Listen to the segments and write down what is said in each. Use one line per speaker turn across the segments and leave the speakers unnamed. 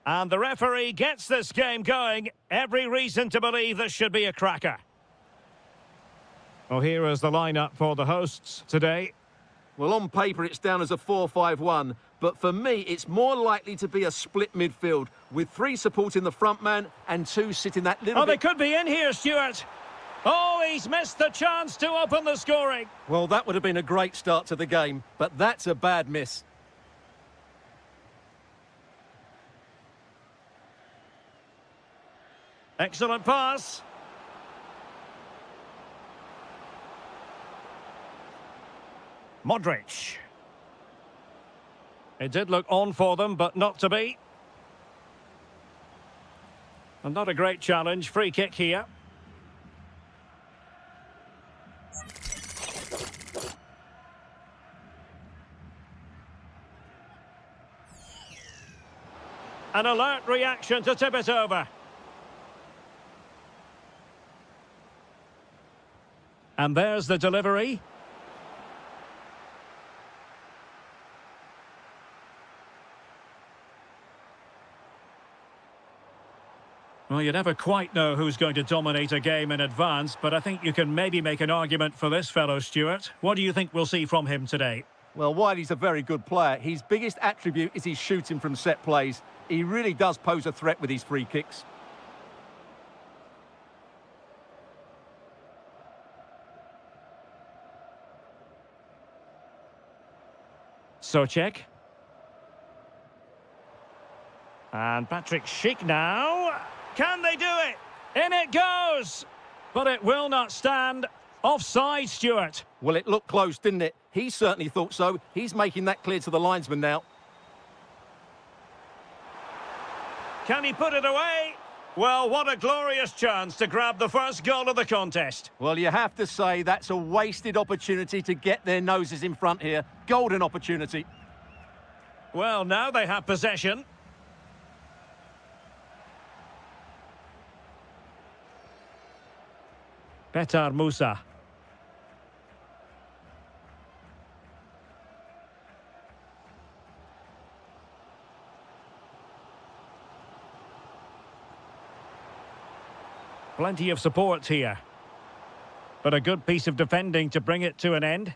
And the referee gets this game going. Every reason to believe this should be a cracker. Well, here is the lineup for the hosts today.
Well, on paper, it's down as a 4-5-1, but for me, it's more likely to be a split midfield, with 3 supporting the front man and 2 sitting that little bit...
Oh, they could be in here, Stuart. Oh, he's missed the chance to open the scoring.
Well, that would have been a great start to the game, but that's a bad miss.
Excellent pass. Modric. It did look on for them, but not to be. And not a great challenge. Free kick here. An alert reaction to tip it over. And there's the delivery. Well, you never quite know who's going to dominate a game in advance, but I think you can maybe make an argument for this fellow, Stuart. What do you think we'll see from him today?
Well, while he's a very good player, his biggest attribute is his shooting from set plays. He really does pose a threat with his free kicks.
Socek. And Patrick Schick now. Can they do it? In it goes! But it will not stand. Offside, Stuart.
Well, it looked close, didn't it? He certainly thought so. He's making that clear to the linesman now.
Can he put it away? Well, what a glorious chance to grab the first goal of the contest.
Well, you have to say that's a wasted opportunity to get their noses in front here. Golden opportunity.
Well, now they have possession. Petar Musa. Plenty of support here. But a good piece of defending to bring it to an end.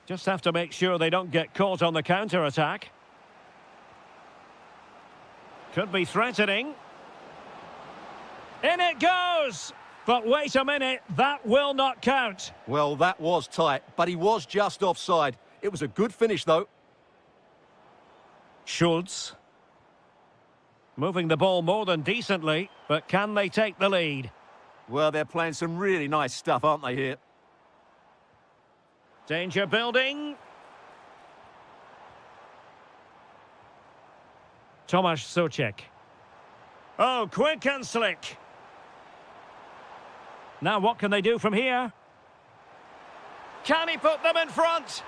Just have to make sure they don't get caught on the counter-attack. Could be threatening. In it goes! But wait a minute, that will not count.
Well, that was tight, but he was just offside. It was a good finish, though.
Schultz. Moving the ball more than decently, but can they take the lead?
Well, they're playing some really nice stuff, aren't they, here?
Danger building. Tomasz Socek. Oh, quick and slick. Now what can they do from here? Can he put them in front?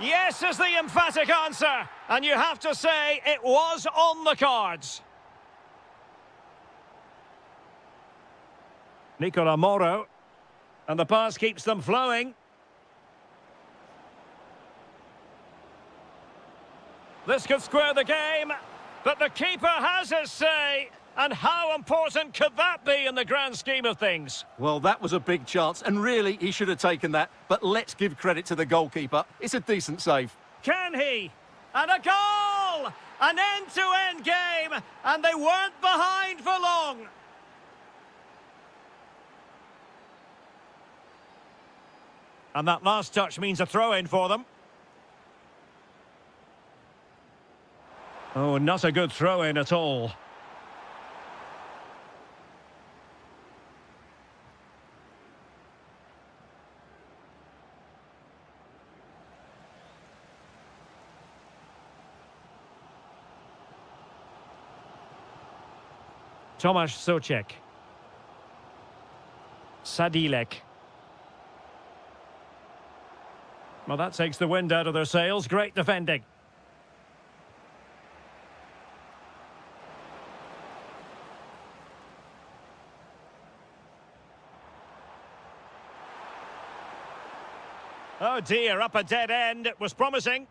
Yes is the emphatic answer. And you have to say it was on the cards. Nicola Moro. And the pass keeps them flowing. This could square the game. But the keeper has his say. And how important could that be in the grand scheme of things?
Well, that was a big chance, and really, he should have taken that. But let's give credit to the goalkeeper. It's a decent save.
Can he? And a goal! An end-to-end game, and they weren't behind for long. And that last touch means a throw-in for them. Oh, not a good throw-in at all. Tomasz Socek. Sadilek. Well, that takes the wind out of their sails. Great defending. Oh dear, up a dead end. It was promising.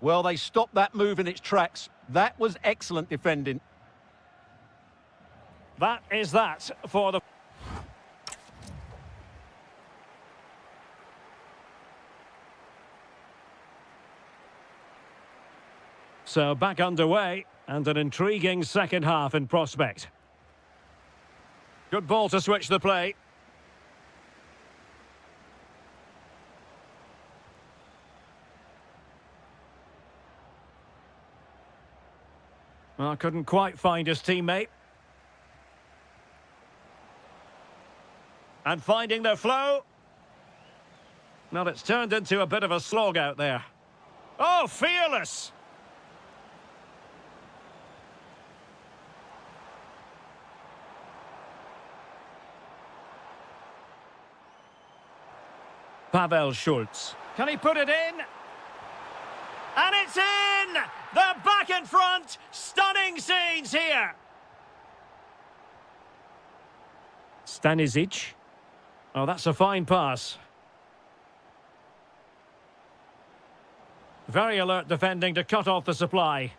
Well, they stopped that move in its tracks. That was excellent defending.
That is that for the... So back underway, and an intriguing second half in prospect. Good ball to switch the play. Well, couldn't quite find his teammate. And finding their flow. Well, it's turned into a bit of a slog out there. Oh, fearless! Pavel Schultz. Can he put it in? And it's in! They're back in front! Stunning scenes here! Stanisic. Oh, that's a fine pass. Very alert defending to cut off the supply.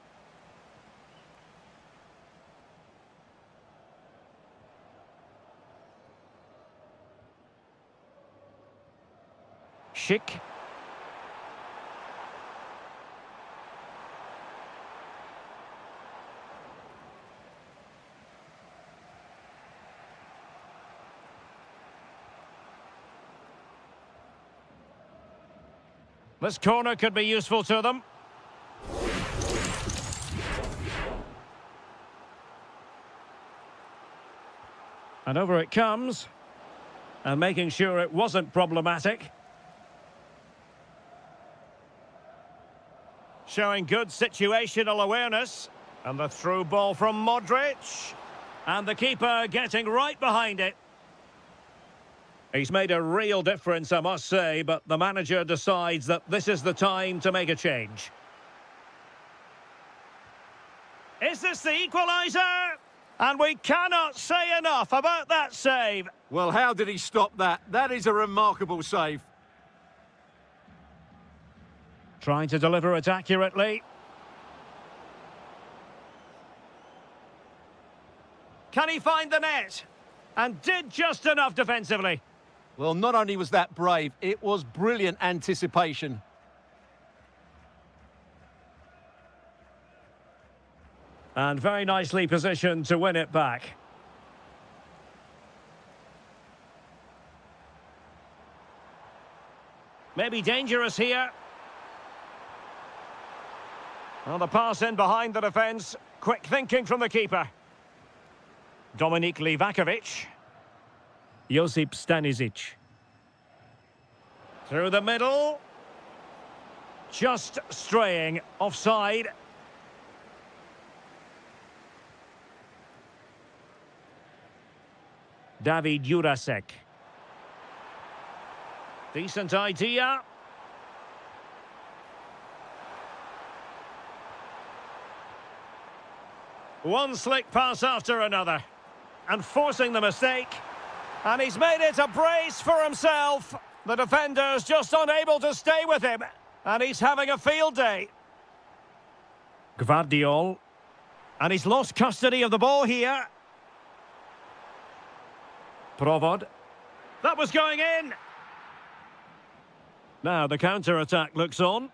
Schick. This corner could be useful to them. And over it comes. And making sure it wasn't problematic. Showing good situational awareness. And the through ball from Modric. And the keeper getting right behind it. He's made a real difference, I must say, but the manager decides that this is the time to make a change. Is this the equaliser? And we cannot say enough about that save.
Well, how did he stop that? That is a remarkable save.
Trying to deliver it accurately. Can he find the net? And did just enough defensively.
Well, not only was that brave, it was brilliant anticipation.
And very nicely positioned to win it back. Maybe dangerous here. Well, the pass in behind the defence. Quick thinking from the keeper. Dominik Livakovic. Josip Stanisic. Through the middle. Just straying offside. David Jurasek. Decent idea. One slick pass after another. And forcing the mistake. And he's made it a brace for himself. The defender's just unable to stay with him. And he's having a field day. Gvardiol. And he's lost custody of the ball here. Provod. That was going in. Now the counter-attack looks on.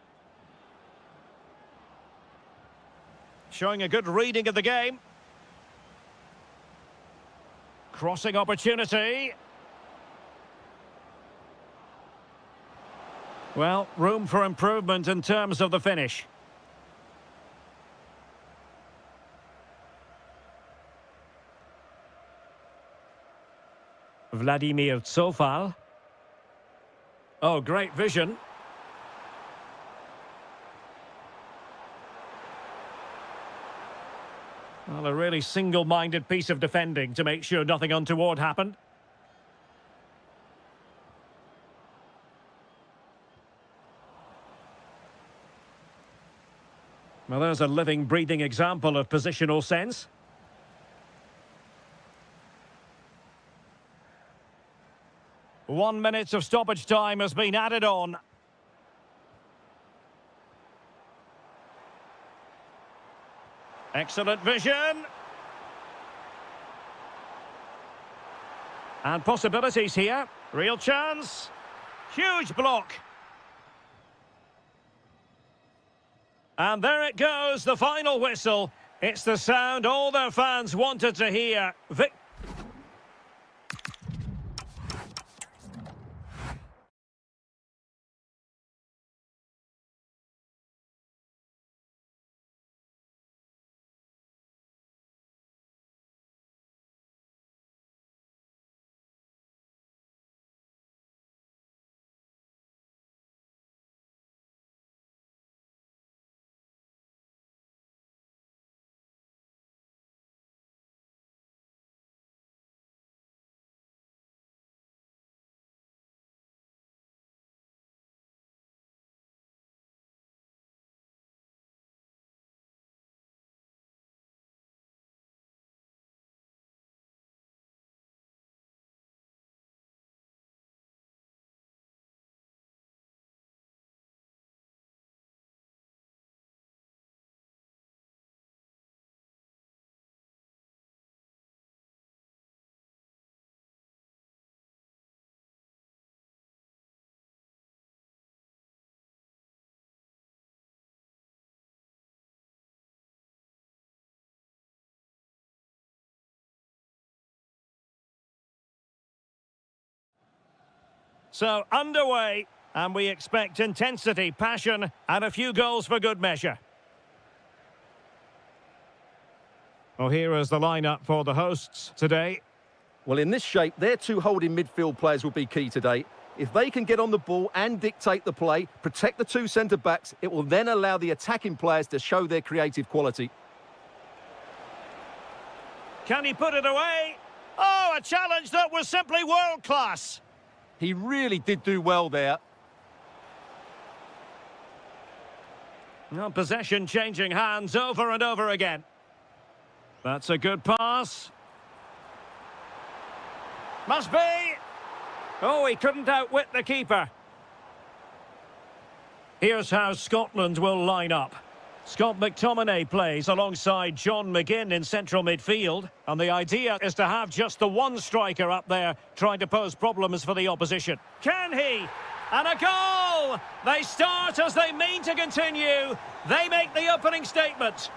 Showing a good reading of the game. Crossing opportunity. Well, room for improvement in terms of the finish. Vladimir Tsofal. Oh, great vision. Well, a really single-minded piece of defending to make sure nothing untoward happened. Well, there's a living, breathing example of positional sense. One minute of stoppage time has been added on. Excellent vision. And possibilities here. Real chance. Huge block. And there it goes, the final whistle. It's the sound all their fans wanted to hear. So, underway, and we expect intensity, passion, and a few goals for good measure. Well, here is the lineup for the hosts today.
Well, in this shape, their two holding midfield players will be key today. If they can get on the ball and dictate the play, protect the two centre-backs, it will then allow the attacking players to show their creative quality.
Can he put it away? Oh, a challenge that was simply world-class.
He really did do well there.
Well, possession changing hands over and over again. That's a good pass. Must be. Oh, he couldn't outwit the keeper. Here's how Scotland will line up. Scott McTominay plays alongside John McGinn in central midfield. And the idea is to have just the one striker up there trying to pose problems for the opposition. Can he? And a goal! They start as they mean to continue. They make the opening statement.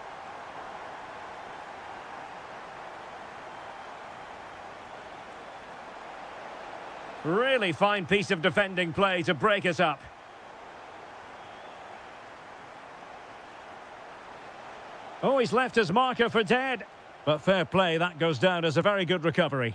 Really fine piece of defending play to break us up. Oh, he's left his marker for dead. But fair play, that goes down as a very good recovery.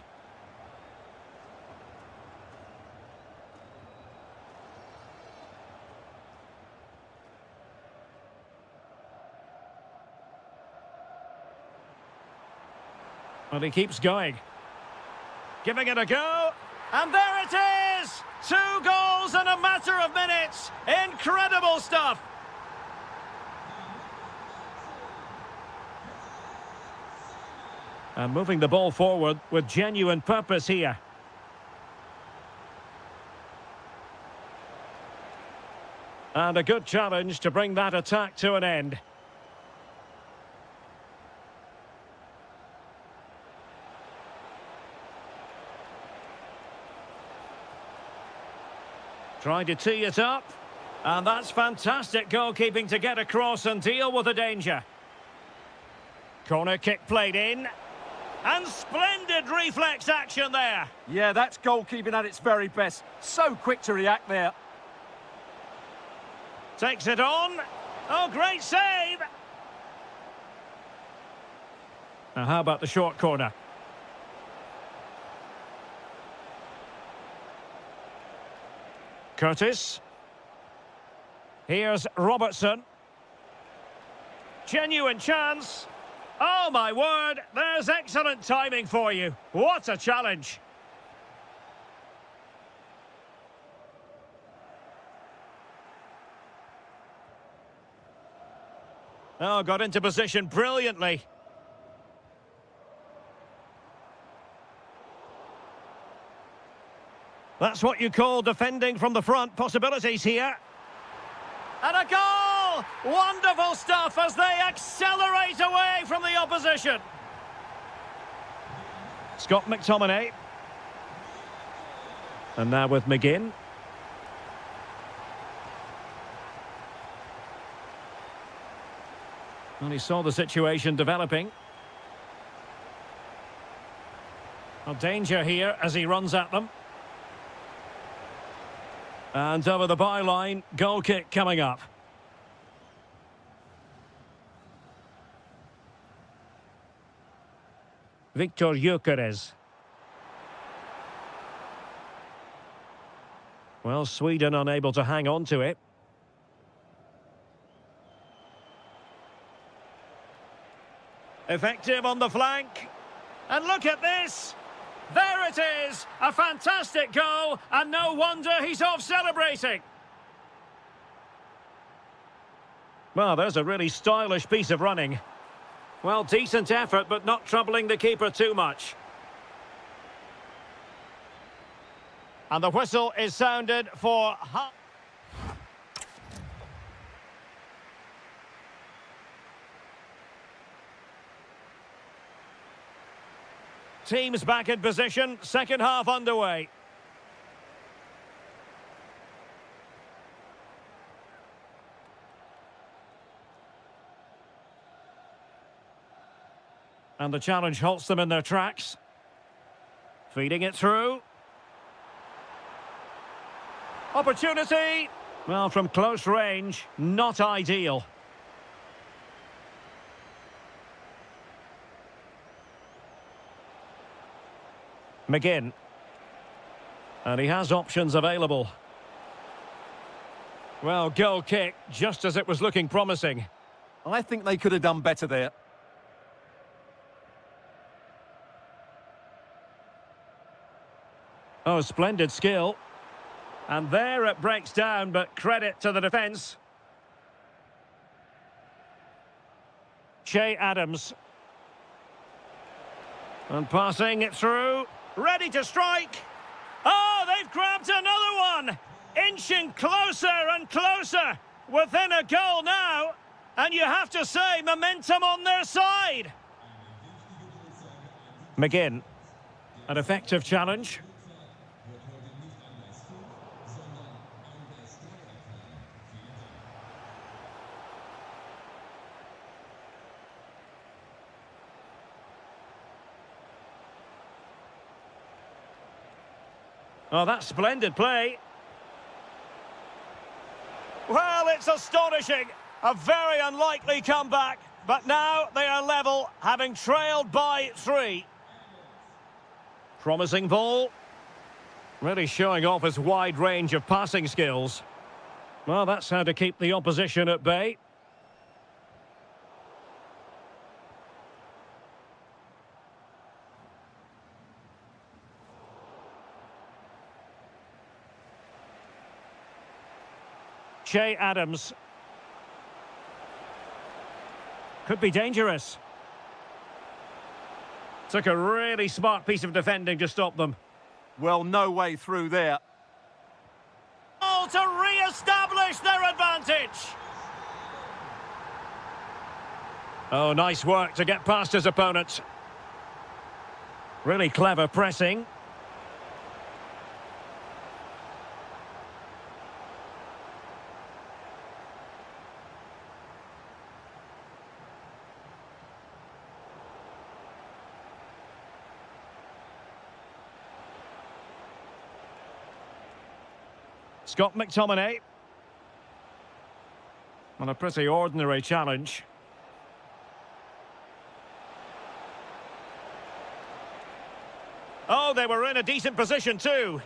Well, he keeps going. Giving it a go. And there it is! 2 goals in a matter of minutes. Incredible stuff. And moving the ball forward with genuine purpose here. And a good challenge to bring that attack to an end. Trying to tee it up. And that's fantastic goalkeeping to get across and deal with the danger. Corner kick played in. And splendid reflex action there.
Yeah, that's goalkeeping at its very best. So quick to react there.
Takes it on. Oh, great save. Now, how about the short corner? Curtis. Here's Robertson. Genuine chance. Oh, my word, there's excellent timing for you. What a challenge. Oh, got into position brilliantly. That's what you call defending from the front. Possibilities here. And a goal! Well, wonderful stuff as they accelerate away from the opposition. Scott McTominay. And now with McGinn. And he saw the situation developing. A danger here as he runs at them. And over the byline, goal kick coming up. Victor Gyökeres. Well, Sweden unable to hang on to it. Effective on the flank. And look at this. There it is. A fantastic goal. And no wonder he's off celebrating. Well, there's a really stylish piece of running. Well, decent effort, but not troubling the keeper too much. And the whistle is sounded for... Teams back in position, second half underway. And the challenge halts them in their tracks. Feeding it through. Opportunity! Well, from close range, not ideal. McGinn. And he has options available. Well, goal kick, just as it was looking promising.
I think they could have done better there.
Oh, splendid skill. And there it breaks down, but credit to the defence. Che Adams. And passing it through. Ready to strike. Oh, they've grabbed another one. Inching closer and closer. Within a goal now. And you have to say, momentum on their side. McGinn. An effective challenge. Oh, that's splendid play. Well, it's astonishing. A very unlikely comeback. But now they are level, having trailed by 3. Promising ball. Really showing off his wide range of passing skills. Well, that's how to keep the opposition at bay. Che Adams. Could be dangerous. Took a really smart piece of defending to stop them.
Well, no way through there.
All to re-establish their advantage. Oh, nice work to get past his opponent. Really clever pressing. Scott McTominay. On a pretty ordinary challenge. Oh, they were in a decent position too.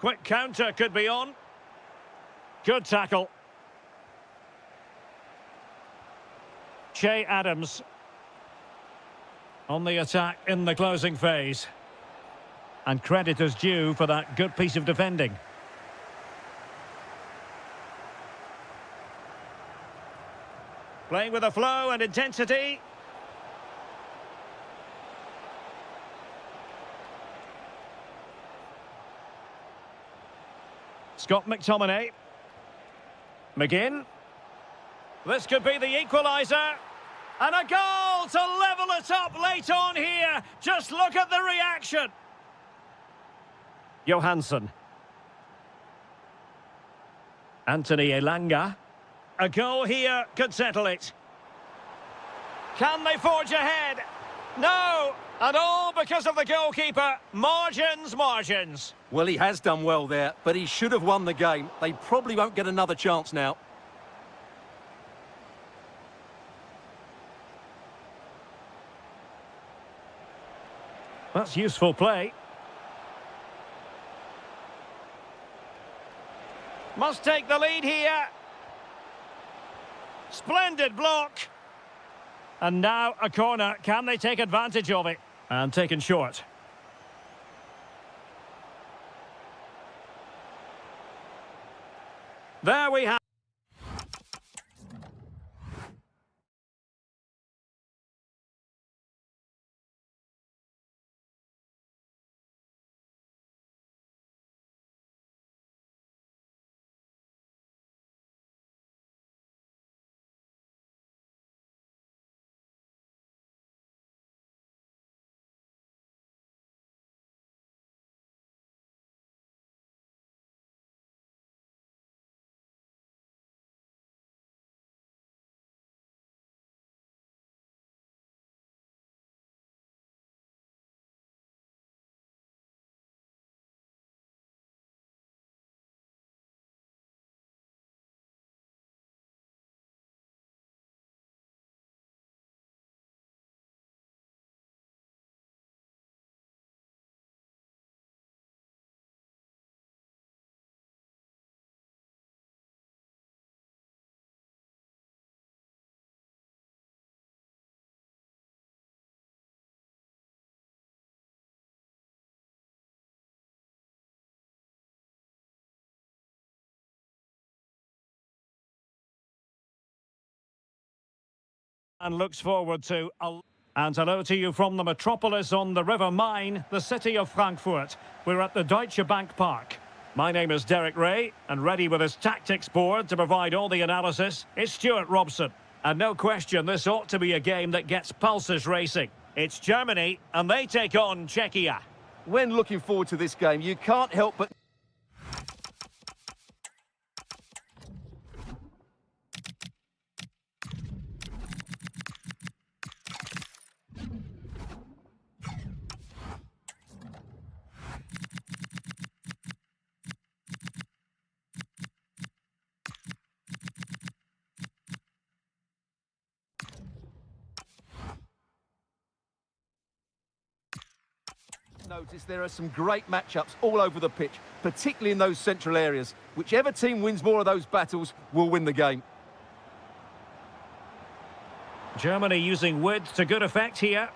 Quick counter could be on. Good tackle. Che Adams. On the attack in the closing phase. And credit is due for that good piece of defending. Playing with a flow and intensity. Scott McTominay. McGinn. This could be the equaliser. And a goal to level it up late on here. Just look at the reaction. Johansson. Anthony Elanga. A goal here could settle it. Can they forge ahead? No! And all because of the goalkeeper. Margins, margins.
Well, he has done well there, but he should have won the game. They probably won't get another chance now.
That's useful play. Must take the lead here. Splendid block. And now a corner. Can they take advantage of it? And taken short. There we have. And looks forward to and hello to you from the metropolis on the River Main, the city of Frankfurt. We're at the Deutsche Bank Park. My name is Derek Ray, and ready with his tactics board to provide all the analysis is Stuart Robson. And no question, this ought to be a game that gets pulses racing. It's Germany, and they take on Czechia.
When looking forward to this game, you can't help but... Notice there are some great matchups all over the pitch, particularly in those central areas. Whichever team wins more of those battles will win the game.
Germany using width to good effect here.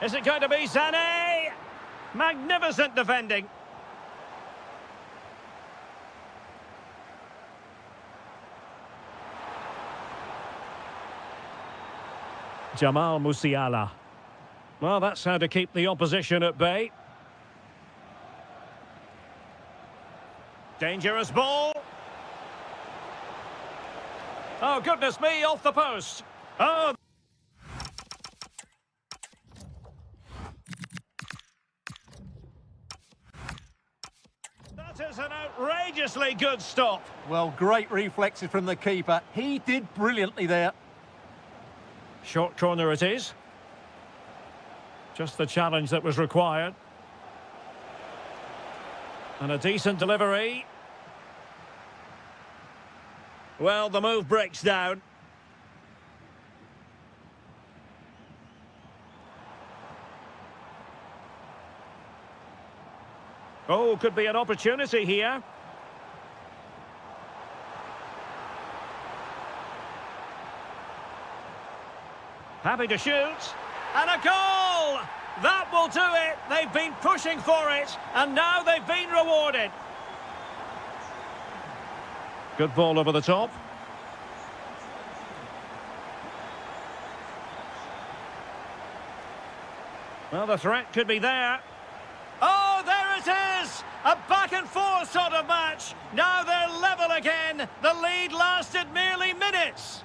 Is it going to be Sané? Magnificent defending. Jamal Musiala. Well, that's how to keep the opposition at bay. Dangerous ball. Oh, goodness me, off the post. Oh. That is an outrageously good stop.
Well, great reflexes from the keeper. He did brilliantly there.
Short corner it is. Just the challenge that was required. And a decent delivery. Well, the move breaks down. Oh, could be an opportunity here. Happy to shoot. And a goal! That will do it. They've been pushing for it, and now they've been rewarded. Good ball over the top. Well, the threat could be there. Oh, there it is! A back and forth sort of match. Now they're level again. The lead lasted merely minutes.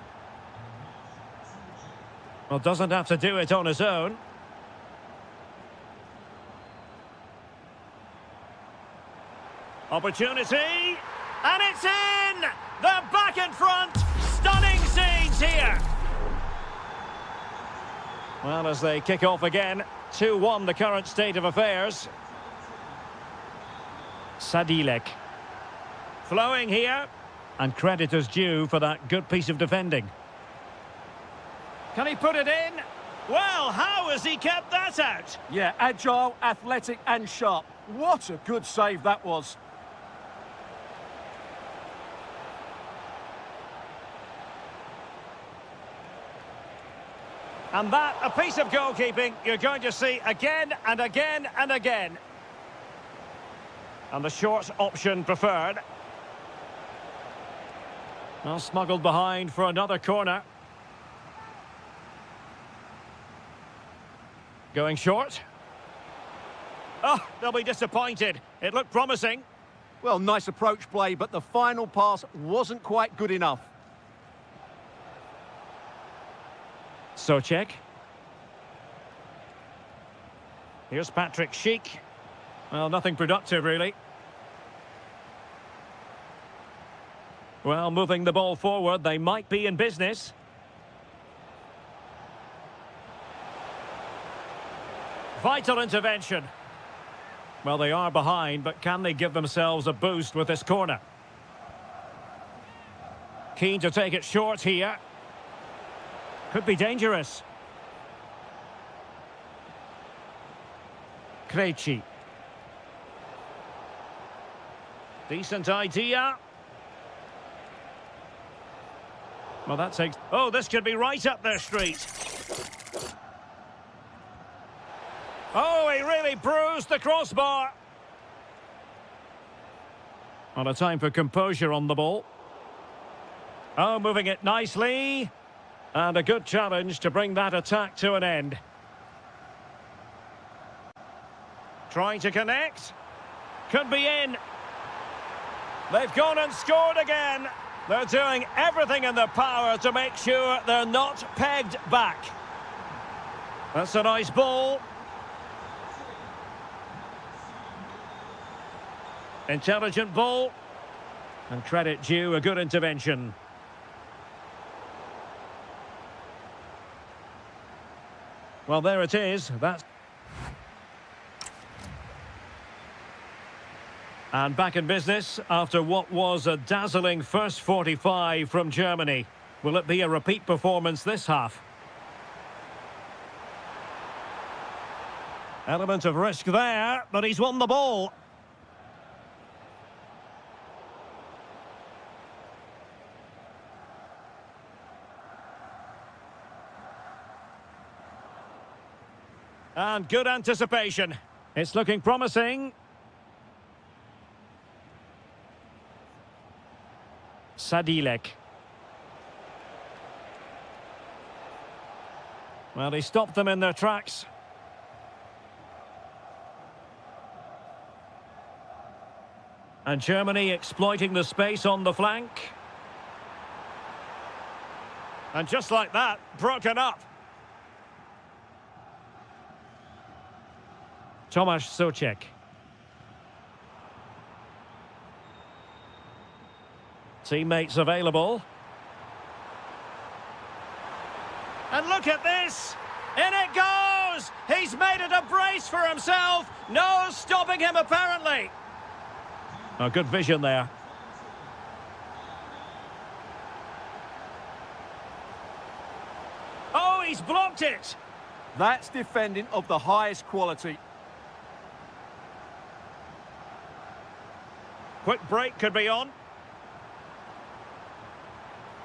Well, doesn't have to do it on his own. Opportunity. And it's in! They're back in front. Stunning scenes here. Well, as they kick off again, 2-1 the current state of affairs. Sadilek. Flowing here. And credit is due for that good piece of defending. Can he put it in? Well, how has he kept that out?
Yeah, agile, athletic and sharp. What a good save that was.
And that, a piece of goalkeeping you're going to see again and again and again. And the short option preferred. Well, smuggled behind for another corner. Going short. Oh, they'll be disappointed. It looked promising.
Well, nice approach play, but the final pass wasn't quite good enough.
Socek. Here's Patrick Schick. Well, nothing productive, really. Well, moving the ball forward, they might be in business. Vital intervention. Well, they are behind, but can they give themselves a boost with this corner? Keen to take it short here. Could be dangerous. Krejci. Decent idea. Well, that takes... Oh, this could be right up their street. Oh, he really bruised the crossbar. Well, a time for composure on the ball. Oh, moving it nicely. And a good challenge to bring that attack to an end. Trying to connect. Could be in. They've gone and scored again. They're doing everything in their power to make sure they're not pegged back. That's a nice ball. Intelligent ball. And credit due, a good intervention. Well, there it is. That's... And back in business after what was a dazzling first 45 from Germany. Will it be a repeat performance this half? Element of risk there, but he's won the ball. And good anticipation. It's looking promising. Sadilek. Well, he stopped them in their tracks. And Germany exploiting the space on the flank. And just like that, broken up. Tomasz Socek. Teammates available. And look at this! In it goes! He's made it a brace for himself. No stopping him, apparently. Oh, good vision there. Oh, he's blocked it!
That's defending of the highest quality.
Quick break could be on.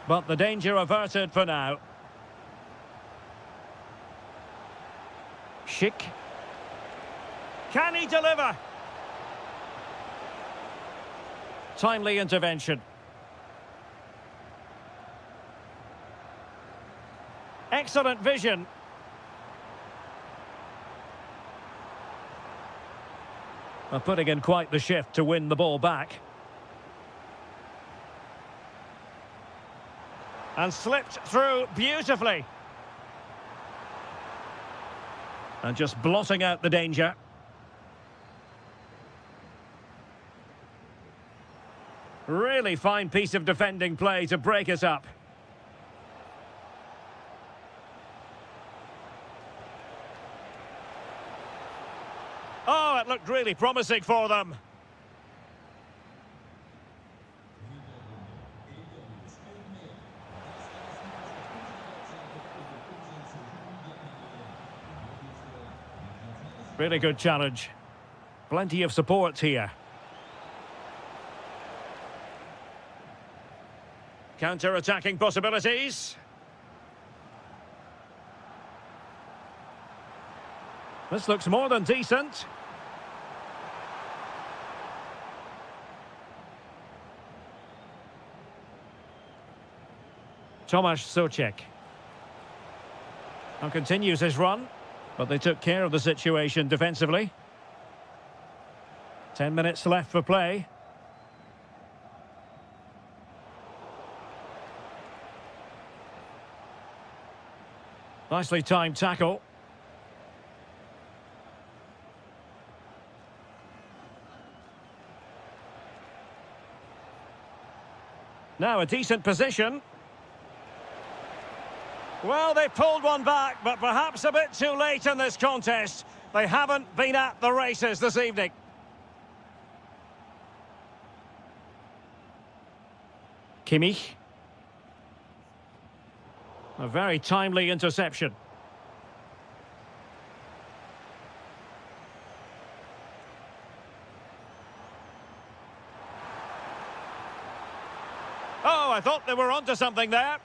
But the danger averted for now. Schick. Can he deliver? Timely intervention. Excellent vision. Putting in quite the shift to win the ball back. And slipped through beautifully. And just blotting out the danger. Really fine piece of defending play to break it up. Oh, it looked really promising for them. Really good challenge. Plenty of support here. Counter-attacking possibilities. This looks more than decent. Tomasz Souček. Now continues his run, but they took care of the situation defensively. 10 minutes left for play. Nicely timed tackle. Now a decent position. Well, they pulled one back, but perhaps a bit too late in this contest. They haven't been at the races this evening. Kimmich. A very timely interception. Oh, I thought they were onto something there.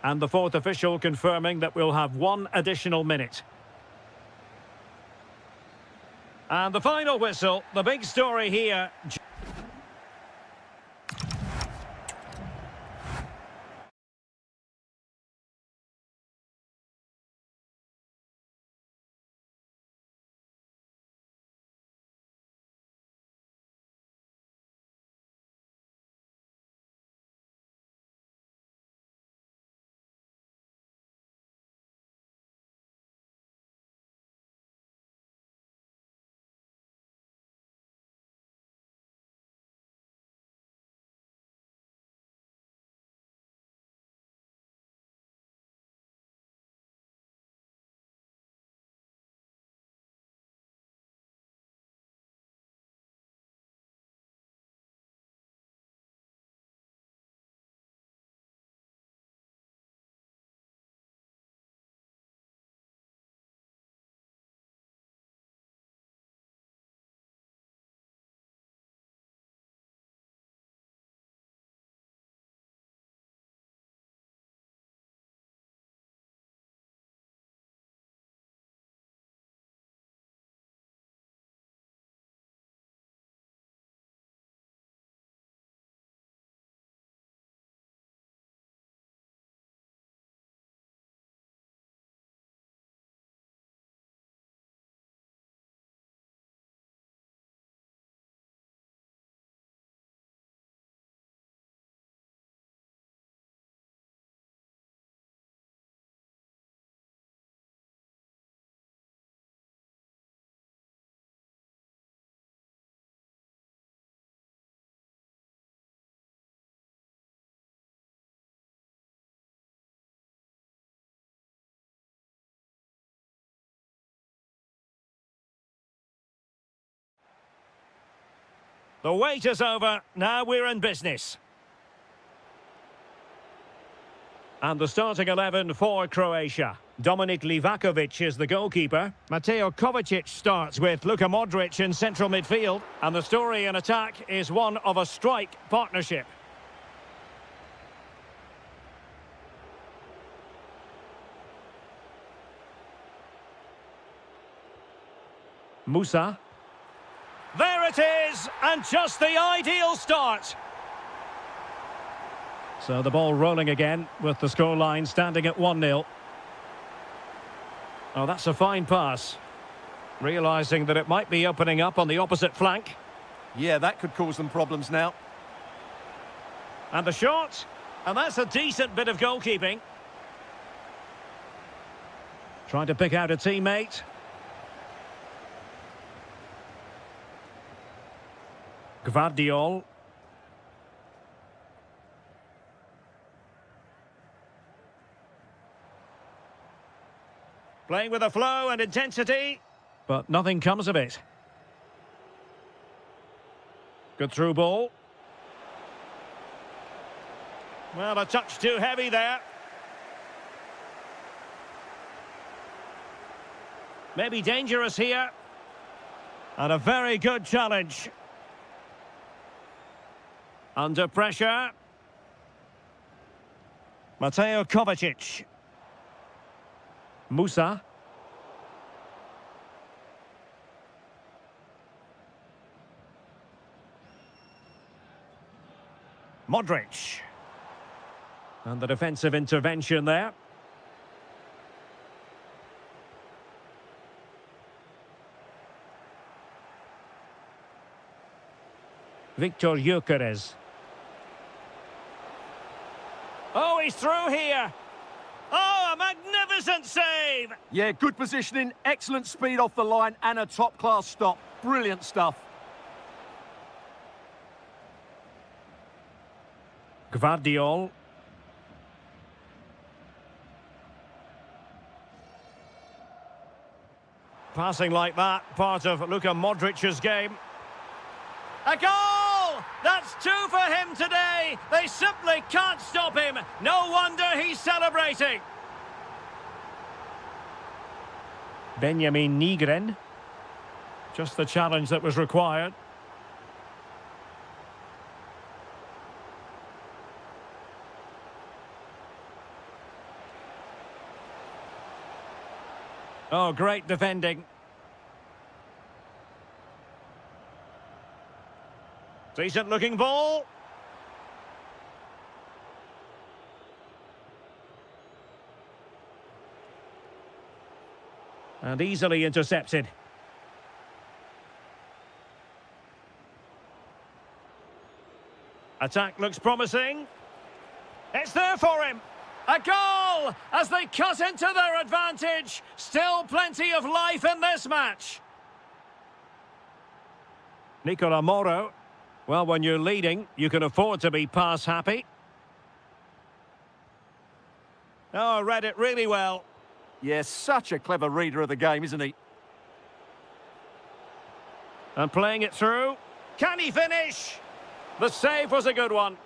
And the fourth official confirming that we'll have one additional minute. And the final whistle, the big story here. The wait is over. Now we're in business. And the starting 11 for Croatia. Dominik Livakovic is the goalkeeper. Mateo Kovacic starts with Luka Modric in central midfield. And the story in attack is one of a strike partnership. Musa. There it is, and just the ideal start. So the ball rolling again with the scoreline standing at 1-0. Oh, that's a fine pass. Realising that it might be opening up on the opposite flank.
Yeah, that could cause them problems now.
And the shot. And that's a decent bit of goalkeeping. Trying to pick out a teammate. Gvardiol. Playing with a flow and intensity, but nothing comes of it. Good through ball. Well, a touch too heavy there. Maybe dangerous here. And a very good challenge. Under pressure. Mateo Kovacic. Musa. Modric. And the defensive intervention there. Victor Gyökeres. Oh, he's through here. Oh, a magnificent save!
Yeah, good positioning, excellent speed off the line, and a top-class stop. Brilliant stuff.
Gvardiol. Passing like that, part of Luka Modric's game. A goal! That's two for him today. They simply can't stop him. No wonder he's celebrating. Benjamin Nygren. Just the challenge that was required. Oh, great defending. Decent looking ball. And easily intercepted. Attack looks promising. It's there for him. A goal as they cut into their advantage. Still plenty of life in this match. Nicola Moro. Well, when you're leading, you can afford to be pass happy. Oh, read it really well.
Yeah, such a clever reader of the game, isn't he?
And playing it through. Can he finish? The save was a good one.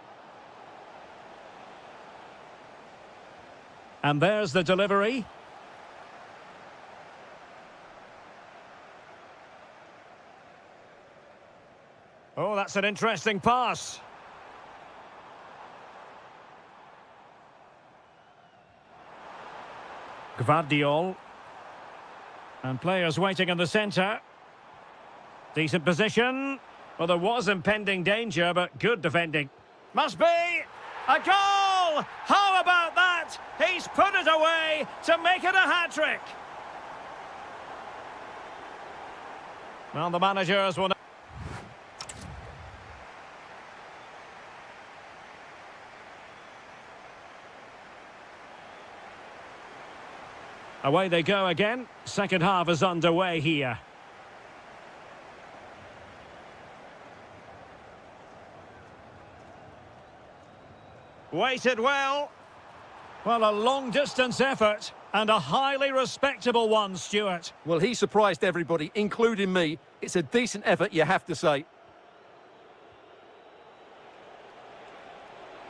And there's the delivery. Oh, that's an interesting pass. Gvardiol. And players waiting in the centre. Decent position. Well, there was impending danger, but good defending. Must be a goal! How about that? He's put it away to make it a hat-trick. Well, the managers will... Away they go again. Second half is underway here. Waited well. Well, a long-distance effort and a highly respectable one, Stuart.
Well, he surprised everybody, including me. It's a decent effort, you have to say.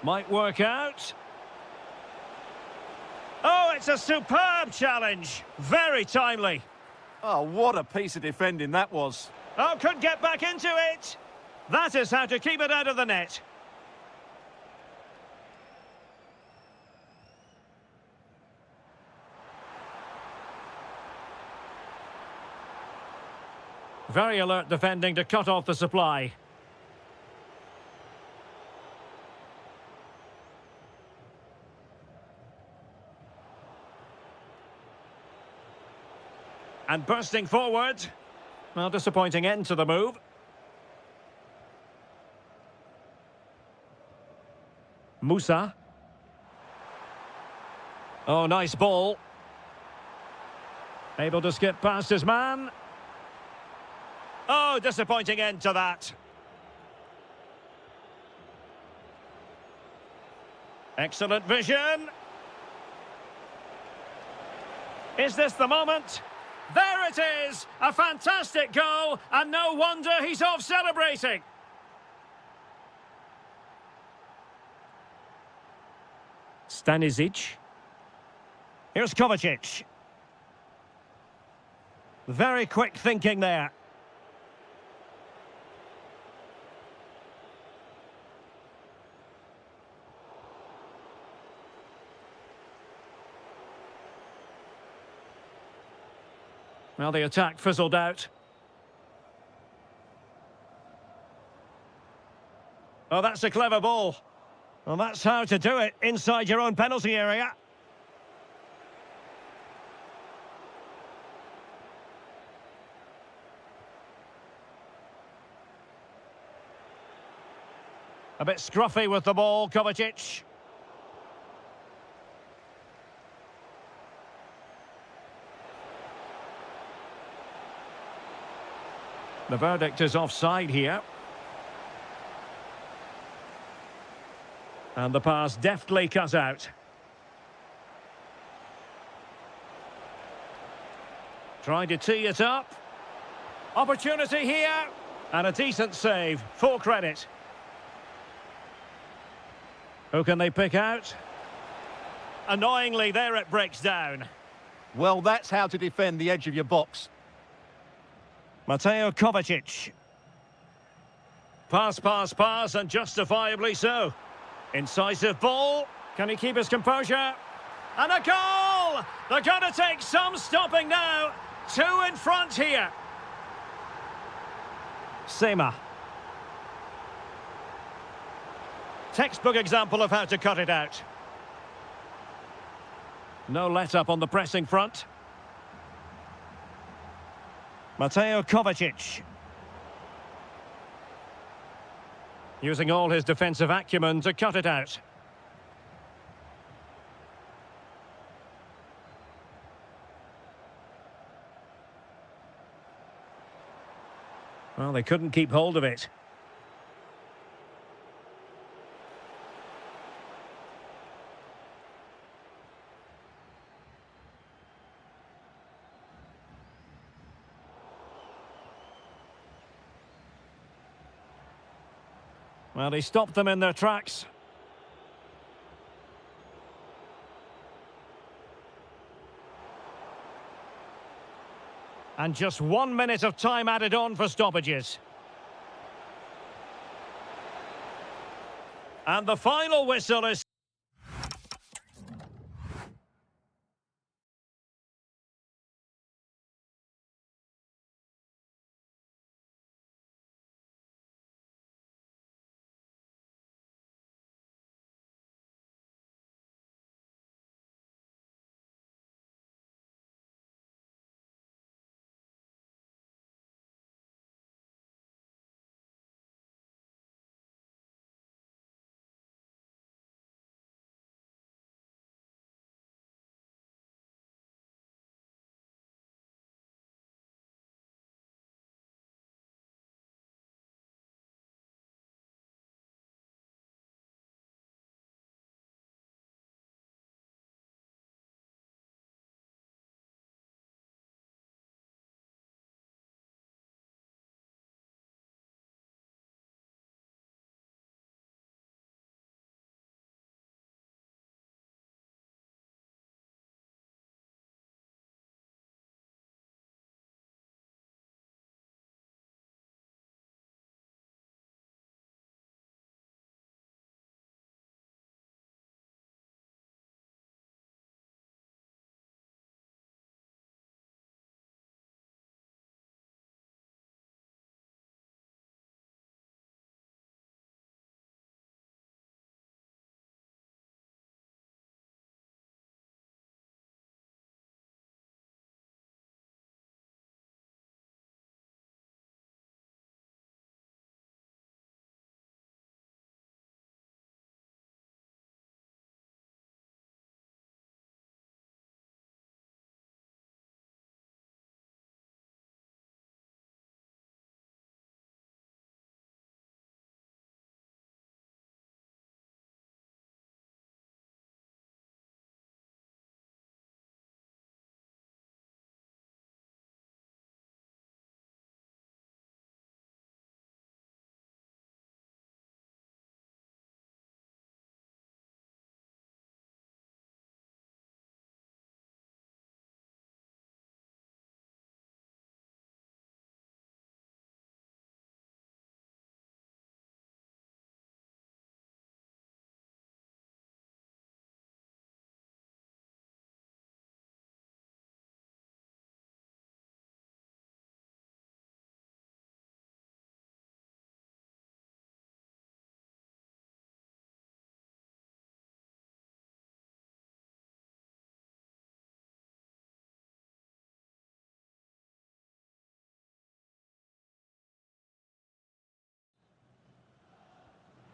Might work out. Oh, it's a superb challenge. Very timely.
Oh, what a piece of defending that was.
Oh, could get back into it. That is how to keep it out of the net. Very alert defending to cut off the supply. And bursting forward. Well, disappointing end to the move. Musa. Oh, nice ball. Able to skip past his man. Oh, disappointing end to that. Excellent vision. Is this the moment? There it is! A fantastic goal, and no wonder he's off celebrating. Stanisic. Here's Kovacic. Very quick thinking there. Well, the attack fizzled out. Oh, that's a clever ball. Well, that's how to do it inside your own penalty area. A bit scruffy with the ball, Kovacic. The verdict is offside here. And the pass deftly cut out. Trying to tee it up. Opportunity here. And a decent save. Full credit. Who can they pick out? Annoyingly, there it breaks down.
Well, that's how to defend the edge of your box.
Mateo Kovacic. Pass, and justifiably so. Incisive ball. Can he keep his composure? And a goal! They're going to take some stopping now. 2 in front here. Sema. Textbook example of how to cut it out. No let-up on the pressing front. Mateo Kovacic. Using all his defensive acumen to cut it out. Well, they couldn't keep hold of it. Well, he stopped them in their tracks. And just 1 minute of time added on for stoppages. And the final whistle is...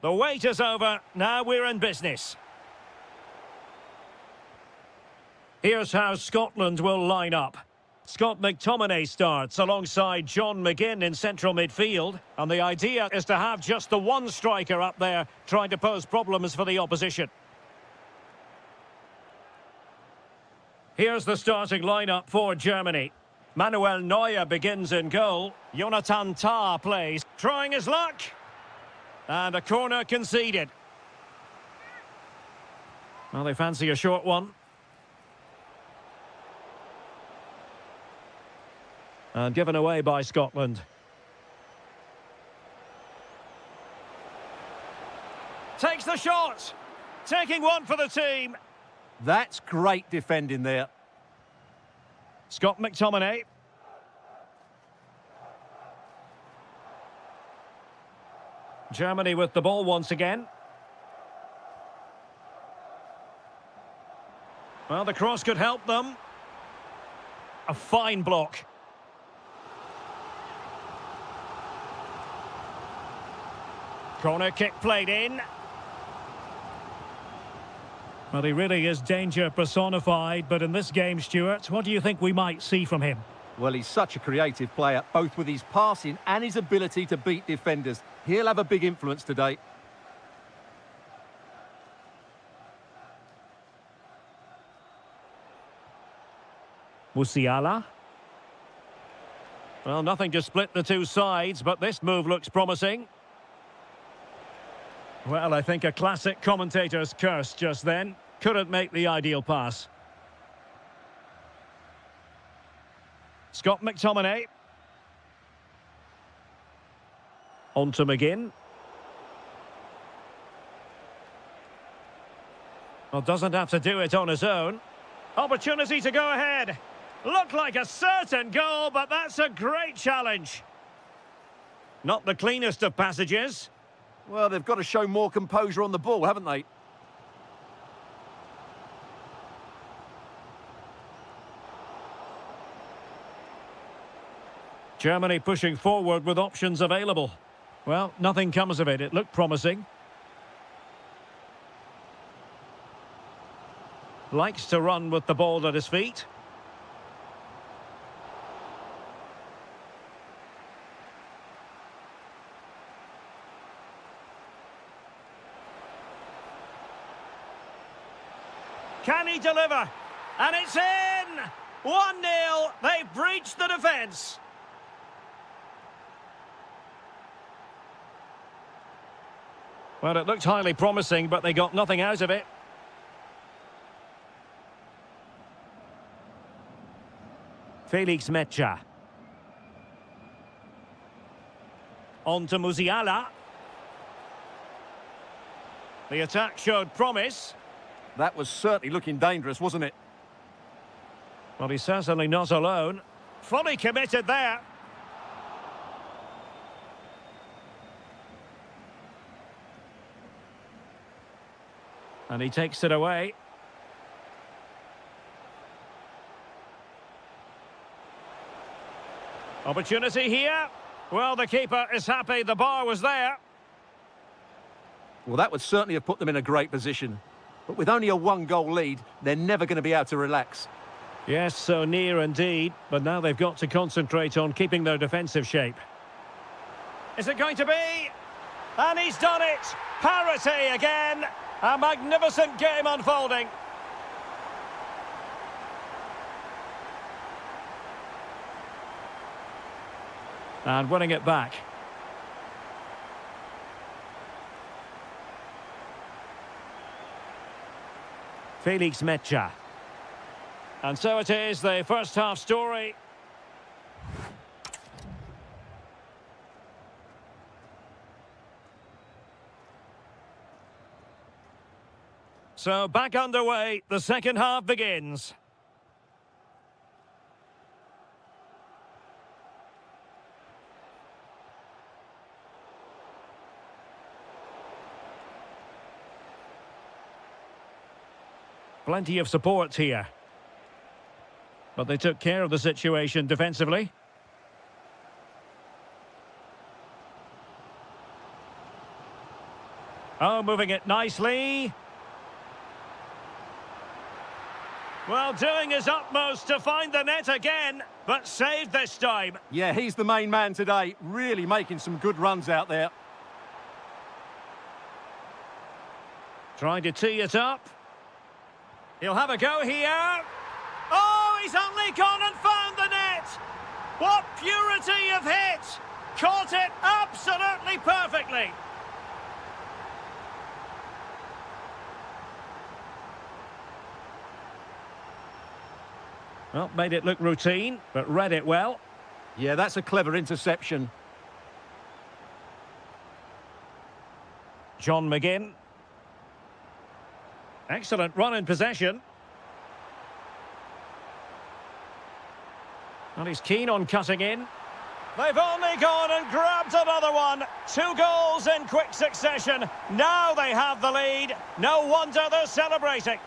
The wait is over. Now we're in business. Here's how Scotland will line up. Scott McTominay starts alongside John McGinn in central midfield. And the idea is to have just the one striker up there trying to pose problems for the opposition. Here's the starting lineup for Germany. Manuel Neuer begins in goal. Jonathan Tah plays, trying his luck. And a corner conceded. Well, they fancy a short one. And given away by Scotland. Takes the shot. Taking one for the team.
That's great defending there.
Scott McTominay. Germany with the ball once again. Well, the cross could help them. A fine block. Corner kick played in. Well, he really is danger personified, but in this game, Stuart, what do you think we might see from him?
Well, he's such a creative player, both with his passing and his ability to beat defenders. He'll have a big influence today.
Musiala. Well, nothing to split the two sides, but this move looks promising. Well, I think a classic commentator's curse just then. Couldn't make the ideal pass. Scott McTominay. On to McGinn. Well, doesn't have to do it on his own. Opportunity to go ahead. Looked like a certain goal, but that's a great challenge. Not the cleanest of passages.
Well, they've got to show more composure on the ball, haven't they?
Germany pushing forward with options available. Well, nothing comes of it. It looked promising. Likes to run with the ball at his feet. Can he deliver? And it's in! 1-0. They've breached the defence. Well, it looked highly promising, but they got nothing out of it. Felix Mecha. On to Musiala. The attack showed promise.
That was certainly looking dangerous, wasn't it?
Well, he's certainly not alone. Fully committed there. And he takes it away. Opportunity here. Well, the keeper is happy the bar was there.
Well, that would certainly have put them in a great position. But with only a one-goal lead, they're never going to be able to relax.
Yes, so near indeed. But now they've got to concentrate on keeping their defensive shape. Is it going to be? And he's done it! Parity again! A magnificent game unfolding. And winning it back. Felix Mecha. And so it is, the first half story. So back underway, the second half begins. Plenty of support here. But they took care of the situation defensively. Oh, moving it nicely. Well, doing his utmost to find the net again, but saved this time.
Yeah, he's the main man today, really making some good runs out there.
Trying to tee it up. He'll have a go here. Oh, he's only gone and found the net. What purity of hit. Caught it absolutely perfectly. Well, made it look routine, but read it well.
Yeah, that's a clever interception.
John McGinn. Excellent run in possession. And he's keen on cutting in. They've only gone and grabbed another one. 2 goals in quick succession. Now they have the lead. No wonder they're celebrating.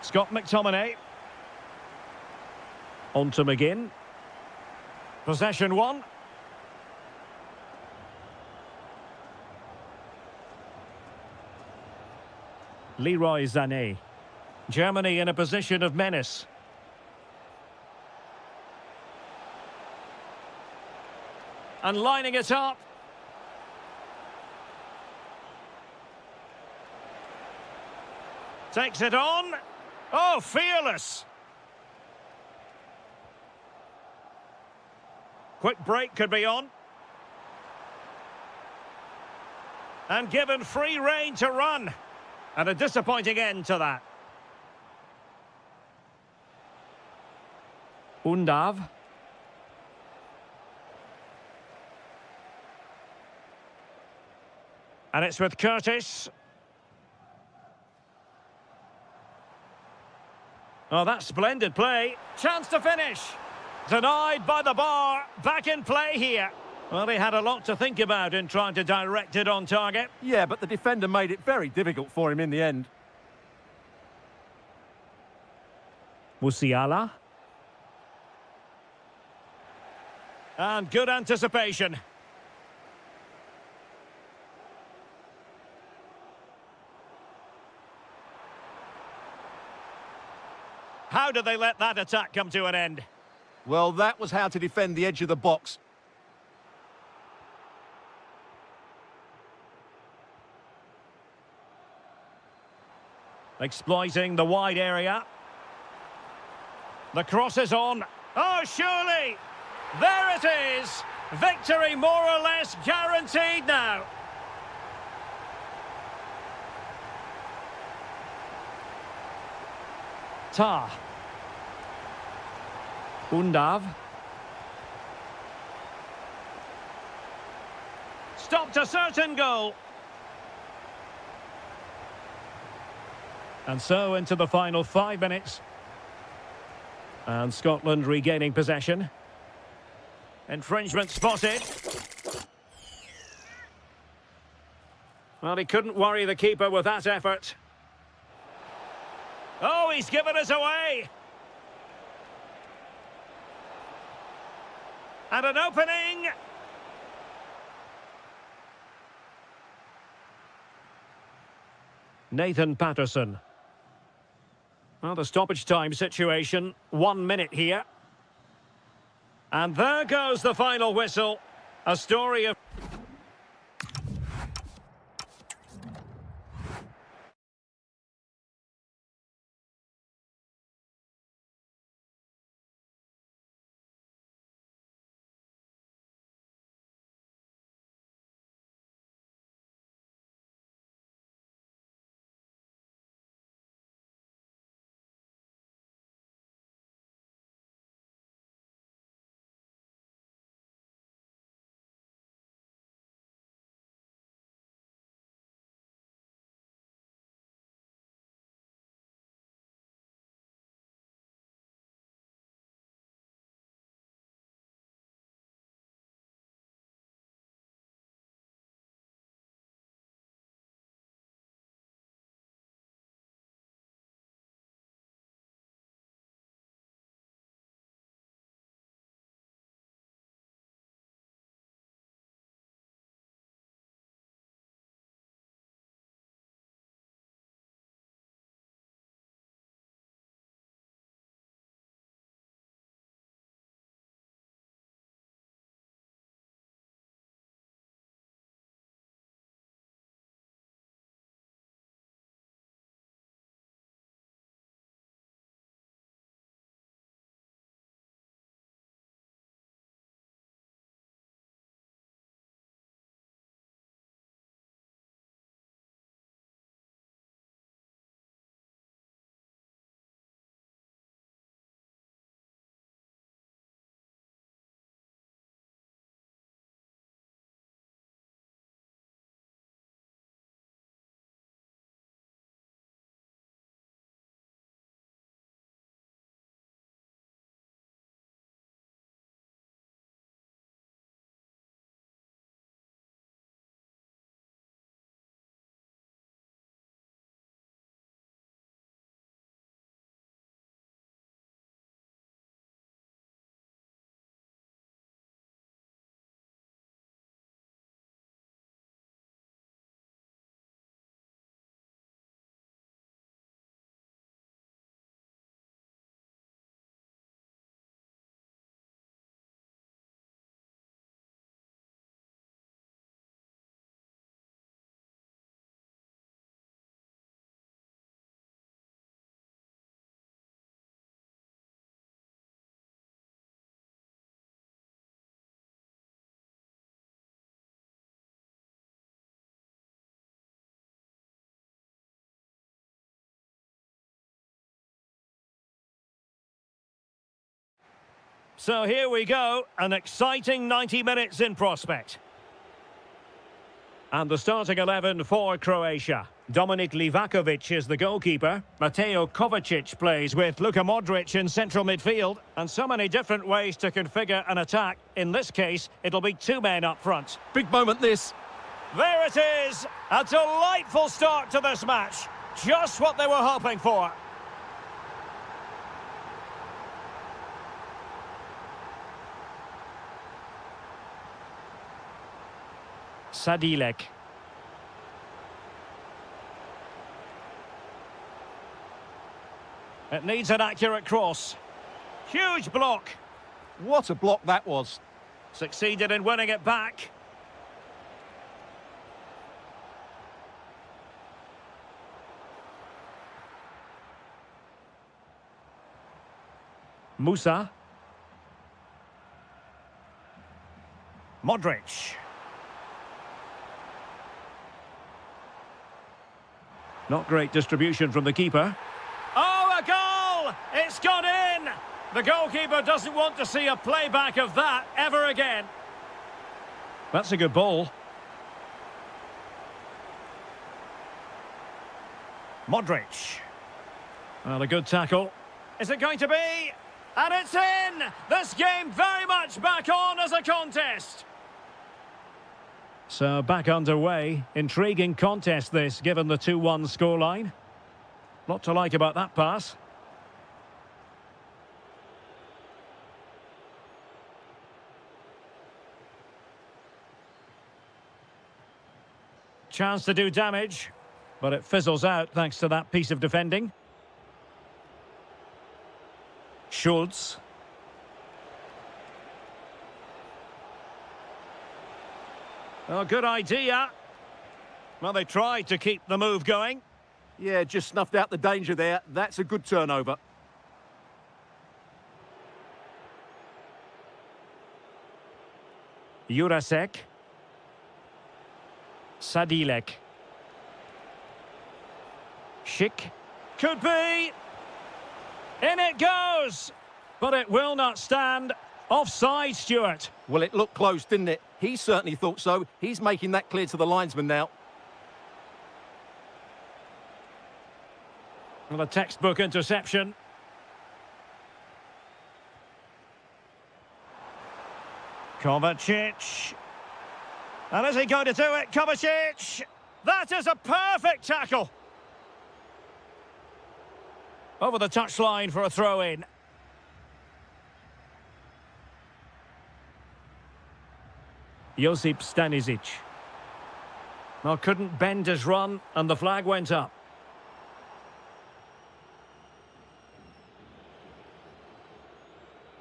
Scott McTominay. On to McGinn. Possession 1. Leroy Sané. Germany in a position of menace. And lining it up. Takes it on. Oh, fearless. Quick break could be on. And given free rein to run. And a disappointing end to that. Undav. And it's with Curtis. Oh, that's splendid play. Chance to finish. Denied by the bar. Back in play here. Well, he had a lot to think about in trying to direct it on target.
Yeah, but the defender made it very difficult for him in the end.
Musiala. And good anticipation. How did they let that attack come to an end?
Well, that was how to defend the edge of the box.
Exploiting the wide area. The cross is on. Oh, surely! There it is! Victory more or less guaranteed now. Tah. Undav. Stopped a certain goal. And so into the final 5 minutes. And Scotland regaining possession. Infringement spotted. Well, he couldn't worry the keeper with that effort. Oh, he's given us away. And an opening. Nathan Patterson. Well, the stoppage time situation, 1 minute here. And there goes the final whistle. A story of... So here we go, an exciting 90 minutes in prospect. And the starting 11 for Croatia. Dominik Livakovic is the goalkeeper. Mateo Kovacic plays with Luka Modric in central midfield. And so many different ways to configure an attack. In this case, it'll be two men up front.
Big moment, this.
There it is! A delightful start to this match. Just what they were hoping for. Sadilek. It needs an accurate cross. Huge block.
What a block that was.
Succeeded in winning it back. Musa. Modric. Not great distribution from the keeper. Oh, a goal! It's gone in! The goalkeeper doesn't want to see a playback of that ever again. That's a good ball. Modric. Well, a good tackle. Is it going to be? And it's in! This game very much back on as a contest. So back underway. Intriguing contest this, given the 2-1 scoreline. Lot to like about that pass. Chance to do damage, but it fizzles out thanks to that piece of defending. Schultz. Oh, good idea. Well, they tried to keep the move going.
Yeah, just snuffed out the danger there. That's a good turnover.
Jurasek. Sadilek. Schick. Could be. In it goes. But it will not stand. Offside, Stuart.
Well, it looked close, didn't it? He certainly thought so. He's making that clear to the linesman now.
Well, a textbook interception. Kovacic. And is he going to do it? Kovacic! That is a perfect tackle! Over the touchline for a throw-in. Josip Stanisic. Well, couldn't bend his run, and the flag went up.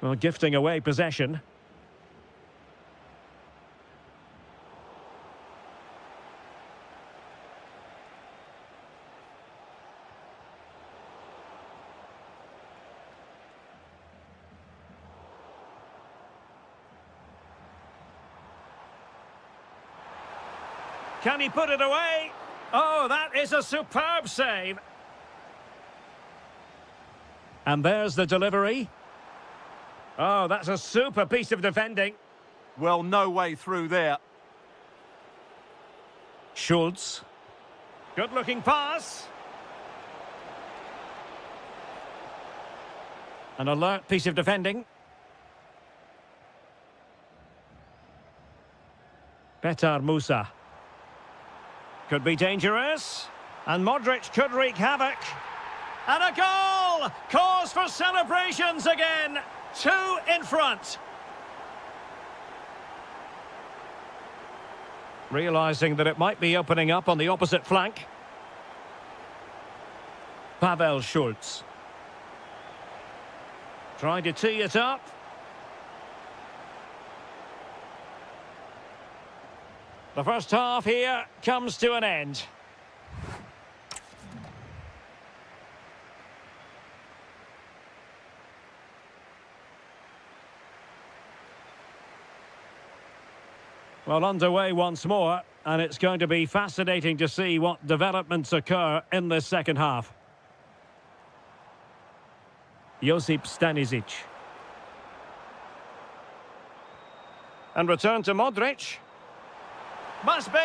Well, gifting away possession. Can he put it away? Oh, that is a superb save. And there's the delivery. Oh, that's a super piece of defending.
Well, no way through there.
Schultz. Good-looking pass. An alert piece of defending. Petar Musa. Could be dangerous. And Modric could wreak havoc. And a goal! Cause for celebrations again. 2 in front. Realising that it might be opening up on the opposite flank. Pavel Schultz. Trying to tee it up. The first half here comes to an end. Well, underway once more, and it's going to be fascinating to see what developments occur in this second half. Josip Stanisic. And return to Modric. Must be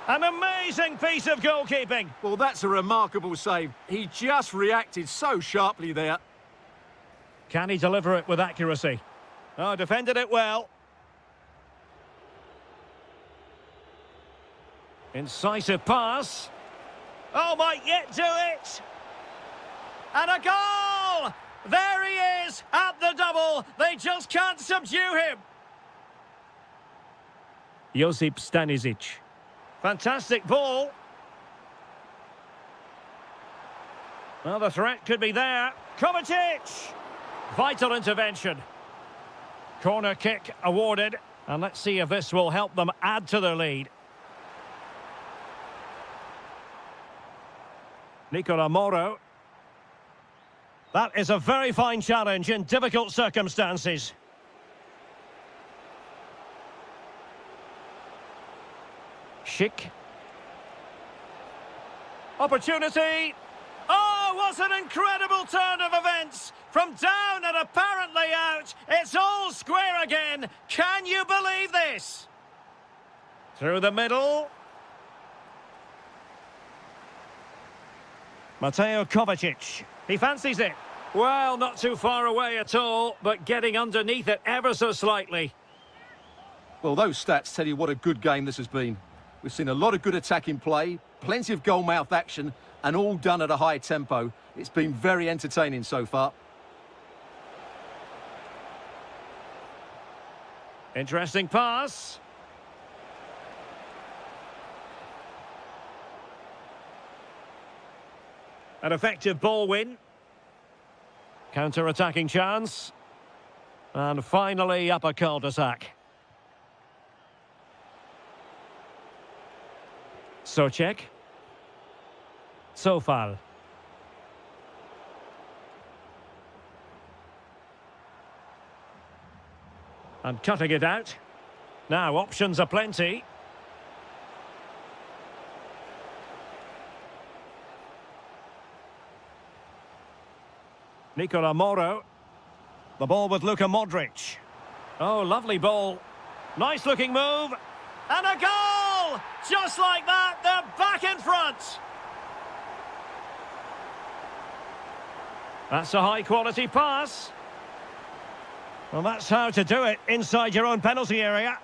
an amazing piece of goalkeeping.
Well, that's a remarkable save. He just reacted so sharply there.
Can he deliver it with accuracy? Oh, defended it well. Incisive pass. Oh, might yet do it. And a goal! There he is at the double. They just can't subdue him. Josip Stanisic. Fantastic ball. Well, the threat could be there. Kovacic! Vital intervention. Corner kick awarded. And let's see if this will help them add to their lead. Nicola Moro. That is a very fine challenge in difficult circumstances. Schick. Opportunity. Oh, what an incredible turn of events. From down and apparently out, it's all square again. Can you believe this? Through the middle. Mateo Kovacic. He fancies it. Well, not too far away at all, but getting underneath it ever so slightly.
Well, those stats tell you what a good game this has been. We've seen a lot of good attacking play, plenty of goal-mouth action, and all done at a high tempo. It's been very entertaining so far.
Interesting pass. An effective ball win. Counter-attacking chance. And finally up a cul-de-sac. Socek. Sofal. And cutting it out. Now options are plenty. Nicola Moro. The ball with Luka Modric. Oh, lovely ball. Nice looking move. And a goal! Just like that, they're back in front. That's a high quality pass. Well, that's how to do it inside your own penalty area.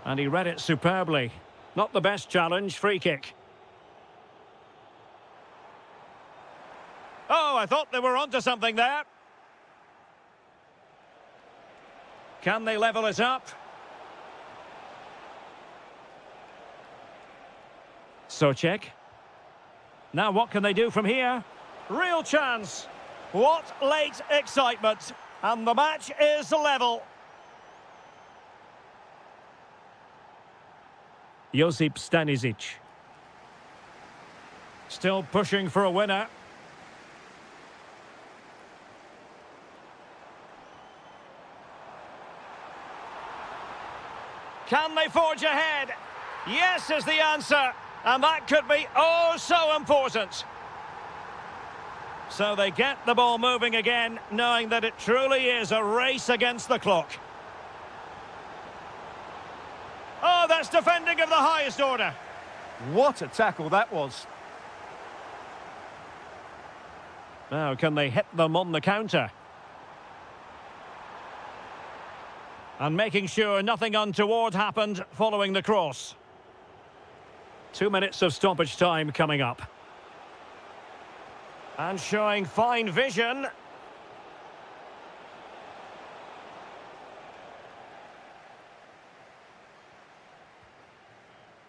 And he read it superbly. Not the best challenge, free kick. Oh, I thought they were onto something there. Can they level it up? Socek. Now what can they do from here? Real chance. What late excitement. And the match is level. Josip Stanisic. Still pushing for a winner. Can they forge ahead? Yes is the answer. And that could be oh so important. So they get the ball moving again, knowing that it truly is a race against the clock. Oh, that's defending of the highest order.
What a tackle that was.
Now, can they hit them on the counter? And making sure nothing untoward happened following the cross. 2 minutes of stoppage time coming up. And showing fine vision.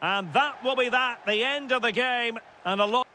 And that will be that, the end of the game, and a lot.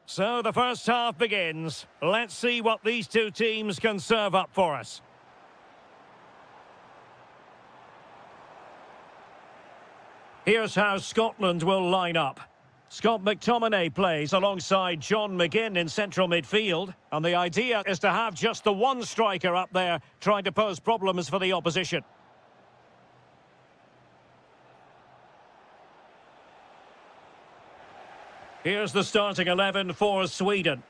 So the first half begins. Let's see what these two teams can serve up for us. Here's how Scotland will line up. Scott McTominay plays alongside John McGinn in central midfield. And the idea is to have just the one striker up there trying to pose problems for the opposition. Here's the starting 11 for Sweden.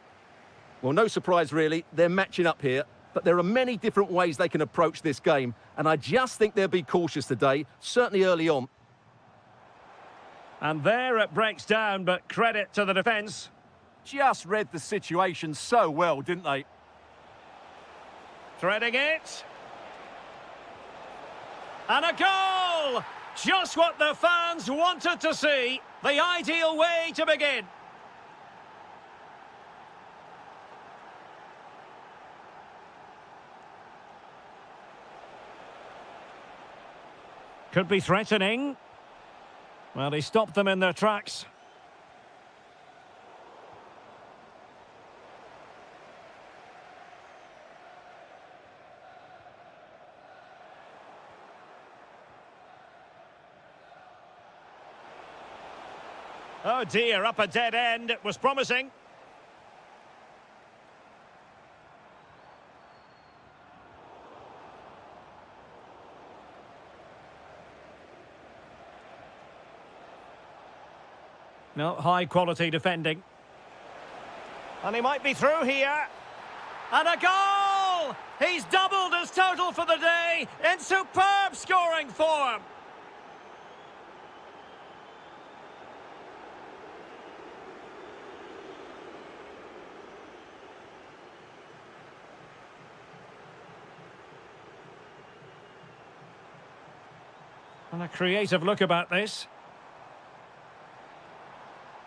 Well, no surprise really, they're matching up here, but there are many different ways they can approach this game, and I just think they'll be cautious today, certainly early on.
And there it breaks down, but credit to the defence.
Just read the situation so well, didn't they?
Threading it. And a goal! Just what the fans wanted to see. The ideal way to begin. Could be threatening. Well, he stopped them in their tracks. Oh dear, up a dead end. It was promising. No, high quality defending. And he might be through here. And a goal! He's doubled his total for the day in superb scoring form. And a creative look about this.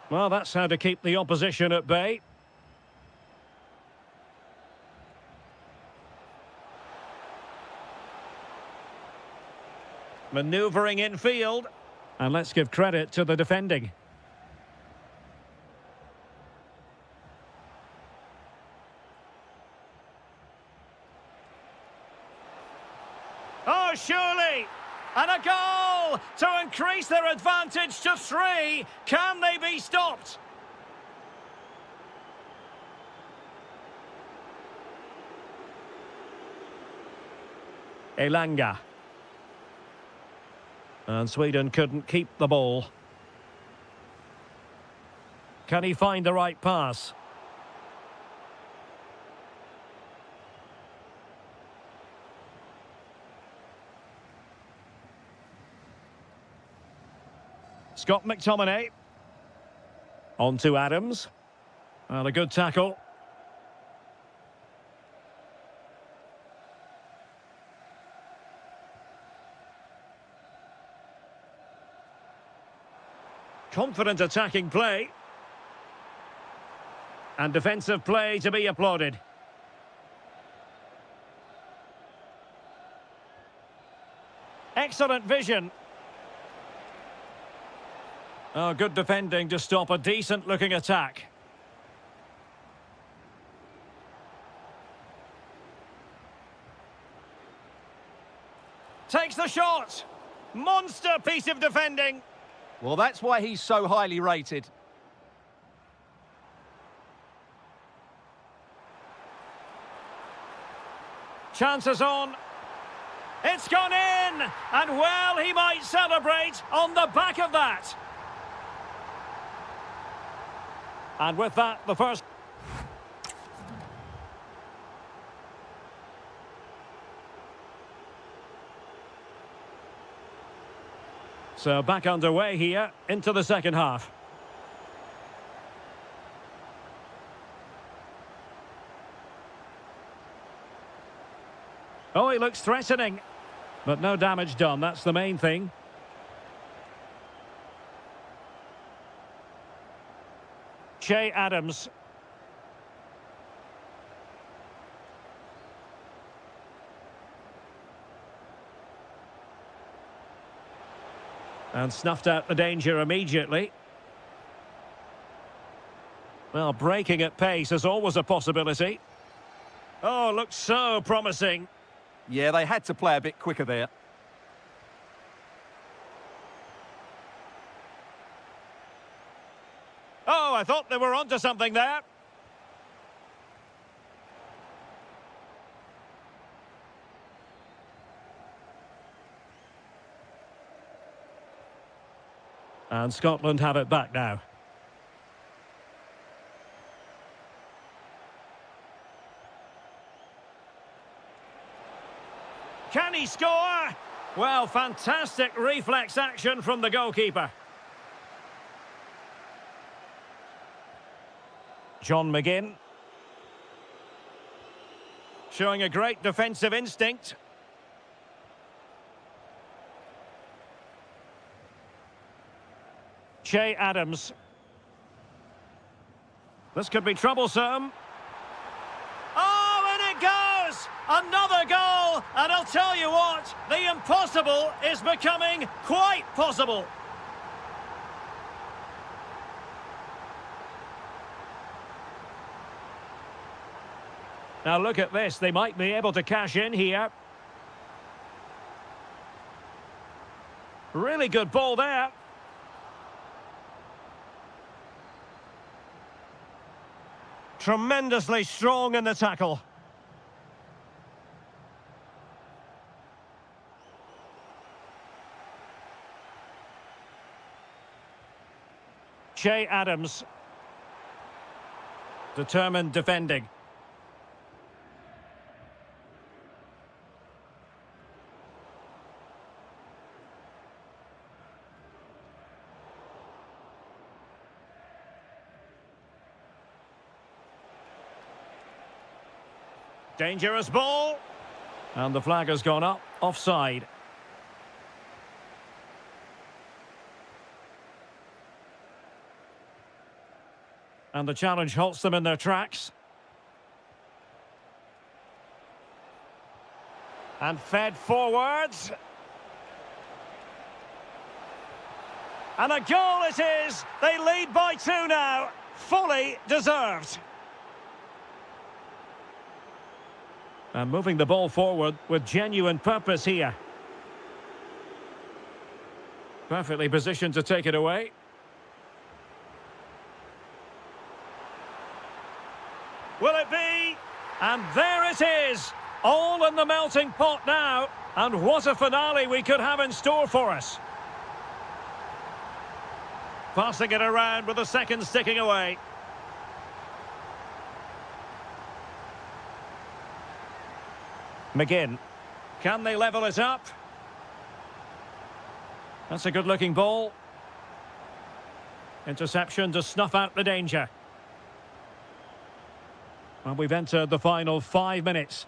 Well, that's how to keep the opposition at bay. Manoeuvring infield. And let's give credit to the defending. Oh, surely! And a goal to increase their advantage to 3. Can they be stopped? Elanga. And Sweden couldn't keep the ball. Can he find the right pass? Scott McTominay. On to Adams. And a good tackle. Confident attacking play. And defensive play to be applauded. Excellent vision. Oh, good defending to stop a decent-looking attack. Takes the shot. Monster piece of defending.
Well, that's why he's so highly rated.
Chances on. It's gone in. And well, he might celebrate on the back of that. And with that, the first... So back underway here, into the second half. Oh, he looks threatening. But no damage done, that's the main thing. Che Adams. And snuffed out the danger immediately. Well, breaking at pace is always a possibility. Oh, looks so promising.
Yeah, they had to play a bit quicker there.
Oh, I thought they were onto something there. And Scotland have it back now. Can he score? Well, fantastic reflex action from the goalkeeper. John McGinn. Showing a great defensive instinct. Che Adams. This could be troublesome. Oh, and it goes! Another goal! And I'll tell you what, the impossible is becoming quite possible. Now look at this, they might be able to cash in here. Really good ball there. Tremendously strong in the tackle. Che Adams. Determined defending. Dangerous ball. And the flag has gone up, offside. And the challenge halts them in their tracks. And fed forwards. And a goal it is! They lead by 2 now. Fully deserved. And moving the ball forward with genuine purpose here. Perfectly positioned to take it away. Will it be? And there it is! All in the melting pot now. And what a finale we could have in store for us. Passing it around with a second sticking away. McGinn. Can they level it up? That's a good-looking ball. Interception to snuff out the danger. And we've entered the final 5 minutes.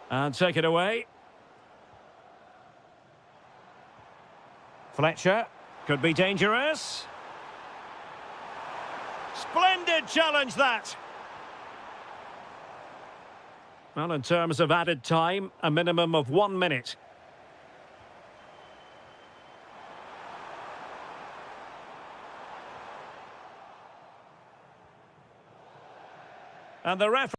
And take it away. Fletcher. Could be dangerous. Splendid challenge, that. Well, in terms of added time, a minimum of 1 minute. And the referee...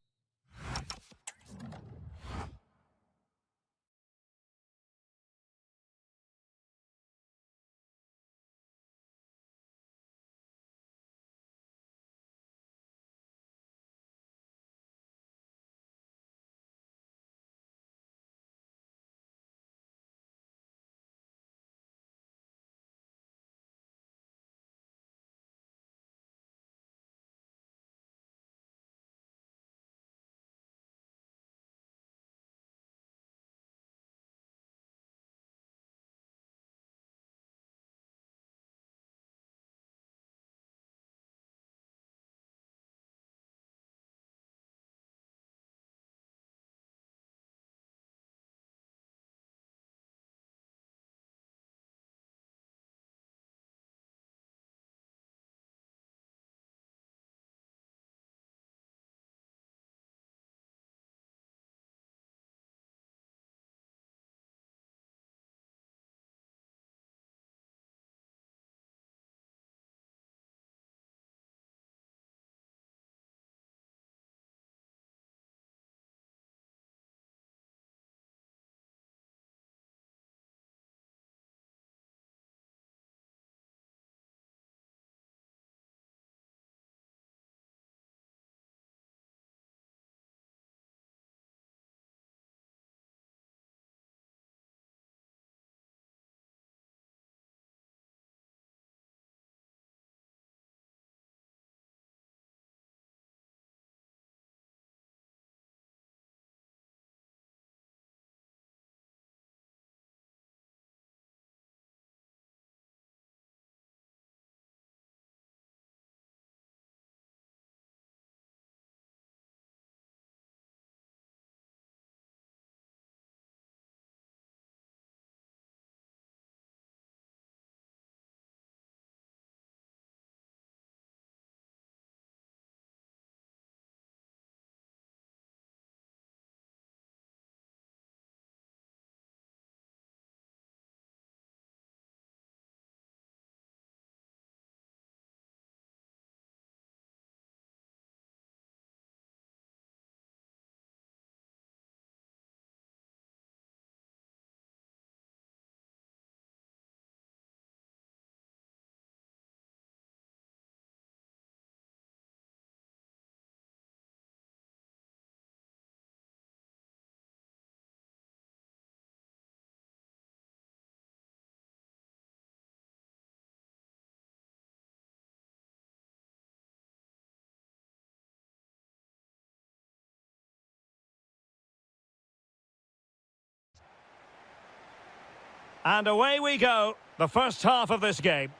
And away we go, the first half of this game.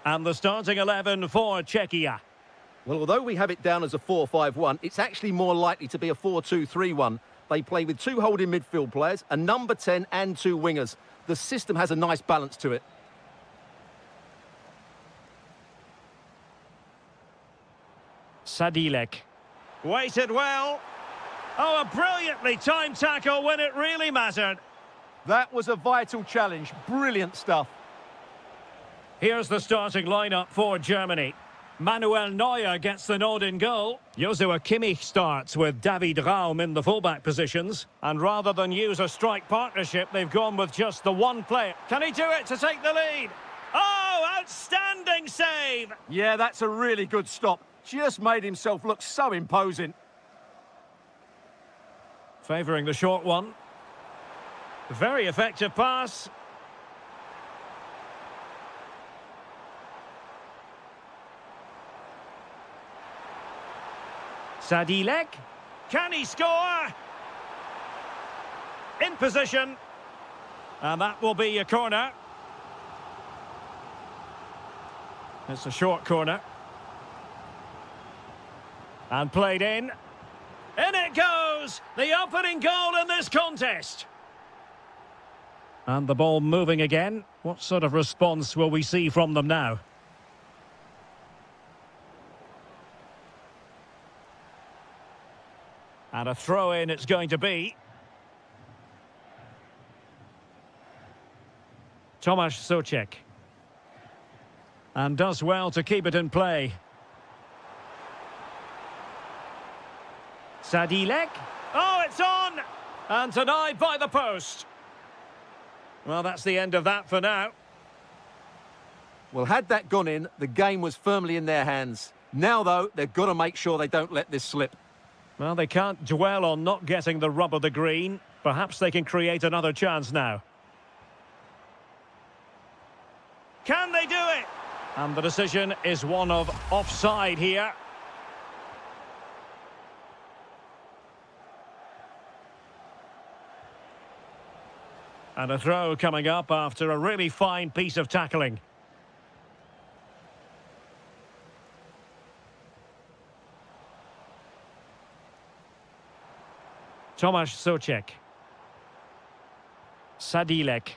And the starting 11 for Czechia.
Well, although we have it down as a 4-5-1, it's actually more likely to be a 4-2-3-1. They play with two holding midfield players, a number 10 and two wingers. The system has a nice balance to it.
Sadilek. Waited well. Oh, a brilliantly timed tackle when it really mattered.
That was a vital challenge. Brilliant stuff.
Here's the starting lineup for Germany. Manuel Neuer gets the nod in goal. Joshua Kimmich starts with David Raum in the fullback positions. And rather than use a strike partnership, they've gone with just the one player. Can he do it to take the lead? Oh, outstanding save!
Yeah, that's a really good stop. Just made himself look so imposing.
Favouring the short one. Very effective pass. Sadilek. Can he score? In position. And that will be a corner. It's a short corner. And played in. In it goes! The opening goal in this contest. And the ball moving again. What sort of response will we see from them now? And a throw-in it's going to be. Tomasz Souček. And does well to keep it in play. Sadilek. Oh, it's on! And denied by the post. Well, that's the end of that for now.
Well, had that gone in, the game was firmly in their hands. Now, though, they've got to make sure they don't let this slip.
Well, they can't dwell on not getting the rub of the green. Perhaps they can create another chance now. Can they do it? And the decision is one of offside here. And a throw coming up after a really fine piece of tackling. Tomasz Souček. Sadilek.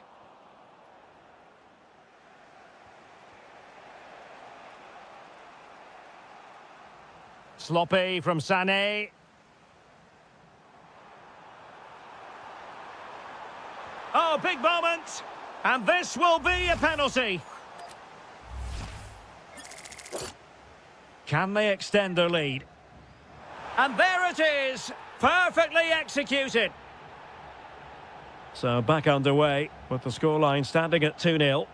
Sloppy from Sané. Oh, big moment. And this will be a penalty. Can they extend their lead? And there it is. Perfectly executed. So back underway with the scoreline standing at 2-0.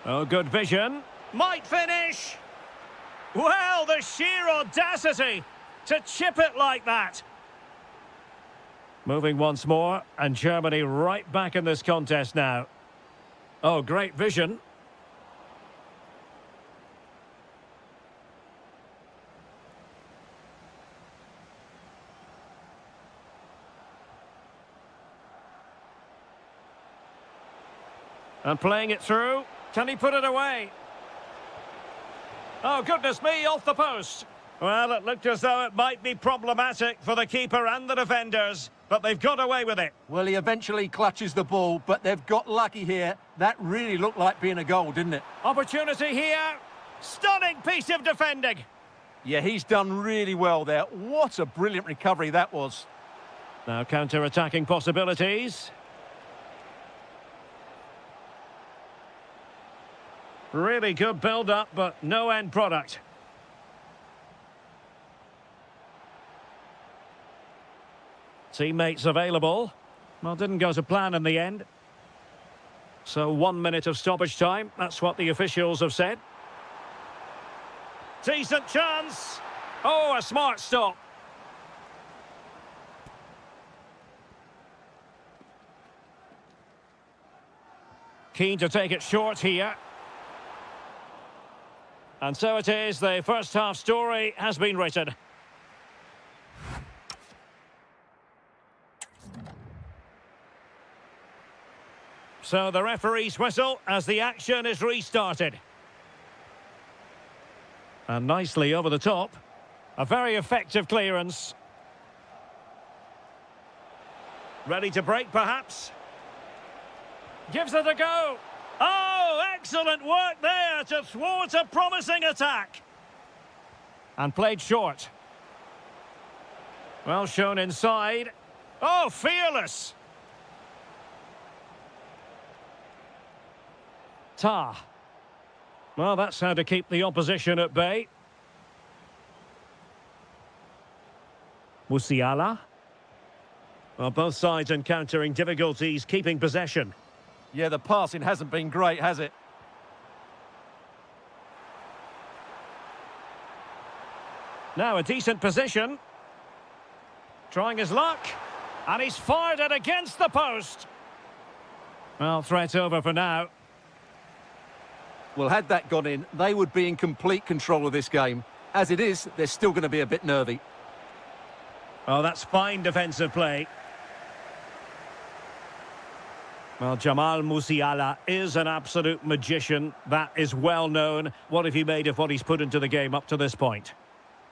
Oh, good vision. Might finish. Well, the sheer audacity to chip it like that. Moving once more, and Germany right back in this contest now. Oh, great vision. And playing it through. Can he put it away? Oh, goodness me, off the post. Well, it looked as though it might be problematic for the keeper and the defenders, but they've got away with it.
Well, he eventually clutches the ball, but they've got lucky here. That really looked like being a goal, didn't it?
Opportunity here. Stunning piece of defending.
Yeah, he's done really well there. What a brilliant recovery that was.
Now counter-attacking possibilities. Really good build-up, but no end product. Teammates available. Well, didn't go to plan in the end. So 1 minute of stoppage time. That's what the officials have said. Decent chance. Oh, a smart stop. Keen to take it short here. And so it is, the first half story has been written. So the referee's whistle as the action is restarted. And nicely over the top. A very effective clearance. Ready to break, perhaps. Gives it a go. Oh, excellent work there to thwart a promising attack. And played short. Well shown inside. Oh, fearless. Ta. Well, that's how to keep the opposition at bay. Musiala. Well, both sides encountering difficulties keeping possession.
Yeah, the passing hasn't been great, has it?
Now a decent position. Trying his luck. And he's fired it against the post. Well, threat over for now.
Well, had that gone in, they would be in complete control of this game. As it is, they're still going to be a bit nervy.
Oh, that's fine defensive play. Well, Jamal Musiala is an absolute magician. That is well known. What have you made of what he's put into the game up to this point?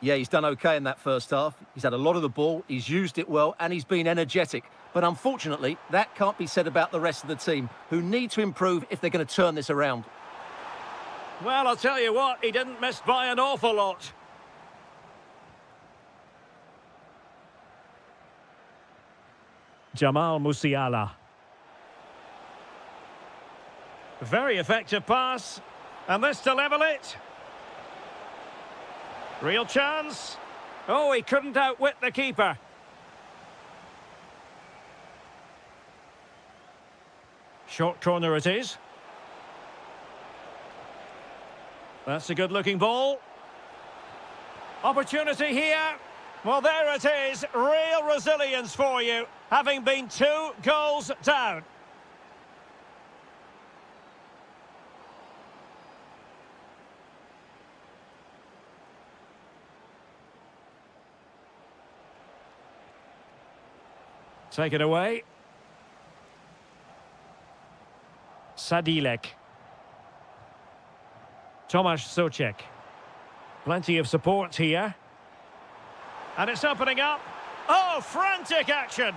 Yeah, he's done okay in that first half. He's had a lot of the ball, he's used it well, and he's been energetic. But unfortunately, that can't be said about the rest of the team, who need to improve if they're going to turn this around.
Well, I'll tell you what, he didn't miss by an awful lot. Jamal Musiala. Very effective pass. And this to level it. Real chance. Oh, he couldn't outwit the keeper. Short corner it is. That's a good-looking ball. Opportunity here. Well, there it is. Real resilience for you, having been 2 goals down. Take it away. Sadilek. Tomasz Souček. Plenty of support here. And it's opening up. Oh, frantic action.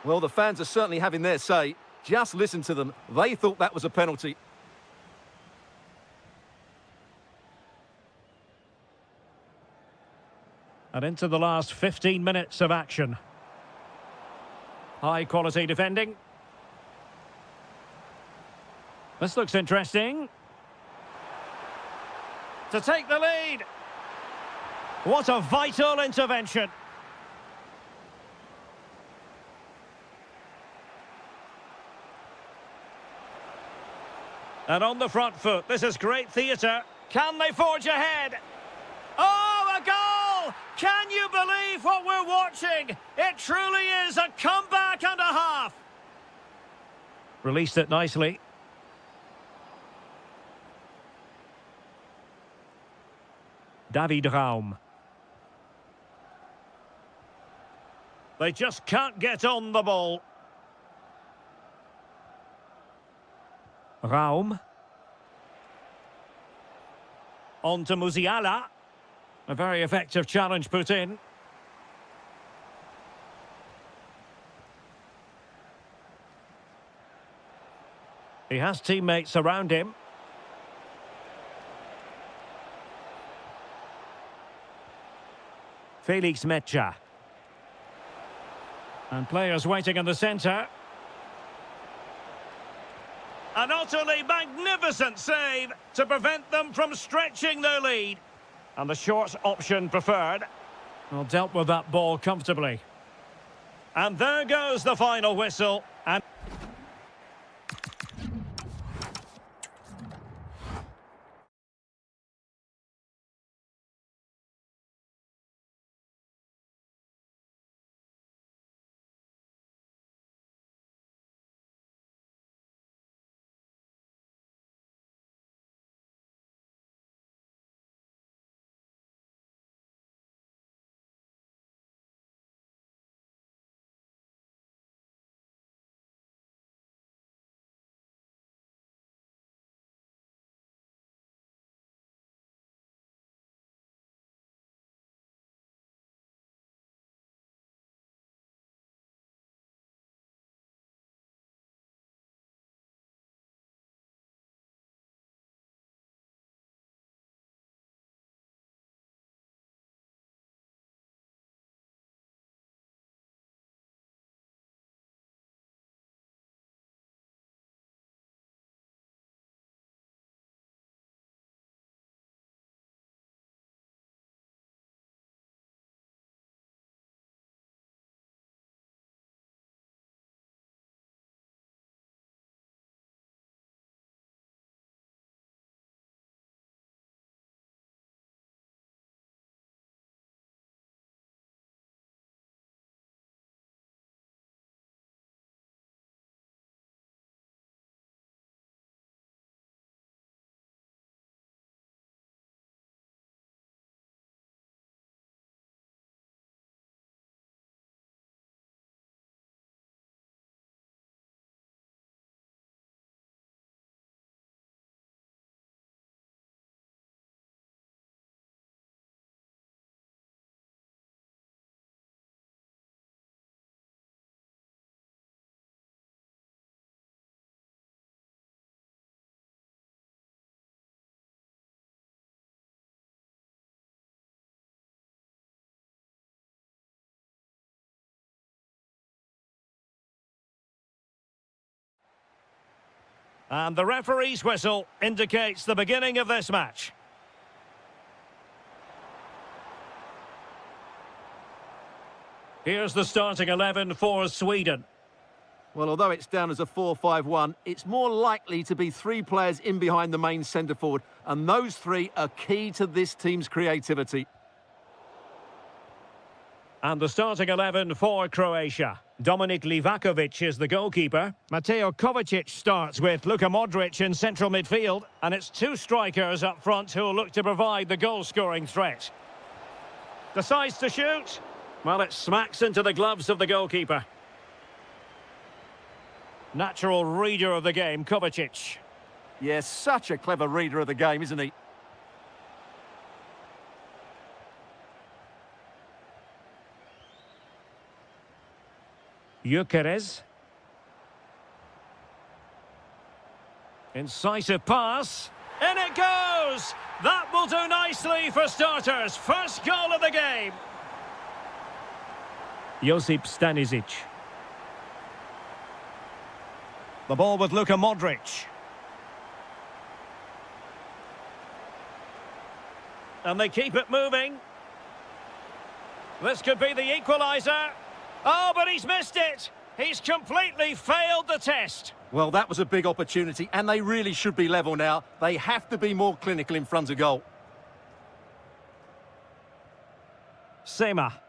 Well, the fans are certainly having their say. Just listen to them. They thought that was a penalty.
And into the last 15 minutes of action. High quality defending. This looks interesting. To take the lead. What a vital intervention. And on the front foot, this is great theatre. Can they forge ahead? Oh, a goal! Can you believe what we're watching? It truly is a comeback and a half. Released it nicely. David Raum. They just can't get on the ball. Raum. On to Musiala. A very effective challenge put in. He has teammates around him. Felix Mecha. And players waiting in the centre. An utterly magnificent save to prevent them from stretching their lead. And the short option preferred. Well, dealt with that ball comfortably. And there goes the final whistle. And And the referee's whistle indicates the beginning of this match. Here's the starting 11 for Sweden.
Well, although it's down as a 4-5-1, it's more likely to be three players in behind the main centre forward, and those three are key to this team's creativity.
And the starting 11 for Croatia. Dominik Livakovic is the goalkeeper. Mateo Kovacic starts with Luka Modric in central midfield. And it's two strikers up front who'll look to provide the goal-scoring threat. Decides to shoot. Well, it smacks into the gloves of the goalkeeper. Natural reader of the game, Kovacic.
Yes, such a clever reader of the game, isn't he?
Gyökeres. Incisive pass. In it goes! That will do nicely for starters. First goal of the game. Josip Stanisic. The ball with Luka Modric. And they keep it moving. This could be the equaliser. Oh, but he's missed it. He's completely failed the test.
Well, that was a big opportunity, and they really should be level now. They have to be more clinical in front of goal.
Sema.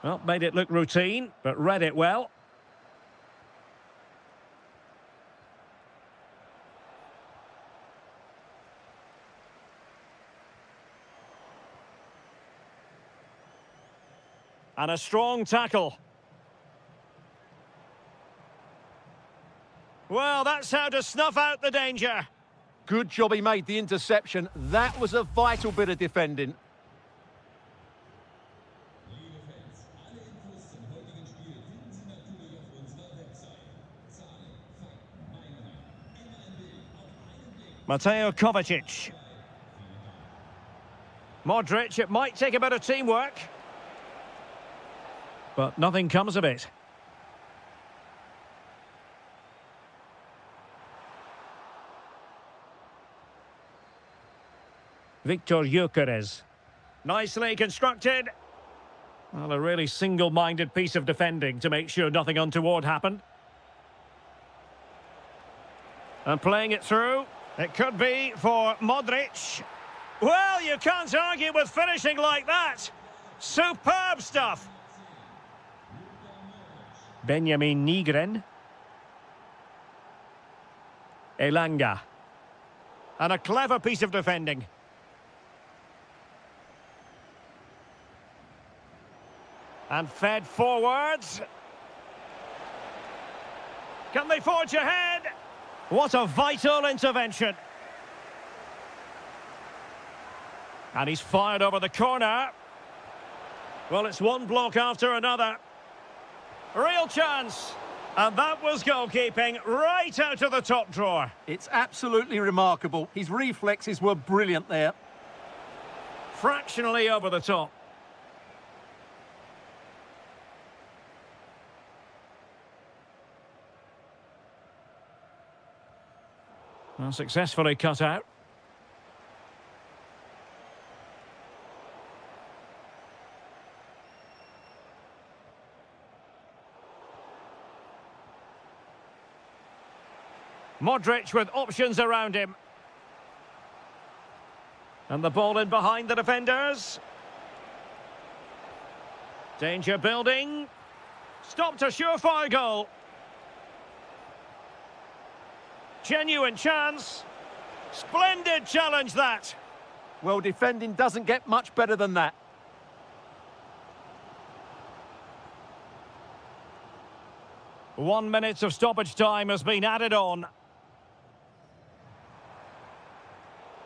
Well, made it look routine, but read it well. And a strong tackle. Well, that's how to snuff out the danger.
Good job he made the interception. That was a vital bit of defending.
Mateo Kovacic. Modric, it might take a bit of teamwork. But nothing comes of it. Victor Gyökeres. Nicely constructed. Well, a really single-minded piece of defending to make sure nothing untoward happened. And playing it through. It could be for Modric. Well, you can't argue with finishing like that. Superb stuff. Benjamin Nygren. Elanga. And a clever piece of defending. And fed forwards. Can they forge ahead? What a vital intervention. And he's fired over the corner. Well, it's one block after another. Real chance. And that was goalkeeping right out of the top drawer.
It's absolutely remarkable. His reflexes were brilliant there.
Fractionally over the top. Well, successfully cut out. Modric with options around him. And the ball in behind the defenders. Danger building. Stopped a surefire goal. Genuine chance. Splendid challenge that.
Well, defending doesn't get much better than that.
One minute of stoppage time has been added on.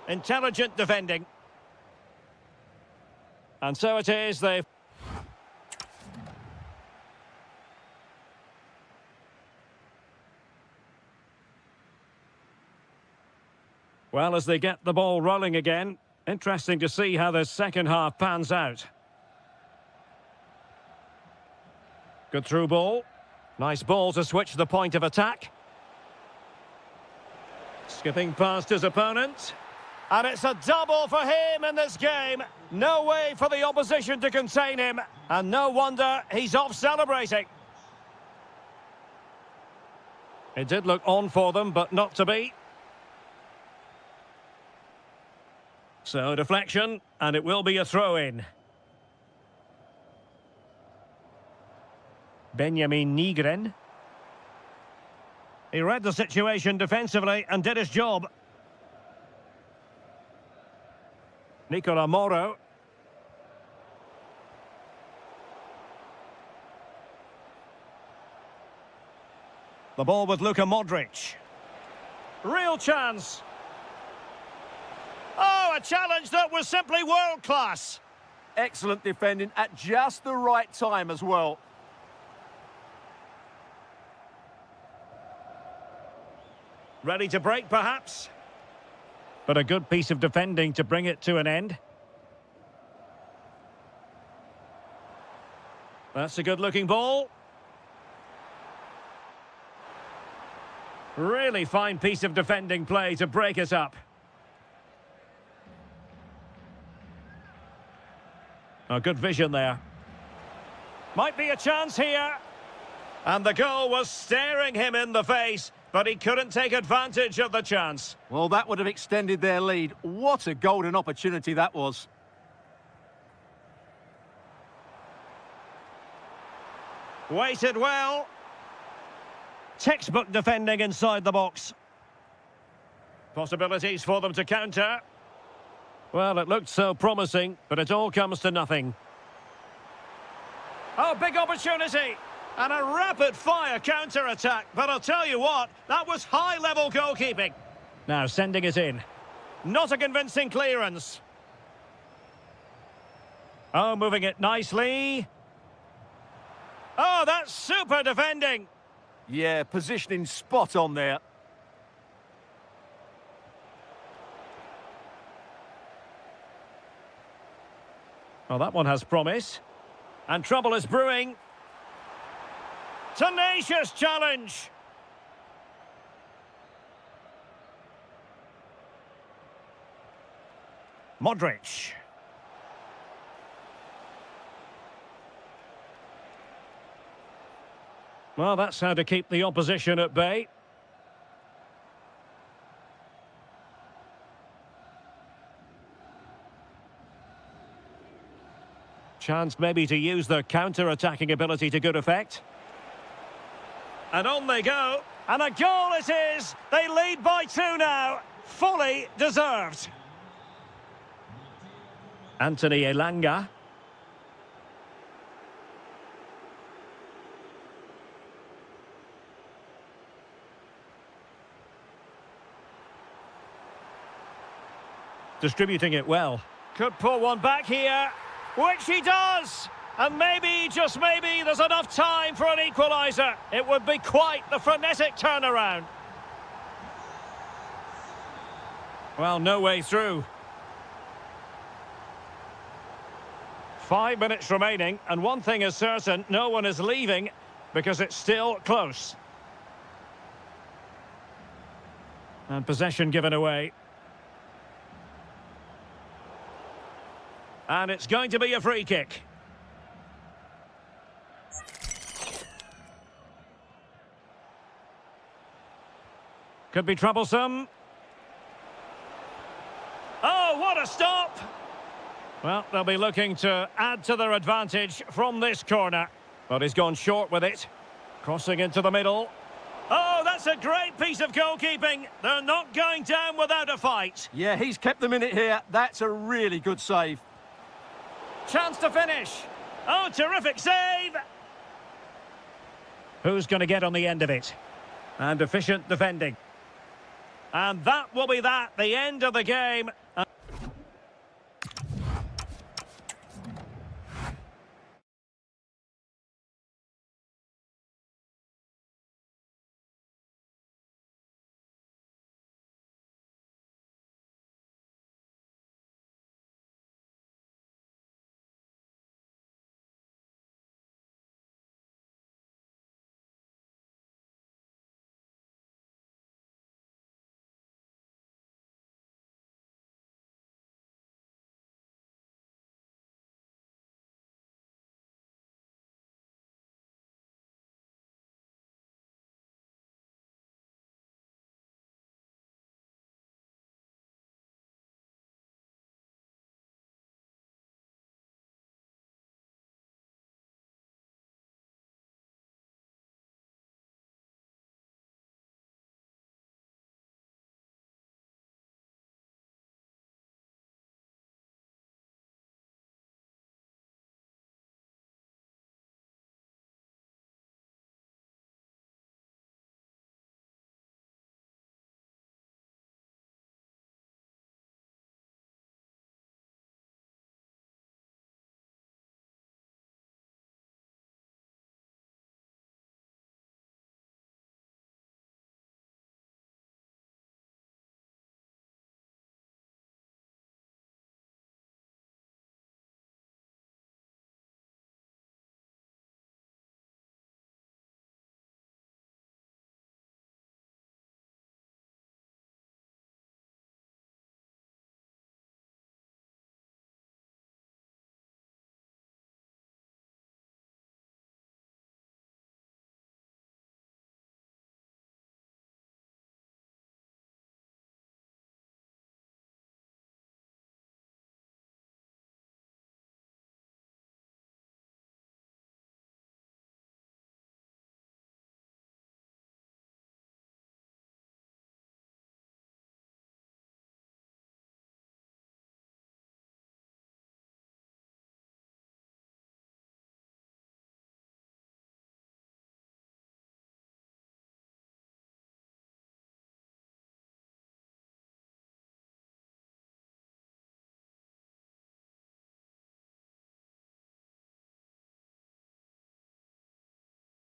Intelligent defending. And so it is, they've... Well, as they get the ball rolling again, interesting to see how the second half pans out. Good through ball. Nice ball to switch the point of attack. Skipping past his opponent. And it's a double for him in this game. No way for the opposition to contain him. And no wonder he's off celebrating. It did look on for them, but not to be. So deflection, and it will be a throw-in. Benjamin Nygren. He read the situation defensively and did his job. Nicola Moro. The ball with Luka Modric. Real chance. Oh, a challenge that was simply world-class.
Excellent defending at just the right time as well.
Ready to break, perhaps? But a good piece of defending to bring it to an end. That's a good-looking ball. Really fine piece of defending play to break us up. Oh, good vision there. Might be a chance here. And the goal was staring him in the face, but he couldn't take advantage of the chance.
Well, that would have extended their lead. What a golden opportunity that was.
Waited well. Textbook defending inside the box. Possibilities for them to counter. Well, it looked so promising, but it all comes to nothing. Oh, big opportunity. And a rapid-fire counter-attack. But I'll tell you what, that was high-level goalkeeping. Now sending it in. Not a convincing clearance. Oh, moving it nicely. Oh, that's super defending.
Yeah, positioning spot on there.
Well, that one has promise. And trouble is brewing. Tenacious challenge. Modric. Well, that's how to keep the opposition at bay. Chance maybe to use their counter-attacking ability to good effect. And on they go. And a goal it is. They lead by 2 now. Fully deserved. Anthony Elanga. Distributing it well. Could pull one back here, which he does. And maybe, just maybe, there's enough time for an equaliser. It would be quite the frenetic turnaround. Well, no way through. 5 minutes remaining, and one thing is certain, no one is leaving because it's still close. And possession given away. And it's going to be a free kick. Could be troublesome. Oh, what a stop! Well, they'll be looking to add to their advantage from this corner. But he's gone short with it. Crossing into the middle. Oh, that's a great piece of goalkeeping. They're not going down without a fight.
Yeah, he's kept them in it here. That's a really good save.
Chance to finish. Oh, terrific save. Who's going to get on the end of it? And efficient defending. And that will be that, the end of the game.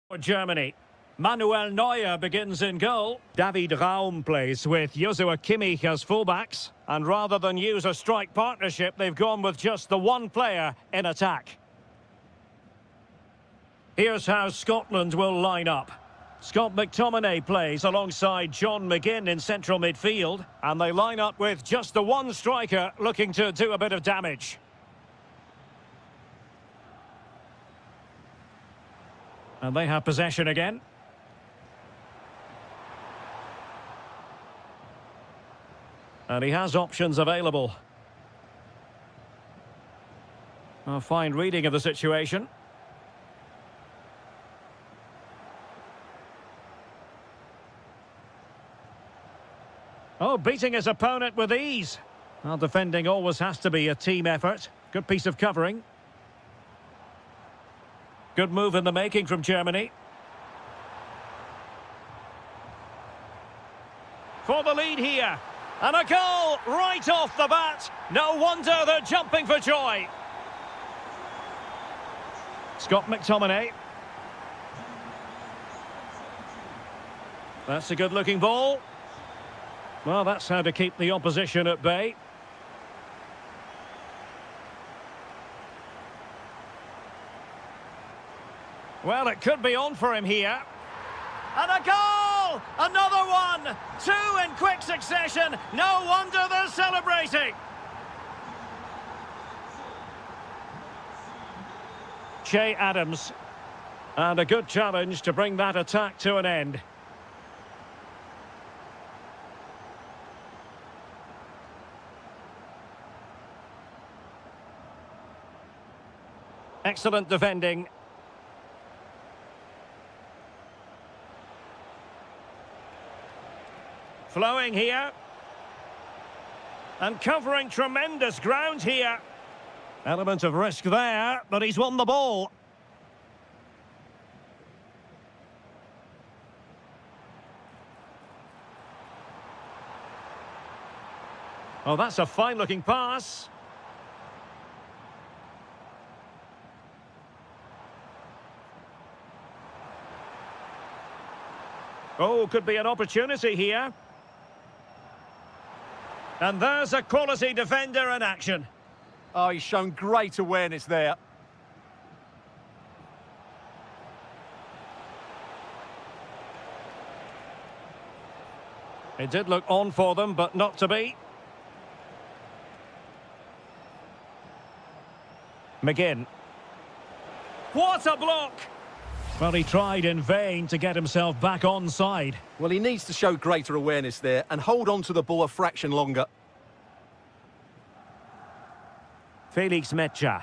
For Germany, Manuel Neuer begins in goal. David Raum plays with Joshua Kimmich as fullbacks. And rather than use a strike partnership, they've gone with just the one player in attack. Here's how Scotland will line up. Scott McTominay plays alongside John McGinn in central midfield. And they line up with just the one striker looking to do a bit of damage. And they have possession again. And he has options available. A fine reading of the situation. Oh, beating his opponent with ease. Well, defending always has to be a team effort. Good piece of covering. Good move in the making from Germany. For the lead here. And a goal right off the bat. No wonder they're jumping for joy. Scott McTominay. That's a good-looking ball. Well, that's how to keep the opposition at bay. Well, it could be on for him here. And a goal! Another one! Two in quick succession. No wonder they're celebrating. Che Adams. And a good challenge to bring that attack to an end. Excellent defending. Flowing here. And covering tremendous ground here. Element of risk there, but he's won the ball. Oh, that's a fine-looking pass. Oh, could be an opportunity here. And there's a quality defender in action.
Oh, he's shown great awareness there.
It did look on for them, but not to be. McGinn. What a block! Well, he tried in vain to get himself back onside.
Well, he needs to show greater awareness there and hold on to the ball a fraction longer.
Felix Mecha.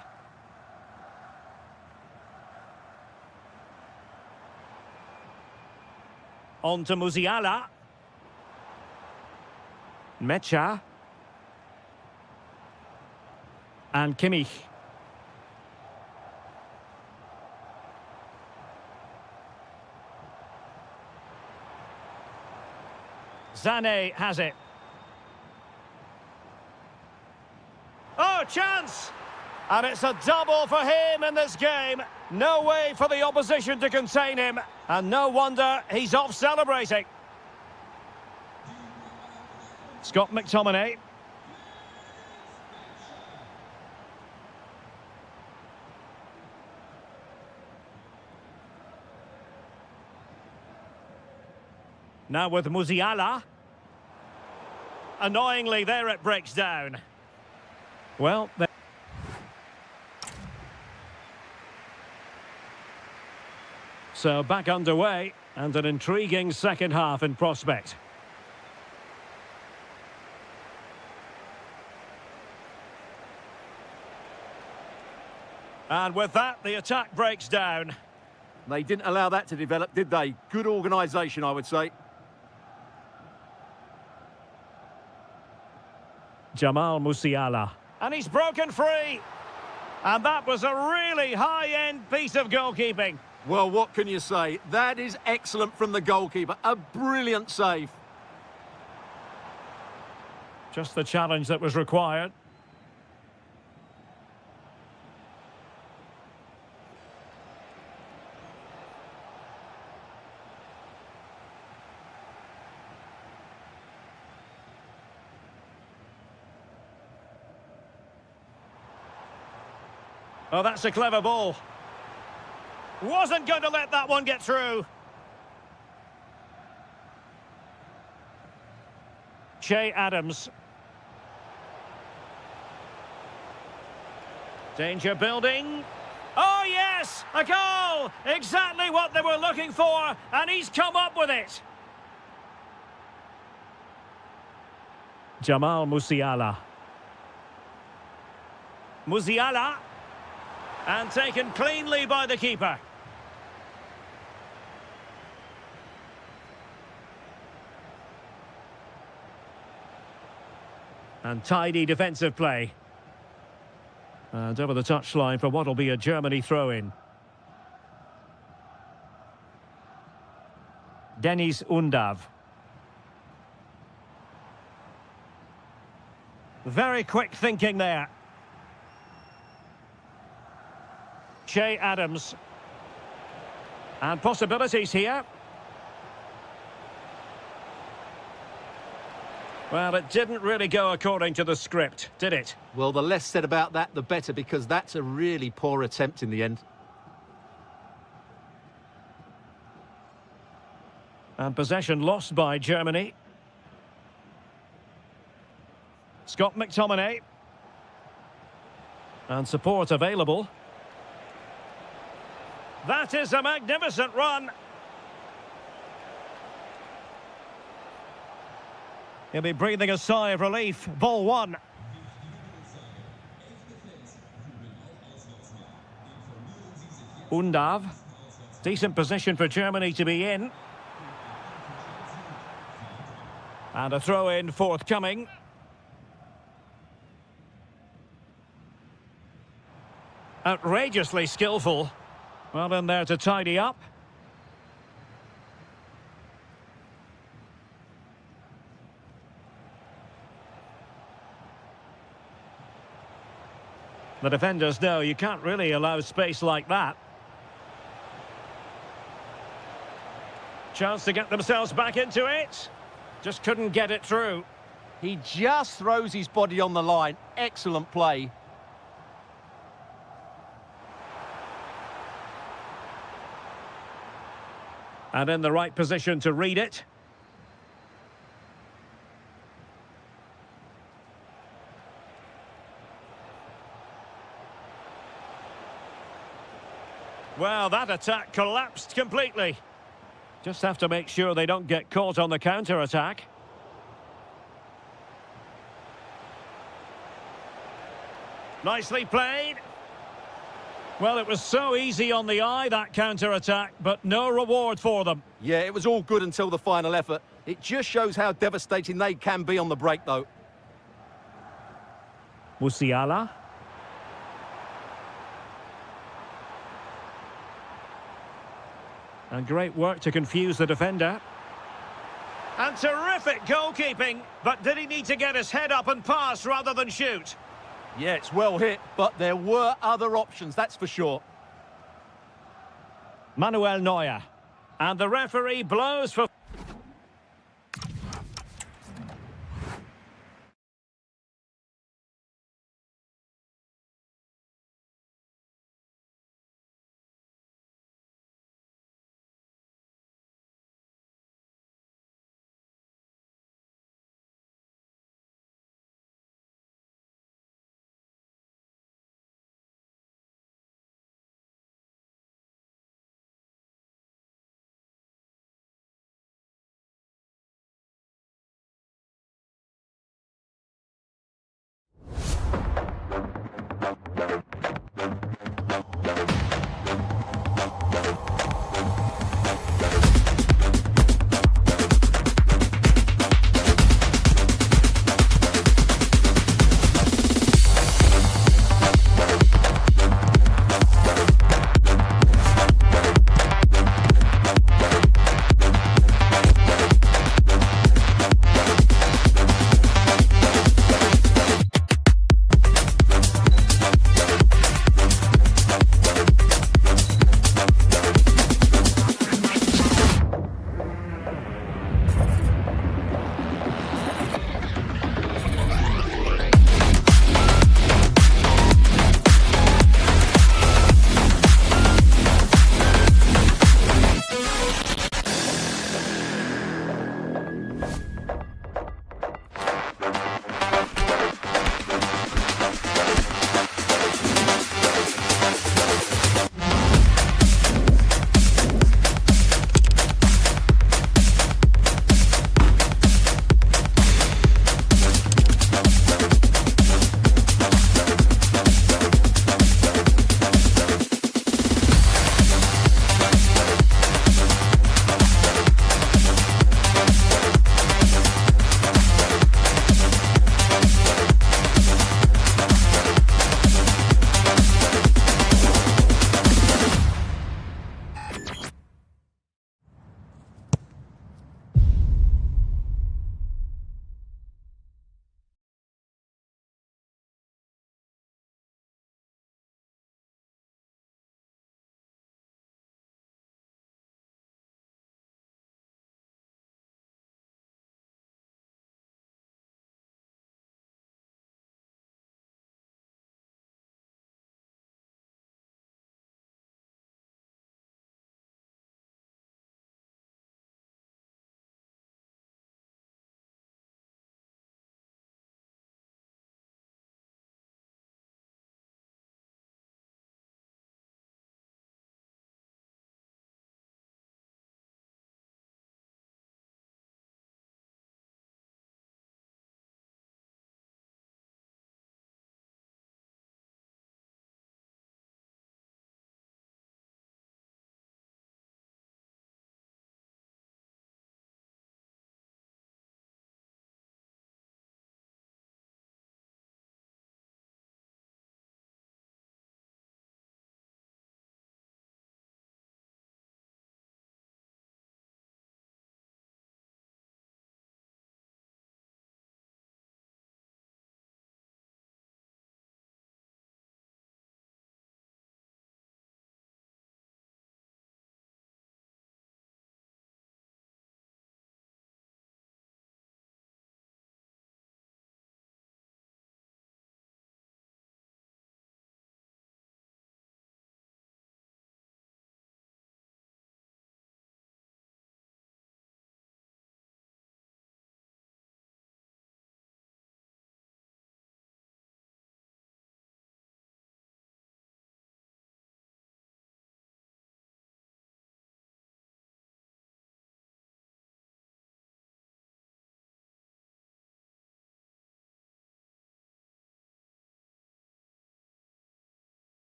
On to Musiala. Mecha. And Kimmich. Sané has it. Oh, chance! And it's a double for him in this game. No way for the opposition to contain him. And no wonder he's off celebrating. Scott McTominay. Now with Musiala. Annoyingly, there it breaks down. Well, so back underway, and an intriguing second half in prospect. And with that, the attack breaks down.
They didn't allow that to develop, did they? Good organisation, I would say.
Jamal Musiala. And he's broken free. And that was a really high-end piece of goalkeeping.
Well, what can you say? That is excellent from the goalkeeper. A brilliant save.
Just the challenge that was required. Oh, that's a clever ball. Wasn't going to let that one get through. Che Adams. Danger building. Oh, yes! A goal! Exactly what they were looking for, and he's come up with it. Jamal Musiala. Musiala. And taken cleanly by the keeper. And tidy defensive play. And over the touchline for what will be a Germany throw-in. Dennis Undav. Very quick thinking there. Che Adams. And possibilities here. Well, it didn't really go according to the script, did it?
Well, the less said about that, the better, because that's a really poor attempt in the end.
And possession lost by Germany. Scott McTominay. And support available. That is a magnificent run. He'll be breathing a sigh of relief. Ball one. Undav. Decent position for Germany to be in. And a throw-in forthcoming. Outrageously skillful. Well in there to tidy up. The defenders know you can't really allow space like that. Chance to get themselves back into it. Just couldn't get it through.
He just throws his body on the line. Excellent play.
And in the right position to read it. Well, that attack collapsed completely. Just have to make sure they don't get caught on the counter-attack. Nicely played. Well, it was so easy on the eye, that counter-attack, but no reward for them.
Yeah, it was all good until the final effort. It just shows how devastating they can be on the break, though.
Musiala. And great work to confuse the defender. And terrific goalkeeping, but did he need to get his head up and pass rather than shoot?
Yeah, it's well hit, but there were other options, that's for sure.
Manuel Neuer. And the referee blows for...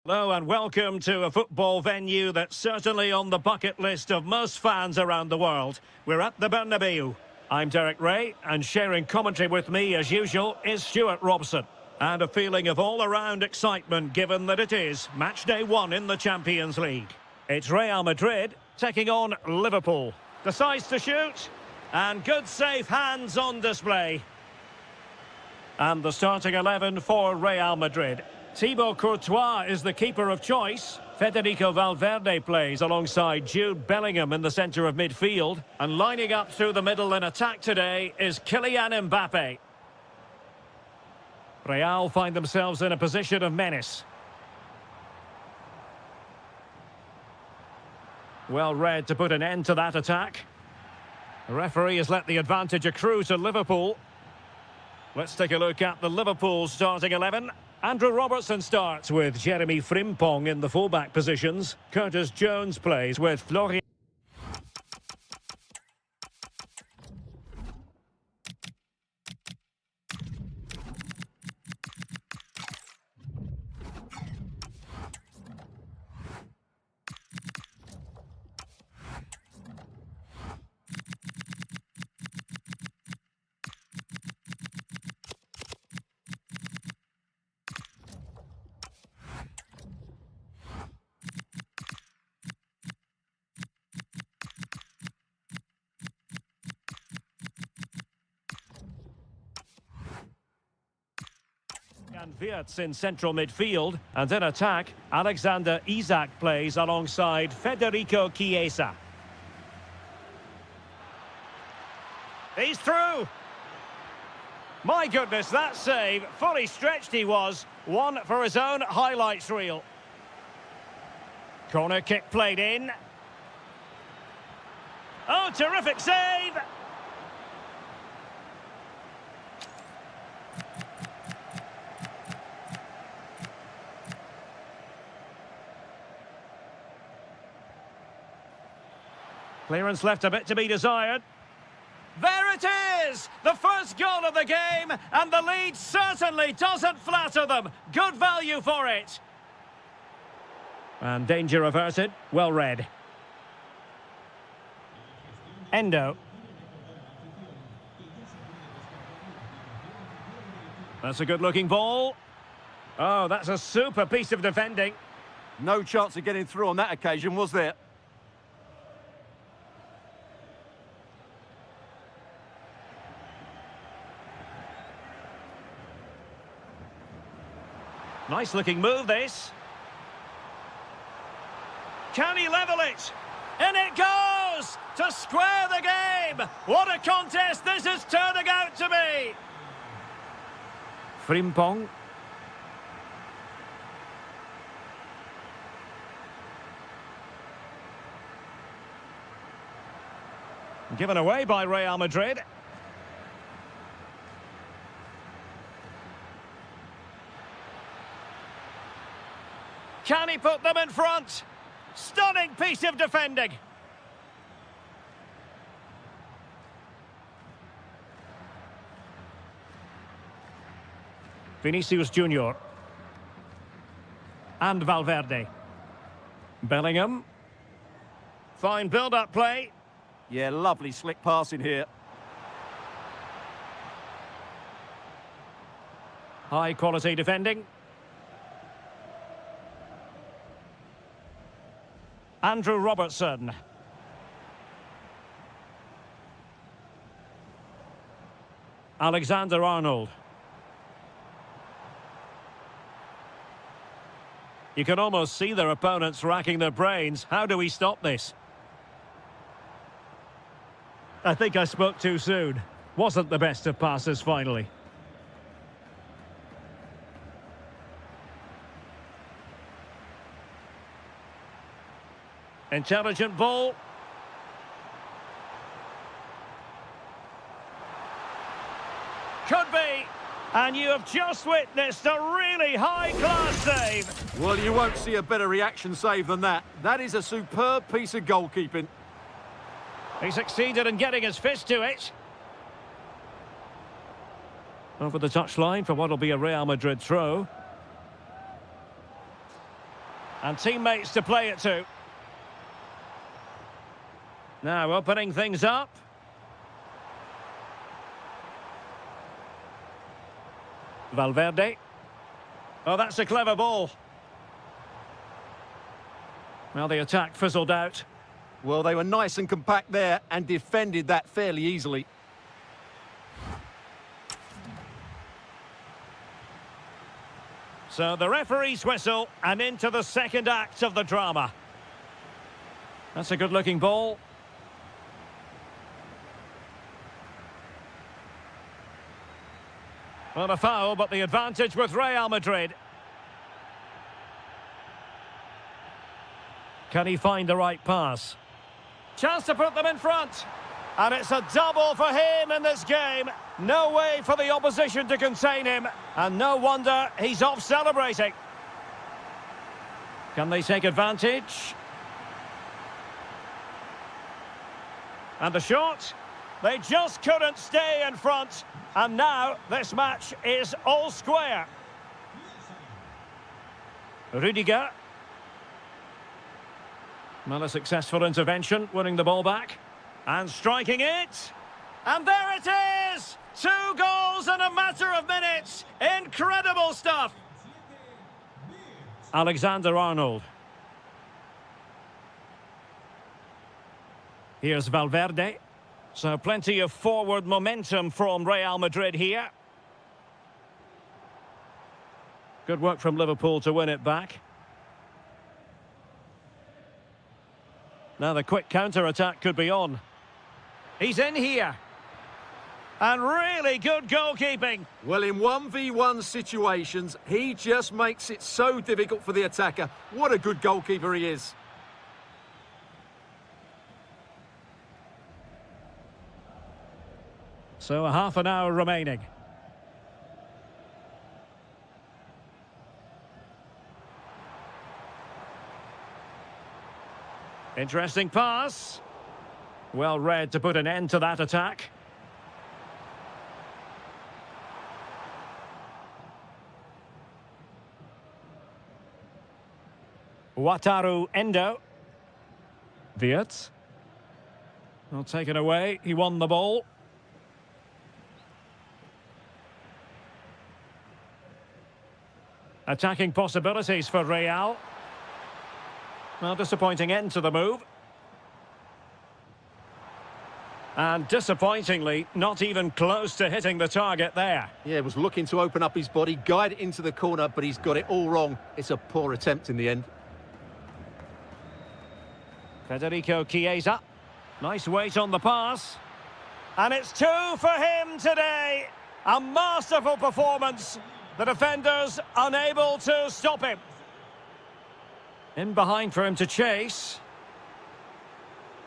Hello and welcome to a football venue that's certainly on the bucket list of most fans around the world. We're at the Bernabeu. I'm Derek Ray, and sharing commentary with me as usual is Stuart Robson. And a feeling of all-around excitement given that it is match day 1 in the Champions League. It's Real Madrid taking on Liverpool. Decides to shoot, and good safe hands on display. And the starting 11 for Real Madrid. Thibaut Courtois is the keeper of choice. Federico Valverde plays alongside Jude Bellingham in the centre of midfield. And lining up through the middle in attack today is Kylian Mbappe. Real find themselves in a position of menace. Well read to put an end to that attack. The referee has let the advantage accrue to Liverpool. Let's take a look at the Liverpool starting 11. Andrew Robertson starts with Jeremy Frimpong in the fullback positions. Curtis Jones plays with Florian. And Wirtz in central midfield, and in attack, Alexander Isak plays alongside Federico Chiesa. He's through! My goodness, that save, fully stretched he was, one for his own highlights reel. Corner kick played in. Oh, terrific save! Clearance left a bit to be desired. There it is! The first goal of the game, and the lead certainly doesn't flatter them. Good value for it. And danger averted. Well read. Endo. That's a good-looking ball. Oh, that's a super piece of defending.
No chance of getting through on that occasion, was there?
Nice looking move, this. Can he level it? In it goes! To square the game! What a contest this is turning out to be! Frimpong. Given away by Real Madrid. Can he put them in front? Stunning piece of defending. Vinicius Junior. And Valverde. Bellingham. Fine build-up play.
Yeah, lovely slick passing here.
High quality defending. Andrew Robertson. Alexander Arnold. You can almost see their opponents racking their brains. How do we stop this? I think I spoke too soon. Wasn't the best of passes finally. Intelligent ball. Could be. And you have just witnessed a really high-class save.
Well, you won't see a better reaction save than that. That is a superb piece of goalkeeping.
He succeeded in getting his fist to it. Over the touchline for what will be a Real Madrid throw. And teammates to play it to. Now opening things up. Valverde. Oh, that's a clever ball. Well, the attack fizzled out.
Well, they were nice and compact there and defended that fairly easily.
So the referee's whistle and into the second act of the drama. That's a good-looking ball. Well, a foul, but the advantage with Real Madrid. Can he find the right pass? Chance to put them in front. And it's a double for him in this game. No way for the opposition to contain him. And no wonder he's off celebrating. Can they take advantage? And the shot. They just couldn't stay in front. And now this match is all square. Rudiger. Well, a successful intervention, winning the ball back. And striking it. And there it is! 2 goals in a matter of minutes. Incredible stuff. Alexander-Arnold. Here's Valverde. So plenty of forward momentum from Real Madrid here. Good work from Liverpool to win it back. Now the quick counter-attack could be on. He's in here. And really good goalkeeping.
Well, in 1v1 situations, he just makes it so difficult for the attacker. What a good goalkeeper he is.
So a half an hour remaining. Interesting pass. Well read to put an end to that attack. Wataru Endo. Wirtz. Well, taken away. He won the ball. Attacking possibilities for Real. Well, disappointing end to the move. And disappointingly, not even close to hitting the target there.
Yeah, was looking to open up his body, guide it into the corner, but he's got it all wrong. It's a poor attempt in the end.
Federico Chiesa. Nice weight on the pass. And it's 2 for him today. A masterful performance. The defenders unable to stop him. In behind for him to chase.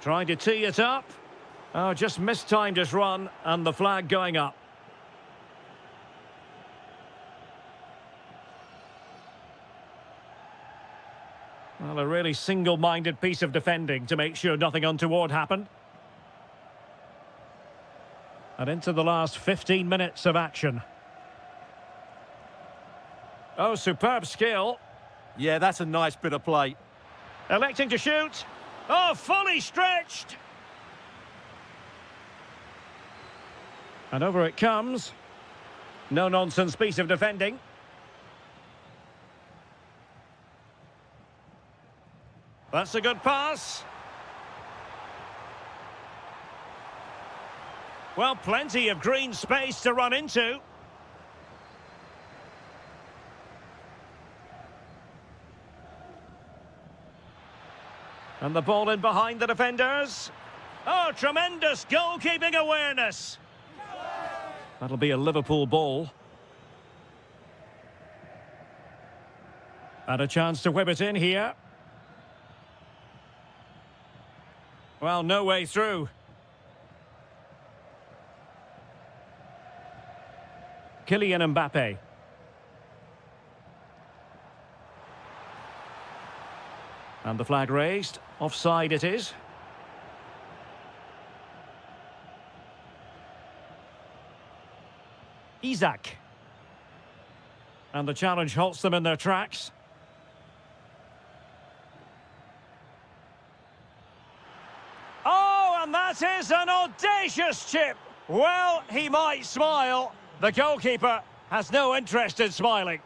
Trying to tee it up. Oh, just mistimed his run and the flag going up. Well, a really single-minded piece of defending to make sure nothing untoward happened. And into the last 15 minutes of action. Oh, superb skill.
Yeah, that's a nice bit of play.
Electing to shoot. Oh, fully stretched. And over it comes. No-nonsense piece of defending. That's a good pass. Well, plenty of green space to run into. And the ball in behind the defenders. Oh, tremendous goalkeeping awareness. That'll be a Liverpool ball. And a chance to whip it in here. Well, no way through. Kylian Mbappe. And the flag raised. Offside it is. Isaac. And the challenge halts them in their tracks. That is an audacious chip. Well, he might smile. The goalkeeper has no interest in smiling.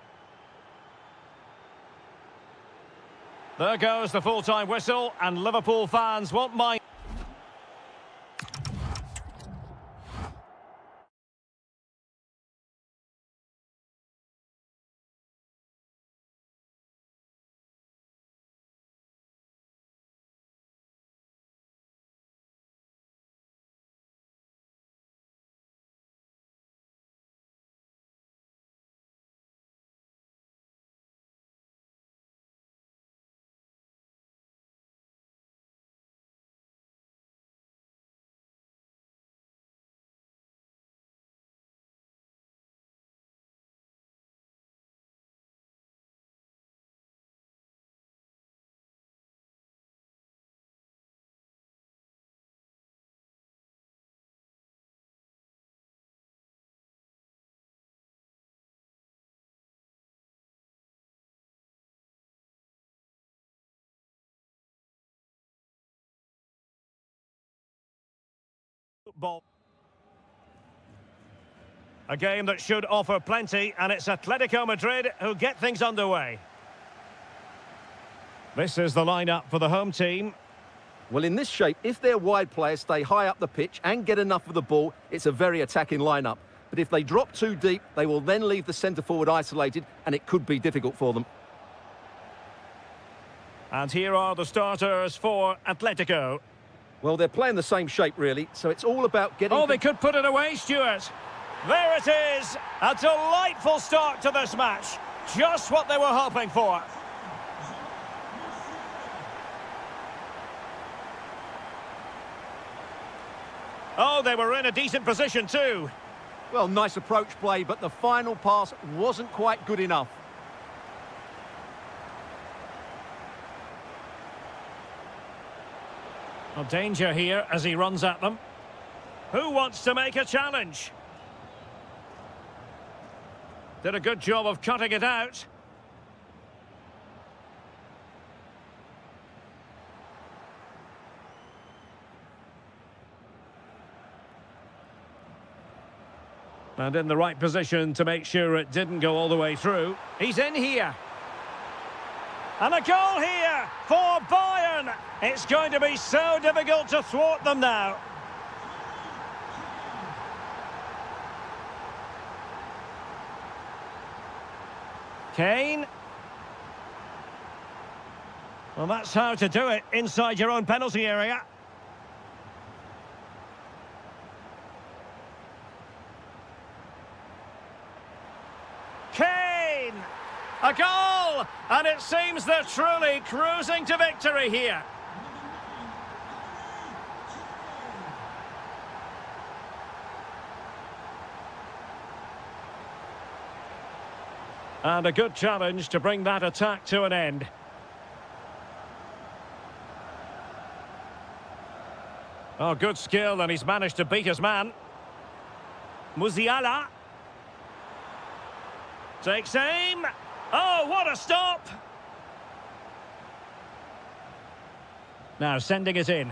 There goes the full-time whistle, and Liverpool fans won't mind. Ball. A game that should offer plenty, and it's Atletico Madrid who get things underway. This is the lineup for the home team.
Well, in this shape, if their wide players stay high up the pitch and get enough of the ball, it's a very attacking lineup. But if they drop too deep, they will then leave the centre-forward isolated, and it could be difficult for them.
And here are the starters for Atletico.
Well, they're playing the same shape, really, so it's all about getting...
Oh, they could put it away, Stuart. There it is. A delightful start to this match. Just what they were hoping for. Oh, they were in a decent position too.
Well, nice approach play, but the final pass wasn't quite good enough.
Well, danger here as he runs at them. Who wants to make a challenge? Did a good job of cutting it out. And in the right position to make sure it didn't go all the way through. He's in here. And a goal here for Bayern. It's going to be so difficult to thwart them now. Kane. Well, that's how to do it inside your own penalty area. Kane! A goal! And it seems they're truly cruising to victory here. And a good challenge to bring that attack to an end. Oh, good skill, and he's managed to beat his man. Musiala. Takes aim. Oh, what a stop! Now sending it in.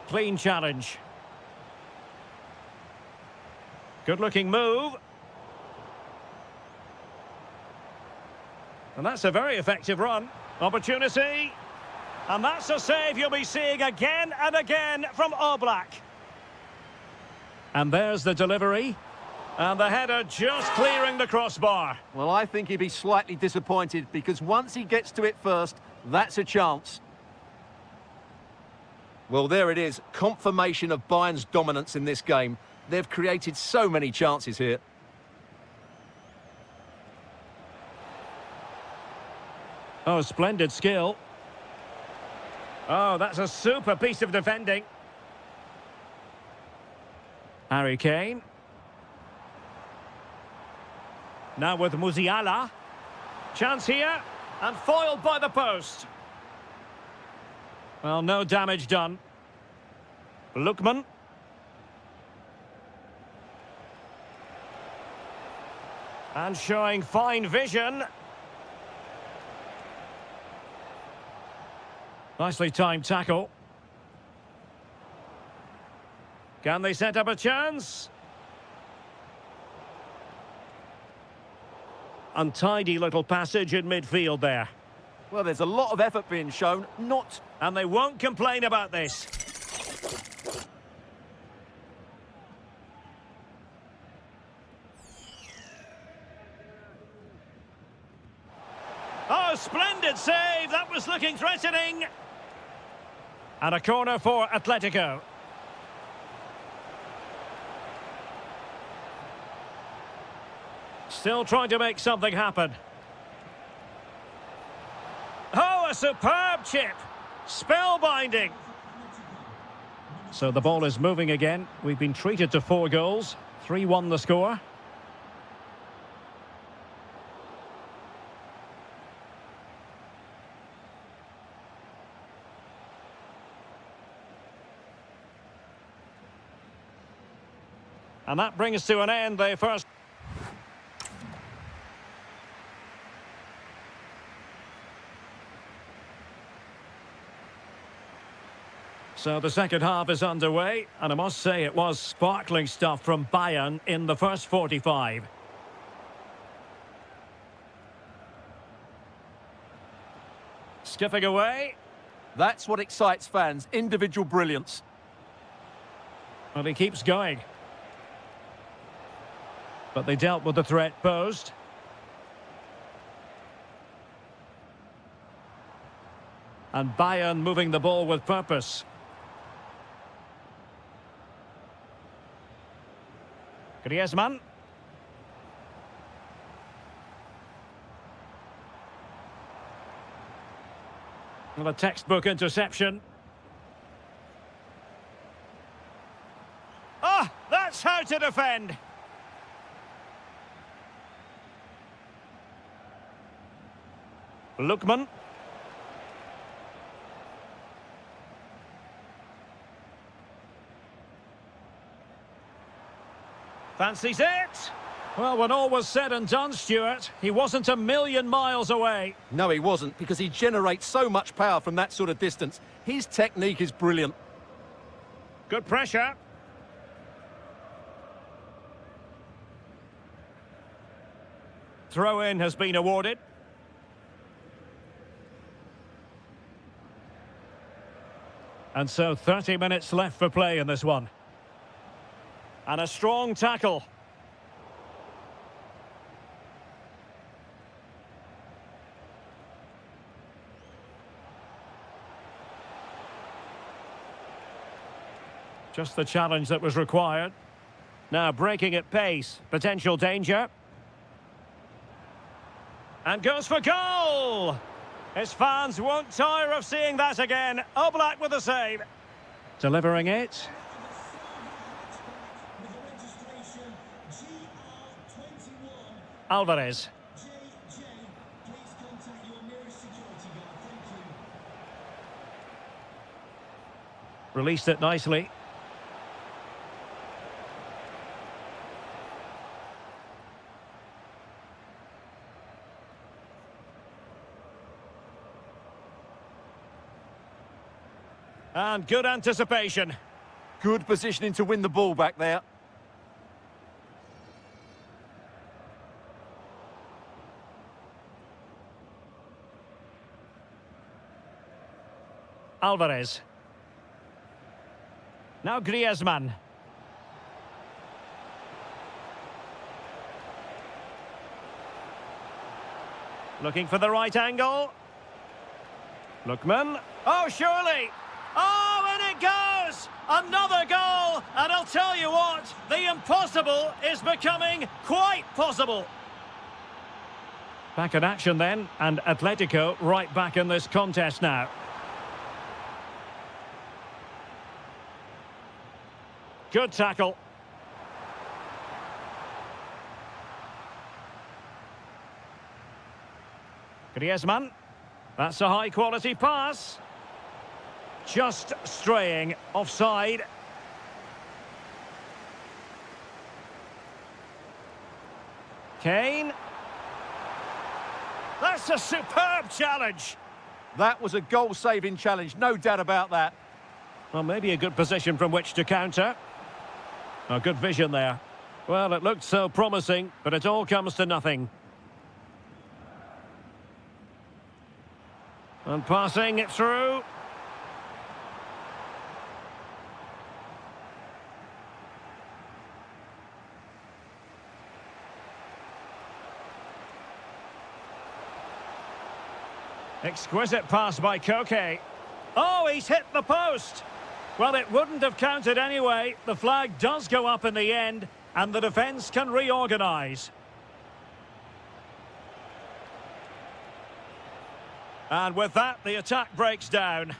Clean challenge. Good-looking move. And that's a very effective run. Opportunity. And that's a save you'll be seeing again and again from Oblak. And there's the delivery. And the header just clearing the crossbar.
Well, I think he'd be slightly disappointed because once he gets to it first, that's a chance. Well, there it is. Confirmation of Bayern's dominance in this game. They've created so many chances here.
Oh, splendid skill. Oh, that's a super piece of defending. Harry Kane. Now with Musiala. Chance here. And foiled by the post. Well, no damage done. Lookman. And showing fine vision. Nicely timed tackle. Can they set up a chance? Untidy little passage in midfield there.
Well, there's a lot of effort being shown, not...
And they won't complain about this. Oh, splendid save! That was looking threatening. And a corner for Atletico. Still trying to make something happen. Oh, a superb chip. Spellbinding. So the ball is moving again. We've been treated to 4 goals. 3-1 the score. And that brings to an end the first... So the second half is underway, and I must say it was sparkling stuff from Bayern in the first 45. Skipping away.
That's what excites fans, individual brilliance.
Well, he keeps going. But they dealt with the threat posed. And Bayern moving the ball with purpose. Griezmann. Well, a textbook interception. Oh, that's how to defend. Lookman. Fancies it. Well, when all was said and done, Stuart, he wasn't a million miles away.
No, he wasn't, because he generates so much power from that sort of distance. His technique is brilliant.
Good pressure. Throw-in has been awarded. And so 30 minutes left for play in this one. And a strong tackle. Just the challenge that was required. Now breaking at pace. Potential danger. And goes for goal! His fans won't tire of seeing that again. Oblak with the save. Delivering it. Alvarez. Released it nicely. And good anticipation.
Good positioning to win the ball back there.
Alvarez. Now Griezmann. Looking for the right angle. Lookman. Oh, surely. Oh, and it goes! Another goal! And I'll tell you what, the impossible is becoming quite possible. Back in action then, and Atletico right back in this contest now. Good tackle. Griezmann. That's a high-quality pass. Just straying offside. Kane. That's a superb challenge.
That was a goal-saving challenge, no doubt about that.
Well, maybe a good position from which to counter. A good vision there. Well, it looked so promising, but it all comes to nothing. And passing it through. Exquisite pass by Koke. Oh, he's hit the post. Well, it wouldn't have counted anyway. The flag does go up in the end, and the defence can reorganise. And with that, the attack breaks down.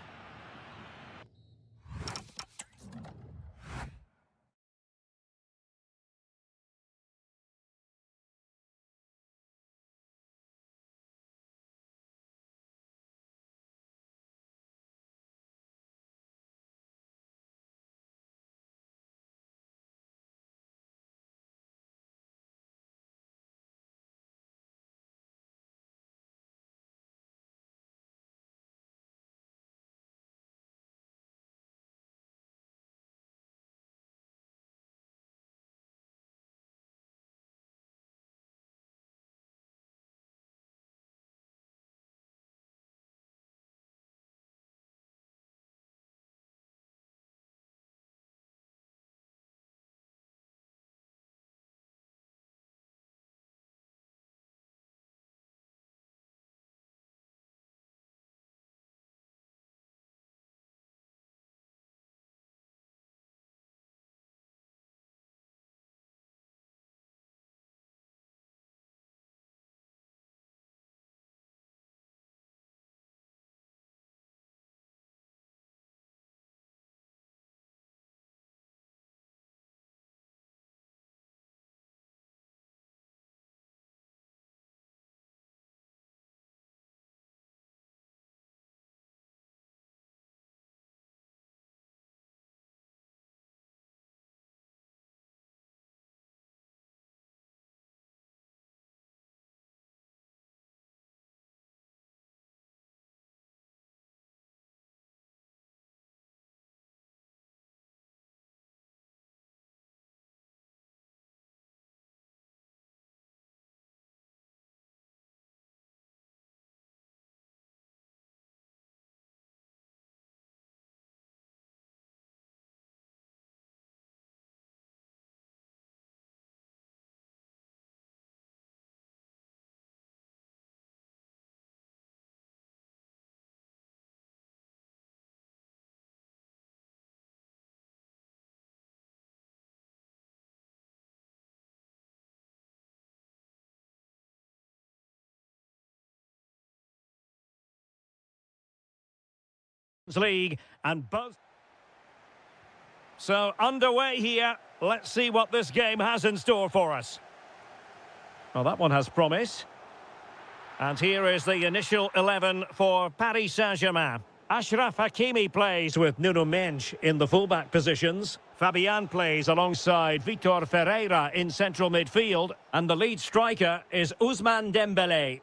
League and both. So underway here. Let's see what this game has in store for us. Well, that one has promise. And here is the initial 11 for Paris Saint-Germain. Achraf Hakimi plays with Nuno Mendes in the fullback positions. Fabian plays alongside Vitor Ferreira in central midfield. And the lead striker is Ousmane Dembélé.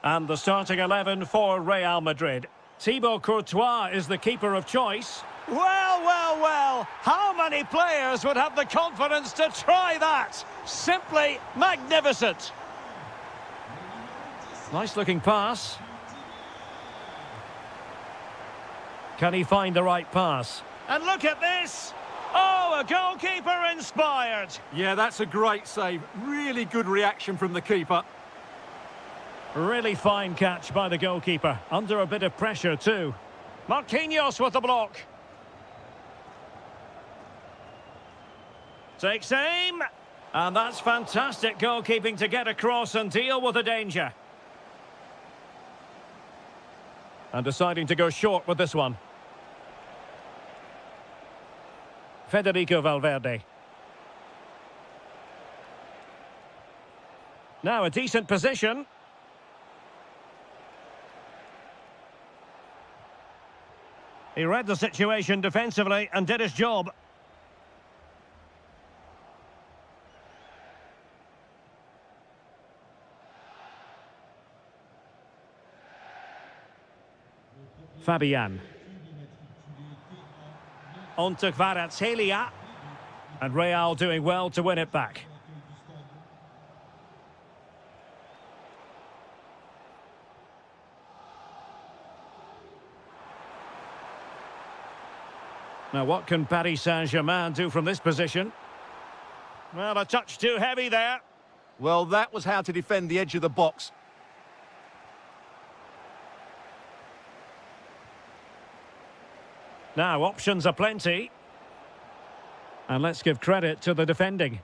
And the starting 11 for Real Madrid. Thibaut Courtois is the keeper of choice. Well, well, well, how many players would have the confidence to try that? Simply magnificent. Nice looking pass. Can he find the right pass? And look at this! Oh, a goalkeeper inspired.
Yeah, that's a great save. Really good reaction from the keeper.
Really fine catch by the goalkeeper. Under a bit of pressure too. Marquinhos with the block. Takes aim. And that's fantastic goalkeeping to get across and deal with the danger. And deciding to go short with this one. Federico Valverde. Now a decent position. He read the situation defensively and did his job. Fabian. On to Kvaratskhelia. And Real doing well to win it back. Now, what can Paris Saint-Germain do from this position? Well, a touch too heavy there.
Well, that was how to defend the edge of the box.
Now, options are plenty. And let's give credit to the defending.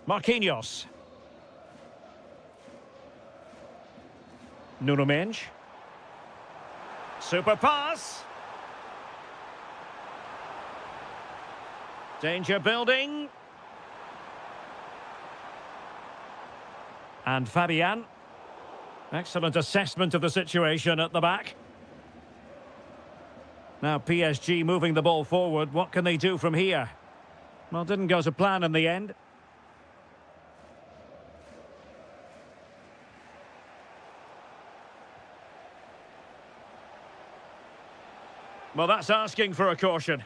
Marquinhos. Nuno Mendes. Super pass. Danger building. And Fabian. Excellent assessment of the situation at the back. Now PSG moving the ball forward. What can they do from here? Well, didn't go to plan in the end. Well, that's asking for a caution.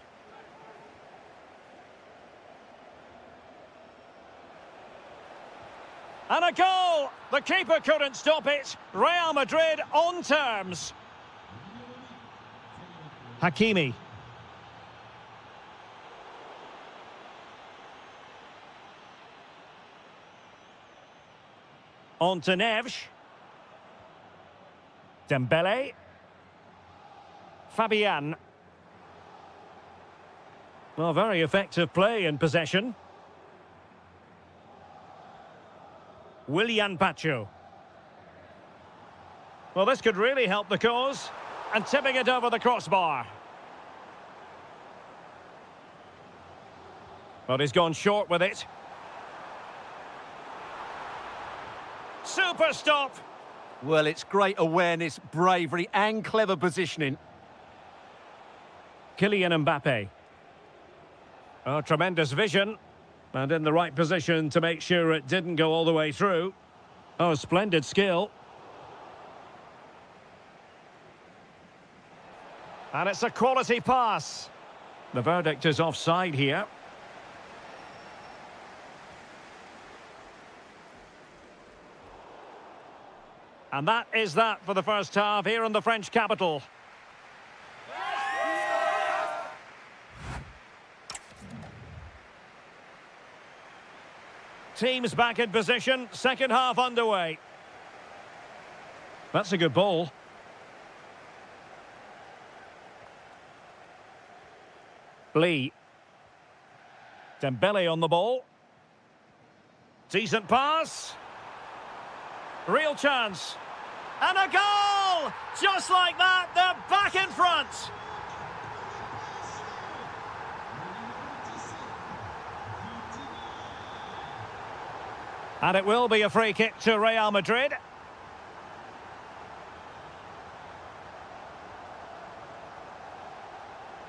And a goal! The keeper couldn't stop it. Real Madrid on terms. Hakimi. On to Neves. Dembele. Fabian. Well, very effective play in possession. Willian Pacho. Well, this could really help the cause. And tipping it over the crossbar. But he's gone short with it. Super stop!
Well, it's great awareness, bravery and clever positioning.
Kylian Mbappe. Oh, tremendous vision. And in the right position to make sure it didn't go all the way through. Oh, splendid skill. And it's a quality pass. The verdict is offside here. And that is that for the first half here in the French capital. Teams back in position, second half underway. That's a good ball. Lee. Dembele on the ball. Decent pass. Real chance. And a goal! Just like that, they're back in front. And it will be a free kick to Real Madrid.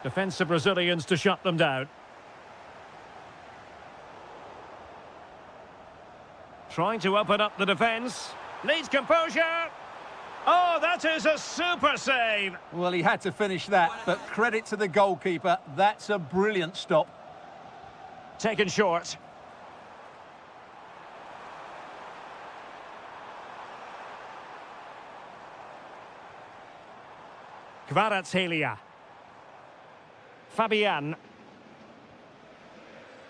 Defensive Brazilians to shut them down. Trying to open up the defence. Needs composure. Oh, that is a super save.
Well, he had to finish that, but credit to the goalkeeper. That's a brilliant stop.
Taken short. Kvaratskhelia. Fabian.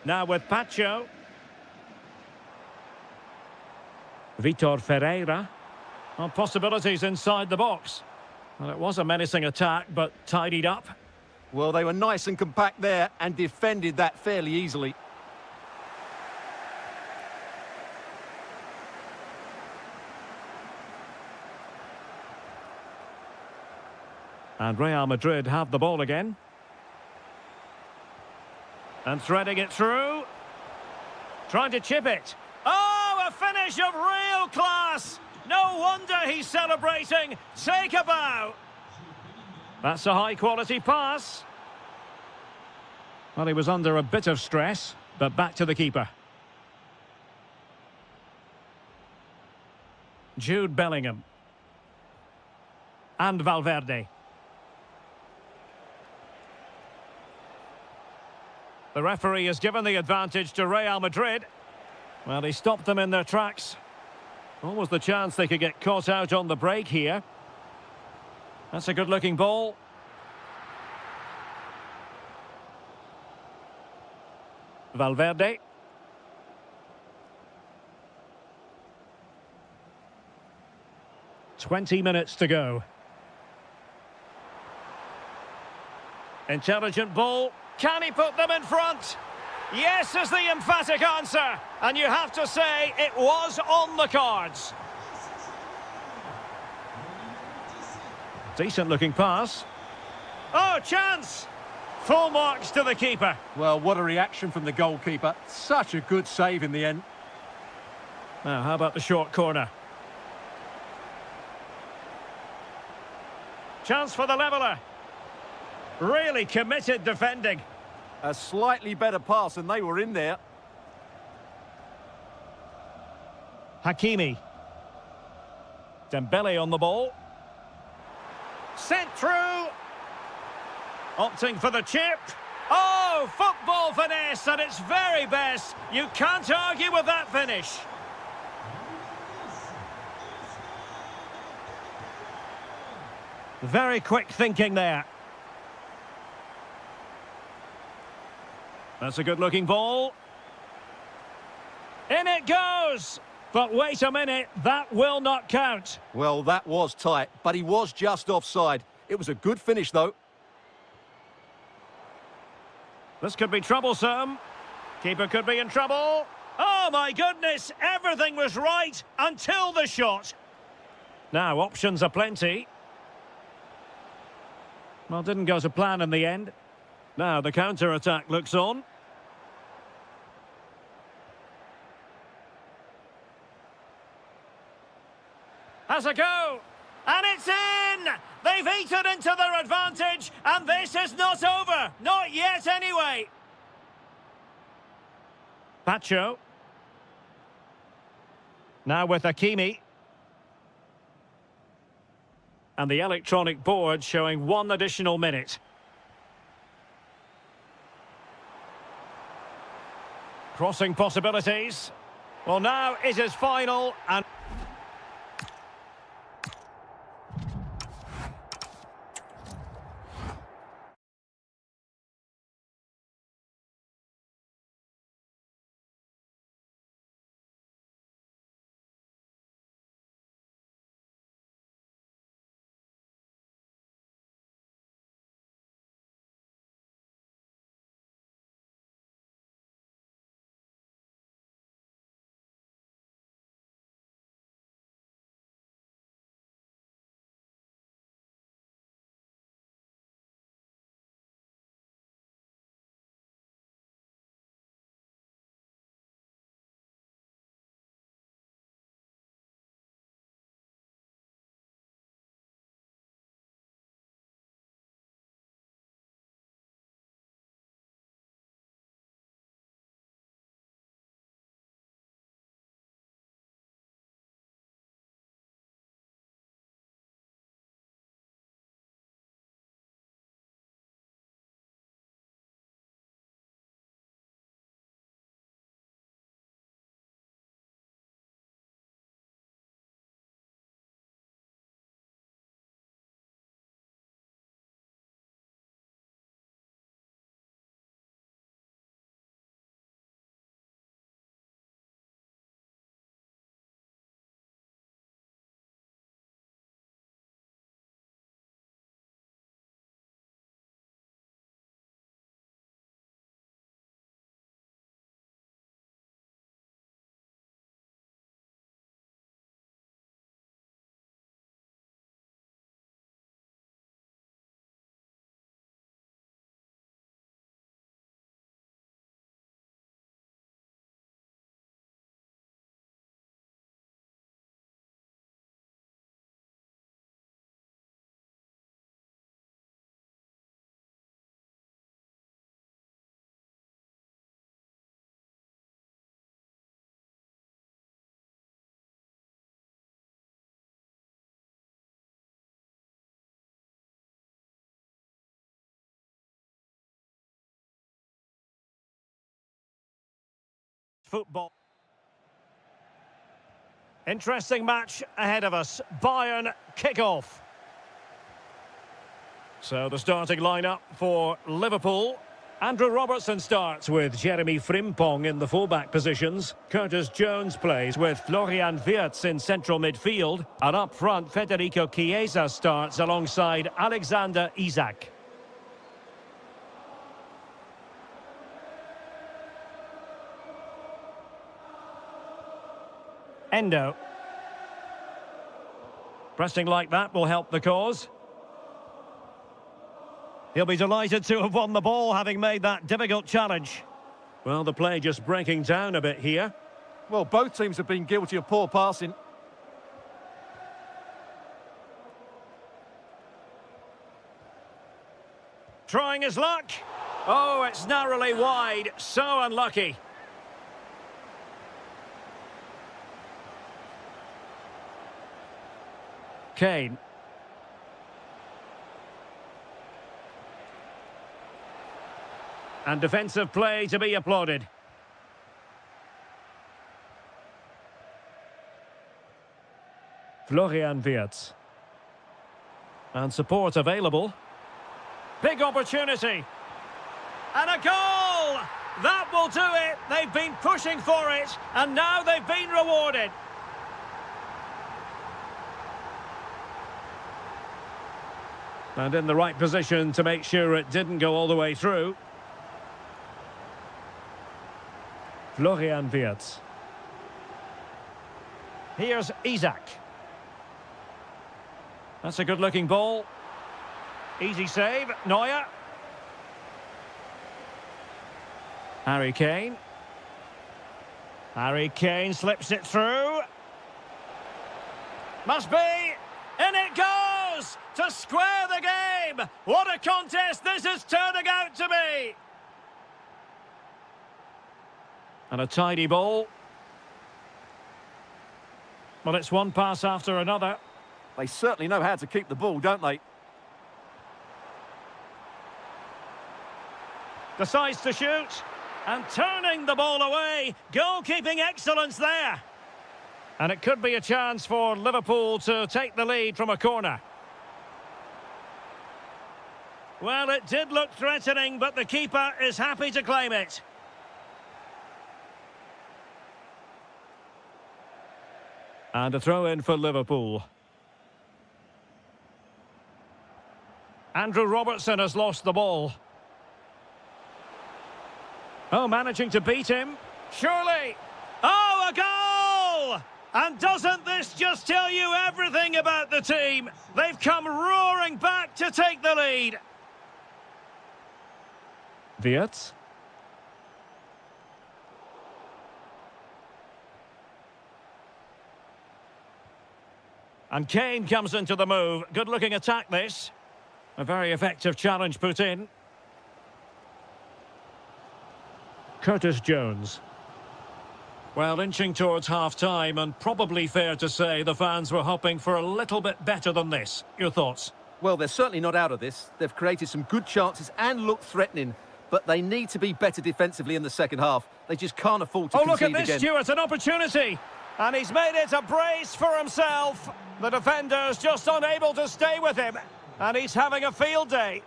Now with Pacho. Vitor Ferreira. Well, possibilities inside the box. Well, it was a menacing attack, but tidied up.
Well, they were nice and compact there and defended that fairly easily.
And Real Madrid have the ball again. And threading it through. Trying to chip it. Oh, a finish of real class! No wonder he's celebrating. Take a bow. That's a high-quality pass. Well, he was under a bit of stress, but back to the keeper. Jude Bellingham. And Valverde. The referee has given the advantage to Real Madrid. Well, he stopped them in their tracks. Almost the chance they could get caught out on the break here. That's a good-looking ball. Valverde. "20 minutes to go. Intelligent ball. Can he put them in front? Yes is the emphatic answer. And you have to say it was on the cards. Decent looking pass. Oh, chance! Full marks to the keeper.
Well, what a reaction from the goalkeeper. Such a good save in the end.
Now, how about the short corner? Chance for the leveller. Really committed defending.
A slightly better pass and they were in there.
Hakimi. Dembele on the ball. Sent through. Opting for the chip. Oh, football finesse at its very best. You can't argue with that finish. Very quick thinking there. That's a good-looking ball. In it goes! But wait a minute, that will not count.
Well, that was tight, but he was just offside. It was a good finish, though.
This could be troublesome. Keeper could be in trouble. Oh, my goodness, everything was right until the shot. Now, options are plenty. Well, didn't go to plan in the end. Now, the counter-attack looks on. Has a go, and it's in! They've eaten into their advantage, and this is not over. Not yet, anyway. Pacho. Now with Hakimi. And the electronic board showing 1 additional minute. Crossing possibilities. Well, now it is final, and eFootball. Interesting match ahead of us. Bayern kick-off. So the starting lineup for Liverpool. Andrew Robertson starts with Jeremy Frimpong in the fullback positions. Curtis Jones plays with Florian Wirtz in central midfield. And up front, Federico Chiesa starts alongside Alexander Isak. Endo. Pressing like that will help the cause. He'll be delighted to have won the ball, having made that difficult challenge. Well, the play just breaking down a bit here.
Well, both teams have been guilty of poor passing.
Trying his luck. Oh, it's narrowly wide. So unlucky. Kane. And defensive play to be applauded. Florian Wirtz. And support available. Big opportunity. And a goal! That will do it. They've been pushing for it, and now they've been rewarded. And in the right position to make sure it didn't go all the way through. Florian Wirtz. Here's Isak. That's a good-looking ball. Easy save, Neuer. Harry Kane. Harry Kane slips it through. Must be. In it goes! To square the game! What a contest this is turning out to be! And a tidy ball. Well, it's one pass after another.
They certainly know how to keep the ball, don't they?
Decides to shoot. And turning the ball away. Goalkeeping excellence there. And it could be a chance for Liverpool to take the lead from a corner. Well, it did look threatening, but the keeper is happy to claim it. And a throw-in for Liverpool. Andrew Robertson has lost the ball. Oh, managing to beat him. Surely. Oh, a goal! And doesn't this just tell you everything about the team? They've come roaring back to take the lead. Wirtz. And Kane comes into the move. Good-looking attack, this. A very effective challenge put in. Curtis Jones. Well, inching towards half-time, and probably fair to say the fans were hoping for a little bit better than this. Your thoughts?
Well, they're certainly not out of this. They've created some good chances and look threatening, but they need to be better defensively in the second half. They just can't afford to concede again.
Oh, look at this, Stuart, an opportunity! And he's made it a brace for himself. The defender's just unable to stay with him, and he's having a field day.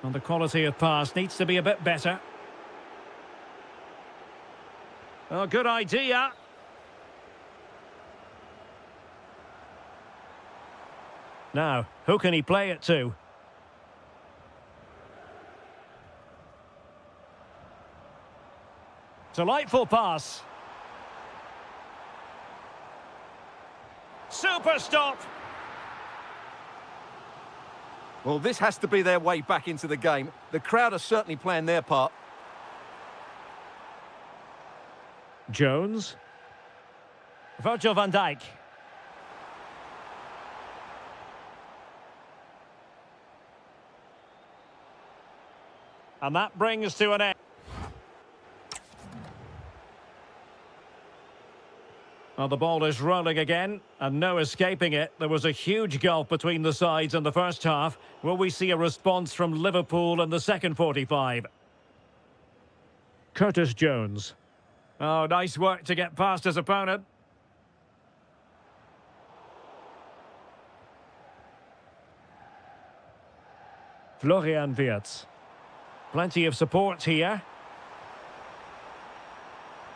And the quality of pass needs to be a bit better. Oh, good idea. Now, who can he play it to? Delightful pass. Super stop.
Well, this has to be their way back into the game. The crowd are certainly playing their part.
Jones. Virgil van Dijk. And that brings to an end. Well, the ball is rolling again, and no escaping it. There was a huge gulf between the sides in the first half. Will we see a response from Liverpool in the second 45? Curtis Jones. Oh, nice work to get past his opponent. Florian Wirtz. Plenty of support here.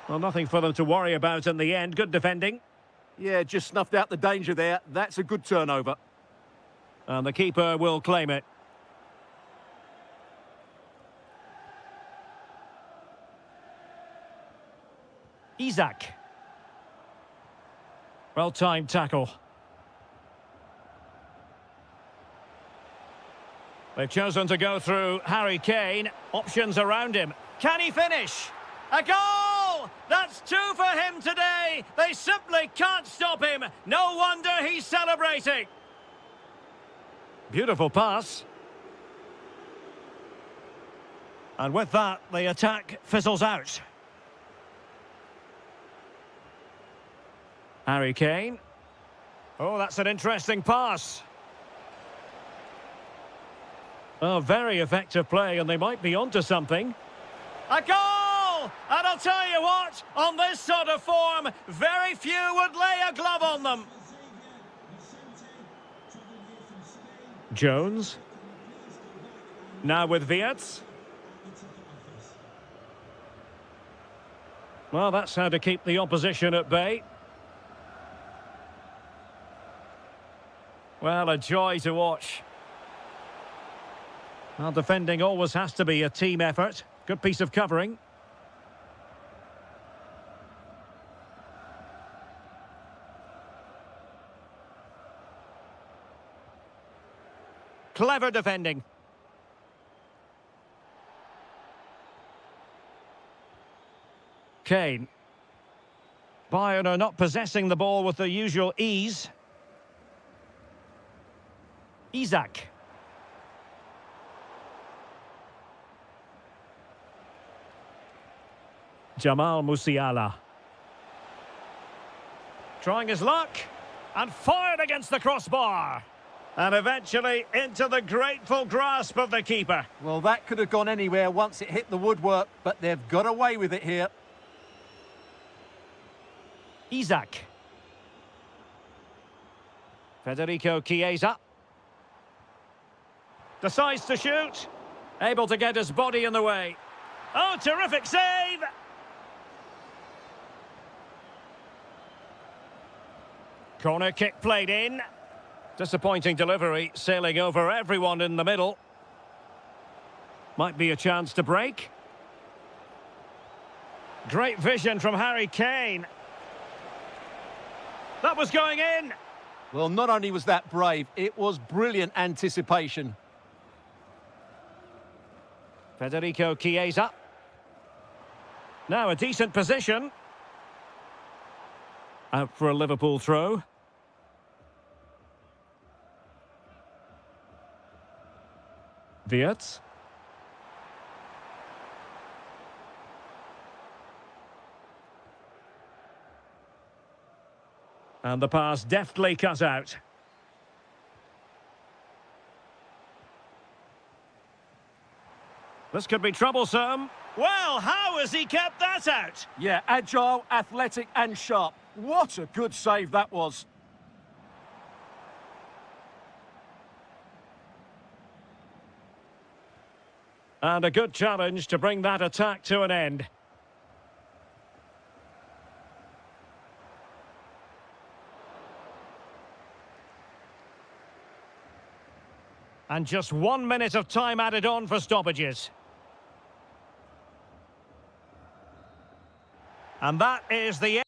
Well, nothing for them to worry about in the end. Good defending.
Yeah, just snuffed out the danger there. That's a good turnover.
And the keeper will claim it. Isak. Well-timed tackle. They've chosen to go through Harry Kane. Options around him. Can he finish? A goal! That's two for him today. They simply can't stop him. No wonder he's celebrating. Beautiful pass. And with that, the attack fizzles out. Harry Kane. Oh, that's an interesting pass. Oh, very effective play, and they might be onto something. A goal! And I'll tell you what, on this sort of form, very few would lay a glove on them. Jones. Now with Wirtz. Well, that's how to keep the opposition at bay. Well, a joy to watch. Well, defending always has to be a team effort. Good piece of covering. Clever defending. Kane. Bayern are not possessing the ball with the usual ease. Isak. Jamal Musiala. Trying his luck. And fired against the crossbar. And eventually into the grateful grasp of the keeper.
Well, that could have gone anywhere once it hit the woodwork, but they've got away with it here.
Isak. Federico Chiesa. Decides to shoot. Able to get his body in the way. Oh, terrific save! Corner kick played in. Disappointing delivery, sailing over everyone in the middle. Might be a chance to break. Great vision from Harry Kane. That was going in.
Well, not only was that brave, it was brilliant anticipation.
Federico Chiesa. Now a decent position. Out for a Liverpool throw. Wirtz. And the pass deftly cut out. This could be troublesome. Well, how has he kept that out?
Yeah, agile, athletic and sharp. What a good save that was.
And a good challenge to bring that attack to an end. And just 1 minute of time added on for stoppages. And that is the end.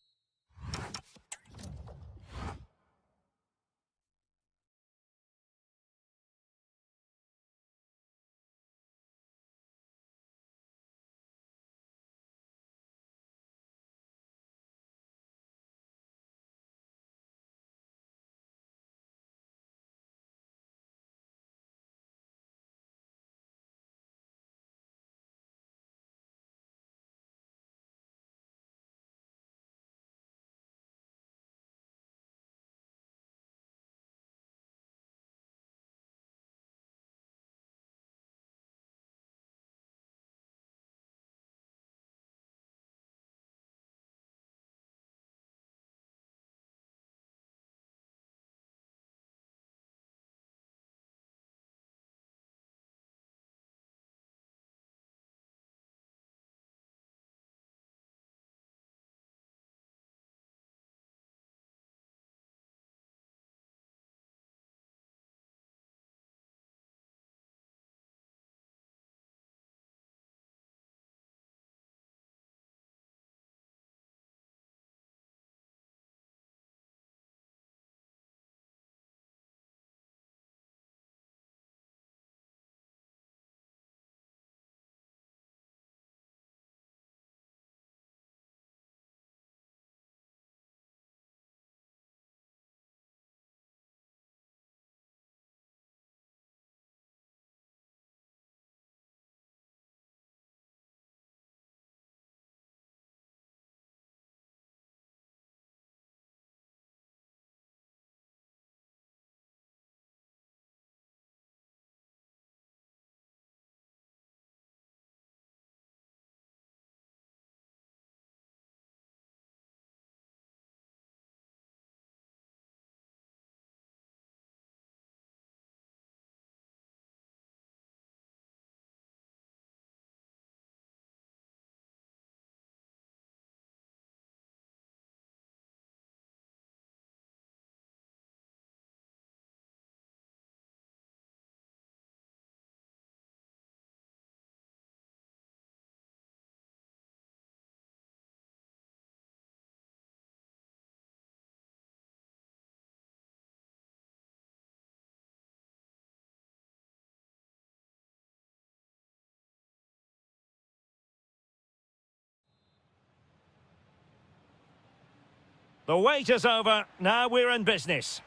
The wait is over. Now we're in business.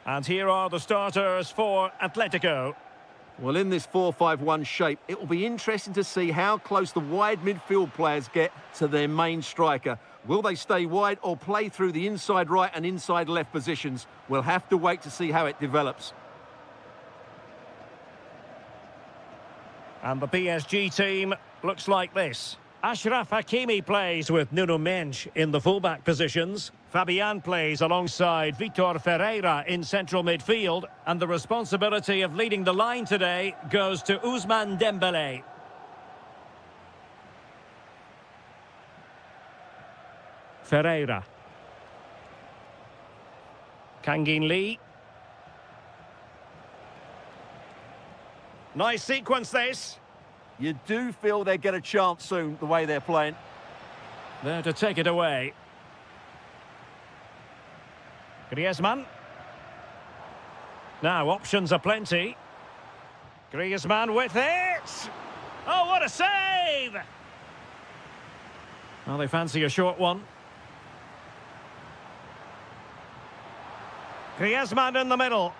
And here are the starters for Atletico.
Well, in this 4-5-1 shape, it will be interesting to see how close the wide midfield players get to their main striker. Will they stay wide or play through the inside right and inside left positions? We'll have to wait to see how it develops.
And the PSG team looks like this. Achraf Hakimi plays with Nuno Mendes in the fullback positions. Fabian plays alongside Vitor Ferreira in central midfield. And the responsibility of leading the line today goes to Ousmane Dembélé. Ferreira. Kangin Lee. Nice sequence this.
You do feel they get a chance soon, the way they're playing.
There to take it away. Griezmann. Now, options are plenty. Griezmann with it! Oh, what a save! Well, they fancy a short one. Griezmann in the middle.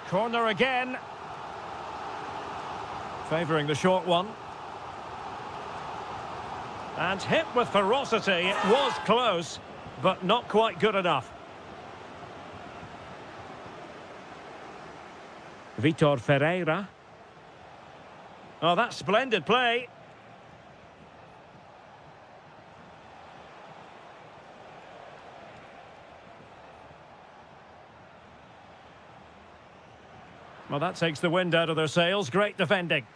Corner again. Favouring the short one. And hit with ferocity. It was close, but not quite good enough. Vitor Ferreira. Oh, that's splendid play. Well, that takes the wind out of their sails. Great defending.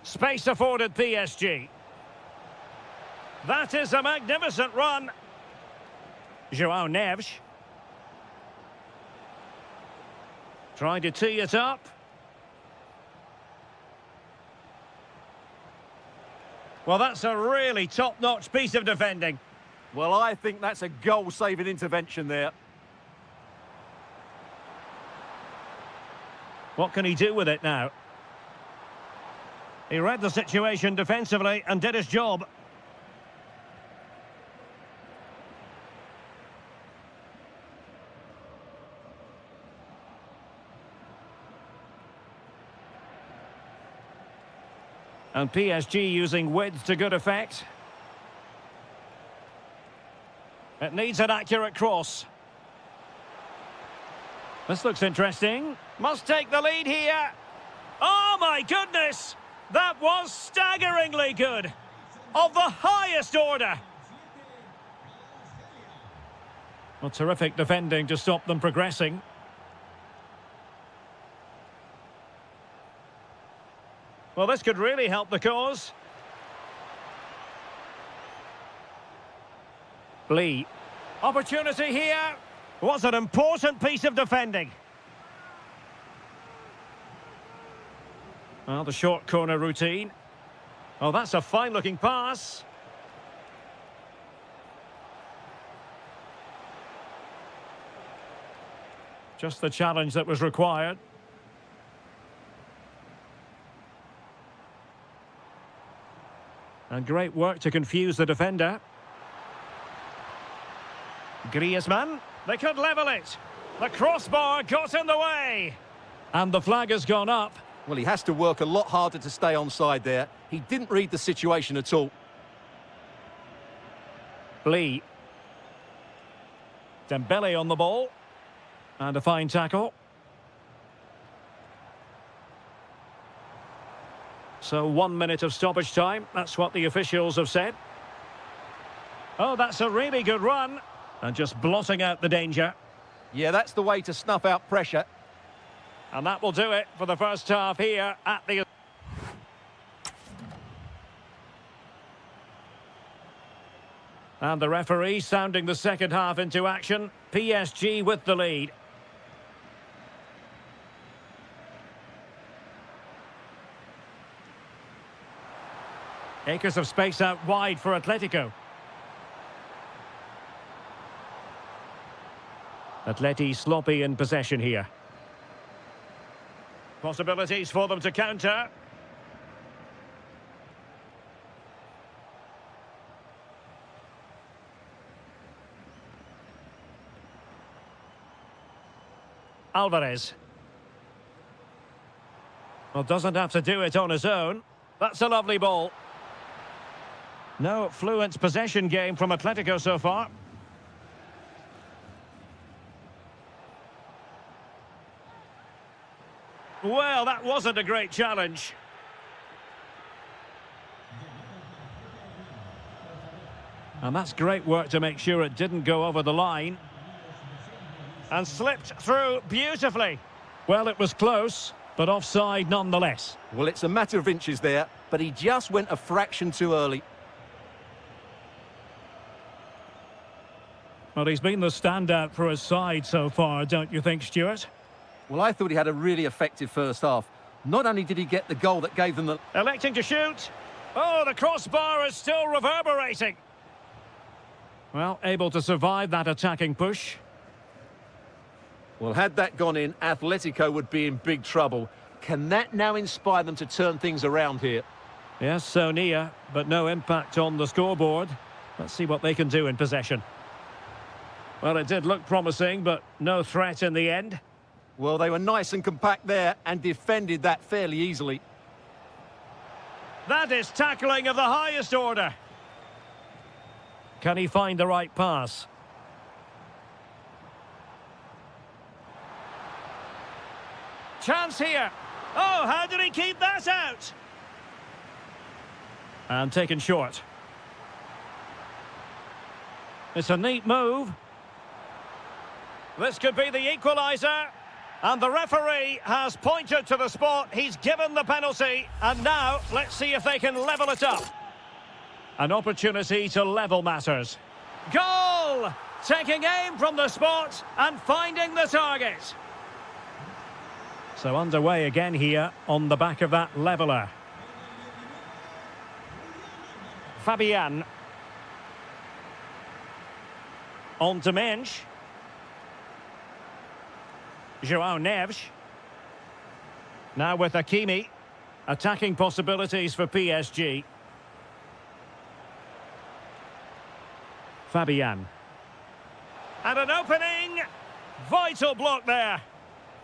Space afforded PSG. That is a magnificent run. João Neves. Trying to tee it up. Well, that's a really top-notch piece of defending.
Well, I think that's a goal-saving intervention there.
What can he do with it now? He read the situation defensively and did his job. And PSG using width to good effect. It needs an accurate cross. This looks interesting. Must take the lead here. Oh, my goodness! That was staggeringly good. Of the highest order. Well, terrific defending to stop them progressing. Well, this could really help the cause. Lee. Opportunity here. Was an important piece of defending. Well, the short corner routine. Oh, that's a fine-looking pass. Just the challenge that was required. And great work to confuse the defender. Griezmann. They could level it. The crossbar got in the way. And the flag has gone up.
Well, he has to work a lot harder to stay onside there. He didn't read the situation at all.
Lee. Dembele on the ball. And a fine tackle. So 1 minute of stoppage time. That's what the officials have said. Oh, that's a really good run. And just blotting out the danger.
Yeah, that's the way to snuff out pressure.
And that will do it for the first half here at the... And the referee sounding the second half into action. PSG with the lead. Acres of space out wide for Atletico. Atleti sloppy in possession here. Possibilities for them to counter. Alvarez. Well, doesn't have to do it on his own. That's a lovely ball. No fluent possession game from Atletico so far. Well, that wasn't a great challenge. And that's great work to make sure it didn't go over the line. And slipped through beautifully. Well, it was close, but offside nonetheless.
Well, it's a matter of inches there, but he just went a fraction too early.
Well, he's been the standout for his side so far, don't you think, Stuart?
Well, I thought he had a really effective first half. Not only did he get the goal that gave them the...
Electing to shoot. Oh, the crossbar is still reverberating. Well, able to survive that attacking push.
Well, had that gone in, Atletico would be in big trouble. Can that now inspire them to turn things around here?
Yes, so near, but no impact on the scoreboard. Let's see what they can do in possession. Well, it did look promising, but no threat in the end.
Well, they were nice and compact there and defended that fairly easily.
That is tackling of the highest order. Can he find the right pass? Chance here. Oh, how did he keep that out? And taken short. It's a neat move. This could be the equaliser. And the referee has pointed to the spot. He's given the penalty. And now, let's see if they can level it up. An opportunity to level matters. Goal! Taking aim from the spot and finding the target. So underway again here on the back of that leveller. Fabian. On to Mensch. João Neves. Now with Hakimi. Attacking possibilities for PSG. Fabian. And an opening. Vital block there.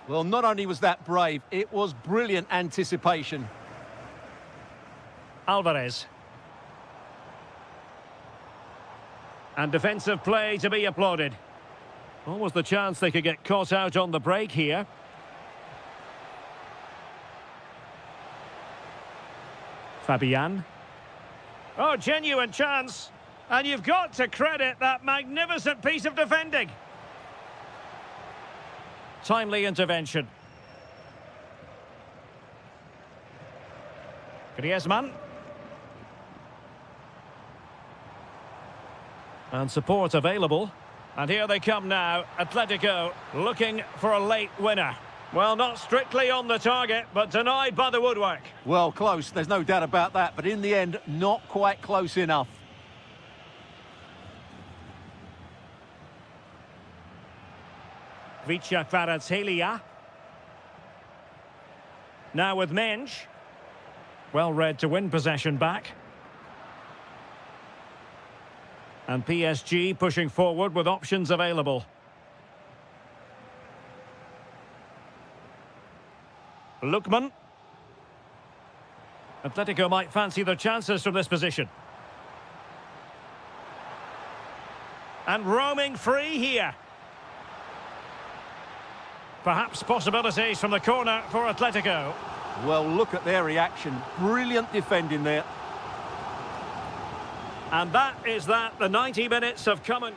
Well, not only was that brave, it was brilliant anticipation.
Alvarez. And defensive play to be applauded. Almost the chance they could get caught out on the break here. Fabian. Oh, genuine chance. And you've got to credit that magnificent piece of defending. Timely intervention. Griezmann. And support available. And here they come now, Atletico looking for a late winner. Well, not strictly on the target, but denied by the woodwork.
Well, close, there's no doubt about that, but in the end, not quite close enough.
Vicha Kvaratskhelia. Now with Mensch. Well read to win possession back. And PSG pushing forward with options available. Lookman. Atletico might fancy their chances from this position. And roaming free here. Perhaps possibilities from the corner for Atletico.
Well, look at their reaction. Brilliant defending there.
And that is that. The 90 minutes have come and...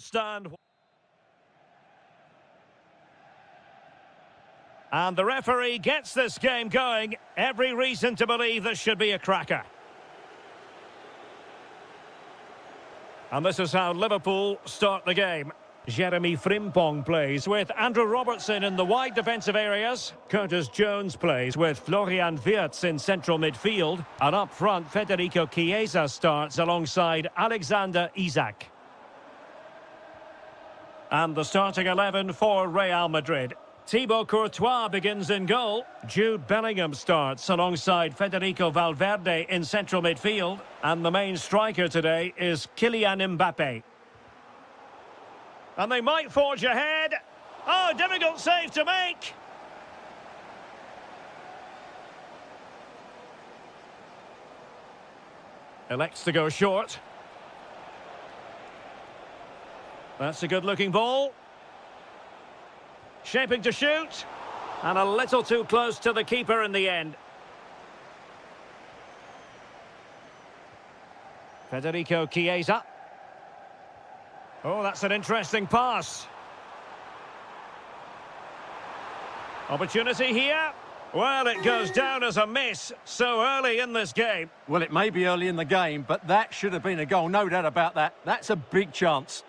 stand. And the referee gets this game going. Every reason to believe this should be a cracker. And this is how Liverpool start the game. Jeremy Frimpong plays with Andrew Robertson in the wide defensive areas. Curtis Jones plays with Florian Wirtz in central midfield. And up front, Federico Chiesa starts alongside Alexander Isak. And the starting 11 for Real Madrid. Thibaut Courtois begins in goal. Jude Bellingham starts alongside Federico Valverde in central midfield. And the main striker today is Kylian Mbappe. And they might forge ahead. Oh, difficult save to make. Elects to go short. That's a good-looking ball. Shaping to shoot. And a little too close to the keeper in the end. Federico Chiesa. Oh, that's an interesting pass. Opportunity here. Well, it goes down as a miss so early in this game.
Well, it may be early in the game, but that should have been a goal, no doubt about that. That's a big chance.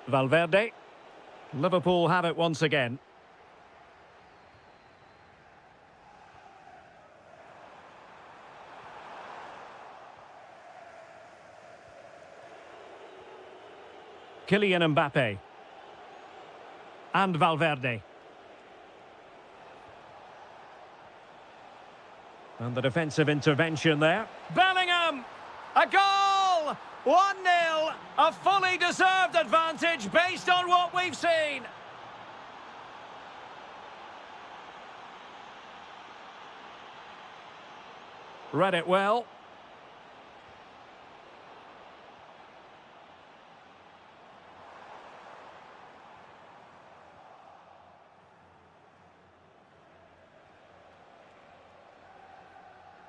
Valverde. Liverpool have it once again. Kylian Mbappe. And Valverde. And the defensive intervention there. Bellingham! A goal! 1-0! A fully deserved advantage based on what we've seen. Read it well.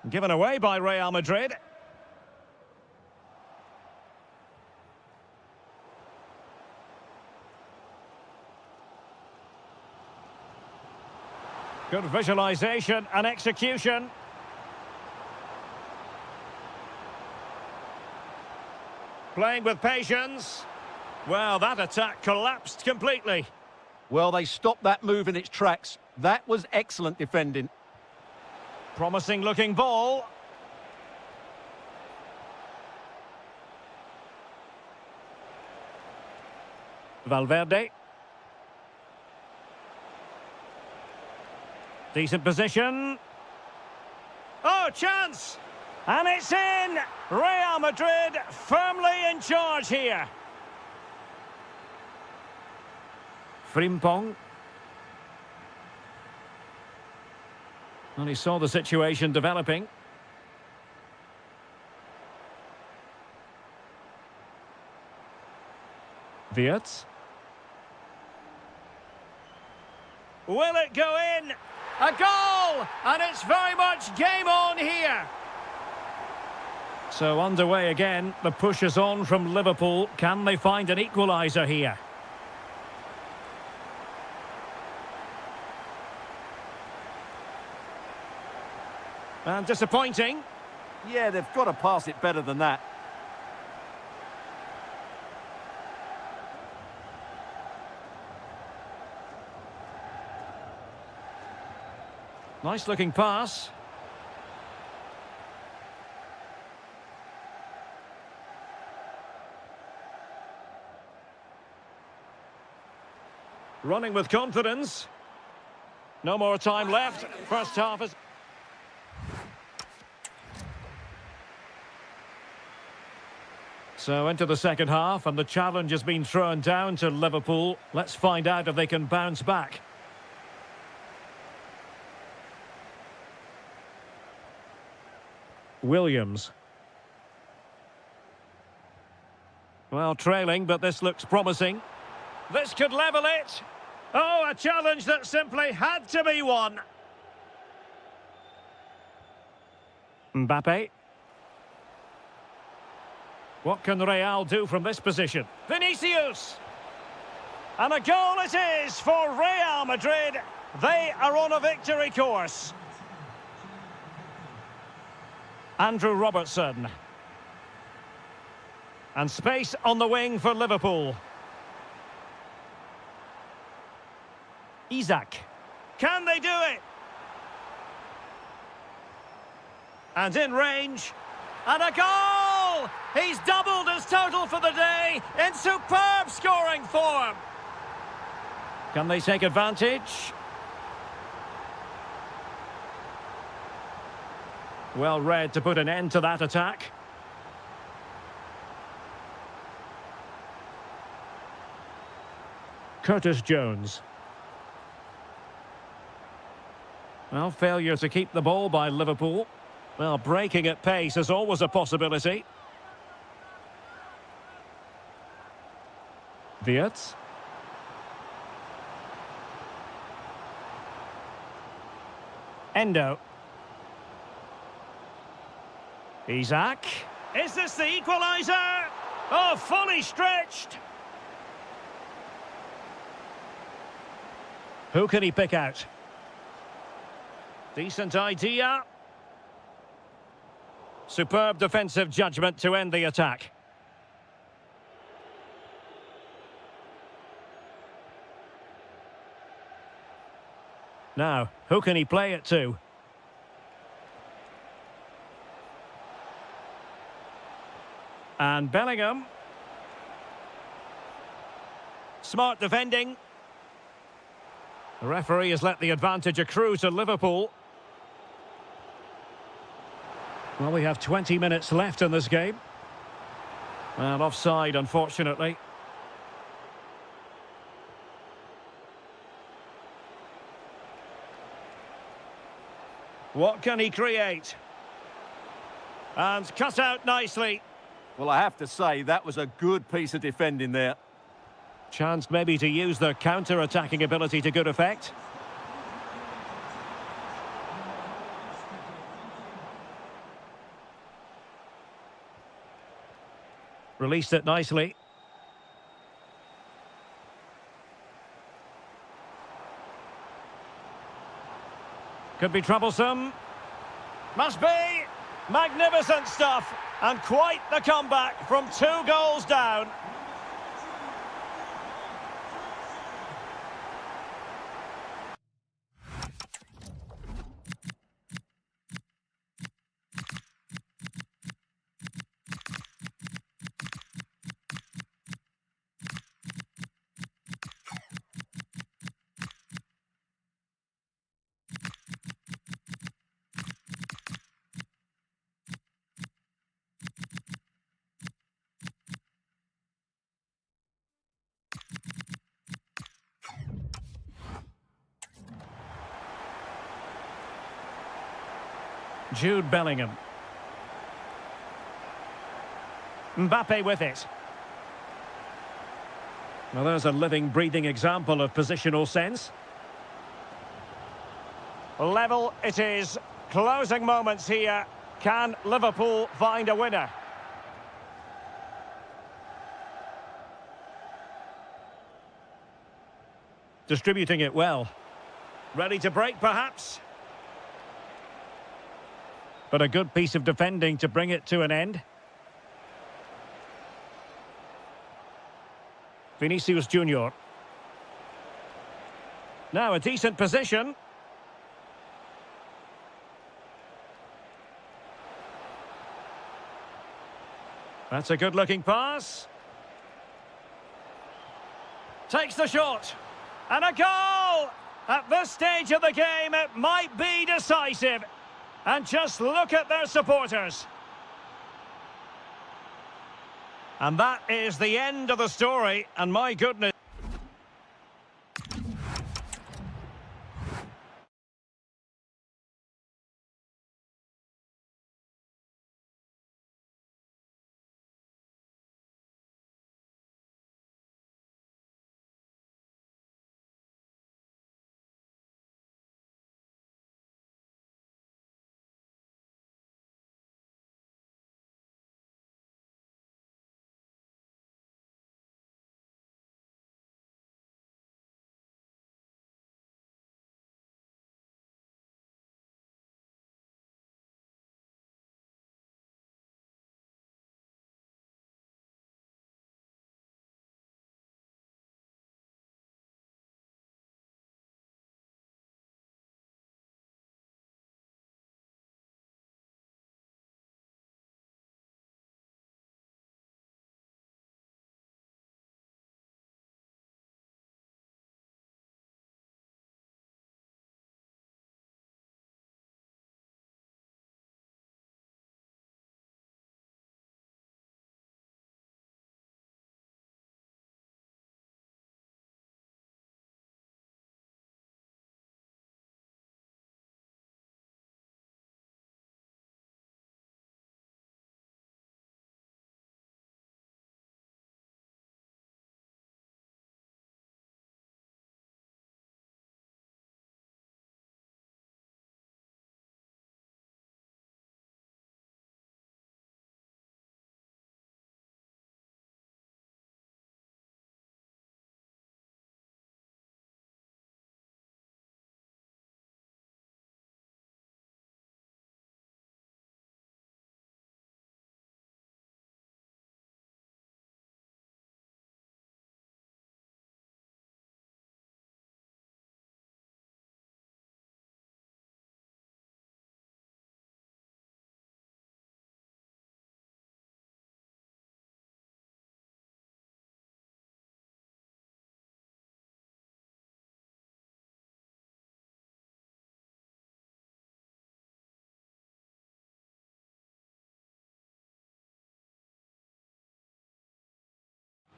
Given away by Real Madrid. Good visualization and execution. Playing with patience. Well, that attack collapsed completely.
Well, they stopped that move in its tracks. That was excellent defending.
Promising looking ball. Valverde. Decent position. Oh, chance! And it's in! Real Madrid firmly in charge here. Frimpong. And he saw the situation developing. Wirtz. Will it go in? A goal! And it's very much game on here. So underway again. The push is on from Liverpool. Can they find an equaliser here? And disappointing.
Yeah, they've got to pass it better than that.
Nice looking pass. Running with confidence. No more time left. First half is... So into the second half, and the challenge has been thrown down to Liverpool. Let's find out if they can bounce back. Williams. Well, trailing, but this looks promising. This could level it. Oh, a challenge that simply had to be won. Mbappe. What can Real do from this position? Vinicius! And a goal it is for Real Madrid. They are on a victory course. Andrew Robertson. And space on the wing for Liverpool. Isak. Can they do it? And in range. And a goal! He's doubled his total for the day in superb scoring form. Can they take advantage? Well read to put an end to that attack. Curtis Jones. Well, failure to keep the ball by Liverpool. Well, breaking at pace is always a possibility. Wirtz. Endo. Isak. Is this the equaliser? Oh, fully stretched. Who can he pick out? Decent idea. Superb defensive judgment to end the attack. Now, who can he play it to? And Bellingham. Smart defending. The referee has let the advantage accrue to Liverpool. Well, we have 20 minutes left in this game. And offside, unfortunately. What can he create? And cut out nicely.
Well, I have to say, that was a good piece of defending there.
Chance maybe to use their counter-attacking ability to good effect. Released it nicely. Could be troublesome. Must be. Magnificent stuff. And quite the comeback from 2 goals down. Jude Bellingham. Mbappe with it. Well, there's a living, breathing example of positional sense. Level it is. Closing moments here. Can Liverpool find a winner? Distributing it well. Ready to break, perhaps? But a good piece of defending to bring it to an end. Vinicius Junior. Now a decent position. That's a good-looking pass. Takes the shot. And a goal! At this stage of the game, it might be decisive. And just look at their supporters. And that is the end of the story. And my goodness.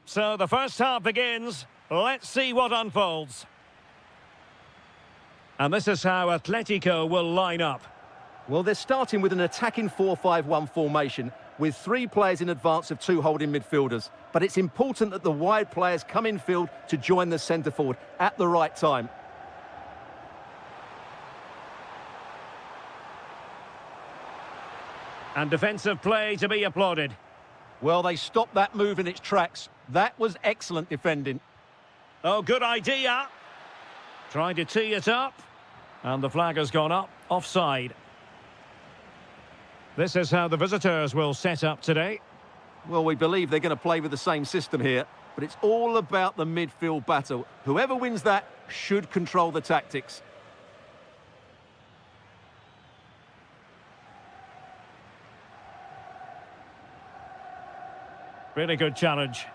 So the first half begins. Let's see what unfolds. And this is how Atletico will line up.
Well, they're starting with an attacking 4-5-1 formation with 3 players in advance of 2 holding midfielders. But it's important that the wide players come in field to join the centre forward at the right time.
And defensive play to be applauded.
Well, they stopped that move in its tracks. That was excellent defending.
Oh, good idea. Trying to tee it up. And the flag has gone up, offside. This is how the visitors will set up today.
Well, we believe they're going to play with the same system here, but it's all about the midfield battle. Whoever wins that should control the tactics.
Really good challenge.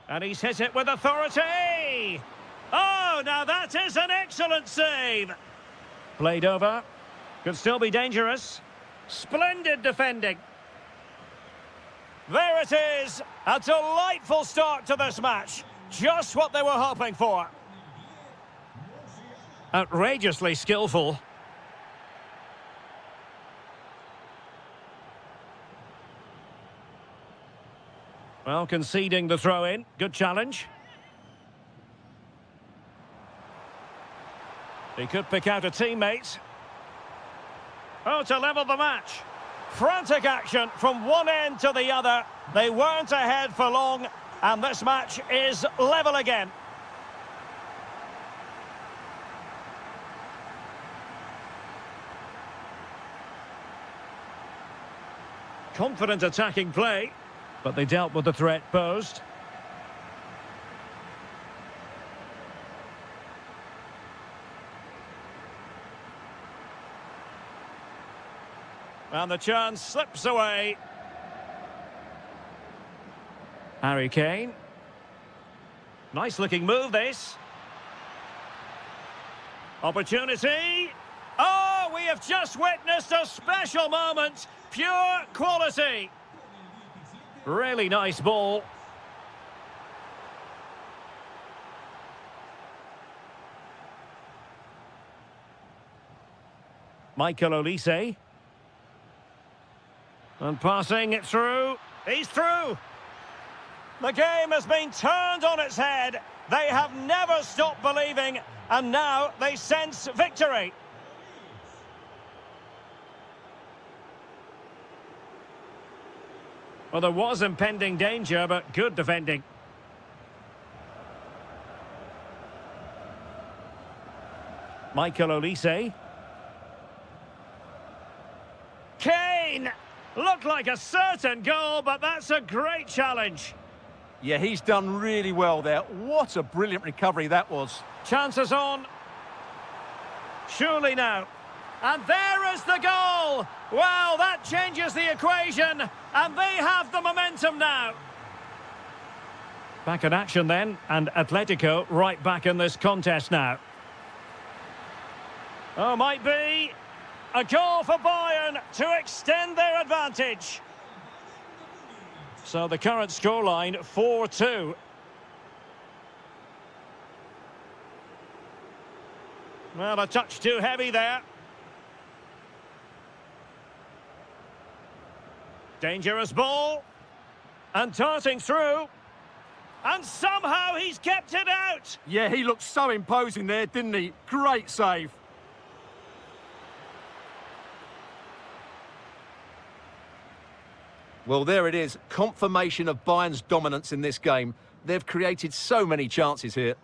And he's hit it with authority! Oh, now that is an excellent save! Played over. Could still be dangerous. Splendid defending. There it is! A delightful start to this match. Just what they were hoping for. Outrageously skillful. Well, conceding the throw-in. Good challenge. He could pick out a teammate. Oh, to level the match. Frantic action from one end to the other. They weren't ahead for long, and this match is level again. Confident attacking play. But they dealt with the threat posed. And the chance slips away. Harry Kane. Nice looking move, this. Opportunity. Oh, we have just witnessed a special moment. Pure quality. Really nice ball. Michael Olise. And passing it through. He's through. The game has been turned on its head. They have never stopped believing, and now they sense victory. Well, there was impending danger, but good defending. Michael Olise. Kane! Looked like a certain goal, but that's a great challenge.
Yeah, he's done really well there. What a brilliant recovery that was.
Chances on. Surely now. And there is the goal! Well, that changes the equation, and they have the momentum now. Back in action then, and Atletico right back in this contest now. Oh, might be a goal for Bayern to extend their advantage. So the current scoreline, 4-2. Well, a touch too heavy there. Dangerous ball. And darting through. And somehow he's kept it out.
Yeah, he looked so imposing there, didn't he? Great save. Well, there it is. Confirmation of Bayern's dominance in this game. They've created so many chances here.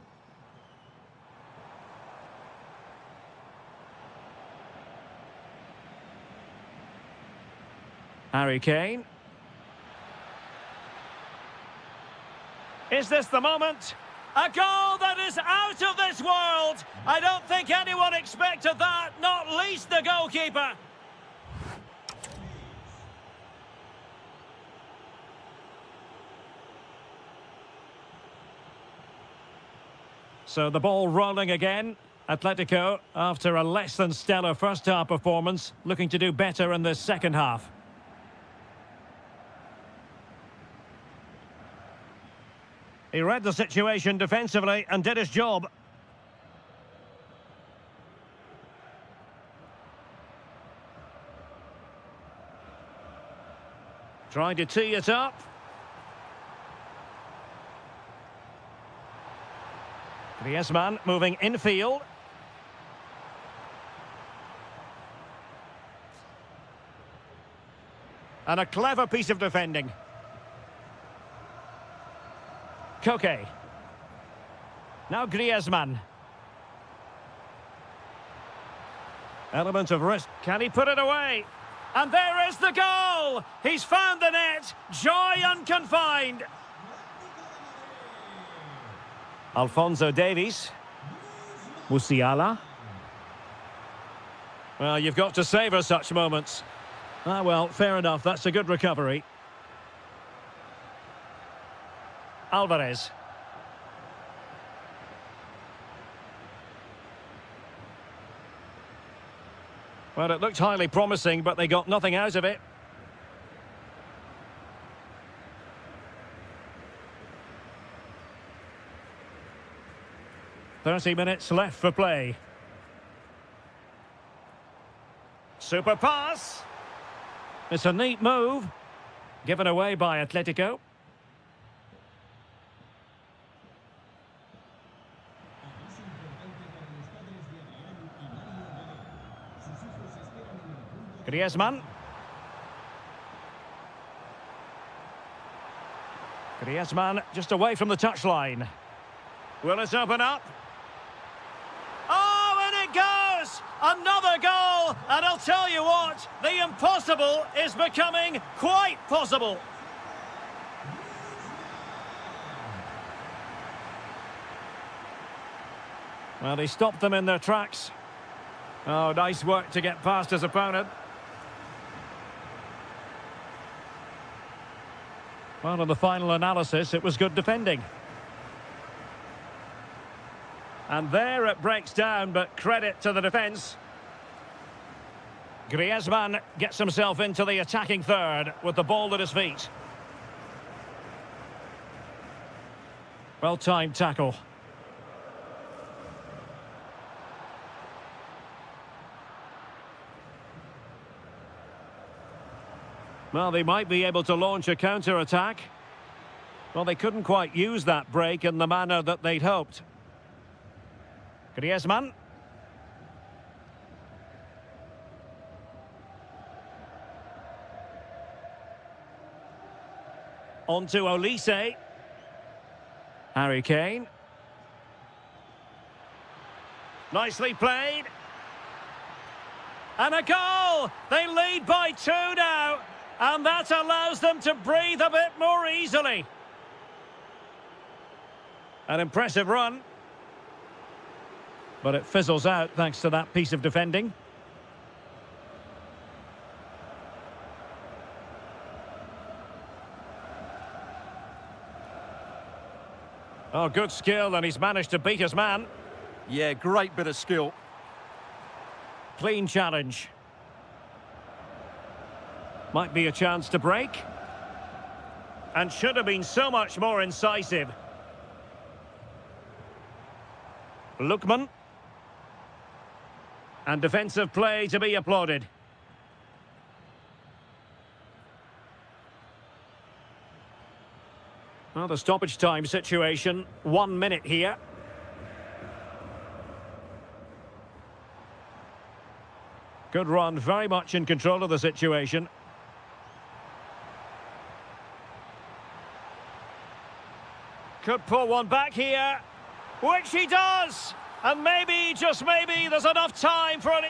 Harry Kane. Is this the moment? A goal that is out of this world! I don't think anyone expected that, not least the goalkeeper. So the ball rolling again. Atletico, after a less than stellar first-half performance, looking to do better in the second half. He read the situation defensively and did his job. Trying to tee it up. Griezmann moving infield. And a clever piece of defending. Koke. Now Griezmann. Element of risk. Can he put it away? And there is the goal! He's found the net. Joy unconfined. Alphonso Davies. Musiala. Well, you've got to savour such moments. Ah, well, fair enough. That's a good recovery. Alvarez. Well, it looked highly promising, but they got nothing out of it. "30 minutes left for play. Super pass. It's a neat move. Given away by Atletico. Griezmann. Griezmann just away from the touchline. Will it open up? Oh, and it goes! Another goal! And I'll tell you what, the impossible is becoming quite possible. Well, he stopped them in their tracks. Oh, nice work to get past his opponent. Well, in the final analysis, it was good defending. And there it breaks down, but credit to the defence. Griezmann gets himself into the attacking third with the ball at his feet. Well-timed tackle. Well, they might be able to launch a counter-attack. Well, they couldn't quite use that break in the manner that they'd hoped. Griezmann. On to Olise. Harry Kane. Nicely played. And a goal! They lead by 2 now. And that allows them to breathe a bit more easily. An impressive run. But it fizzles out thanks to that piece of defending. Oh, good skill, and he's managed to beat his man.
Yeah, great bit of skill.
Clean challenge. Might be a chance to break. And should have been so much more incisive. Lookman. And defensive play to be applauded. Well, the stoppage time situation, 1 minute here. Good run, very much in control of the situation. Could pull one back here, which he does! And maybe, just maybe, there's enough time for an...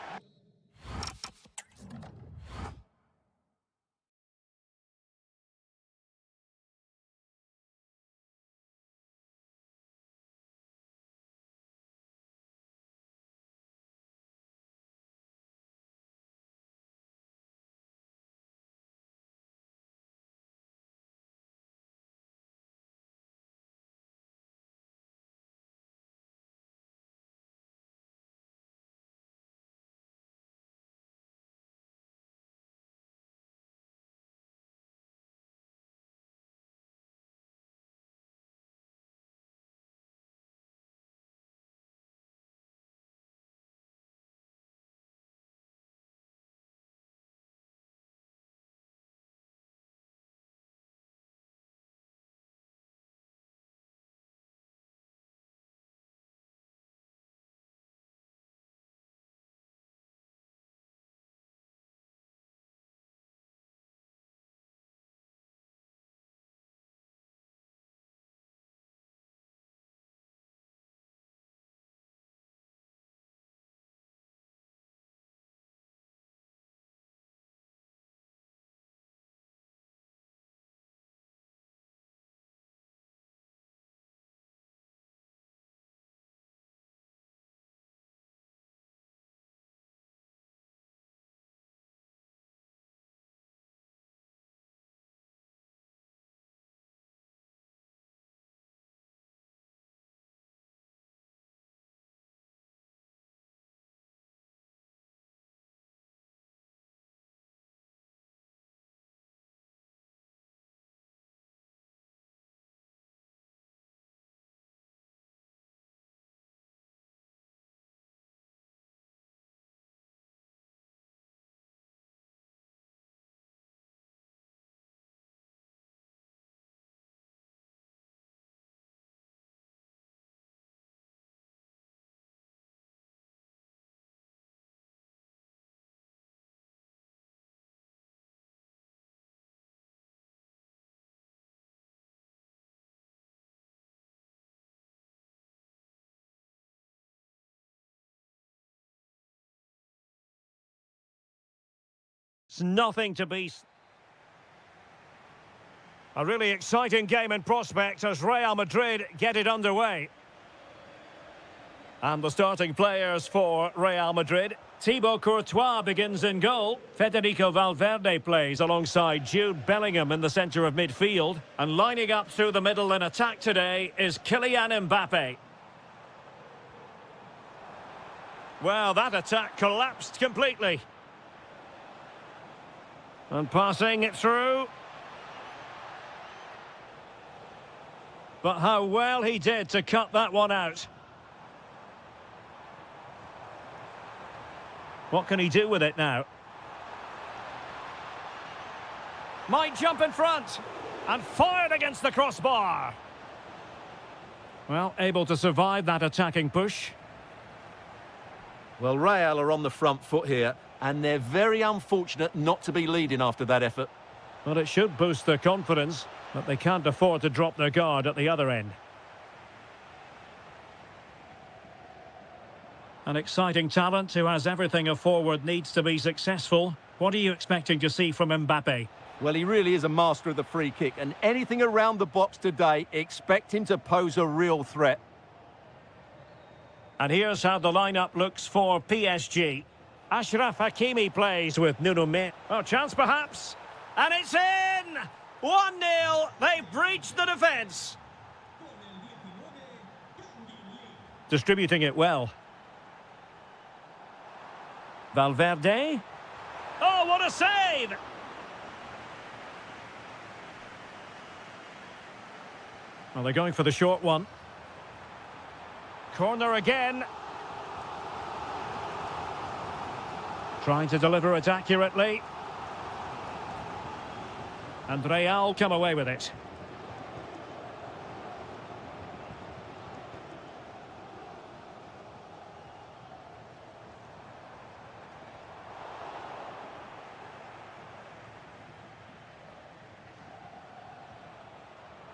It's nothing to be... A really exciting game in prospect as Real Madrid get it underway. And the starting players for Real Madrid. Thibaut Courtois begins in goal. Federico Valverde plays alongside Jude Bellingham in the centre of midfield. And lining up through the middle in attack today is Kylian Mbappe. Well, that attack collapsed completely. And passing it through. But how well he did to cut that one out. What can he do with it now? Might jump in front. And fired against the crossbar. Well, able to survive that attacking push.
Well, Real are on the front foot here, and they're very unfortunate not to be leading after that effort.
Well, it should boost their confidence, but they can't afford to drop their guard at the other end. An exciting talent who has everything a forward needs to be successful. What are you expecting to see from Mbappe?
Well, he really is a master of the free kick, and anything around the box today, expect him to pose a real threat.
And here's how the lineup looks for PSG. Achraf Hakimi plays with Nuno Mendes. Oh, chance perhaps. And it's in! 1-0. They've breached the defence. Distributing it well. Valverde. Oh, what a save! Well, they're going for the short one. Corner again. Trying to deliver it accurately. And Real come away with it.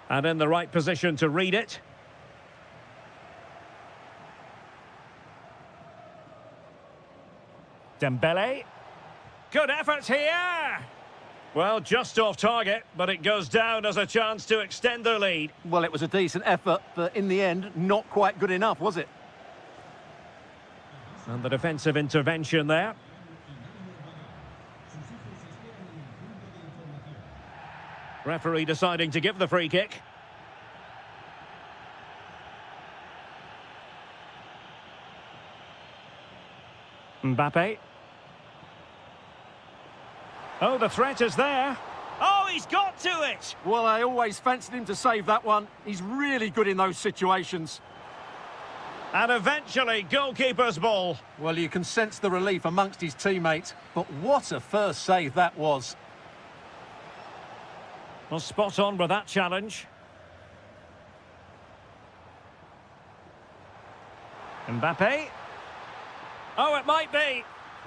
And in the right position to read it. Dembele. Good effort here. Well, just off target, but it goes down as a chance to extend their lead.
Well, it was a decent effort, but in the end, not quite good enough, was it?
And the defensive intervention there. Referee deciding to give the free kick. Mbappe. Oh, the threat is there. Oh, he's got to it!
Well, I always fancied him to save that one. He's really good in those situations.
And eventually, goalkeeper's ball.
Well, you can sense the relief amongst his teammates, but what a first save that was.
Well, spot on with that challenge. Mbappe. Oh, it might be.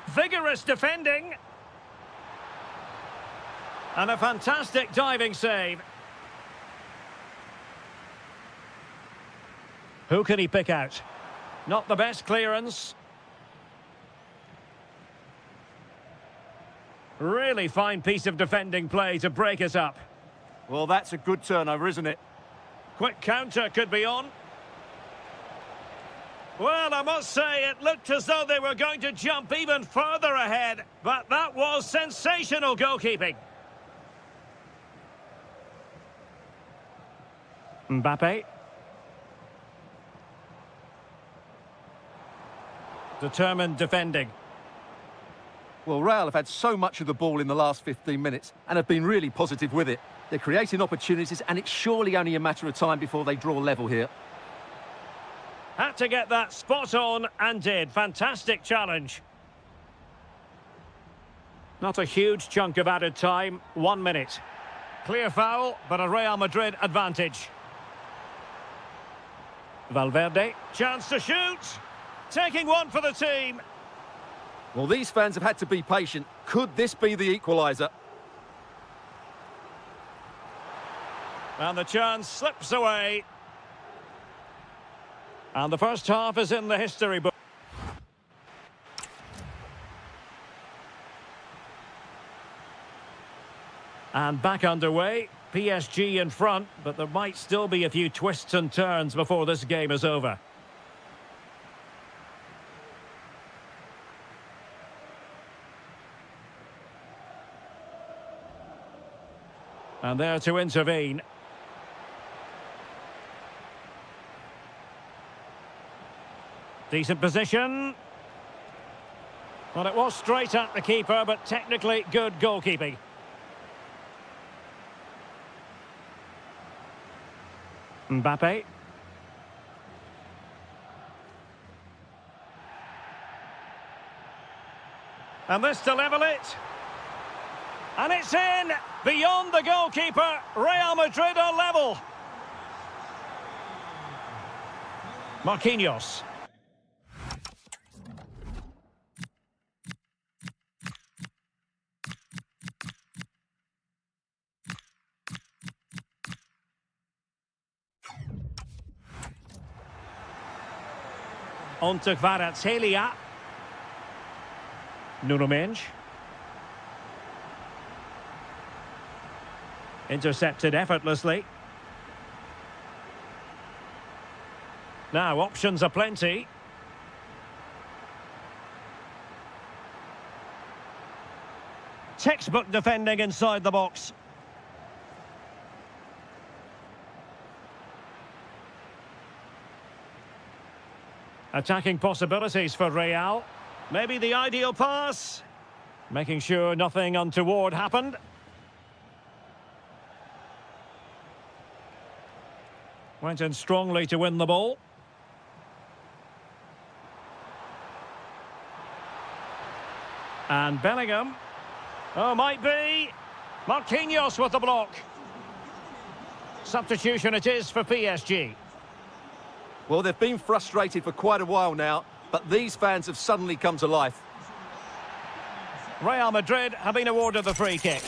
Vigorous defending. And a fantastic diving save. Who can he pick out? Not the best clearance. Really fine piece of defending play to break it up.
Well, that's a good turnover, isn't it?
Quick counter could be on. Well, I must say, it looked as though they were going to jump even further ahead. But that was sensational goalkeeping. Mbappe. Determined defending.
Well, Real have had so much of the ball in the last 15 minutes and have been really positive with it. They're creating opportunities, and it's surely only a matter of time before they draw level here.
Had to get that spot on and did. Fantastic challenge. Not a huge chunk of added time. 1 minute. Clear foul, but a Real Madrid advantage. Valverde. Chance to shoot. Taking one for the team.
Well, these fans have had to be patient. Could this be the equaliser?
And the chance slips away. And the first half is in the history book. And back underway. PSG in front, but there might still be a few twists and turns before this game is over. And there to intervene. Decent position. Well, it was straight at the keeper, but technically good goalkeeping. Mbappe. And this to level it. And it's in! Beyond the goalkeeper, Real Madrid are level. Marquinhos. On to Kvaratskhelia. Nuno Mendes. Intercepted effortlessly. Now, options are plenty. Textbook defending inside the box. Attacking possibilities for Real. Maybe the ideal pass. Making sure nothing untoward happened. Went in strongly to win the ball. And Bellingham. Oh, might be. Marquinhos with the block. Substitution it is for PSG.
Well, they've been frustrated for quite a while now, but these fans have suddenly come to life.
Real Madrid have been awarded the free kick.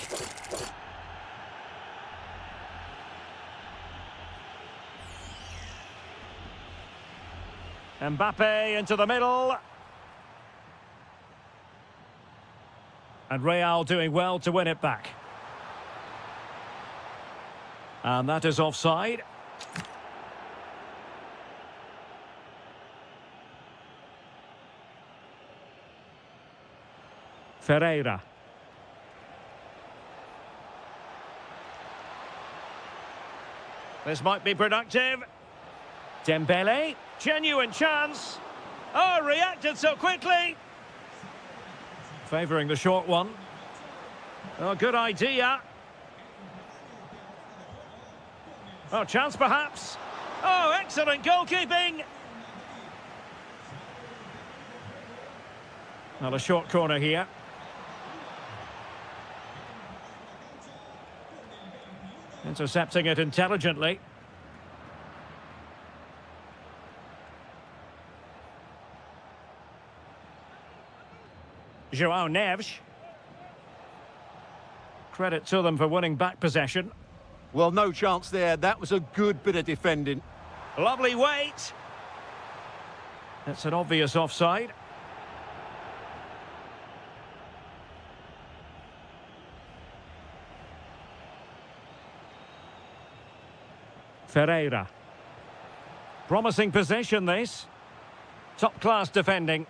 Mbappe into the middle. And Real doing well to win it back. And that is offside. Ferreira. This might be productive. Dembele. Genuine chance. Oh, reacted so quickly. Favouring the short one. Oh, good idea. Oh, chance perhaps. Oh, excellent goalkeeping. Now a short corner here. Intercepting it intelligently. João Neves. Credit to them for winning back possession.
Well, no chance there. That was a good bit of defending.
Lovely weight. It's an obvious offside. Ferreira. Promising possession, this. Top-class defending.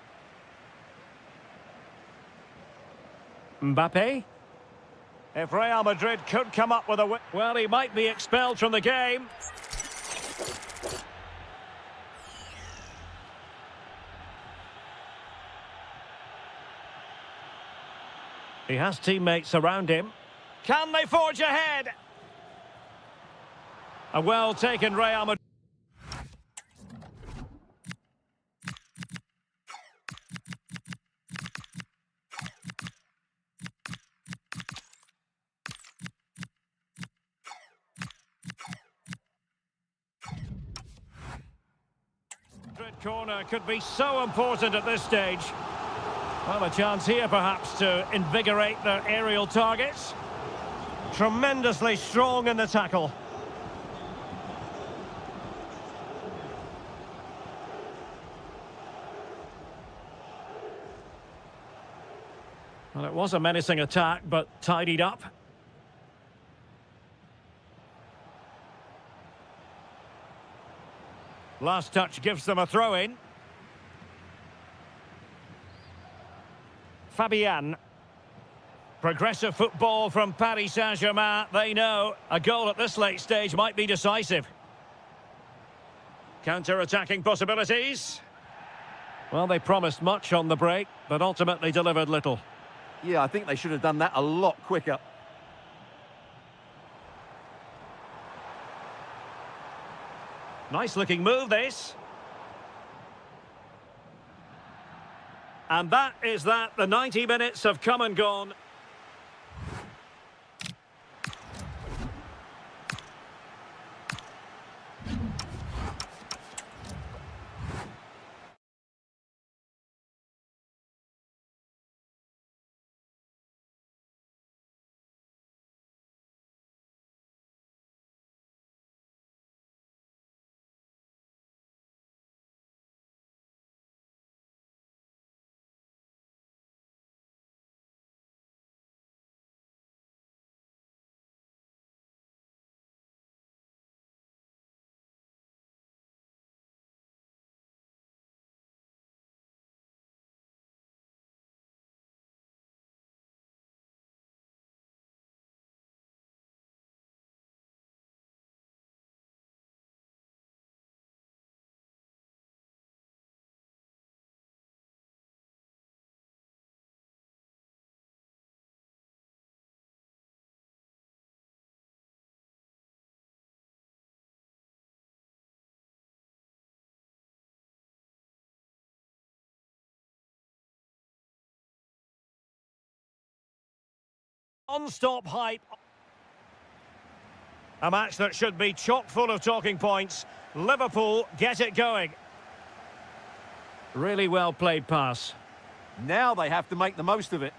Mbappe. If Real Madrid could come up with a win, well, he might be expelled from the game. He has teammates around him. Can they forge ahead? A well-taken Real Madrid. Corner could be so important at this stage. Well, a chance here perhaps to invigorate their aerial targets. Tremendously strong in the tackle. Well, it was a menacing attack, but tidied up. Last touch gives them a throw-in. Fabian. Progressive football from Paris Saint-Germain. They know a goal at this late stage might be decisive. Counter-attacking possibilities. Well, they promised much on the break, but ultimately delivered little.
Yeah, I think they should have done that a lot quicker.
Nice-looking move, this. And that is that. The 90 minutes have come and gone. Non-stop hype. A match that should be chock full of talking points. Liverpool get it going. Really well played pass.
Now they have to make the most of it.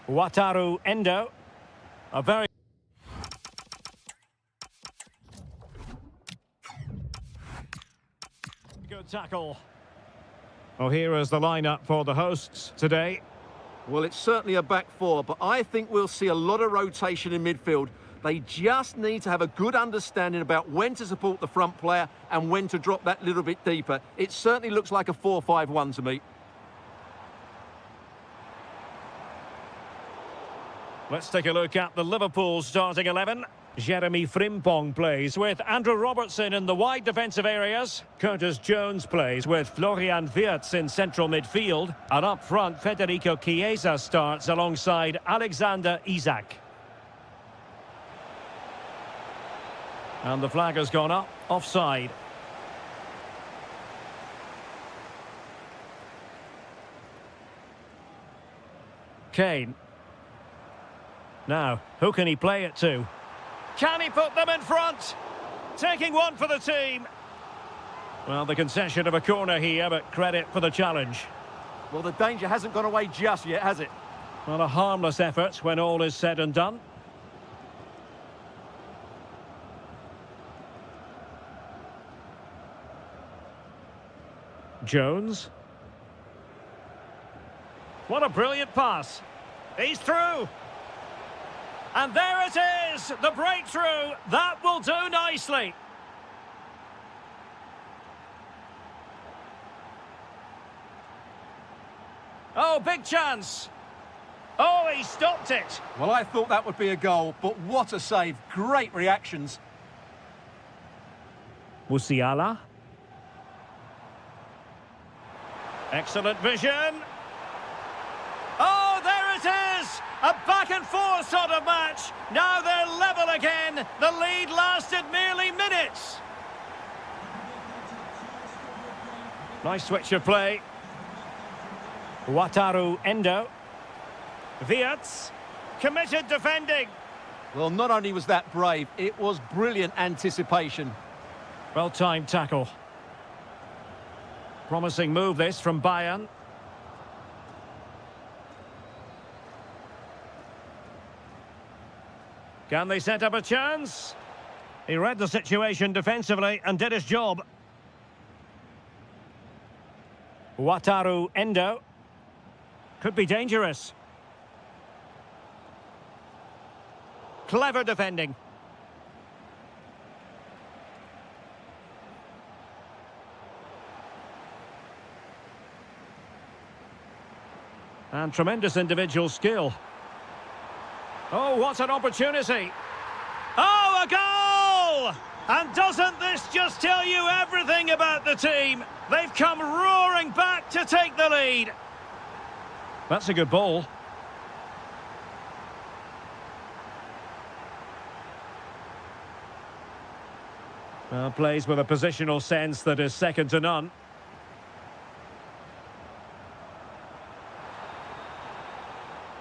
Wataru Endo. A very good tackle. Well, here is the lineup for the hosts today.
Well, it's certainly a back four, but I think we'll see a lot of rotation in midfield. They just need to have a good understanding about when to support the front player and when to drop that little bit deeper. It certainly looks like a 4-5-1 to me.
Let's take a look at the Liverpool starting 11. Jeremy Frimpong plays with Andrew Robertson in the wide defensive areas. Curtis Jones plays with Florian Wirtz in central midfield. And up front, Federico Chiesa starts alongside Alexander Isak. And the flag has gone up, offside. Kane. Now, who can he play it to? Can he put them in front? Taking one for the team. Well, the concession of a corner here, but credit for the challenge.
Well, the danger hasn't gone away just yet, has it?
Well, a harmless effort when all is said and done. Jones. What a brilliant pass. He's through. And there it is, the breakthrough. That will do nicely. Oh, big chance. Oh, he stopped it.
Well, I thought that would be a goal, but what a save. Great reactions.
Musiala. Excellent vision. Oh, there it is! A back-and-forth sort of match. Now they're level again. The lead lasted merely minutes. Nice switch of play. Wataru Endo. Wirtz. Committed defending.
Well, not only was that brave, it was brilliant anticipation.
Well-timed tackle. Promising move this from Bayern. Can they set up a chance? He read the situation defensively and did his job. Wataru Endo. Could be dangerous. Clever defending. And tremendous individual skill. Oh, what an opportunity. Oh, a goal! And doesn't this just tell you everything about the team? They've come roaring back to take the lead. That's a good ball. Well, plays with a positional sense that is second to none.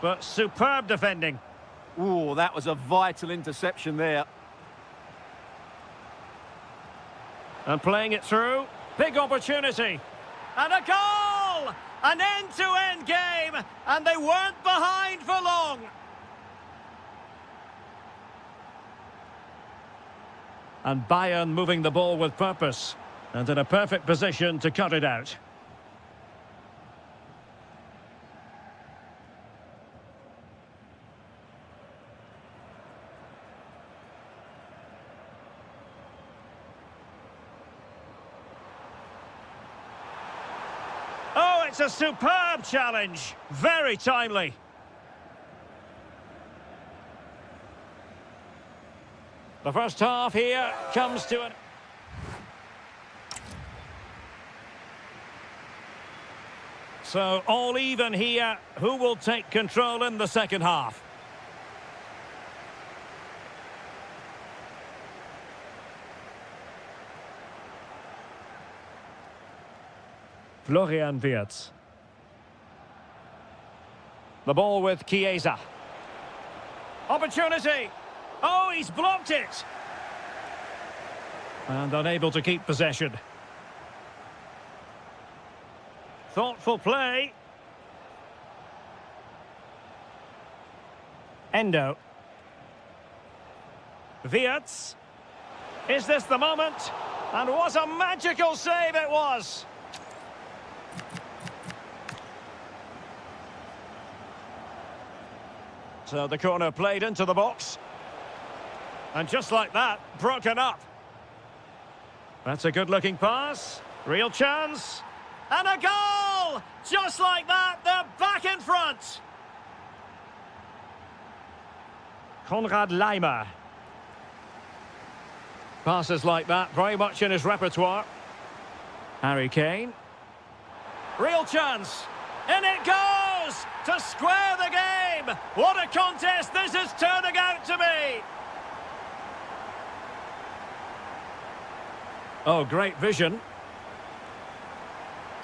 But superb defending.
Ooh, that was a vital interception there.
And playing it through. Big opportunity. And a goal! An end-to-end game. And they weren't behind for long. And Bayern moving the ball with purpose. And in a perfect position to cut it out. Oh, it's a superb challenge. Very timely. The first half here comes to an... So, all even here. Who will take control in the second half? Florian Wirtz. The ball with Chiesa. Opportunity. Oh, he's blocked it. And unable to keep possession. Thoughtful play. Endo. Wirtz. Is this the moment? And what a magical save it was. So the corner played into the box. And just like that, broken up. That's a good-looking pass. Real chance. And a goal! Just like that, they're back in front. Konrad Laimer. Passes like that, very much in his repertoire. Harry Kane. Real chance. In it goes! To square the game! What a contest this is turning out to be! Oh, great vision.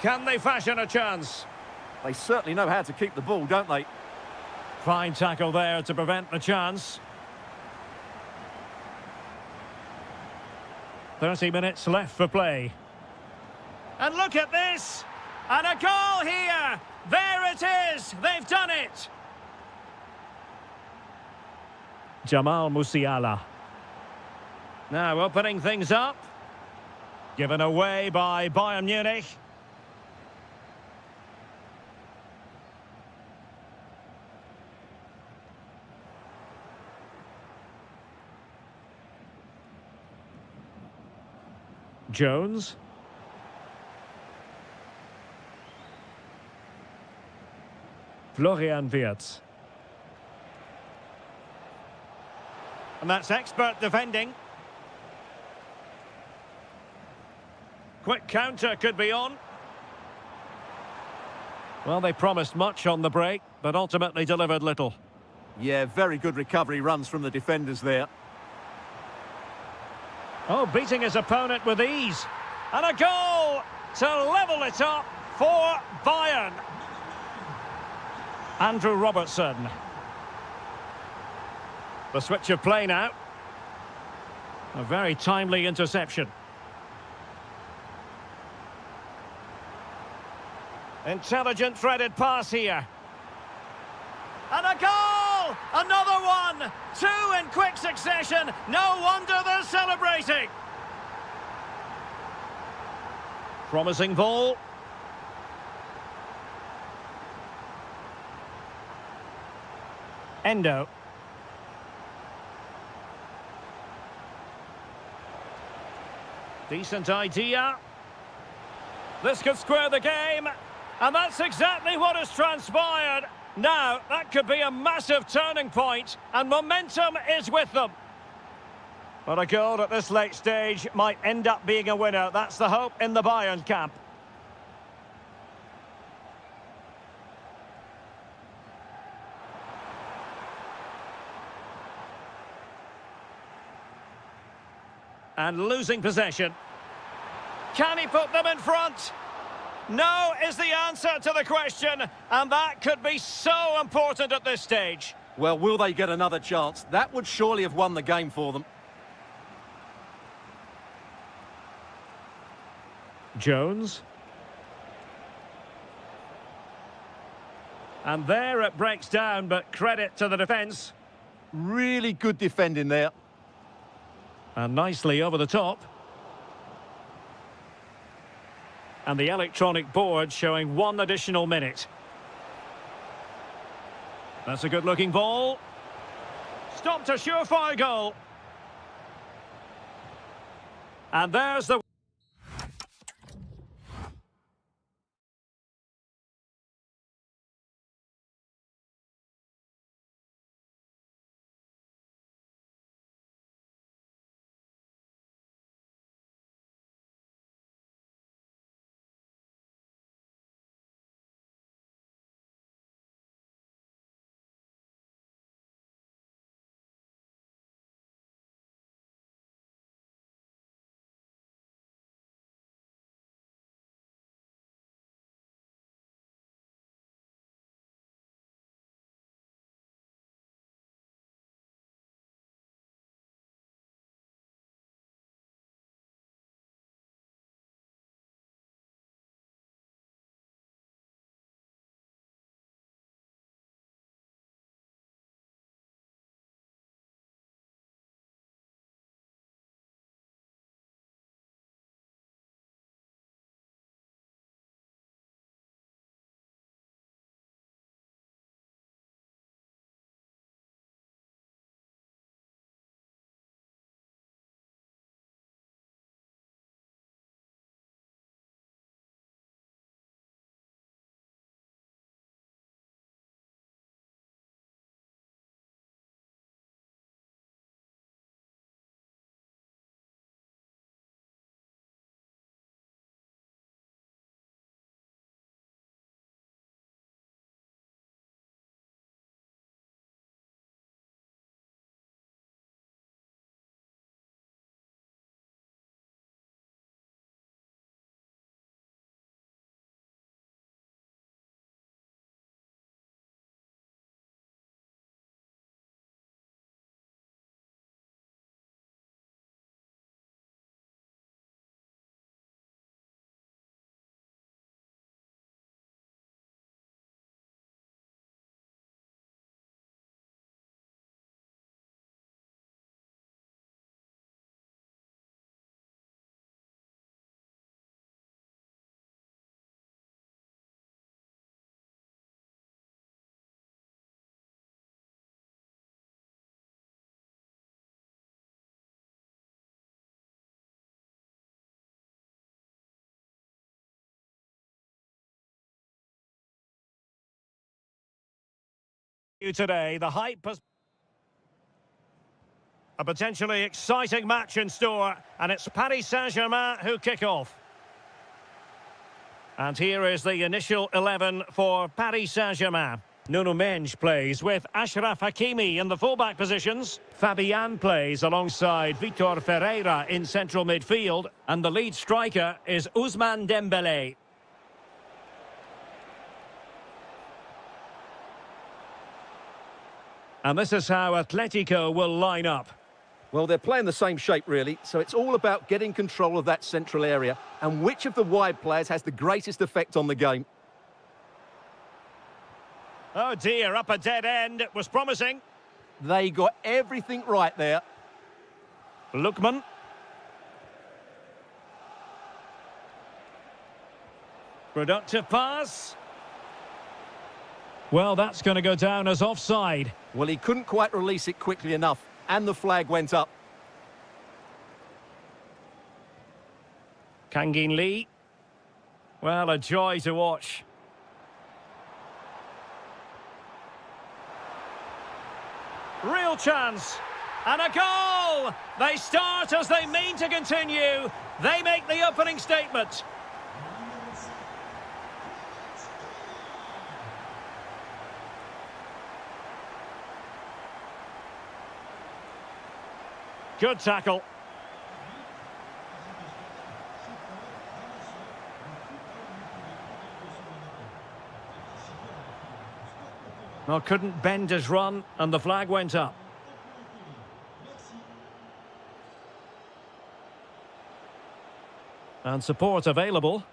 Can they fashion a chance?
They certainly know how to keep the ball, don't they?
Fine tackle there to prevent the chance. 30 minutes left for play. And look at this! And a goal here! There it is! They've done it! Jamal Musiala. Now opening things up. Given away by Bayern Munich. Jones. Florian Wirtz. And that's expert defending. Quick counter could be on. Well, they promised much on the break, but ultimately delivered little.
Yeah, very good recovery runs from the defenders there.
Oh, beating his opponent with ease. And a goal to level it up for Bayern. Andrew Robertson. The switch of play now. A very timely interception. Intelligent threaded pass here. And a goal! Another one! Two in quick succession. No wonder they're celebrating. Promising ball. Endo. Decent idea. This could square the game. And that's exactly what has transpired. Now, that could be a massive turning point, and momentum is with them. But a goal at this late stage might end up being a winner. That's the hope in the Bayern camp. And losing possession. Can he put them in front? No is the answer to the question, and that could be so important at this stage.
Well, will they get another chance? That would surely have won the game for them.
Jones. And there it breaks down, but credit to the defence.
Really good defending there.
And nicely over the top. And the electronic board showing 1 additional minute. That's a good-looking ball. Stopped a surefire goal. And there's the... Today, the hype has... A potentially exciting match in store, and it's Paris Saint-Germain who kick off. And here is the initial 11 for Paris Saint-Germain. Nuno Mendes plays with Achraf Hakimi in the fullback positions. Fabian plays alongside Vitor Ferreira in central midfield. And the lead striker is Ousmane Dembélé. And this is how Atletico will line up.
Well, they're playing the same shape, really, so it's all about getting control of that central area and which of the wide players has the greatest effect on the game.
Oh dear, up a dead end. It was promising.
They got everything right there.
Lookman. Productive pass. Well, that's going to go down as offside.
Well, he couldn't quite release it quickly enough, and the flag went up.
Kangin Lee. Well, a joy to watch. Real chance. And a goal! They start as they mean to continue. They make the opening statement. Good tackle. Well, couldn't bend his run, and the flag went up. And support available.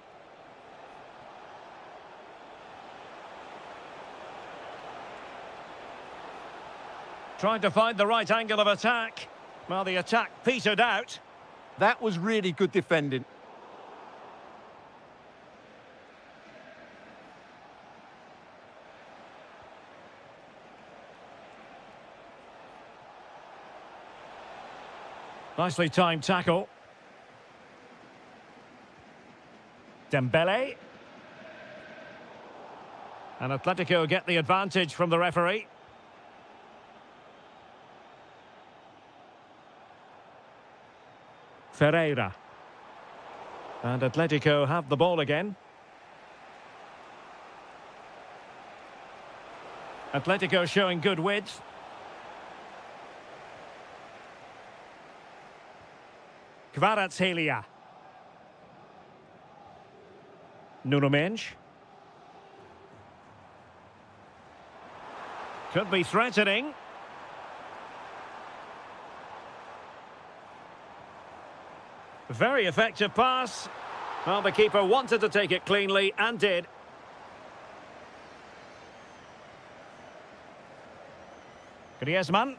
Trying to find the right angle of attack. Well, the attack petered out.
That was really good defending.
Nicely timed tackle. Dembele. And Atletico get the advantage from the referee. Ferreira. And Atletico have the ball again. Atletico showing good width. Kvaratskhelia. Nuno Mendes. Could be threatening. Very effective pass. Well, the keeper wanted to take it cleanly and did. Griezmann.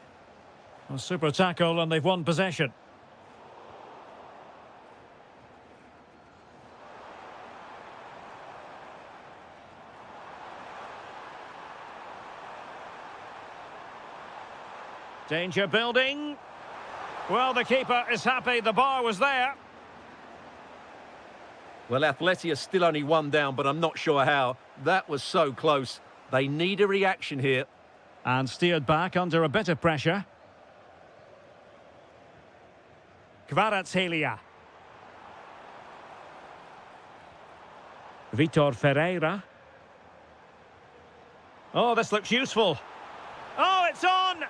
A super tackle and they've won possession. Danger building. Well, the keeper is happy the bar was there.
Well, Atleti are still only one down, but I'm not sure how. That was so close. They need a reaction here.
And steered back under a bit of pressure. Kvaratskhelia. Vitor Ferreira. Oh, this looks useful. Oh, it's on!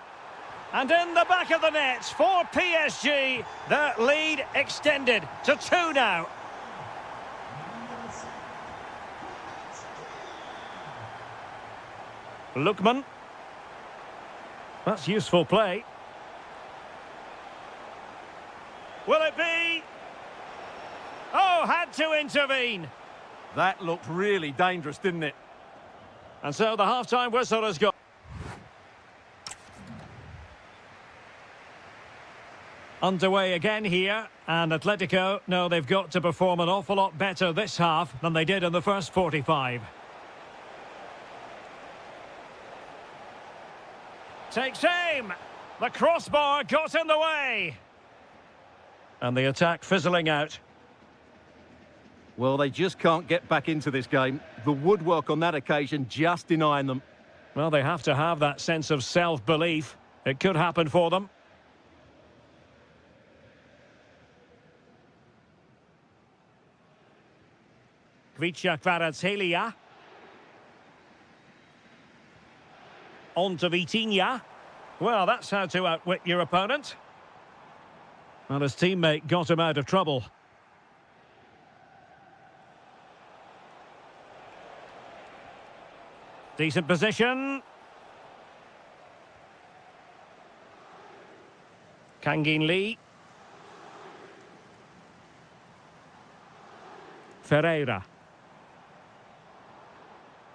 And in the back of the net for PSG, the lead extended to 2 now. Lookman. That's useful play. Will it be? Oh, had to intervene.
That looked really dangerous, didn't it?
And so the half-time whistle has gone. Underway again here, and Atletico know they've got to perform an awful lot better this half than they did in the first 45. Takes aim! The crossbar got in the way! And the attack fizzling out.
Well, they just can't get back into this game. The woodwork on that occasion just denying them.
Well, they have to have that sense of self-belief. It could happen for them. Kvaratskhelia. On to Vitinha. Well, that's how to outwit your opponent. Well, his teammate got him out of trouble. Decent position. Kangin Lee. Ferreira.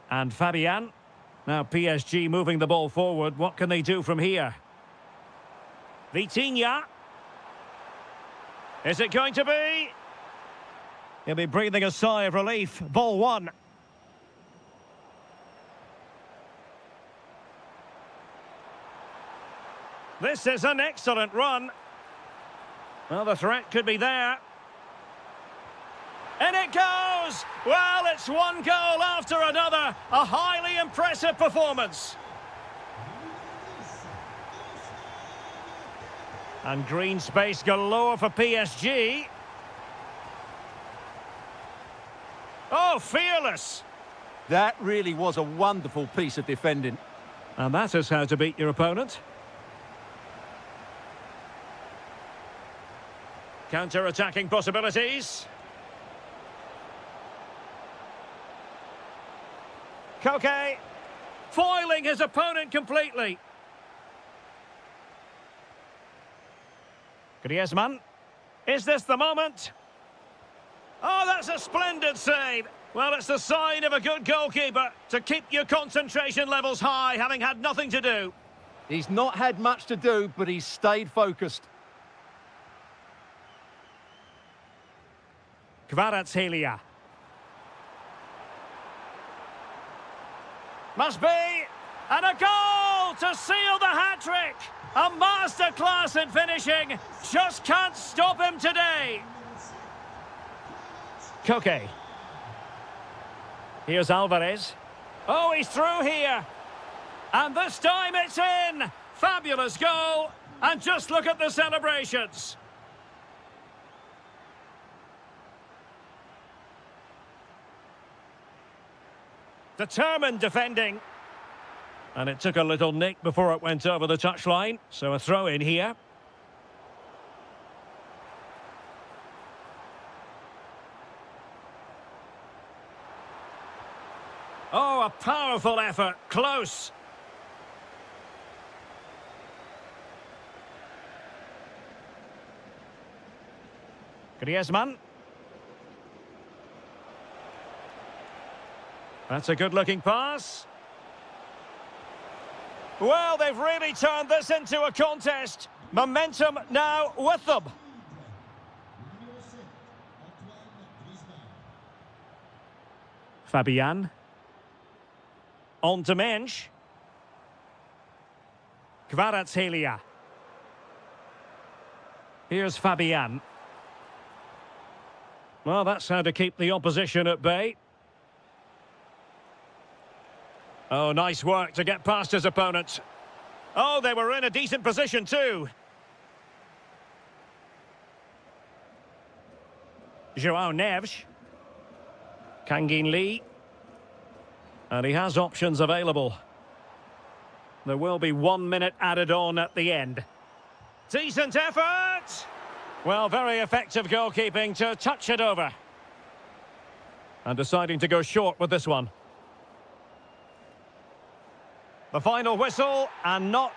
And Fabian. Now PSG moving the ball forward. What can they do from here? Vitinha. Is it going to be? He'll be breathing a sigh of relief. Ball one. This is an excellent run. Well, the threat could be there. And it goes! Well, it's one goal after another. A highly impressive performance. And green space galore for PSG. Oh, fearless!
That really was a wonderful piece of defending.
And that is how to beat your opponent. Counter-attacking possibilities. Koke, foiling his opponent completely. Griezmann. Is this the moment? Oh, that's a splendid save. Well, it's the sign of a good goalkeeper to keep your concentration levels high, having had nothing to do.
He's not had much to do, but he's stayed focused.
Kvaratskhelia. Must be. And a goal to seal the hat-trick. A masterclass in finishing. Just can't stop him today. Koke. Here's Alvarez. Oh, he's through here. And this time it's in. Fabulous goal. And just look at the celebrations. Determined defending. And it took a little nick before it went over the touchline. So a throw in here. Oh, a powerful effort. Close. Griezmann. That's a good-looking pass. Well, they've really turned this into a contest. Momentum now with them. Fabian. On to Mensch. Kvaratskhelia. Here's Fabian. Well, that's how to keep the opposition at bay. Oh, nice work to get past his opponent. Oh, they were in a decent position too. João Neves. Kangin Lee. And he has options available. There will be 1 minute added on at the end. Decent effort! Well, very effective goalkeeping to touch it over. And deciding to go short with this one. The final whistle, and not...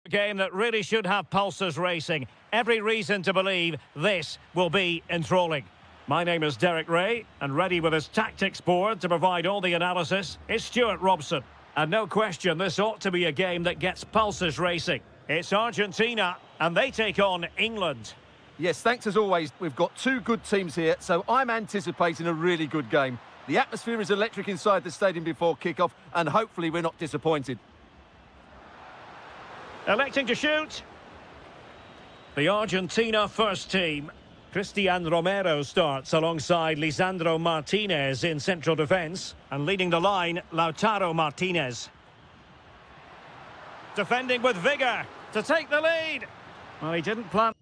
Game that really should have pulses racing. Every reason to believe this will be enthralling. My name is Derek Ray, and ready with his tactics board to provide all the analysis is Stuart Robson. And no question, this ought to be a game that gets pulses racing. It's Argentina, and they take on England.
Yes, thanks as always. We've got two good teams here, so I'm anticipating a really good game. The atmosphere is electric inside the stadium before kick-off, and hopefully we're not disappointed.
Electing to shoot. The Argentina first team. Cristian Romero starts alongside Lisandro Martinez in central defence. And leading the line, Lautaro Martinez. Defending with vigour to take the lead. Well, he didn't plan...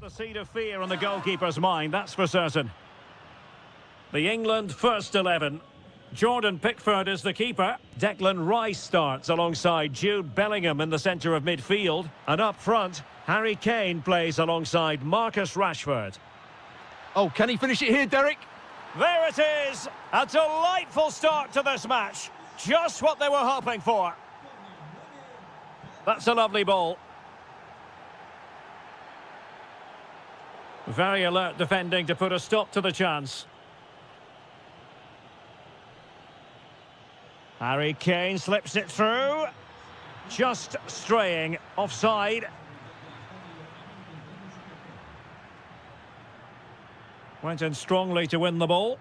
The seed of fear on the goalkeeper's mind, that's for certain. The England first 11. Jordan Pickford is the keeper. Declan Rice starts alongside Jude Bellingham in the centre of midfield. And up front, Harry Kane plays alongside Marcus Rashford.
Oh, can he finish it here, Derek?
There it is! A delightful start to this match. Just what they were hoping for. That's a lovely ball. Very alert defending to put a stop to the chance. Harry Kane slips it through. Just straying offside. Went in strongly to win the ball.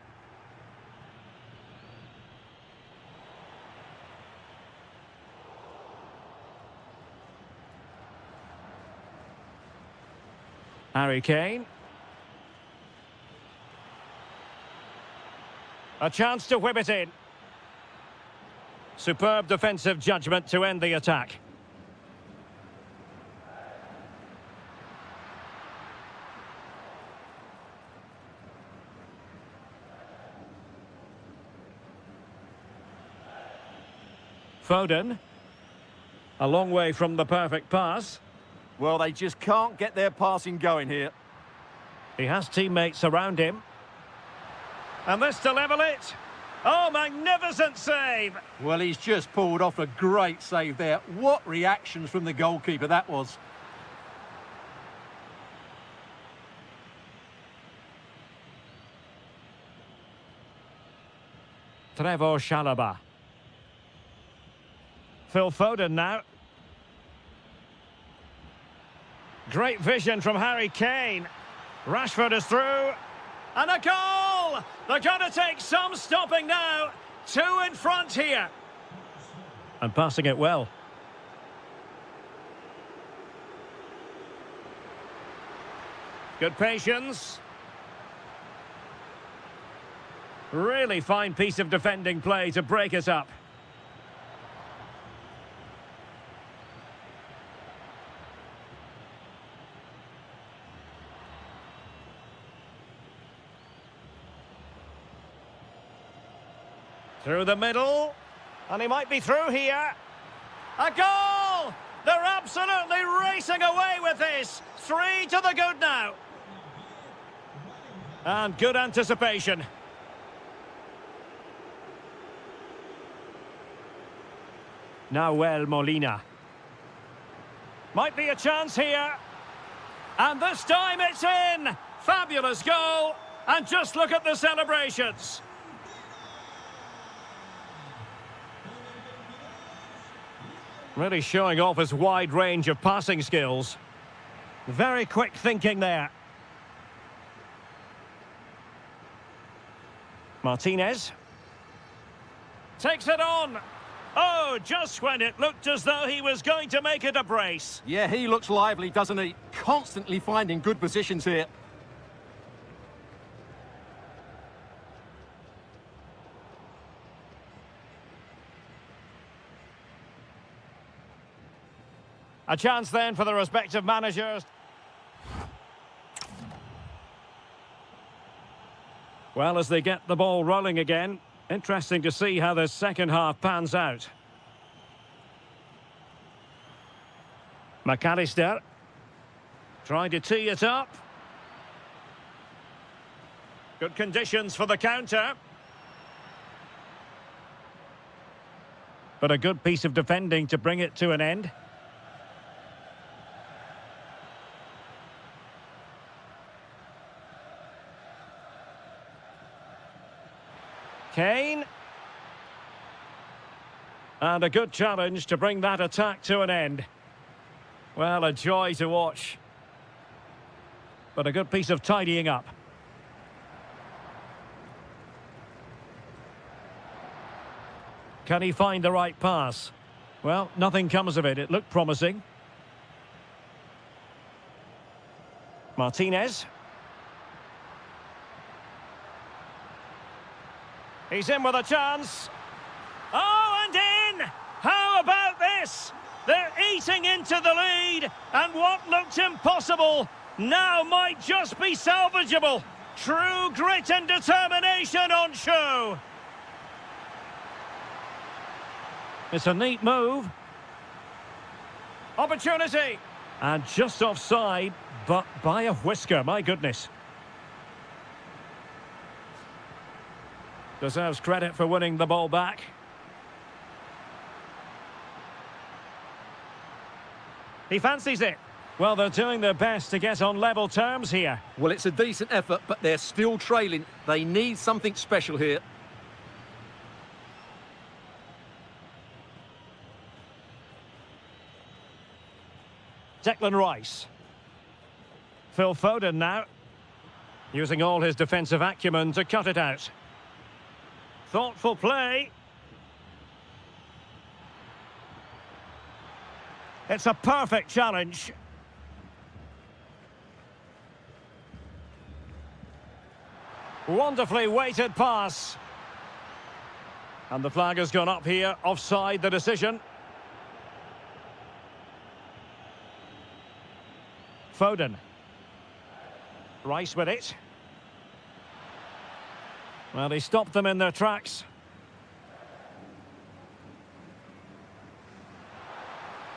Harry Kane. A chance to whip it in. Superb defensive judgment to end the attack. Foden. A long way from the perfect pass.
Well, they just can't get their passing going here.
He has teammates around him. And this to level it. Oh, magnificent save!
Well, he's just pulled off a great save there. What reactions from the goalkeeper that was.
Trevor Chalobah. Phil Foden now. Great vision from Harry Kane. Rashford is through. And a goal! They're going to take some stopping now. Two in front here. And passing it well. Good patience. Really fine piece of defending play to break it up. Through the middle, and he might be through here. A goal! They're absolutely racing away with this. 3 to the good now. And good anticipation. Nahuel Molina. Might be a chance here. And this time it's in. Fabulous goal. And just look at the celebrations. Really showing off his wide range of passing skills. Very quick thinking there. Martinez. Takes it on. Oh, just when it looked as though he was going to make it a brace.
Yeah, he looks lively, doesn't he? Constantly finding good positions here.
A chance then for the respective managers. Well, as they get the ball rolling again, interesting to see how the second half pans out. McAllister trying to tee it up. Good conditions for the counter. But a good piece of defending to bring it to an end. Kane. And a good challenge to bring that attack to an end. Well, a joy to watch. But a good piece of tidying up. Can he find the right pass? Well, nothing comes of it. It looked promising. Martinez. He's in with a chance. Oh, and in! How about this? They're eating into the lead, and what looked impossible now might just be salvageable. True grit and determination on show. It's a neat move. Opportunity. And just offside, but by a whisker, my goodness. Deserves credit for winning the ball back. He fancies it. Well, they're doing their best to get on level terms here.
Well, it's a decent effort, but they're still trailing. They need something special here.
Declan Rice. Phil Foden now, using all his defensive acumen to cut it out. Thoughtful play. It's a perfect challenge. Wonderfully weighted pass. And the flag has gone up here, offside the decision. Foden. Rice with it. Well, he stopped them in their tracks.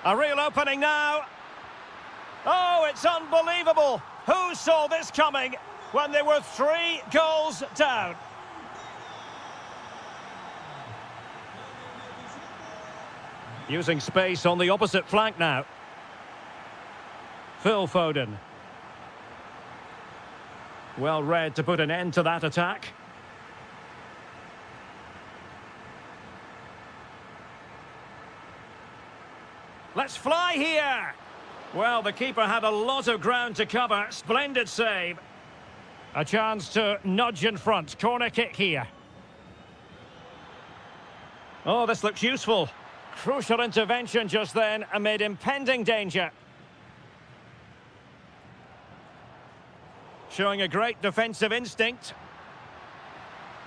A real opening now. Oh, it's unbelievable. Who saw this coming when they were 3 goals down? Using space on the opposite flank now. Phil Foden. Well read to put an end to that attack. Let's fly here. Well, the keeper had a lot of ground to cover. Splendid save. A chance to nudge in front. Corner kick here. Oh, this looks useful. Crucial intervention just then amid impending danger. Showing a great defensive instinct.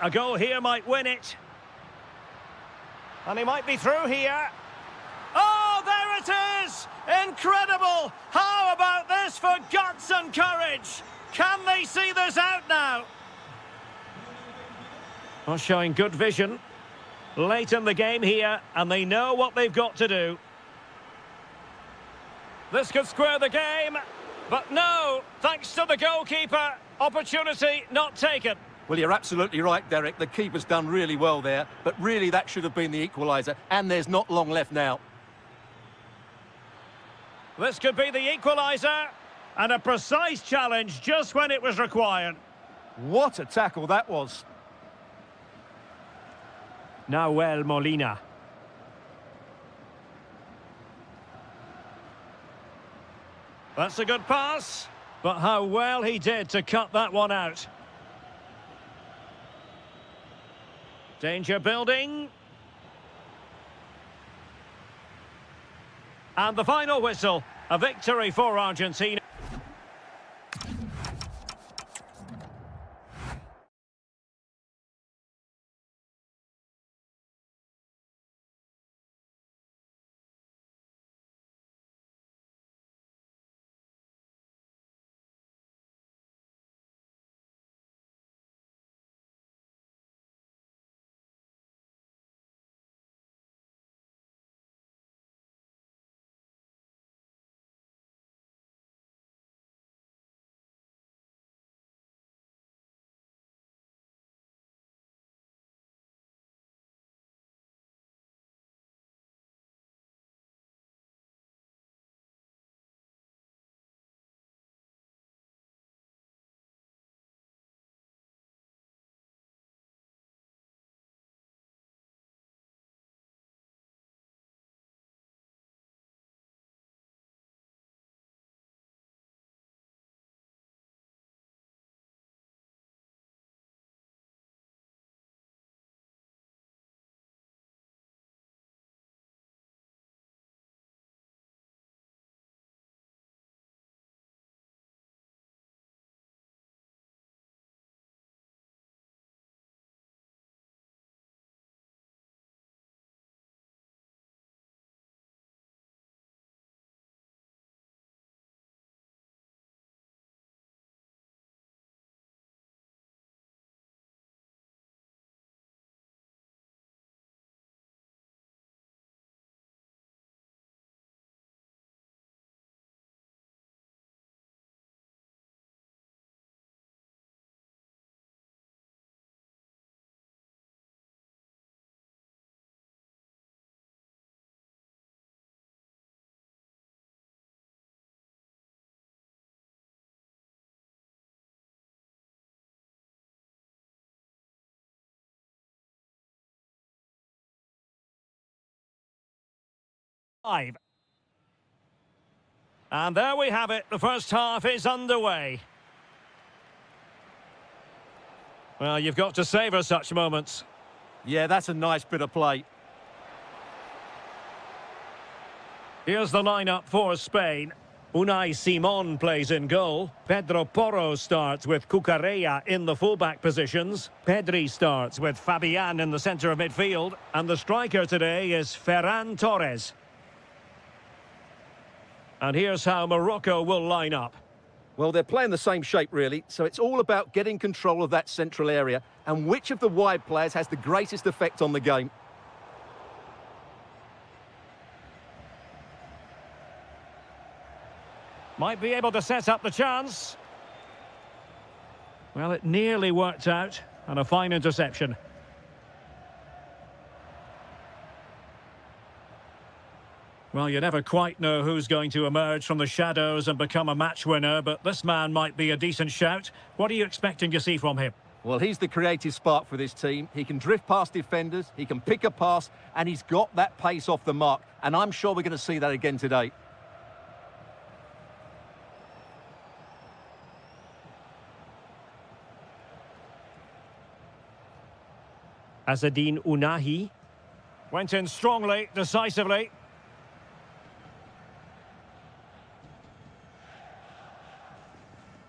A goal here might win it. And he might be through here. Oh, there it is! Incredible! How about this for guts and courage? Can they see this out now? Well, showing good vision. Late in the game here, and they know what they've got to do. This could square the game, but no, thanks to the goalkeeper. Opportunity not taken.
Well, you're absolutely right, Derek. The keeper's done really well there, but really that should have been the equaliser, and there's not long left now.
This could be the equaliser, and a precise challenge just when it was required.
What a tackle that was.
Nahuel Molina. That's a good pass, but how well he did to cut that one out. Danger building. And the final whistle, a victory for Argentina. 5. And there we have it. The first half is underway. Well, you've got to savour such moments.
Yeah, that's a nice bit of play.
Here's the lineup for Spain. Unai Simon plays in goal. Pedro Porro starts with Cucurella in the fullback positions. Pedri starts with Fabian in the centre of midfield. And the striker today is Ferran Torres. And here's how Morocco will line up.
Well, they're playing the same shape, really, so it's all about getting control of that central area and which of the wide players has the greatest effect on the game.
Might be able to set up the chance. Well, it nearly worked out, and a fine interception. Well, you never quite know who's going to emerge from the shadows and become a match winner, but this man might be a decent shout. What are you expecting to see from him?
Well, he's the creative spark for this team. He can drift past defenders, he can pick a pass, and he's got that pace off the mark. And I'm sure we're going to see that again today.
Azzedine Ounahi went in strongly, decisively.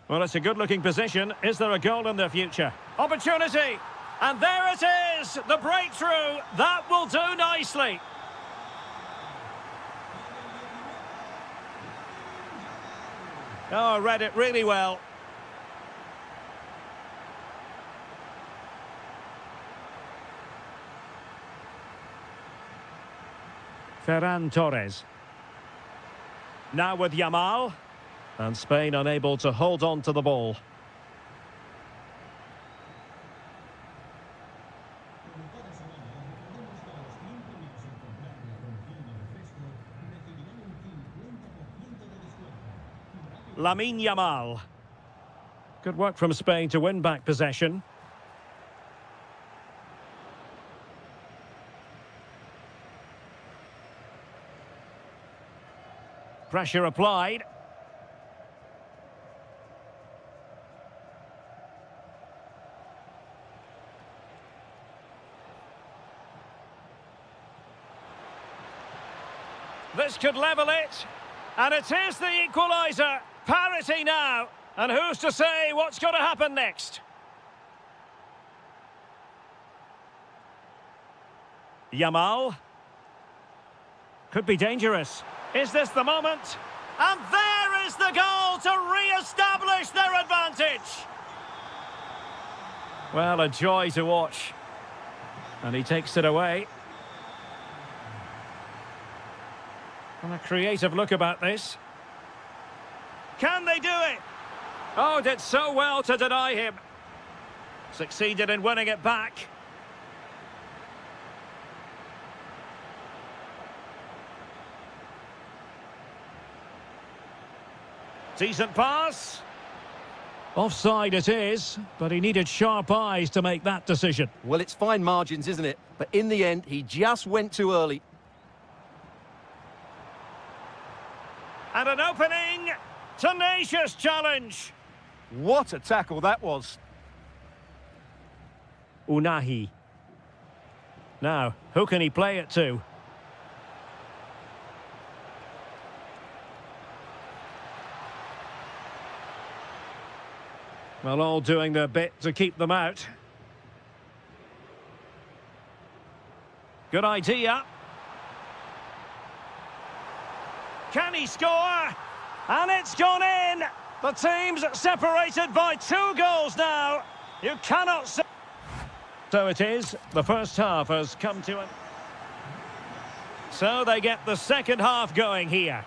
Well, it's a good-looking position. Is there a goal in the future? Opportunity! And there it is! The breakthrough! That will do nicely! Oh, read it really well. Ferran Torres. Now with Yamal. And Spain unable to hold on to the ball. Lamine Yamal. Good work from Spain to win back possession. Pressure applied. This could level it, and it is the equaliser. Parity now, and who's to say what's going to happen next? Yamal. Could be dangerous. Is this the moment? And there is the goal to re-establish their advantage. Well, a joy to watch. And he takes it away. And a creative look about this. Can they do it? Oh, did so well to deny him. Succeeded in winning it back. Decent pass. Offside it is, but he needed sharp eyes to make that decision.
Well, it's fine margins, isn't it? But in the end, he just went too early.
And an opening, tenacious challenge.
What a tackle that was.
Ounahi. Now, who can he play it to? Well, all doing their bit to keep them out. Good idea. Can he score? And it's gone in! The team's separated by 2 goals now. You cannot say... So it is. The first half has come to an... So they get the second half going here.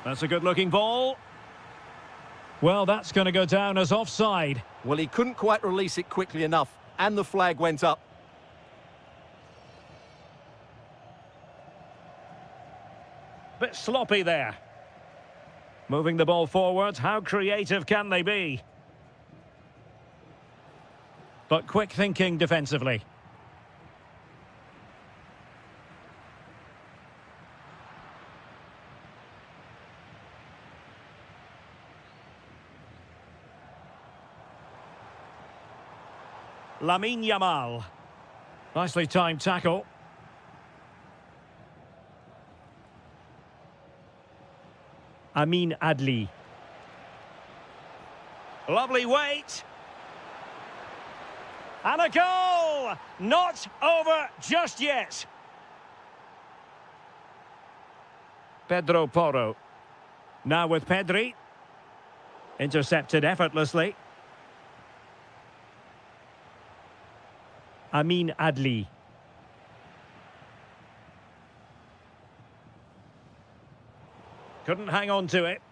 That's a good-looking ball. Well, that's going to go down as offside.
Well, he couldn't quite release it quickly enough, and the flag went up.
Bit sloppy there. Moving the ball forward, how creative can they be? But quick thinking defensively. Lamine Yamal. Nicely timed tackle. Amin Adli. Lovely weight. And a goal! Not over just yet. Pedro Porro. Now with Pedri. Intercepted effortlessly. Amin Adli. Couldn't hang on to it.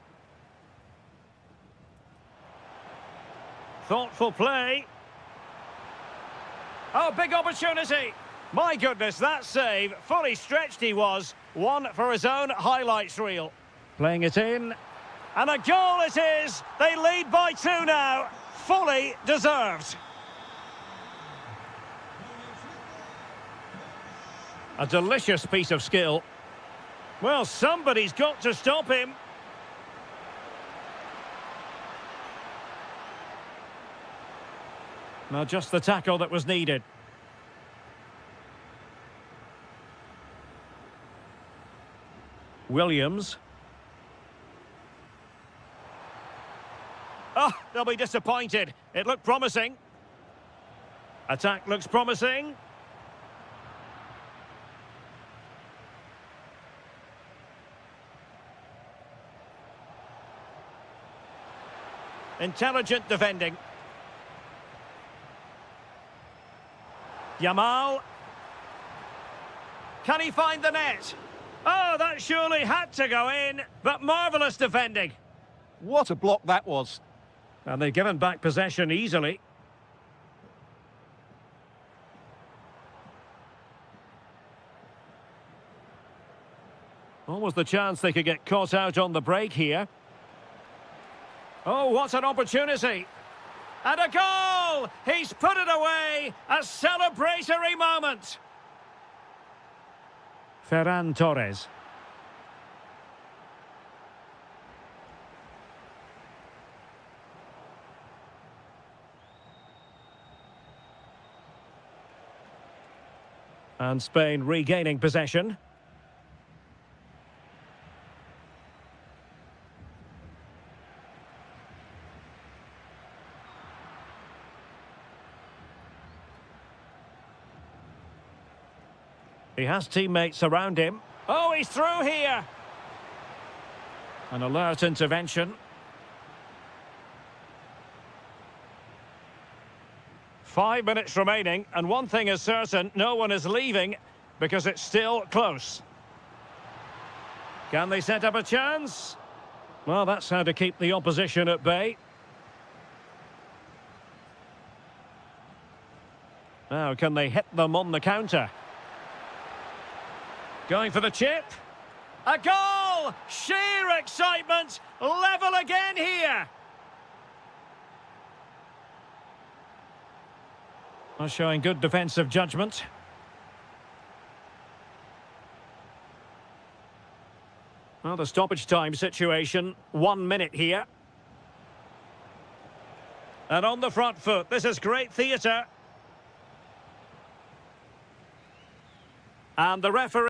Thoughtful play. Oh, big opportunity. My goodness, that save. Fully stretched he was. One for his own highlights reel. Playing it in. And a goal it is. They lead by 2 now. Fully deserved. A delicious piece of skill. Well, somebody's got to stop him. Well, just the tackle that was needed. Williams. Oh, they'll be disappointed. It looked promising. Attack looks promising. Intelligent defending. Yamal. Can he find the net? Oh, that surely had to go in, but marvellous defending.
What a block that was.
And they've given back possession easily. Almost the chance they could get caught out on the break here. Oh, what an opportunity. And a goal! He's put it away! A celebratory moment! Ferran Torres. And Spain regaining possession. He has teammates around him. Oh, he's through here. An alert intervention. 5 minutes remaining, and one thing is certain, no one is leaving because it's still close. Can they set up a chance? Well, that's how to keep the opposition at bay. Now, can they hit them on the counter? Going for the chip. A goal! Sheer excitement! Level again here! Well, showing good defensive judgment. Well, the stoppage time situation, 1 minute here. And on the front foot, this is great theatre. And the referee...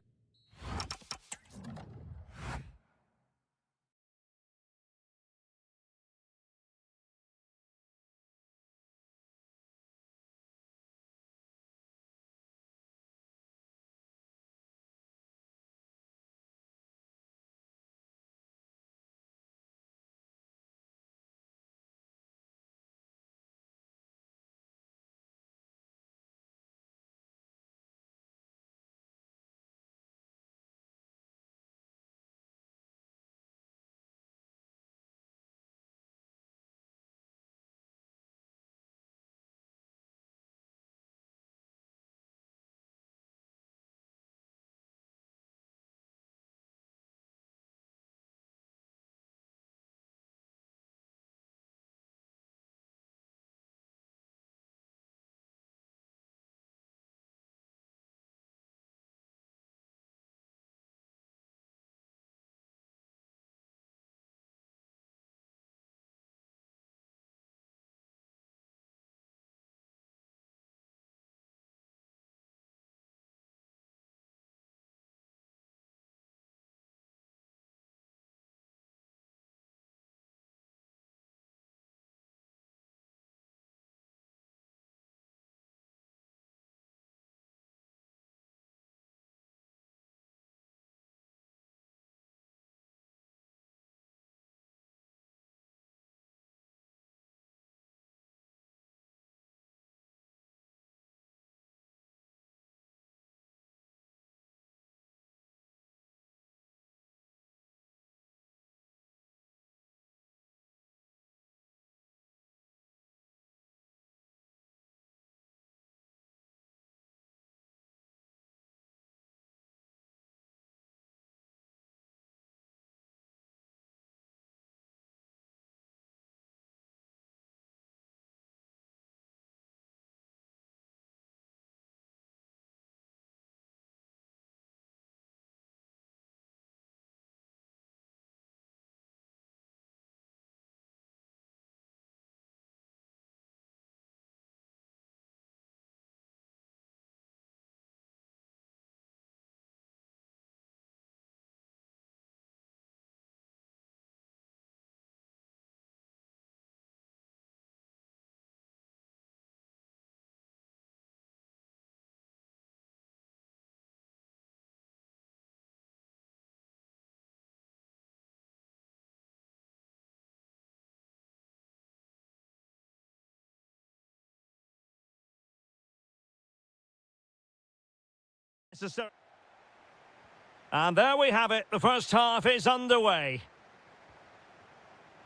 And there we have it. The first half is underway.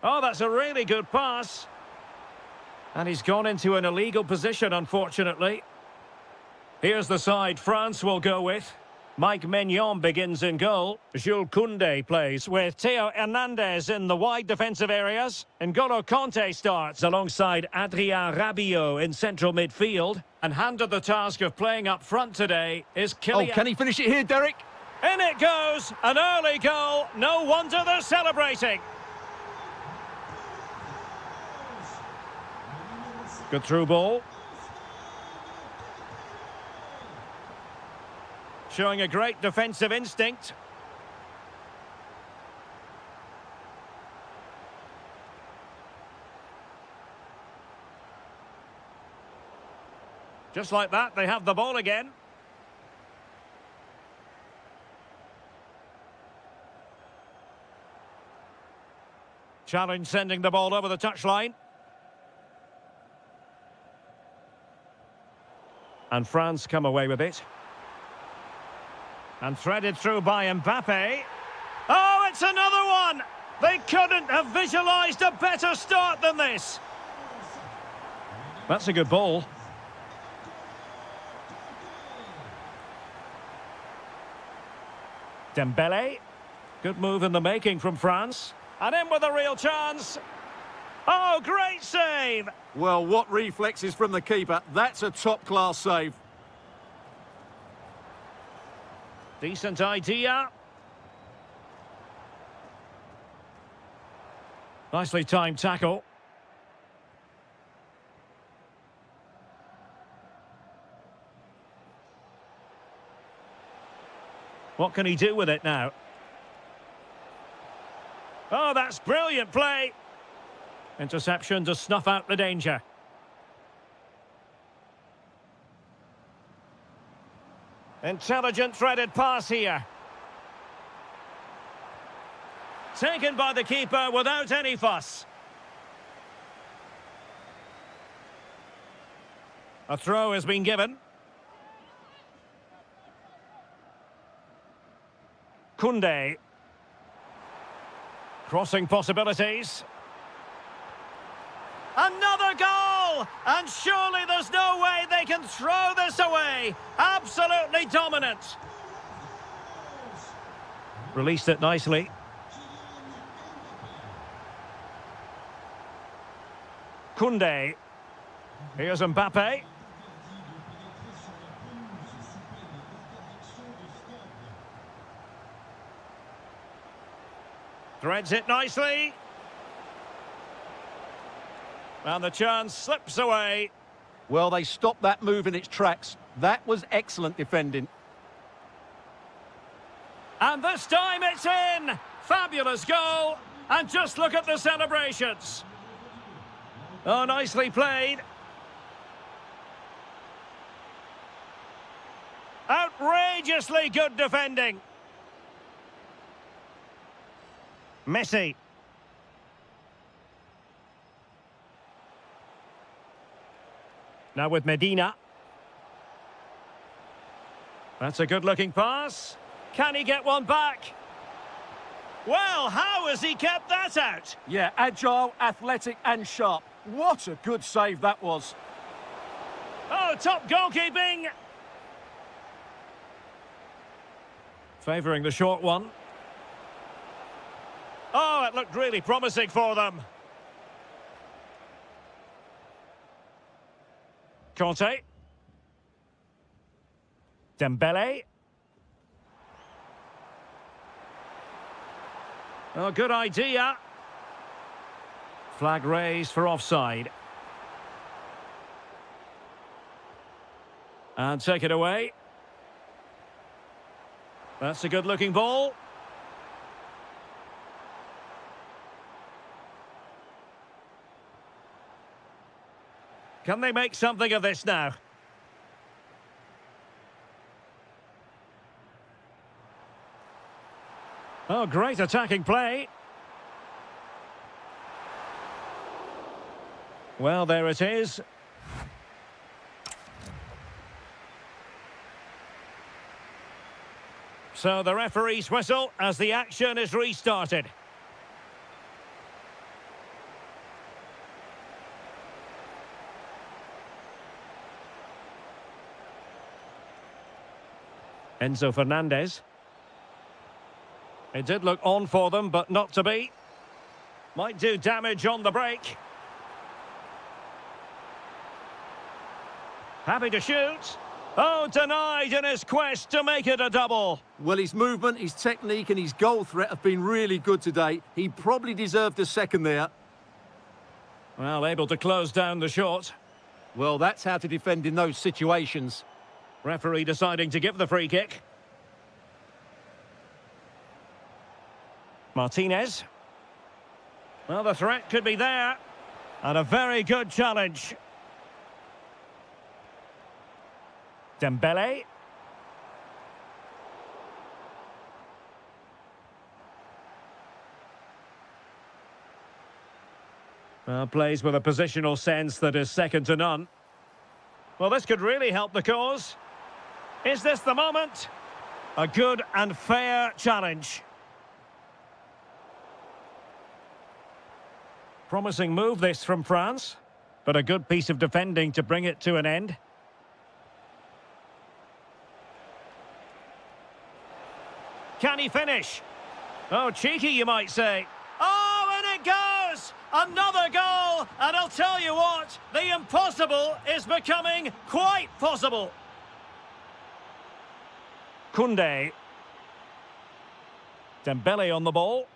Oh, that's a really good pass. And he's gone into an illegal position, unfortunately. Here's the side France will go with. Mike Maignan begins in goal. Jules Koundé plays with Theo Hernandez in the wide defensive areas. N'Golo Kanté starts alongside Adrien Rabiot in central midfield. And handed the task of playing up front today is Kylian.
Oh, can he finish it here, Derek?
In it goes, an early goal. No wonder they're celebrating. Good through ball. Showing a great defensive instinct. Just like that, they have the ball again. Challenge sending the ball over the touchline. And France come away with it. And threaded through by Mbappe. Oh, it's another one! They couldn't have visualised a better start than this. That's a good ball. Dembele. Good move in the making from France. And in with a real chance. Oh, great save!
Well, what reflexes from the keeper. That's a top-class save.
Decent idea. Nicely timed tackle. What can he do with it now? Oh, that's brilliant play. Interception to snuff out the danger. Intelligent threaded pass here. Taken by the keeper without any fuss. A throw has been given. Koundé. Crossing possibilities. Another goal! And surely there's no way they can throw this away. Absolutely dominant. Released it nicely. Koundé. Here's Mbappe. Threads it nicely. And the chance slips away.
Well, they stopped that move in its tracks. That was excellent defending.
And this time it's in. Fabulous goal. And just look at the celebrations. Oh, nicely played. Outrageously good defending. Messi. Now with Medina. That's a good-looking pass. Can he get one back? Well, how has he kept that out?
Yeah, agile, athletic and sharp. What a good save that was.
Oh, top goalkeeping. Favouring the short one. Oh, it looked really promising for them. Kanté. Dembele. Oh, good idea. Flag raised for offside. And take it away. That's a good-looking ball. Can they make something of this now? Oh, great attacking play. Well, there it is. So the referee's whistle as the action is restarted. Enzo Fernandez. It did look on for them, but not to be. Might do damage on the break. Happy to shoot. Oh, denied in his quest to make it a double.
Well, his movement, his technique and his goal threat have been really good today. He probably deserved a second there.
Well, able to close down the shot.
Well, that's how to defend in those situations.
Referee deciding to give the free kick. Martinez. Well, the threat could be there. And a very good challenge. Dembele. Well, plays with a positional sense that is second to none. Well, this could really help the cause. Is this the moment? A good and fair challenge. Promising move this from France, but a good piece of defending to bring it to an end. Can he finish? Oh, cheeky, you might say. Oh, and it goes! Another goal! And I'll tell you what, the impossible is becoming quite possible. Koundé. Dembele on the ball.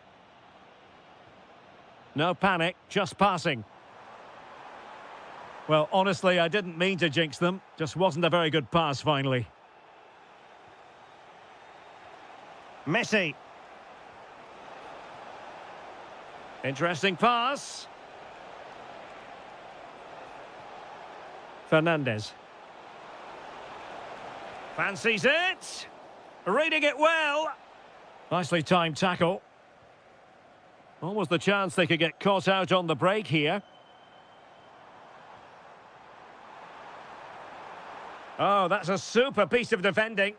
No panic, just passing. Well, honestly, I didn't mean to jinx them. Just wasn't a very good pass, finally. Messi. Interesting pass. Fernandez. Fancies it. Reading it well. Nicely timed tackle. Almost the chance they could get caught out on the break here. Oh, that's a super piece of defending.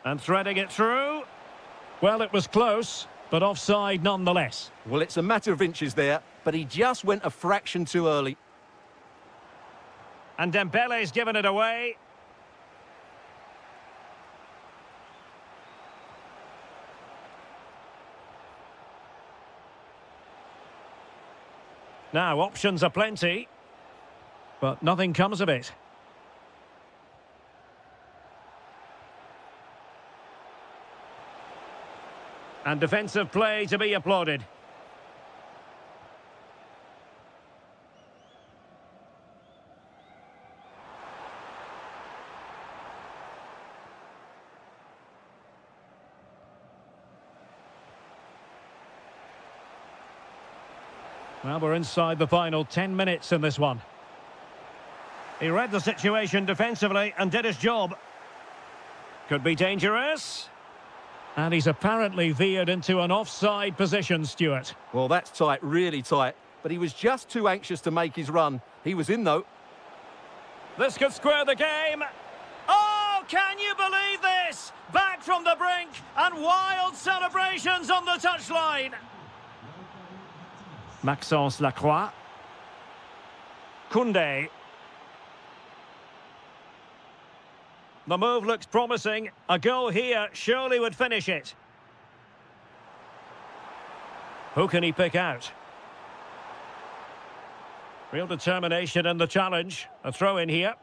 And threading it through. Well, it was close, but offside nonetheless.
Well, it's a matter of inches there, but he just went a fraction too early.
And Dembele's given it away. Now, options are plenty, but nothing comes of it. And defensive play to be applauded. Well, we're inside the final 10 minutes in this one. He read the situation defensively and did his job. Could be dangerous. And he's apparently veered into an offside position, Stuart.
Well, that's tight, really tight. But he was just too anxious to make his run. He was in, though.
This could square the game. Oh, can you believe this? Back from the brink and wild celebrations on the touchline. Maxence Lacroix. Koundé. The move looks promising. A goal here surely would finish it. Who can he pick out? Real determination in the challenge. A throw in here.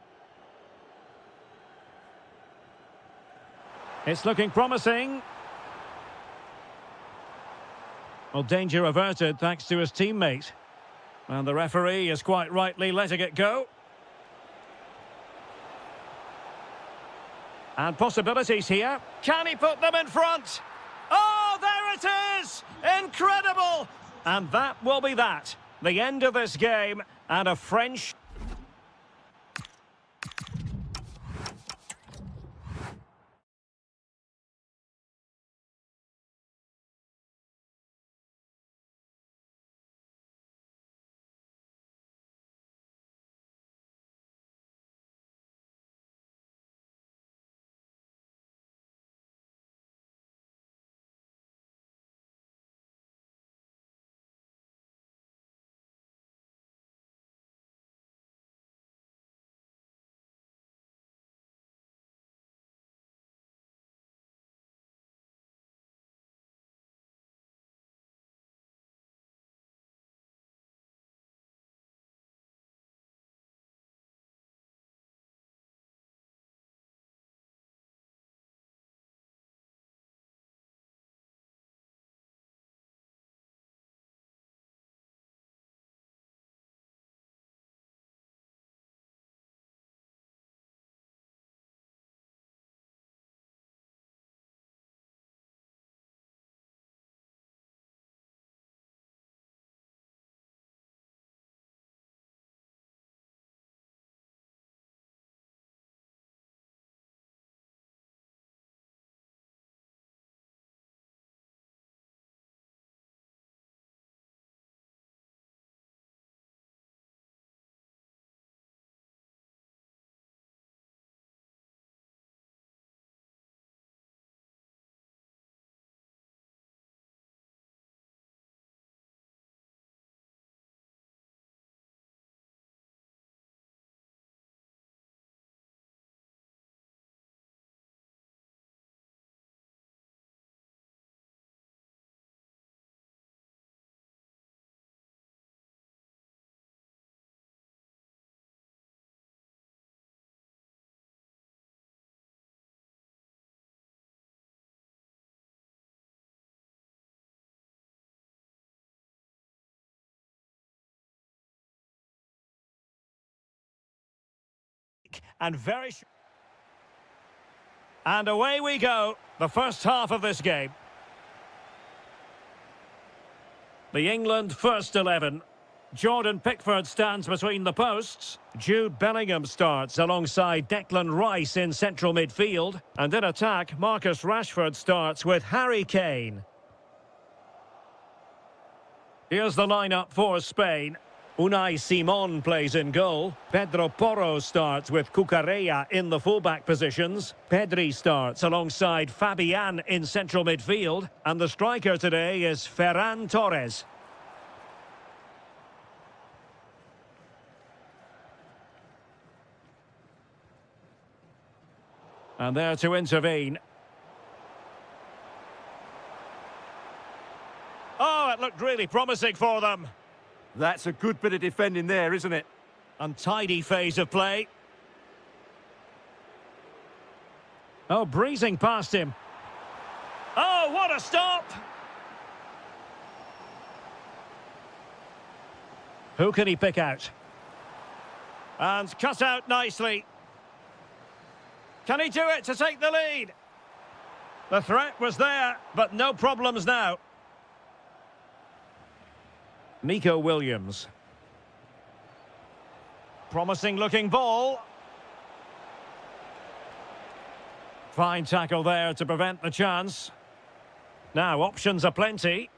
It's looking promising. Well, danger averted thanks to his teammate. And the referee is quite rightly letting it go. And possibilities here. Can he put them in front? Oh, there it is! Incredible! And that will be that. The end of this game and a French... And And away we go, the first half of this game. The England first 11. Jordan Pickford stands between the posts. Jude Bellingham starts alongside Declan Rice in central midfield. And in attack, Marcus Rashford starts with Harry Kane. Here's the lineup for Spain. Unai Simon plays in goal. Pedro Porro starts with Cucurella in the fullback positions. Pedri starts alongside Fabian in central midfield. And the striker today is Ferran Torres. And there to intervene. Oh, it looked really promising for them.
That's a good bit of defending there, isn't it?
Untidy phase of play. Oh, breezing past him. Oh, what a stop! Who can he pick out? And cut out nicely. Can he do it to take the lead? The threat was there, but no problems now. Nico Williams. Promising looking ball. Fine tackle there to prevent the chance. Now options are plenty.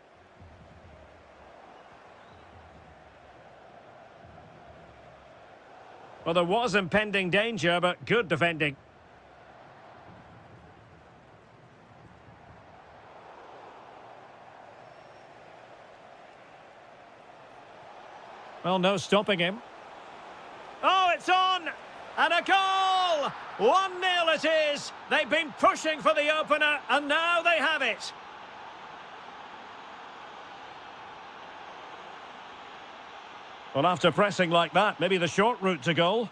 Well, there was impending danger, but good defending. Well, no stopping him. Oh, it's on! And a goal! 1-0 it is. They've been pushing for the opener, and now they have it. Well, after pressing like that, maybe the short route to goal.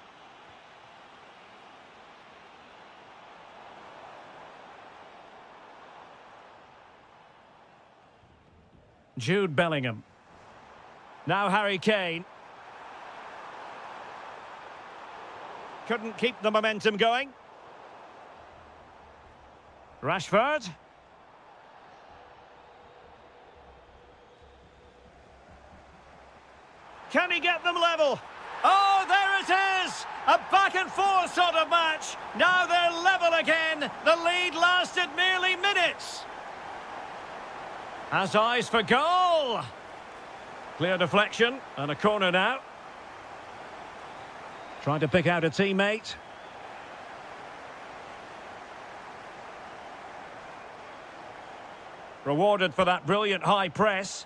Jude Bellingham. Now Harry Kane. Couldn't keep the momentum going. Rashford. Can he get them level? Oh, there it is! A back and forth sort of match. Now they're level again. The lead lasted merely minutes. Has eyes for goal. Clear deflection and a corner now. Trying to pick out a teammate. Rewarded for that brilliant high press.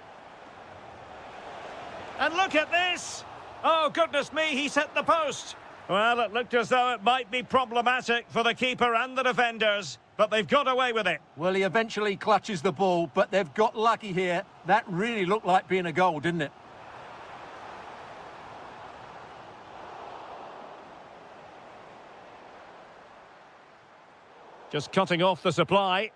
And look at this! Oh, goodness me, he's hit the post. Well, it looked as though it might be problematic for the keeper and the defenders, but they've got away with it.
Well, he eventually clutches the ball, but they've got lucky here. That really looked like being a goal, didn't it?
Just cutting off the supply.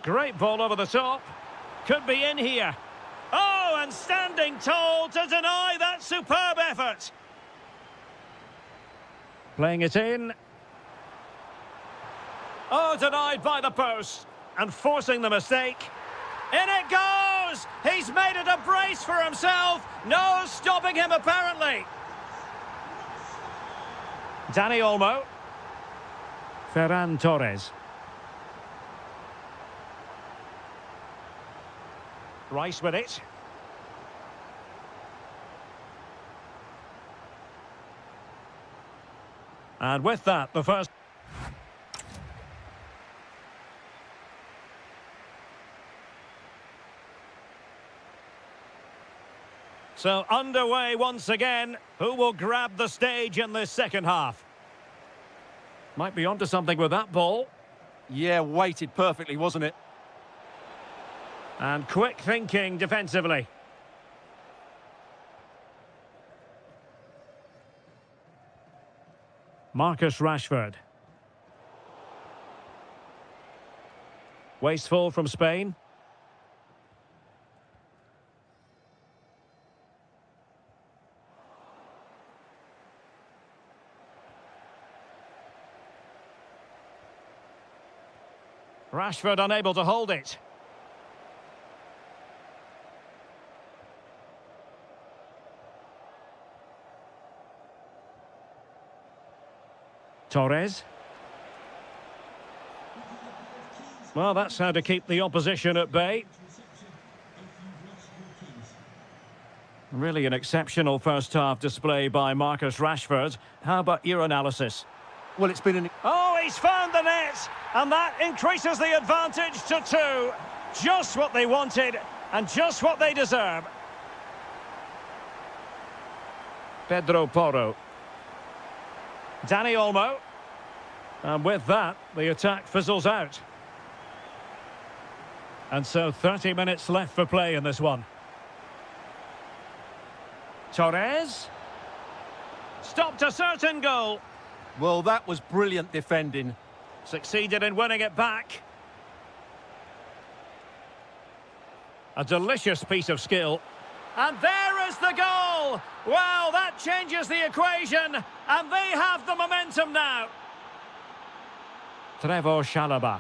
Great ball over the top. Could be in here. Oh, and standing tall to deny that superb effort. Playing it in. Oh, denied by the post. And forcing the mistake. In it goes! He's made it a brace for himself. No stopping him, apparently. Dani Olmo. Ferran Torres. Rice with it. And with that, the first... So underway once again. Who will grab the stage in this second half? Might be onto something with that ball.
Yeah, weighted perfectly, wasn't it?
And quick thinking defensively. Marcus Rashford. Wasteful from Spain. Rashford unable to hold it. Torres. Well, that's how to keep the opposition at bay. Really an exceptional first-half display by Marcus Rashford. How about your analysis?
Well, it's been an...
Oh, he's found the net! And that increases the advantage to 2. Just what they wanted, and just what they deserve. Pedro Porro. Dani Olmo. And with that, the attack fizzles out. And so 30 minutes left for play in this one. Torres. Stopped a certain goal.
Well, that was brilliant defending.
Succeeded in winning it back. A delicious piece of skill. And there is the goal! Well, that changes the equation, and they have the momentum now. Trevor Chalobah.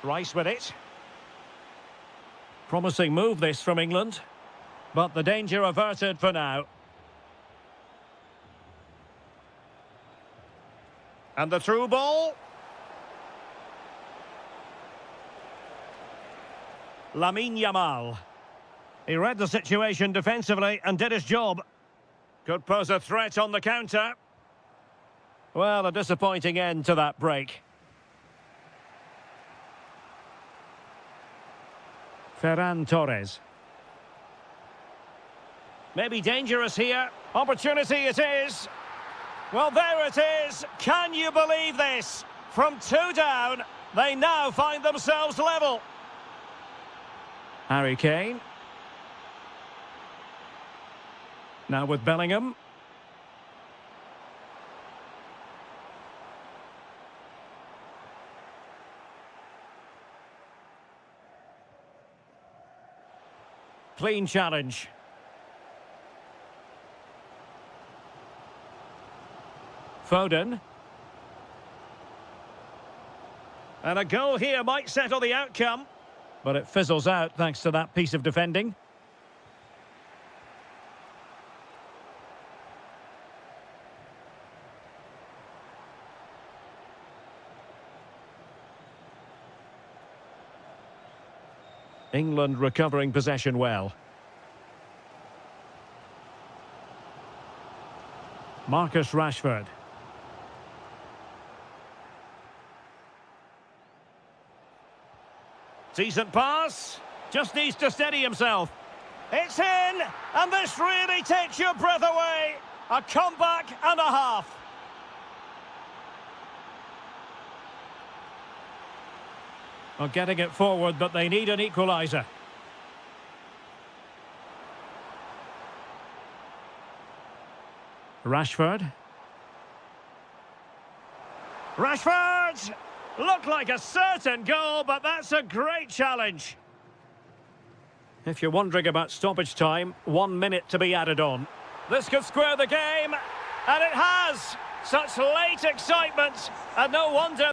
Rice with it. Promising move this from England, but the danger averted for now. And the through ball. Lamine Yamal. He read the situation defensively and did his job. Could pose a threat on the counter. Well, a disappointing end to that break. Ferran Torres. Maybe dangerous here. Opportunity it is. Well, there it is. Can you believe this? From 2 down, they now find themselves level. Harry Kane. Now with Bellingham. Clean challenge. Foden. And a goal here might settle the outcome, but it fizzles out thanks to that piece of defending. England recovering possession well. Marcus Rashford. Decent pass. Just needs to steady himself. It's in, and this really takes your breath away. A comeback and a half. Well, getting it forward, but they need an equaliser. Rashford. Rashford! Looked like a certain goal, but that's a great challenge. If you're wondering about stoppage time, 1 minute to be added on. This could square the game, and it has! Such late excitement, and no wonder...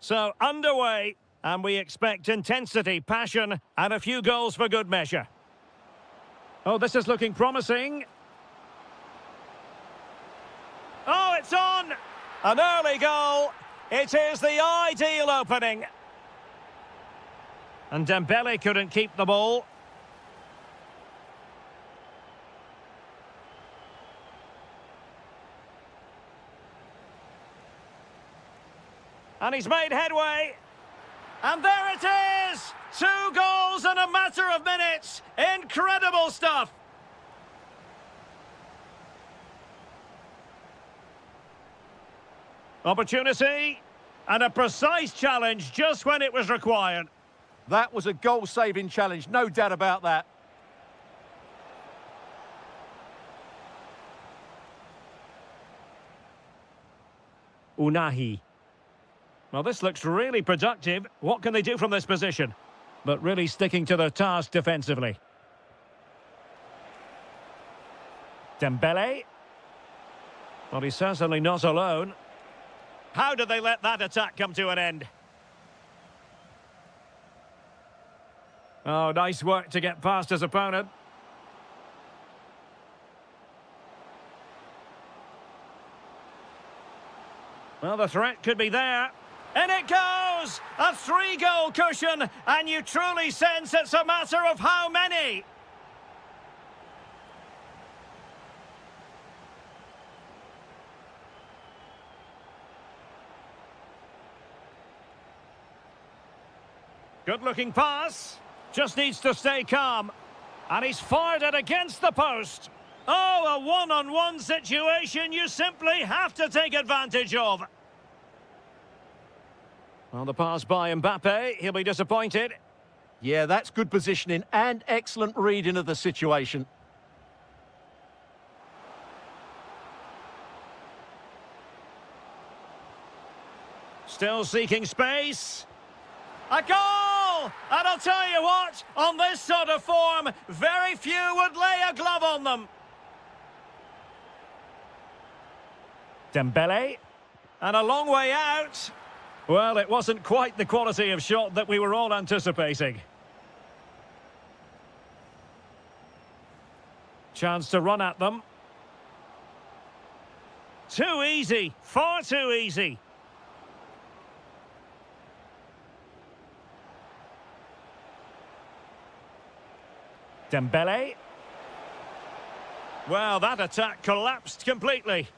So, underway, and we expect intensity, passion, and a few goals for good measure. Oh, this is looking promising. Oh, it's on! An early goal. It is the ideal opening. And Dembele couldn't keep the ball. And he's made headway. And there it is! 2 goals in a matter of minutes. Incredible stuff. Opportunity. And a precise challenge just when it was required.
That was a goal-saving challenge, no doubt about that.
Unahi. Well, this looks really productive. What can they do from this position? But really sticking to their task defensively. Dembele. Well, he's certainly not alone. How did they let that attack come to an end? Oh, nice work to get past his opponent. Well, the threat could be there. And it goes! A 3-goal cushion, and you truly sense it's a matter of how many. Good-looking pass. Just needs to stay calm. And he's fired it against the post. Oh, a one-on-one situation you simply have to take advantage of. Well, the pass by Mbappe, he'll be disappointed.
Yeah, that's good positioning and excellent reading of the situation.
Still seeking space. A goal! And I'll tell you what, on this sort of form, very few would lay a glove on them. Dembele. And a long way out. Well, it wasn't quite the quality of shot that we were all anticipating. Chance to run at them. Too easy, far too easy. Dembele. Well, that attack collapsed completely.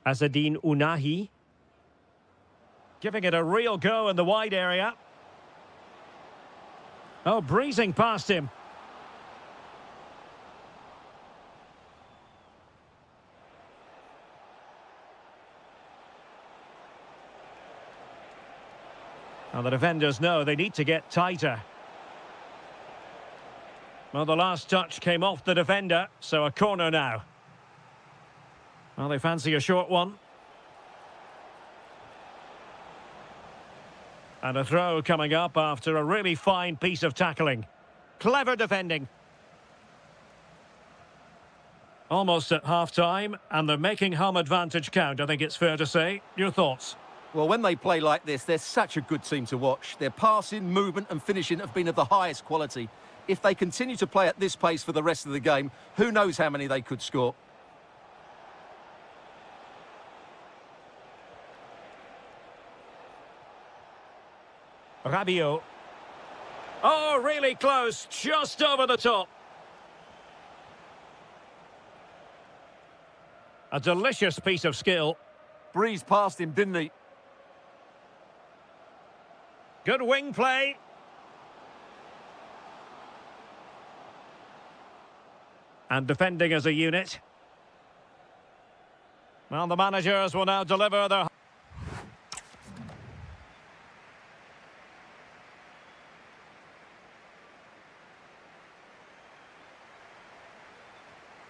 Azadine Unahi. Giving it a real go in the wide area. Oh, breezing past him. Now the defenders know they need to get tighter. Well, the last touch came off the defender, so a corner now. Well, they fancy a short one. And a throw coming up after a really fine piece of tackling. Clever defending. Almost at half-time, and they're making home advantage count, I think it's fair to say. Your thoughts?
Well, when they play like this, they're such a good team to watch. Their passing, movement and finishing have been of the highest quality. If they continue to play at this pace for the rest of the game, who knows how many they could score.
Rabiot. Oh, really close, just over the top. A delicious piece of skill.
Breezed past him, didn't he?
Good wing play. And defending as a unit. Well, the managers will now deliver their...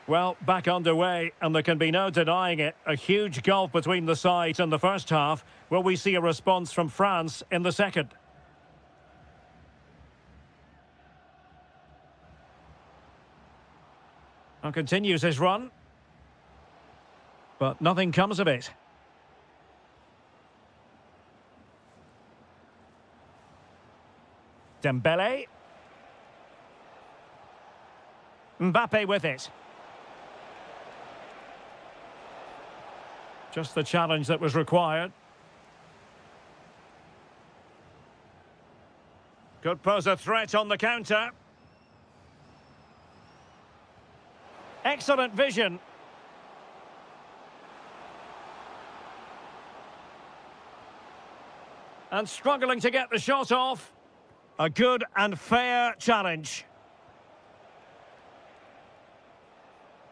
Well, back underway, and there can be no denying it. A huge gulf between the sides in the first half. Will we see a response from France in the second? And continues his run. But nothing comes of it. Dembele. Mbappe with it. Just the challenge that was required. Could pose a threat on the counter. Excellent vision. And struggling to get the shot off. A good and fair challenge.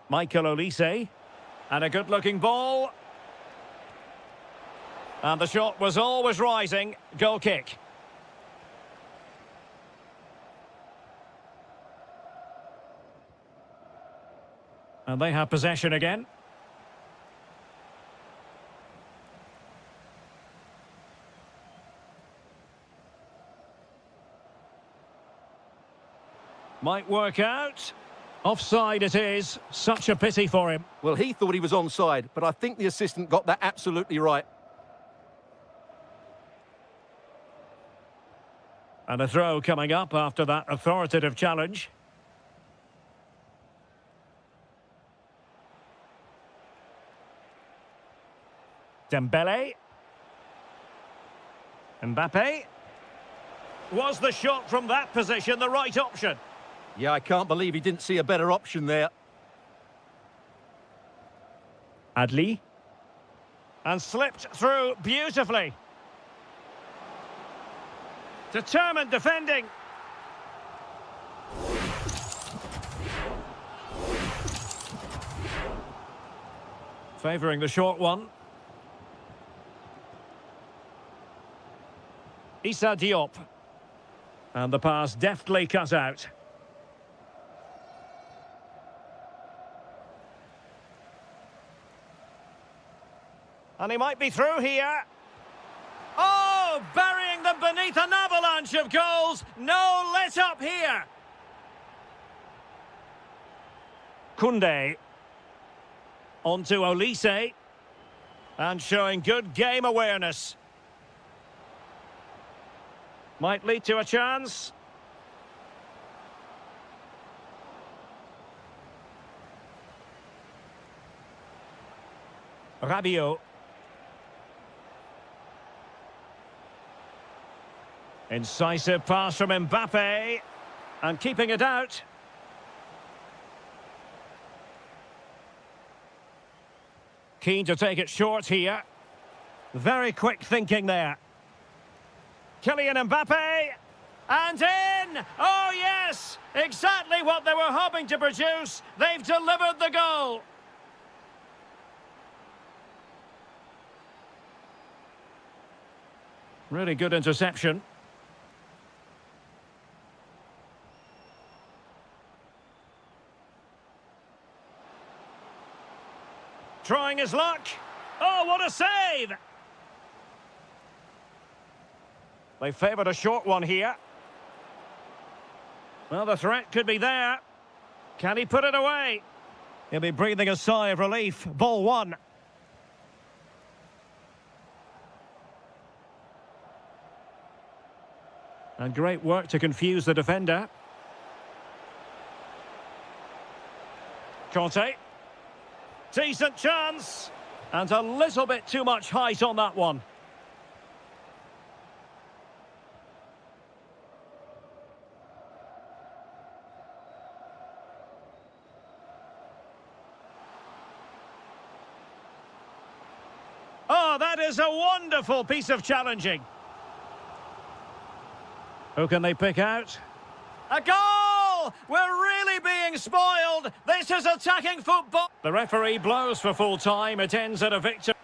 Michael Olise. And a good-looking ball. And the shot was always rising. Goal kick. And they have possession again. Might work out. Offside it is. Such a pity for him.
Well, he thought he was onside, but I think the assistant got that absolutely right.
And a throw coming up after that authoritative challenge. Dembele. Mbappe. Was the shot from that position the right option?
Yeah, I can't believe he didn't see a better option there.
Adli. And slipped through beautifully. Determined defending. Favouring the short one. Issa Diop. And the pass deftly cut out. And he might be through here. Oh, burying them beneath an avalanche of goals. No let up here. Koundé. On to Olise. And showing good game awareness. Might lead to a chance. Rabiot. Incisive pass from Mbappe. And keeping it out. Keen to take it short here. Very quick thinking there. Kylian Mbappe. And in! Oh yes! Exactly what they were hoping to produce. They've delivered the goal. Really good interception. Trying his luck. Oh, what a save! They favoured a short one here. Well, the threat could be there. Can he put it away? He'll be breathing a sigh of relief. Ball one. And great work to confuse the defender. Conte. Decent chance. And a little bit too much height on that one. Oh, that is a wonderful piece of challenging. Who can they pick out? A goal! We're really being spoiled. This is attacking football. The referee blows for full time. It ends at a victory.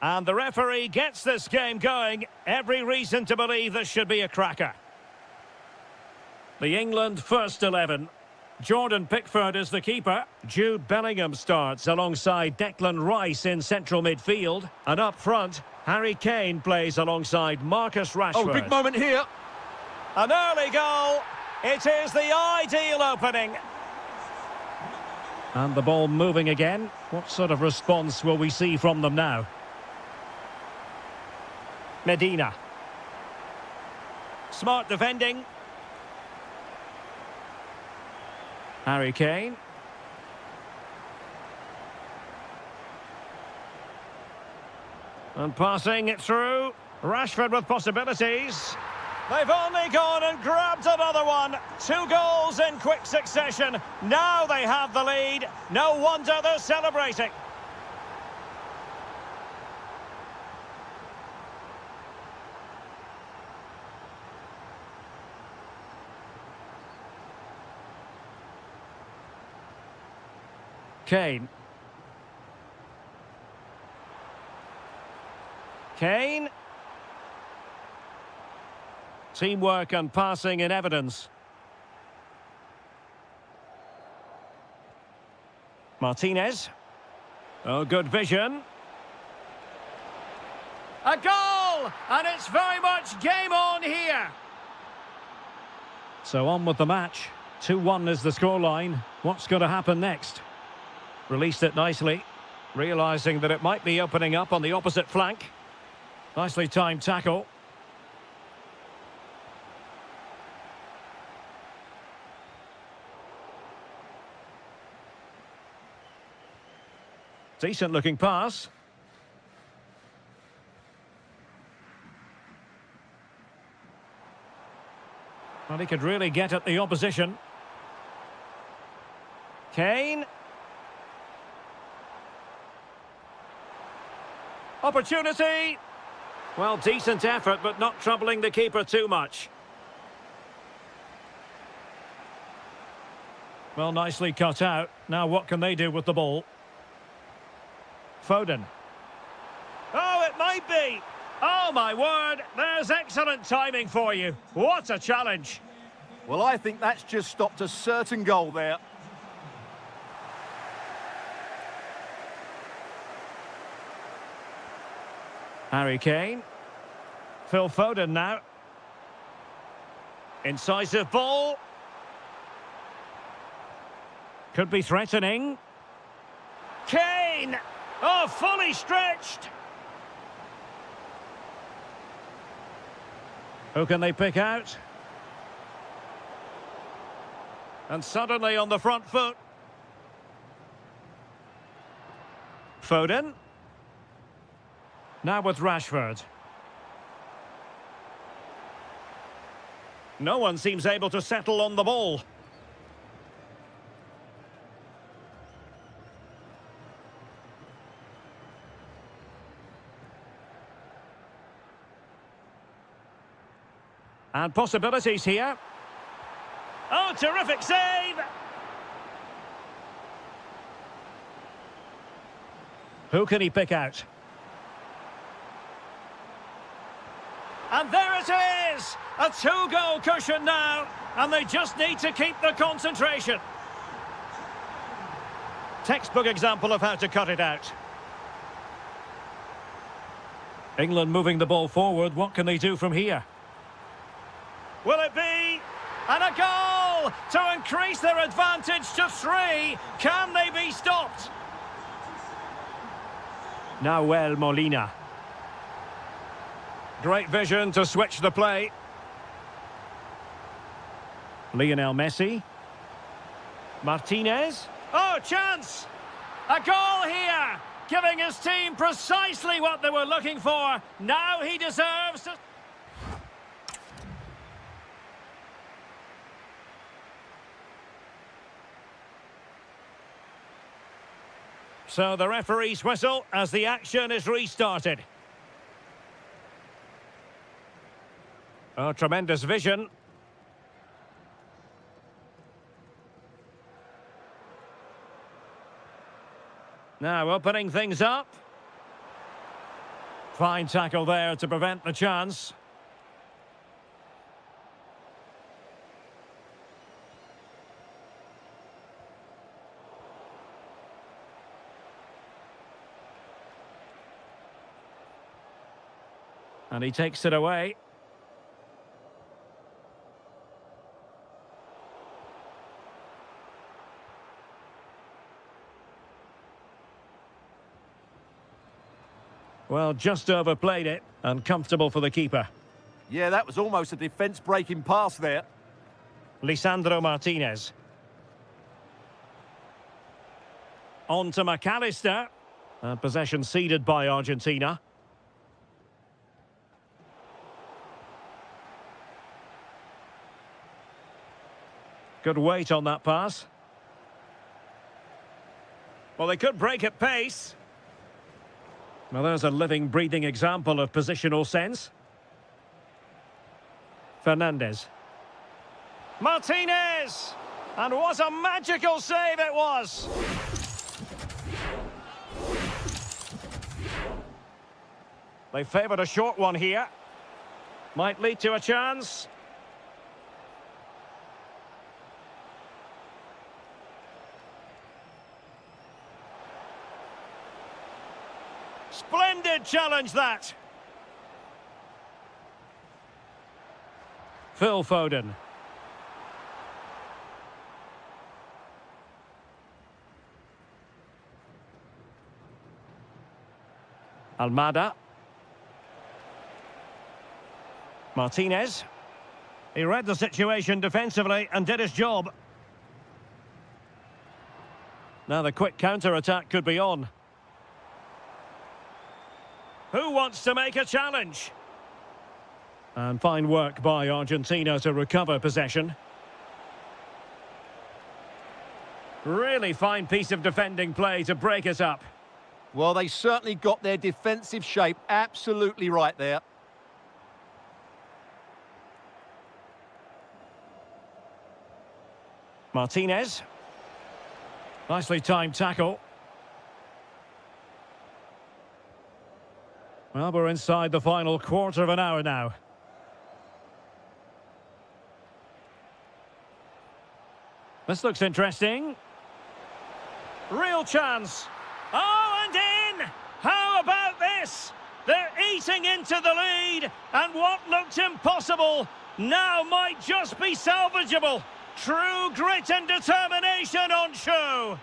And the referee gets this game going. Every reason to believe this should be a cracker. The England first 11. Jordan Pickford is the keeper. Jude Bellingham starts alongside Declan Rice in central midfield. And up front, Harry Kane plays alongside Marcus Rashford.
Oh, big moment here.
An early goal. It is the ideal opening. And the ball moving again. What sort of response will we see from them now? Medina. Smart defending. Harry Kane. And passing it through. Rashford with possibilities. They've only gone and grabbed another one. 2 goals in quick succession. Now they have the lead. No wonder they're celebrating. Kane. Kane. Teamwork and passing in evidence. Martinez. Oh, good vision. A goal! And it's very much game on here. So on with the match. 2-1 is the scoreline. What's going to happen next? Released it nicely, realising that it might be opening up on the opposite flank. Nicely timed tackle. Decent looking pass. Well, he could really get at the opposition. Kane. Opportunity. Well, decent effort, but not troubling the keeper too much. Well, nicely cut out. Now what can they do with the ball? Foden. Oh, it might be. Oh, my word. There's excellent timing for you. What a challenge.
Well, I think that's just stopped a certain goal there.
Harry Kane. Phil Foden now. Incisive ball. Could be threatening. Kane! Oh, fully stretched. Who can they pick out? And suddenly on the front foot. Foden. Now with Rashford. No one seems able to settle on the ball. And possibilities here. Oh, terrific save! Who can he pick out? And there it is! A 2-goal cushion now, and they just need to keep the concentration. Textbook example of how to cut it out. England moving the ball forward. What can they do from here? Will it be? And a goal to increase their advantage to 3. Can they be stopped? Nahuel Molina. Great vision to switch the play. Lionel Messi. Martinez. Oh, chance! A goal here! Giving his team precisely what they were looking for. Now he deserves to... So the referee's whistle as the action is restarted. Oh, tremendous vision. Now opening things up. Fine tackle there to prevent the chance. And he takes it away. Well, just overplayed it, and comfortable for the keeper.
Yeah, that was almost a defence-breaking pass there.
Lisandro Martinez. On to McAllister. And possession ceded by Argentina. Good weight on that pass. Well, they could break at pace. Well, there's a living, breathing example of positional sense. Fernandez. Martinez! And what a magical save it was! They favoured a short one here. Might lead to a chance. Splendid challenge, that. Phil Foden. Almada. Martinez. He read the situation defensively and did his job. Now the quick counter-attack could be on. Who wants to make a challenge? And fine work by Argentina to recover possession. Really fine piece of defending play to break us up.
Well, they certainly got their defensive shape absolutely right there.
Martinez. Nicely timed tackle. Well, we're inside the final quarter of an hour now. This looks interesting. Real chance. Oh, and in! How about this? They're eating into the lead, and what looked impossible now might just be salvageable. True grit and determination on show.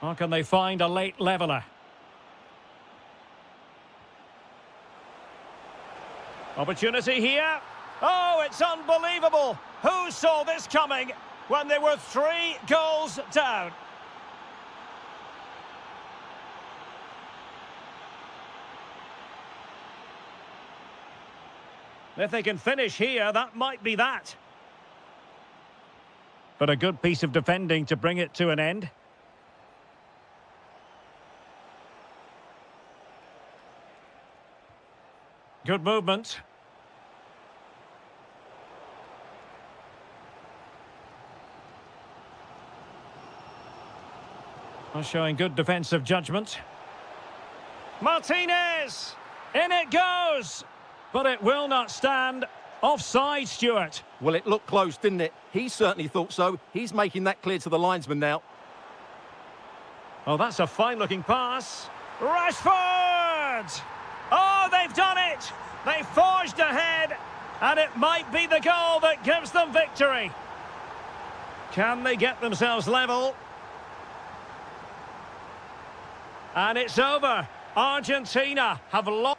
Or can they find a late leveller? Opportunity here. Oh, it's unbelievable. Who saw this coming when they were 3 goals down? If they can finish here, that might be that. But a good piece of defending to bring it to an end. Good movement. Showing good defensive judgment. Martinez! In it goes! But it will not stand. Offside, Stuart.
Well, it looked close, didn't it? He certainly thought so. He's making that clear to the linesman now.
Oh, that's a fine-looking pass. Rashford! Oh, they've done it! They forged ahead, and it might be the goal that gives them victory. Can they get themselves level? And it's over. Argentina have lost.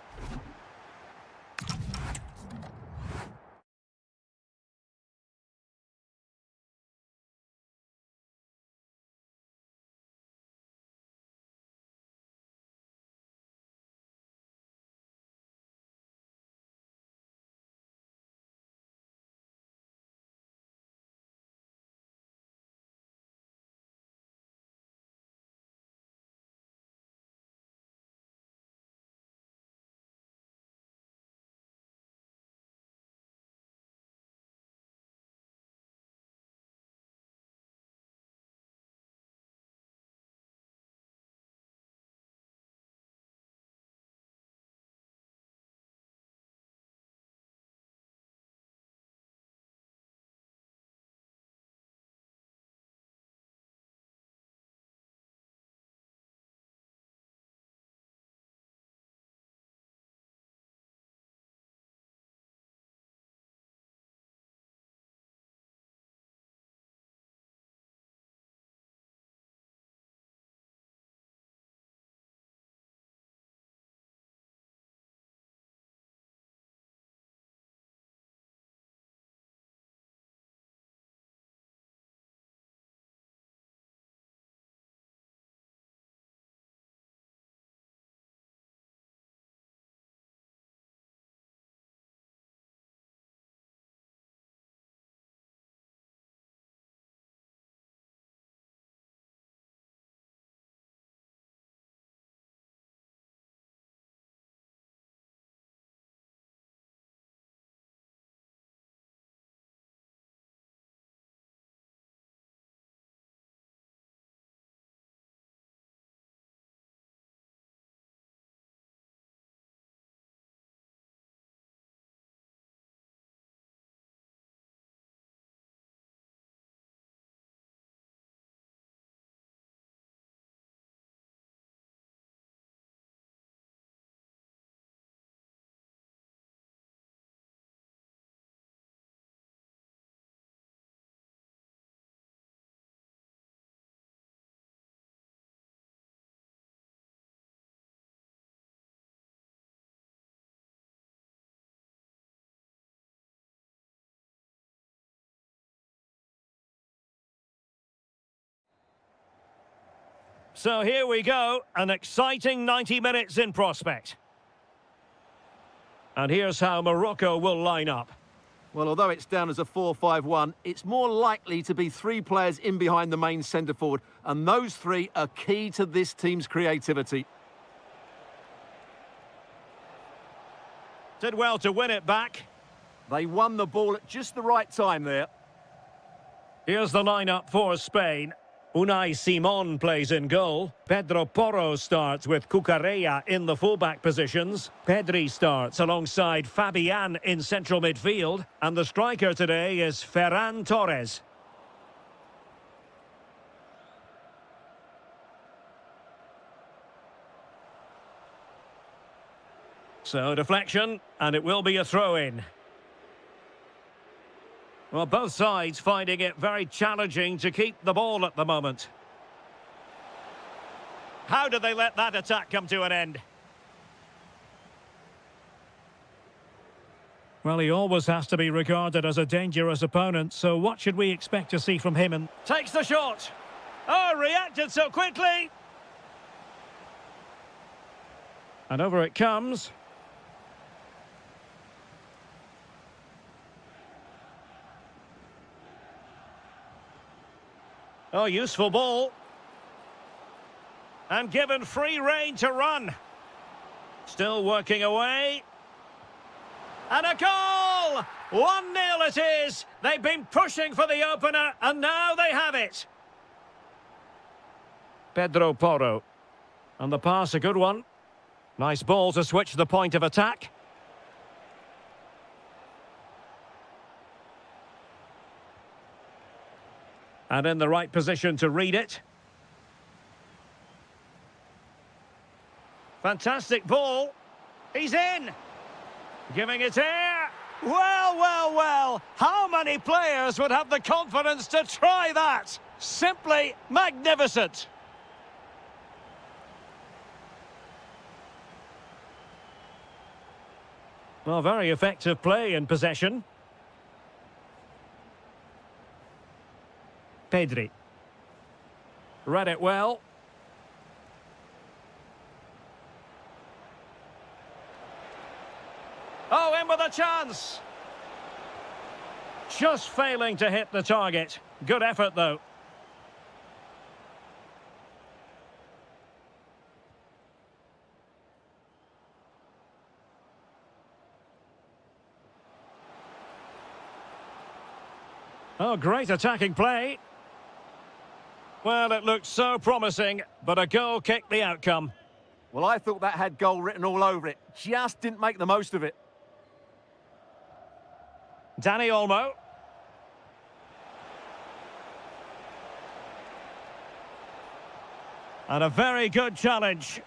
So here we go, an exciting 90 minutes in prospect. And here's how Morocco will line up.
Well, although it's down as a 4-5-1, it's more likely to be three players in behind the main centre-forward, and those three are key to this team's creativity.
Did well to win it back.
They won the ball at just the right time there.
Here's the lineup for Spain. Unai Simon plays in goal. Pedro Porro starts with Cucurella in the fullback positions. Pedri starts alongside Fabian in central midfield. And the striker today is Ferran Torres. So deflection, and it will be a throw-in. Well, both sides finding it very challenging to keep the ball at the moment. How did they let that attack come to an end?
Well, he always has to be regarded as a dangerous opponent, so what should we expect to see from him?
Takes the shot. Oh, reacted so quickly.
And over it comes.
Oh, useful ball. And given free rein to run. Still working away. And a goal! 1-0 it is. They've been pushing for the opener, and now they have it. Pedro Porro. And the pass, a good one. Nice ball to switch the point of attack. And in the right position to read it. Fantastic ball. He's in. Giving it air. Well, well, well. How many players would have the confidence to try that? Simply magnificent. Well, very effective play in possession. Pedri. Read it well. Oh, in with a chance. Just failing to hit the target. Good effort, though. Oh, great attacking play. Well, it looked so promising, but a goal kicked the outcome.
Well, I thought that had goal written all over it. Just didn't make the most of it.
Dani Olmo. And a very good challenge.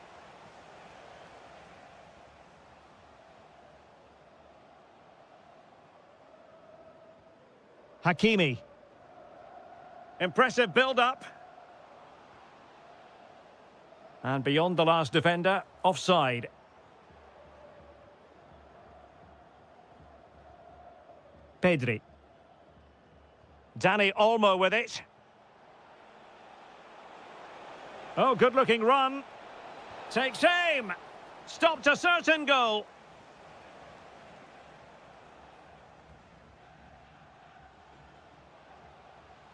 Hakimi. Impressive build-up. And beyond the last defender, offside. Pedri. Dani Olmo with it. Oh, good-looking run. Takes aim. Stopped a certain goal.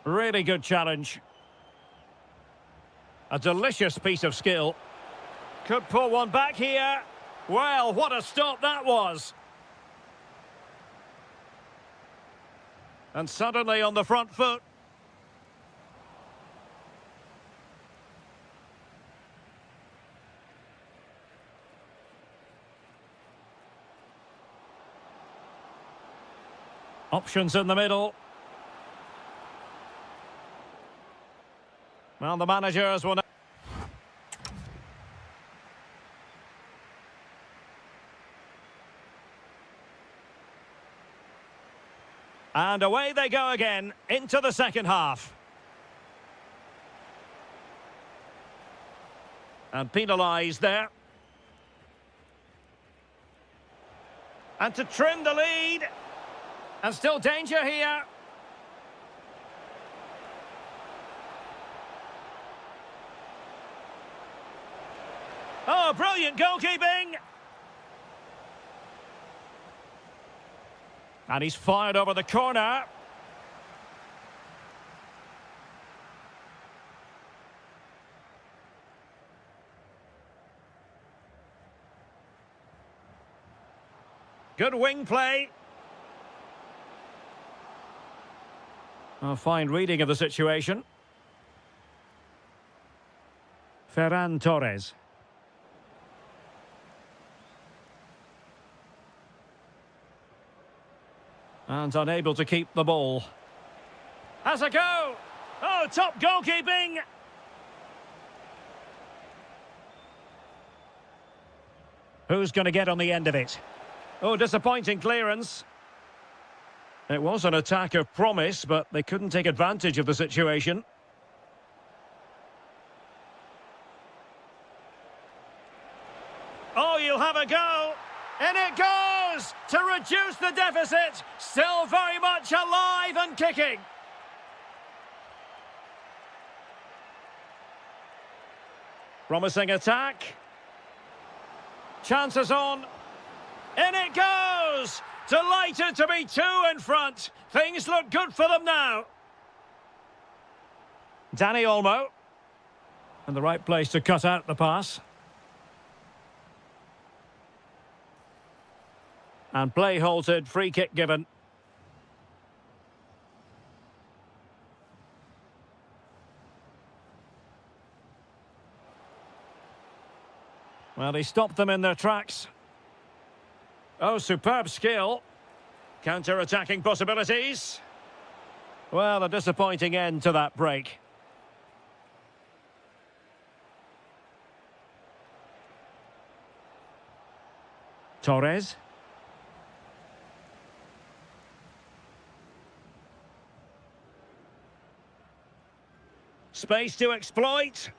Really good challenge. A delicious piece of skill. Could pull one back here. Well, what a stop that was. And suddenly on the front foot. Options in the middle. Well, the managers will... And away they go again, into the second half. And penalised there. And to trim the lead. And still danger here. Oh, brilliant goalkeeping! And he's fired over the corner. Good wing play. A fine reading of the situation. Ferran Torres. And unable to keep the ball. Has a go! Oh, top goalkeeping! Who's going to get on the end of it? Oh, disappointing clearance. It was an attack of promise, but they couldn't take advantage of the situation. Oh, you'll have a go. And it goes to reduce the deficit. Still very much alive and kicking. Promising attack. Chances on. In it goes! Delighted to be two in front. Things look good for them now. Danny Olmo. In the right place to cut out the pass. And play halted, free kick given. Well, he stopped them in their tracks. Oh, superb skill. Counter-attacking possibilities. Well, a disappointing end to that break. Torres. Space to exploit.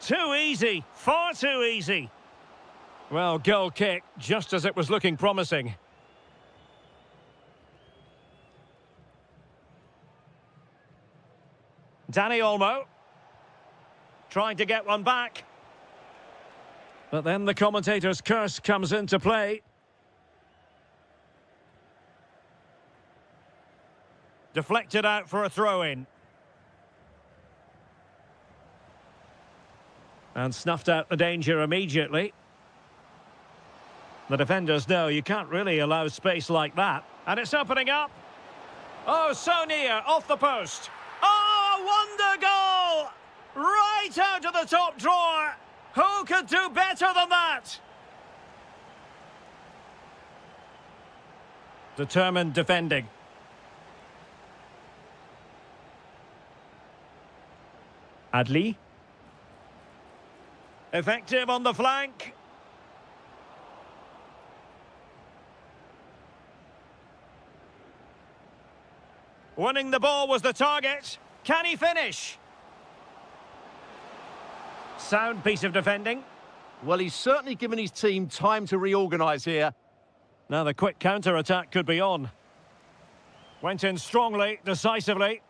Too easy, far too easy. Well, goal kick, just as it was looking promising. Danny Olmo. Trying to get one back. But then the commentator's curse comes into play. Deflected out for a throw-in. And snuffed out the danger immediately. The defenders know you can't really allow space like that. And it's opening up. Oh, so near, off the post. Oh, a wonder goal! Right out of the top drawer. Who could do better than that? Determined defending. Adli. Effective on the flank. Winning the ball was the target. Can he finish? Sound piece of defending.
Well, he's certainly given his team time to reorganise here.
Now the quick counter-attack could be on. Went in strongly, decisively.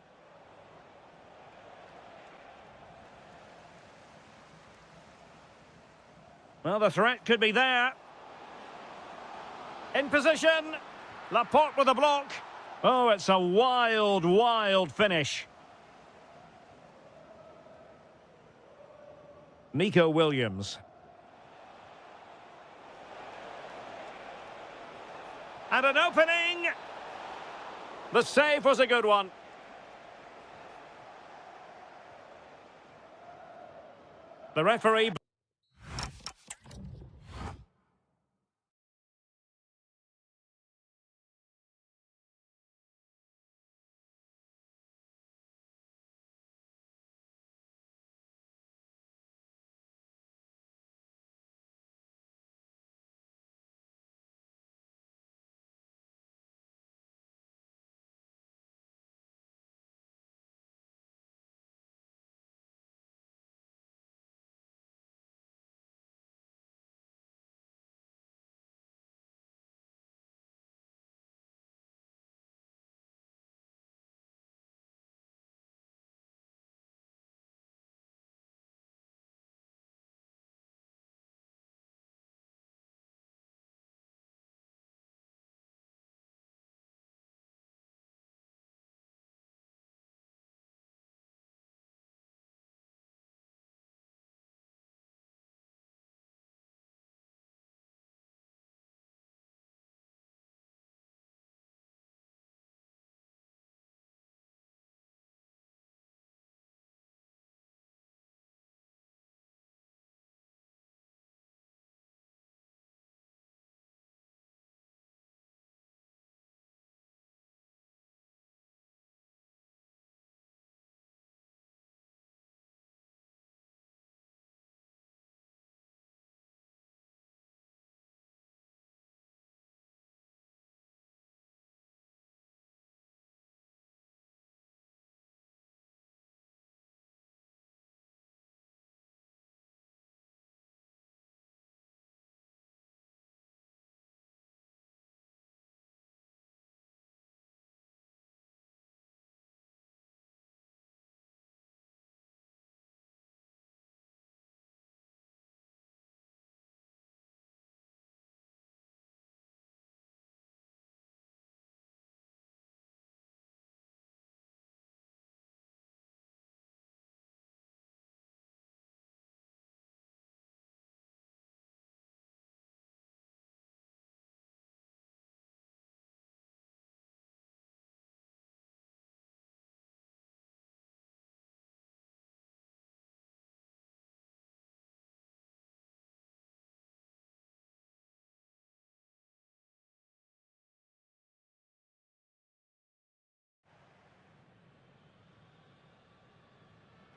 Well, the threat could be there. In position. Laporte with a block. Oh, it's a wild, wild finish. Nico Williams. And an opening. The save was a good one. The referee...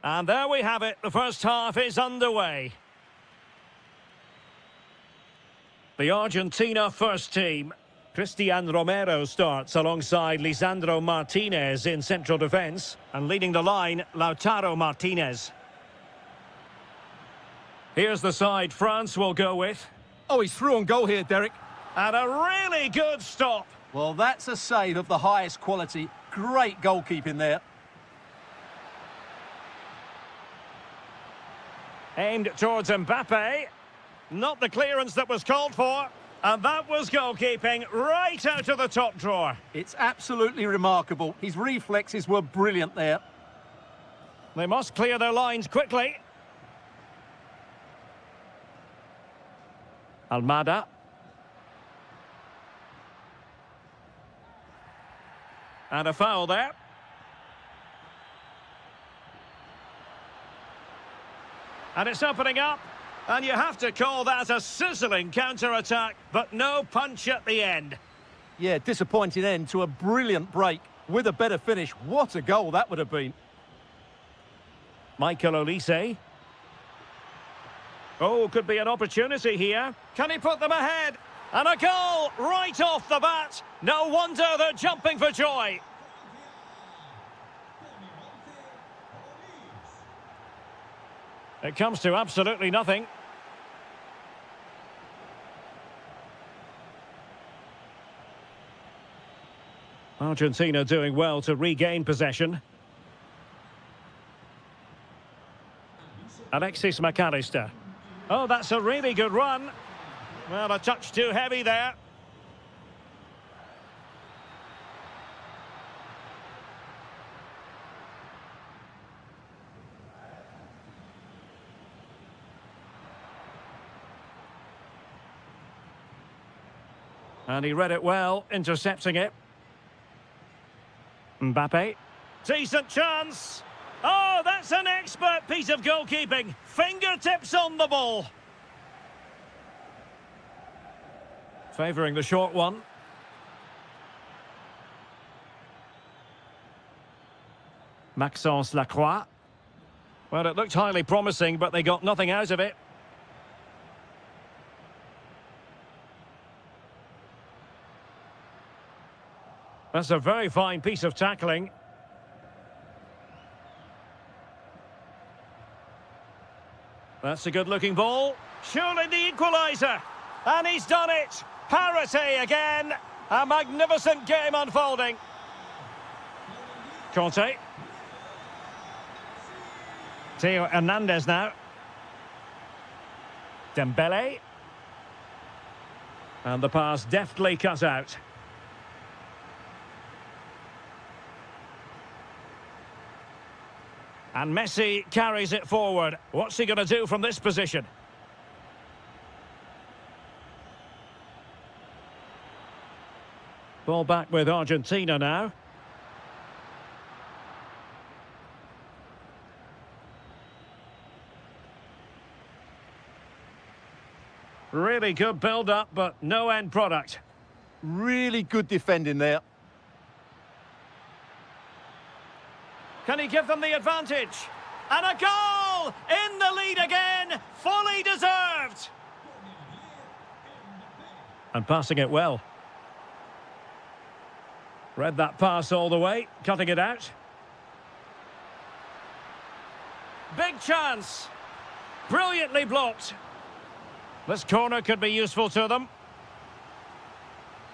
And there we have it. The first half is underway. The Argentina first team. Cristian Romero starts alongside Lisandro Martinez in central defence. And leading the line, Lautaro Martinez. Here's the side France will go with.
Oh, he's through on goal here, Derek.
And a really good stop.
Well, that's a save of the highest quality. Great goalkeeping there.
Aimed towards Mbappe. Not the clearance that was called for. And that was goalkeeping right out of the top drawer.
It's absolutely remarkable. His reflexes were brilliant there.
They must clear their lines quickly. Almada. And a foul there. And it's opening up. And you have to call that a sizzling counter-attack, but no punch at the end.
Yeah, disappointing end to a brilliant break. With a better finish, what a goal that would have been.
Michael Olise. Oh, could be an opportunity here. Can he put them ahead? And a goal right off the bat. No wonder they're jumping for joy. It comes to absolutely nothing. Argentina doing well to regain possession. Alexis McAllister. Oh, that's a really good run. Well, a touch too heavy there. And he read it well, intercepting it. Mbappe. Decent chance. Oh, that's an expert piece of goalkeeping. Fingertips on the ball. Favouring the short one. Maxence Lacroix. Well, it looked highly promising, but they got nothing out of it. That's a very fine piece of tackling. That's a good-looking ball. Surely the equaliser. And he's done it. Parity again. A magnificent game unfolding. Conte. Theo Hernandez now. Dembele. And the pass deftly cut out. And Messi carries it forward. What's he going to do from this position? Ball back with Argentina now. Really good build-up, but no end product.
Really good defending there.
Can he give them the advantage? And a goal! In the lead again! Fully deserved! And passing it well. Read that pass all the way, cutting it out. Big chance! Brilliantly blocked. This corner could be useful to them.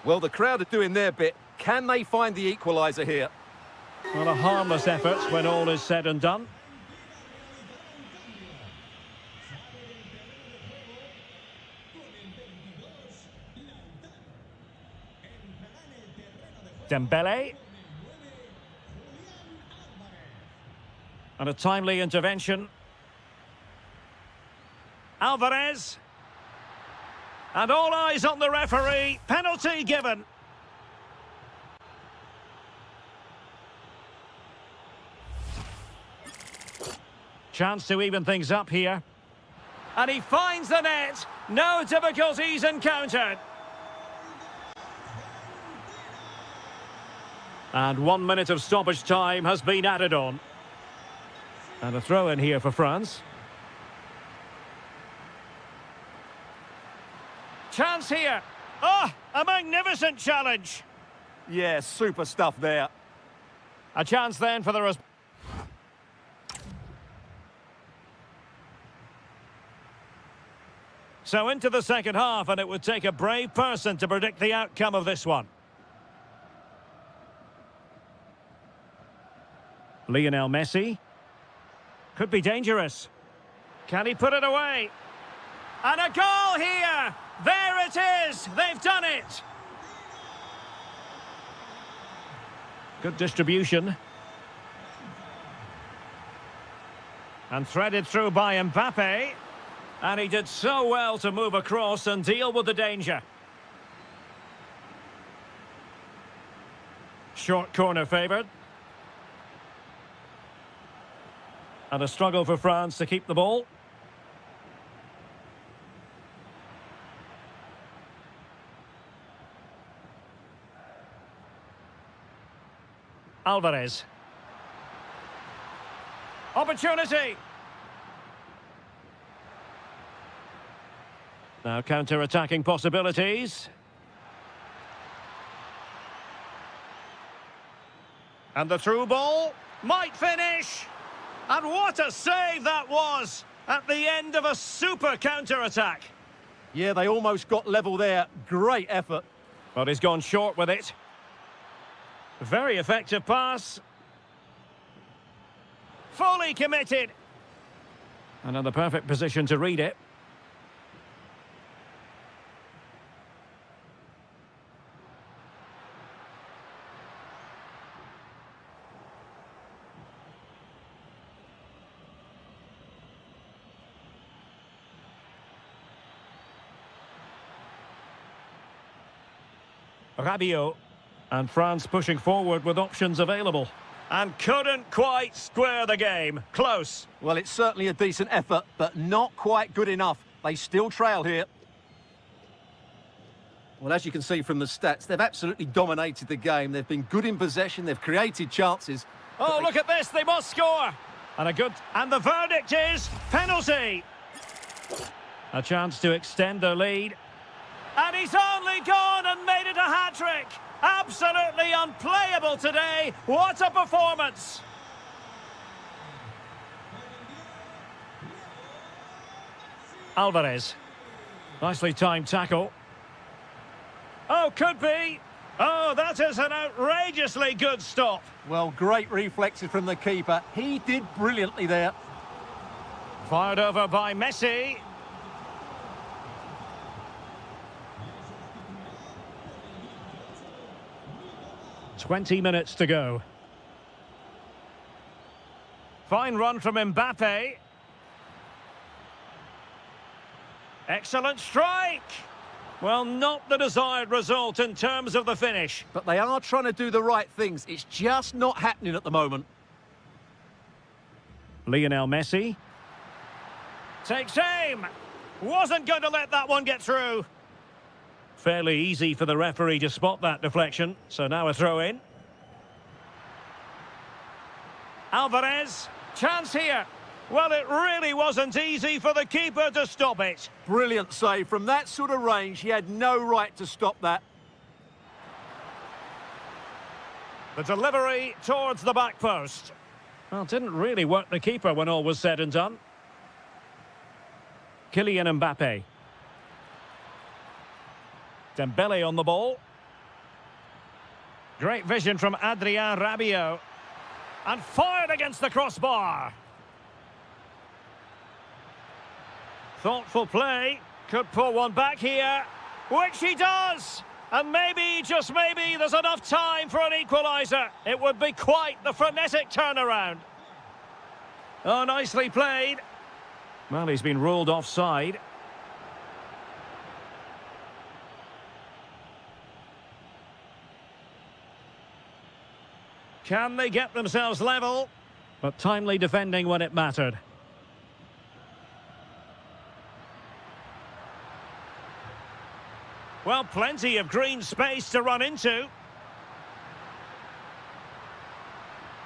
Well, the crowd are doing their bit. Can they find the equaliser here?
Well, a harmless effort when all is said and done. Dembele. And a timely intervention. Alvarez. And all eyes on the referee. Penalty given. Chance to even things up here. And he finds the net. No difficulties encountered. And 1 minute of stoppage time has been added on. And a throw in here for France. Chance here. Oh, a magnificent challenge.
Yeah, super stuff there.
A chance then for the... So into the second half, and it would take a brave person to predict the outcome of this one. Lionel Messi. Could be dangerous. Can he put it away? And a goal here! There it is! They've done it! Good distribution. And threaded through by Mbappe. And he did so well to move across and deal with the danger. Short corner favoured. And a struggle for France to keep the ball. Alvarez. Opportunity. Now counter-attacking possibilities. And the through ball might finish. And what a save that was at the end of a super counter-attack.
Yeah, they almost got level there. Great effort.
But he's gone short with it. Very effective pass. Fully committed. And in the perfect position to read it. Rabiot. And France pushing forward with options available. And couldn't quite square the game. Close.
Well, it's certainly a decent effort, but not quite good enough. They still trail here. Well, as you can see from the stats, they've absolutely dominated the game. They've been good in possession. They've created chances.
Oh, look at this. They must score. And the verdict is penalty. A chance to extend their lead. And he's only gone and made it a hat-trick. Absolutely unplayable today. What a performance. Alvarez. Nicely timed tackle. Oh, could be. Oh, that is an outrageously good stop.
Well, great reflexes from the keeper. He did brilliantly there.
Fired over by Messi. "20 minutes to go. Fine run from Mbappe. Excellent strike. Well, not the desired result in terms of the finish.
But they are trying to do the right things. It's just not happening at the moment.
Lionel Messi. Takes aim. Wasn't going to let that one get through. Fairly easy for the referee to spot that deflection. So now a throw in. Alvarez. Chance here. Well, it really wasn't easy for the keeper to stop it.
Brilliant save. From that sort of range, he had no right to stop that.
The delivery towards the back post. Well, didn't really work the keeper when all was said and done. Kylian Mbappe. Dembele on the ball. Great vision from Adrien Rabiot. And fired against the crossbar. Thoughtful play. Could pull one back here. Which he does. And maybe, just maybe, there's enough time for an equaliser. It would be quite the frenetic turnaround. Oh, nicely played. Well, he's been ruled offside. Can they get themselves level? But timely defending when it mattered. Well, plenty of green space to run into.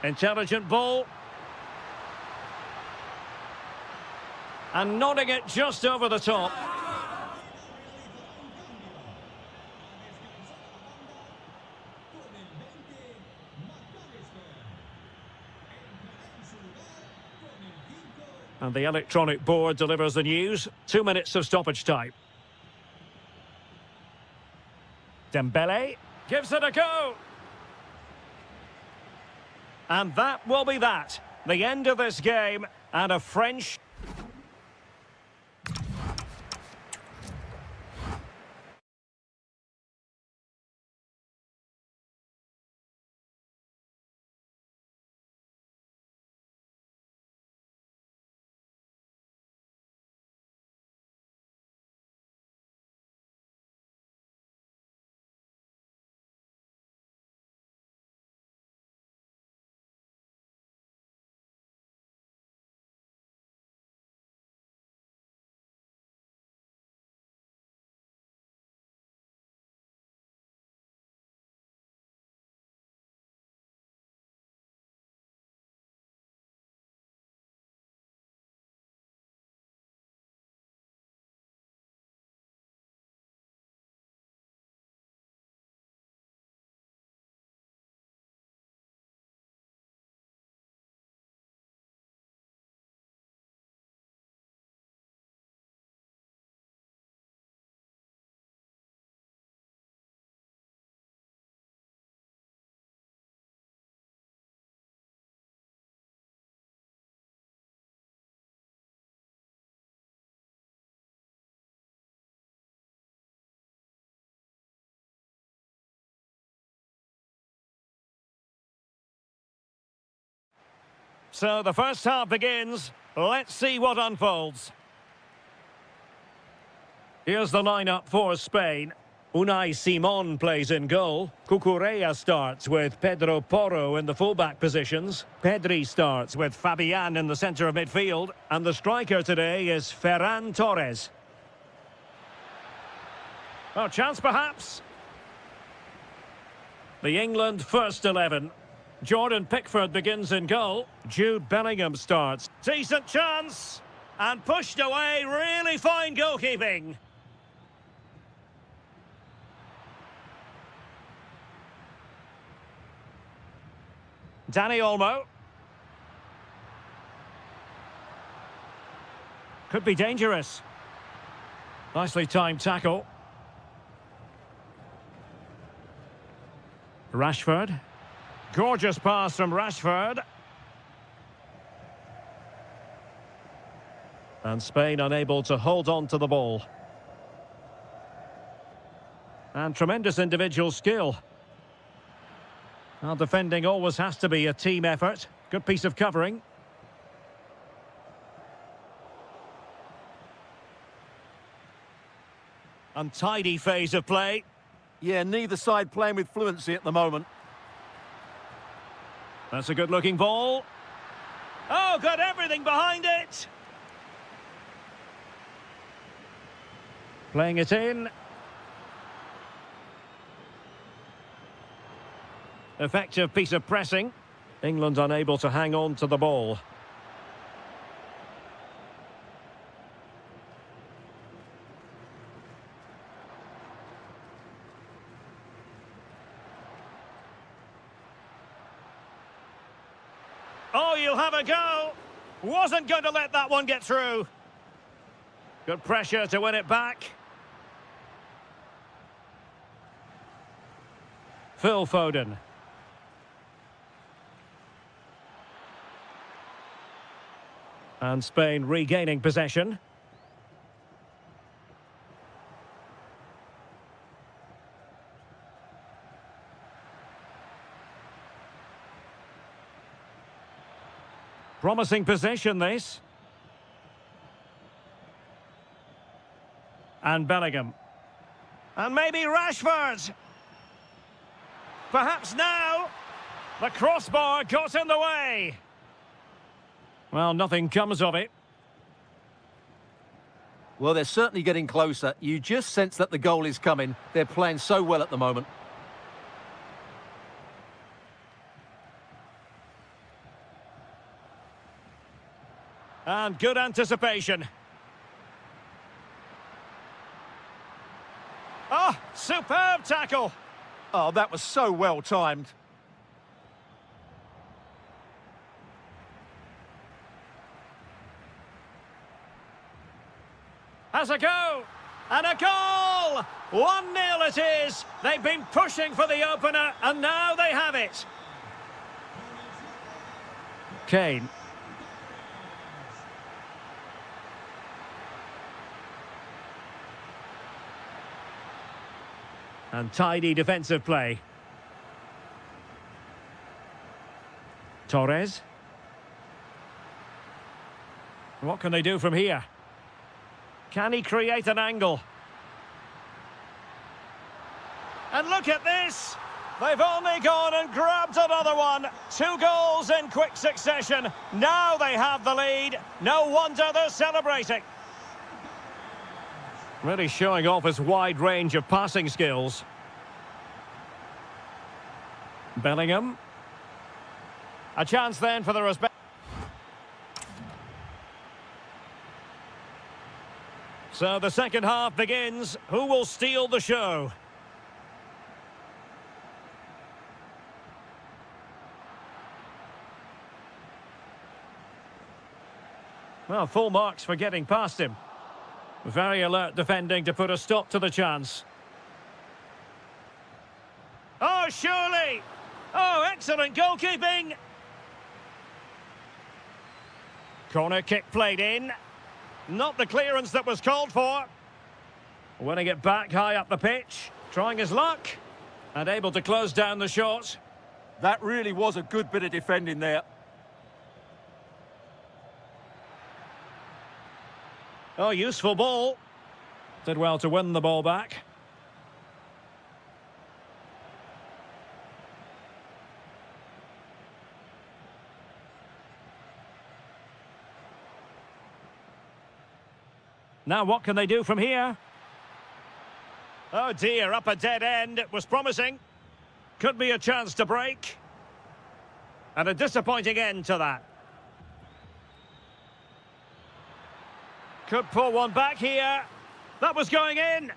Intelligent ball. And nodding it just over the top. And the electronic board delivers the news. 2 minutes of stoppage time. Dembele gives it a go. And that will be that. The end of this game and a French... So the first half begins. Let's see what unfolds. Here's the lineup for Spain. Unai Simon plays in goal. Cucurella starts with Pedro Porro in the fullback positions. Pedri starts with Fabian in the centre of midfield. And the striker today is Ferran Torres. Oh, chance perhaps. The England first 11. Jordan Pickford begins in goal. Jude Bellingham starts. Decent chance. And pushed away. Really fine goalkeeping. Dani Olmo. Could be dangerous. Nicely timed tackle. Rashford. Gorgeous pass from Rashford. And Spain unable to hold on to the ball. And tremendous individual skill. Well, defending always has to be a team effort. Good piece of covering. Untidy phase of play.
Yeah, neither side playing with fluency at the moment.
That's a good-looking ball. Oh, got everything behind it. Playing it in. Effective piece of pressing. England unable to hang on to the ball. Oh, you'll have a go. Wasn't going to let that one get through. Good pressure to win it back. Phil Foden. And Spain regaining possession. Promising possession, this. And Bellingham. And maybe Rashford. Perhaps now. The crossbar got in the way. Well, nothing comes of it.
Well, they're certainly getting closer. You just sense that the goal is coming. They're playing so well at the moment.
And good anticipation. Superb tackle.
Oh, that was so well timed.
Has a go. And a goal! 1-0 it is. They've been pushing for the opener, and now they have it. Kane. And tidy defensive play. Torres. What can they do from here? Can he create an angle? And look at this! They've only gone and grabbed another one. 2 goals in quick succession. Now they have the lead. No wonder they're celebrating. Really showing off his wide range of passing skills. Bellingham. A chance then for the respect. So the second half begins. Who will steal the show? Well, full marks for getting past him. Very alert defending to put a stop to the chance. Oh, surely! Oh, excellent goalkeeping! Corner kick played in. Not the clearance that was called for. Winning it back high up the pitch. Trying his luck. And able to close down the shot.
That really was a good bit of defending there.
Oh, useful ball. Did well to win the ball back. Now what can they do from here? Oh dear, up a dead end. It was promising. Could be a chance to break. And a disappointing end to that. Could pull one back here. That was going in.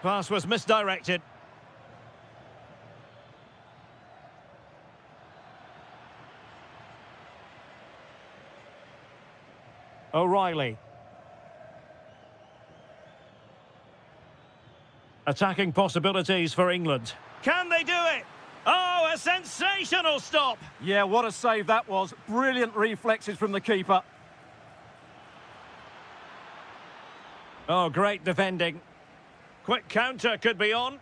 Pass was misdirected. O'Reilly. Attacking possibilities for England. Can they do it? Oh, a sensational stop!
Yeah, what a save that was. Brilliant reflexes from the keeper.
Oh, great defending. Quick counter could be on.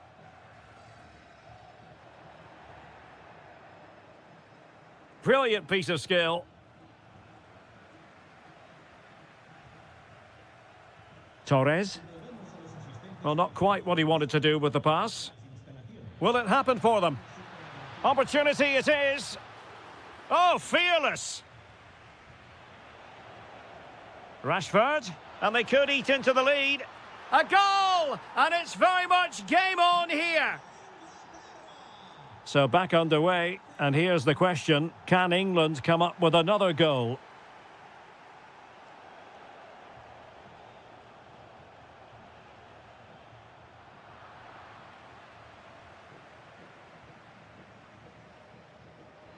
Brilliant piece of skill. Torres. Well, not quite what he wanted to do with the pass. Will it happen for them? Opportunity it is. Oh, fearless. Rashford. And they could eat into the lead. A goal! And it's very much game on here. So back underway. And here's the question. Can England come up with another goal?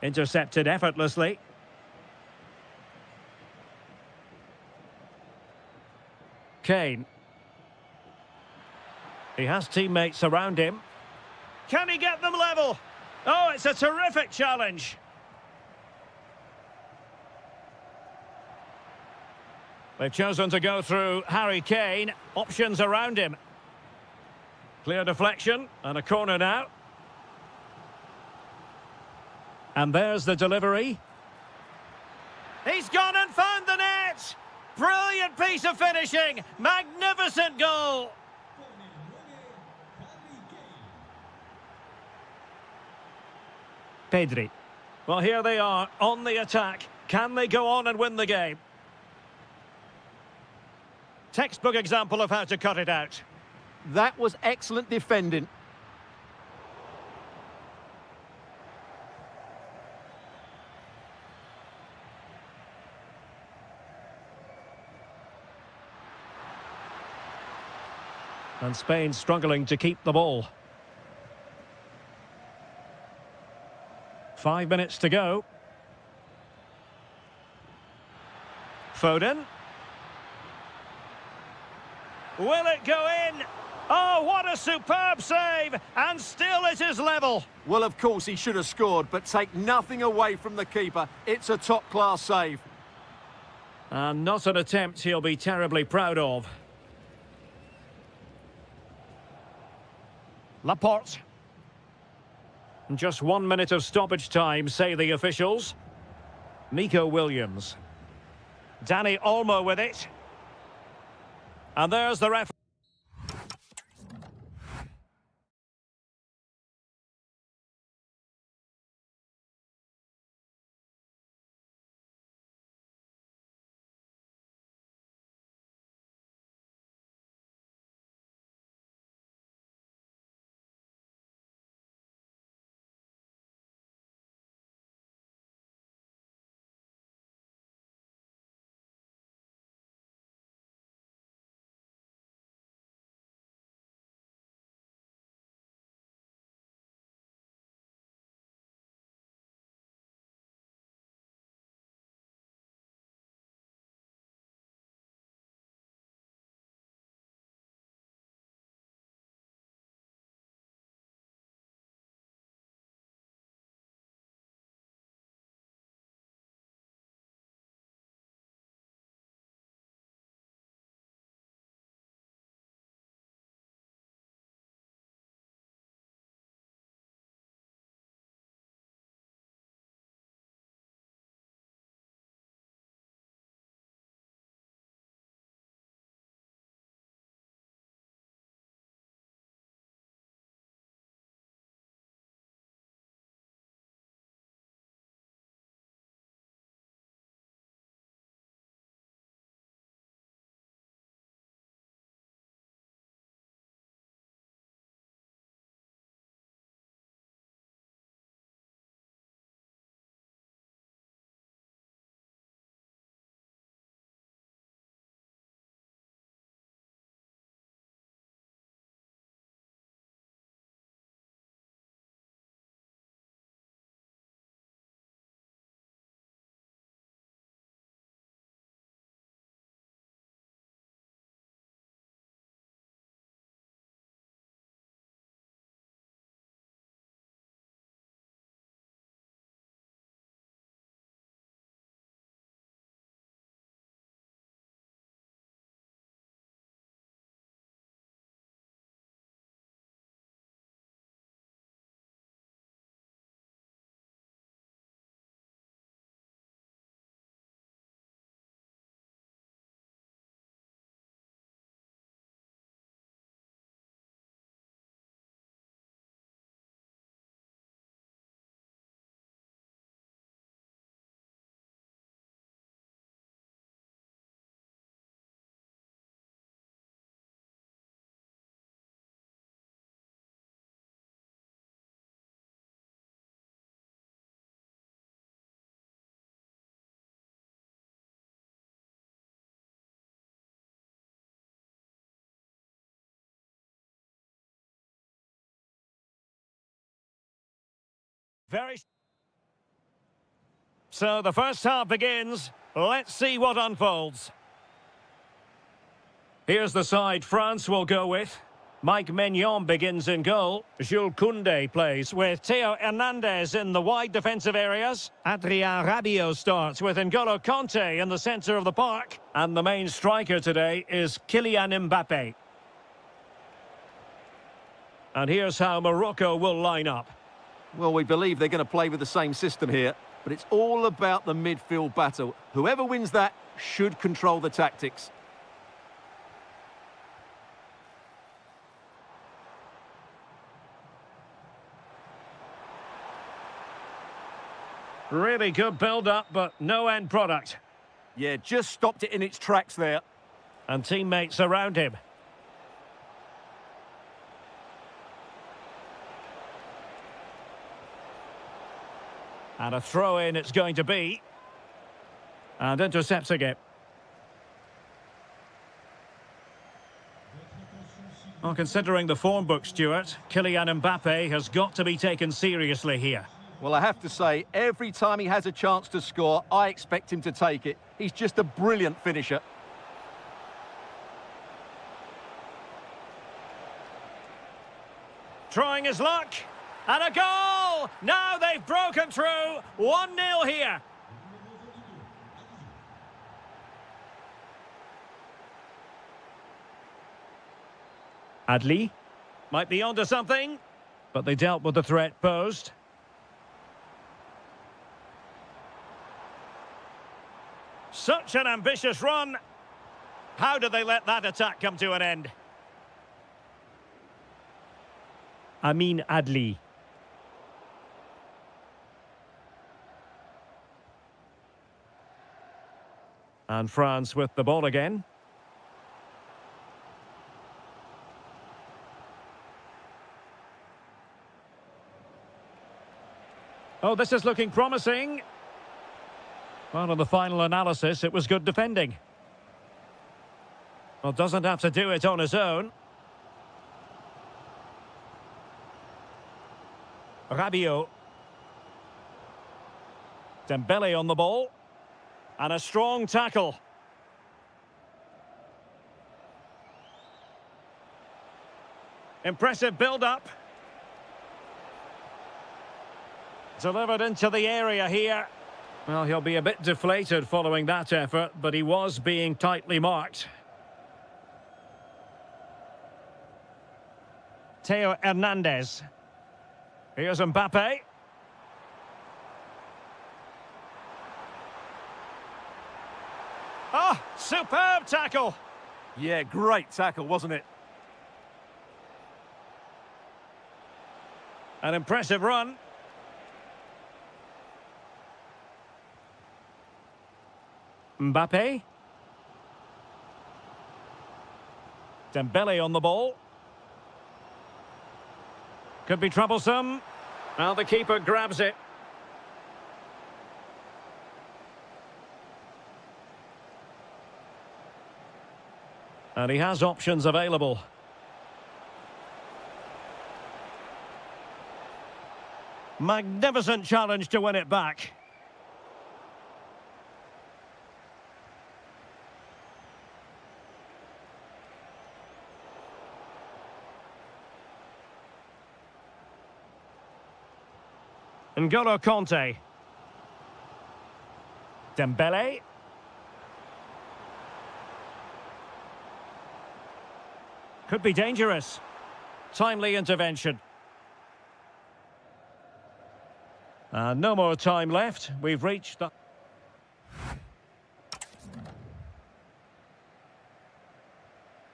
Intercepted effortlessly. Kane. He has teammates around him. Can he get them level? Oh, it's a terrific challenge. They've chosen to go through Harry Kane. Options around him. Clear deflection and a corner now. And there's the delivery. He's gone and found the net! Brilliant piece of finishing! Magnificent goal! Pedri. Well, here they are, on the attack. Can they go on and win the game? Textbook example of how to cut it out.
That was excellent defending.
And Spain struggling to keep the ball. 5 minutes to go. Foden. Will it go in? Oh, what a superb save! And still it is level.
Well, of course, he should have scored, but take nothing away from the keeper. It's a top-class save.
And not an attempt he'll be terribly proud of. Laporte. Just 1 minute of stoppage time, say the officials. Nico Williams. Danny Olmo with it. And there's the referee. So the first half begins. Let's see what unfolds. Here's the side France will go with. Mike Maignan begins in goal. Jules Koundé plays with Theo Hernandez in the wide defensive areas. Adrien Rabiot starts with N'Golo Kanté in the centre of the park. And the main striker today is Kylian Mbappe. And here's how Morocco will line up.
Well, we believe they're going to play with the same system here, but it's all about the midfield battle. Whoever wins that should control the tactics.
Really good build-up, but no end product.
Yeah, just stopped it in its tracks there.
And teammates around him. And a throw-in it's going to be. And intercepting it.
Well, considering the form book, Stuart, Kylian Mbappe has got to be taken seriously here.
Well, I have to say, every time he has a chance to score, I expect him to take it. He's just a brilliant finisher.
Trying his luck. And a goal! Now they've broken through. 1-0 here.
Adli,
Might be onto something.
but they dealt with the threat posed.
Such an ambitious run. How did they let that attack come to an end?
Amin Adli. And France with the ball again. Oh, this is looking promising. Well, in the final analysis, it was good defending. Well, doesn't have to do it on his own. Rabiot. Dembele on the ball. And a strong tackle.
Impressive build-up. Delivered into the area here.
Well, he'll be a bit deflated following that effort, but he was being tightly marked.
Theo Hernandez. Here's Mbappe. Oh, superb tackle.
Yeah, great tackle, wasn't it?
An impressive run.
Mbappe. Dembele on the ball.
Could be troublesome. Well, the keeper grabs it.
And he has options available.
Magnificent challenge to win it back. N'Golo Kanté. Dembele. Could be dangerous. Timely intervention. No more time left. We've reached the...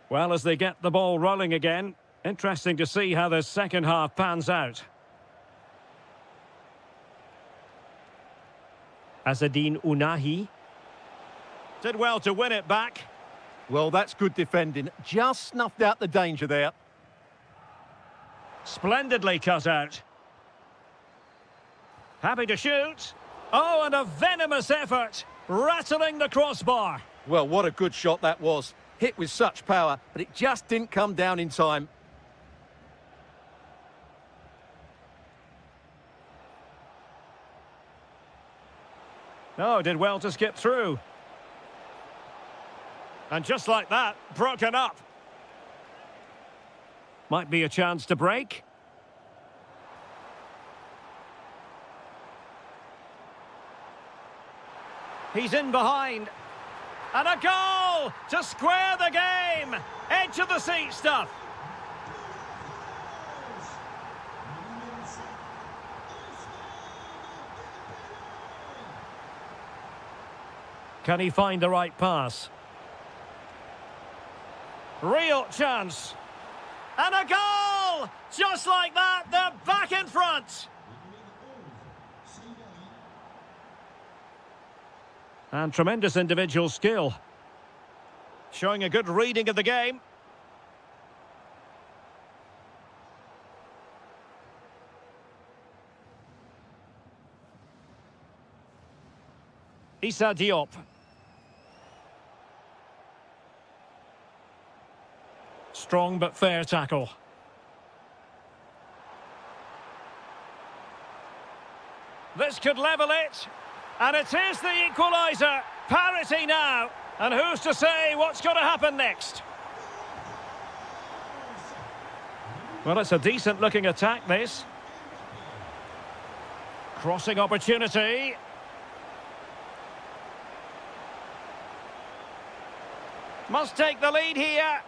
Well, as they get the ball rolling again, interesting to see how the second half pans out. Azzedine Ounahi. Did well to win it back.
Well, that's good defending. Just snuffed out the danger there.
Splendidly cut out. Happy to shoot. Oh, and a venomous effort. Rattling the crossbar.
Well, what a good shot that was. Hit with such power, but it just didn't come down in time.
Oh, did well to skip through. And just like that, broken up. Might be a chance to break. He's in behind. And a goal to square the game. Edge of the seat stuff.
Can he find the right pass?
Real chance. And a goal! Just like that, they're back in front.
And tremendous individual skill.
Showing a good reading of the game. Issa Diop.
Strong but fair tackle. This could level it. And it is the equaliser. Parity now. And who's to say what's going to happen next? Well, it's a decent-looking attack, this. Crossing opportunity. Must take the lead here.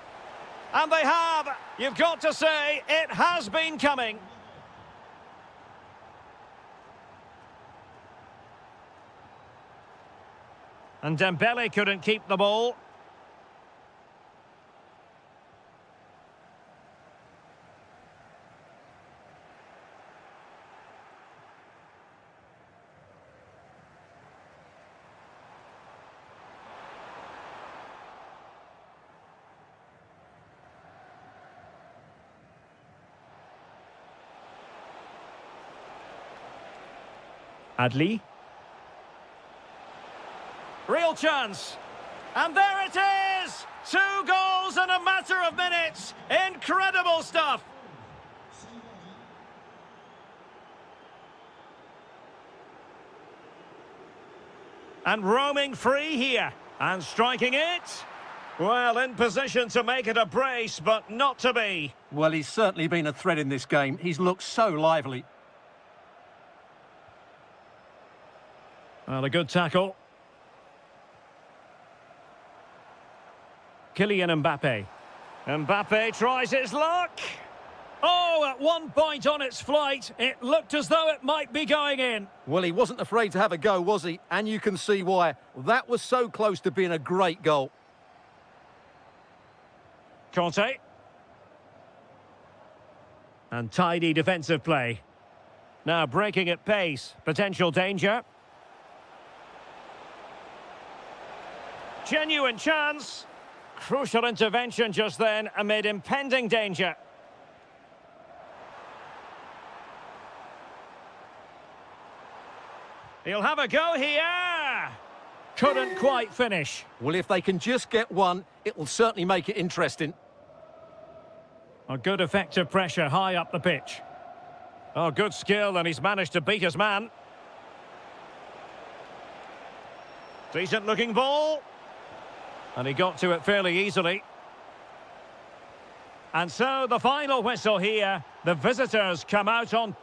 And they have. You've got to say, it has been coming. And Dembele couldn't keep the ball. Adli. Real chance. And there it is! 2 goals in a matter of minutes. Incredible stuff. And roaming free here. And striking it. Well, in position to make it a brace, but not to be.
Well, he's certainly been a threat in this game. He's looked so lively.
Well, a good tackle. Kylian Mbappe. Mbappe tries his luck. Oh, at one point on its flight, it looked as though it might be going in.
Well, he wasn't afraid to have a go, was he? And you can see why. That was so close to being a great goal.
Conte. And tidy defensive play. Now breaking at pace. Potential danger. Genuine chance. Crucial intervention just then amid impending danger. He'll have a go here. Couldn't quite finish.
Well, if they can just get one, it will certainly make it interesting.
A good effective pressure high up the pitch. Oh, good skill, and he's managed to beat his man. Decent looking ball. And he got to it fairly easily. And so the final whistle here. The visitors come out on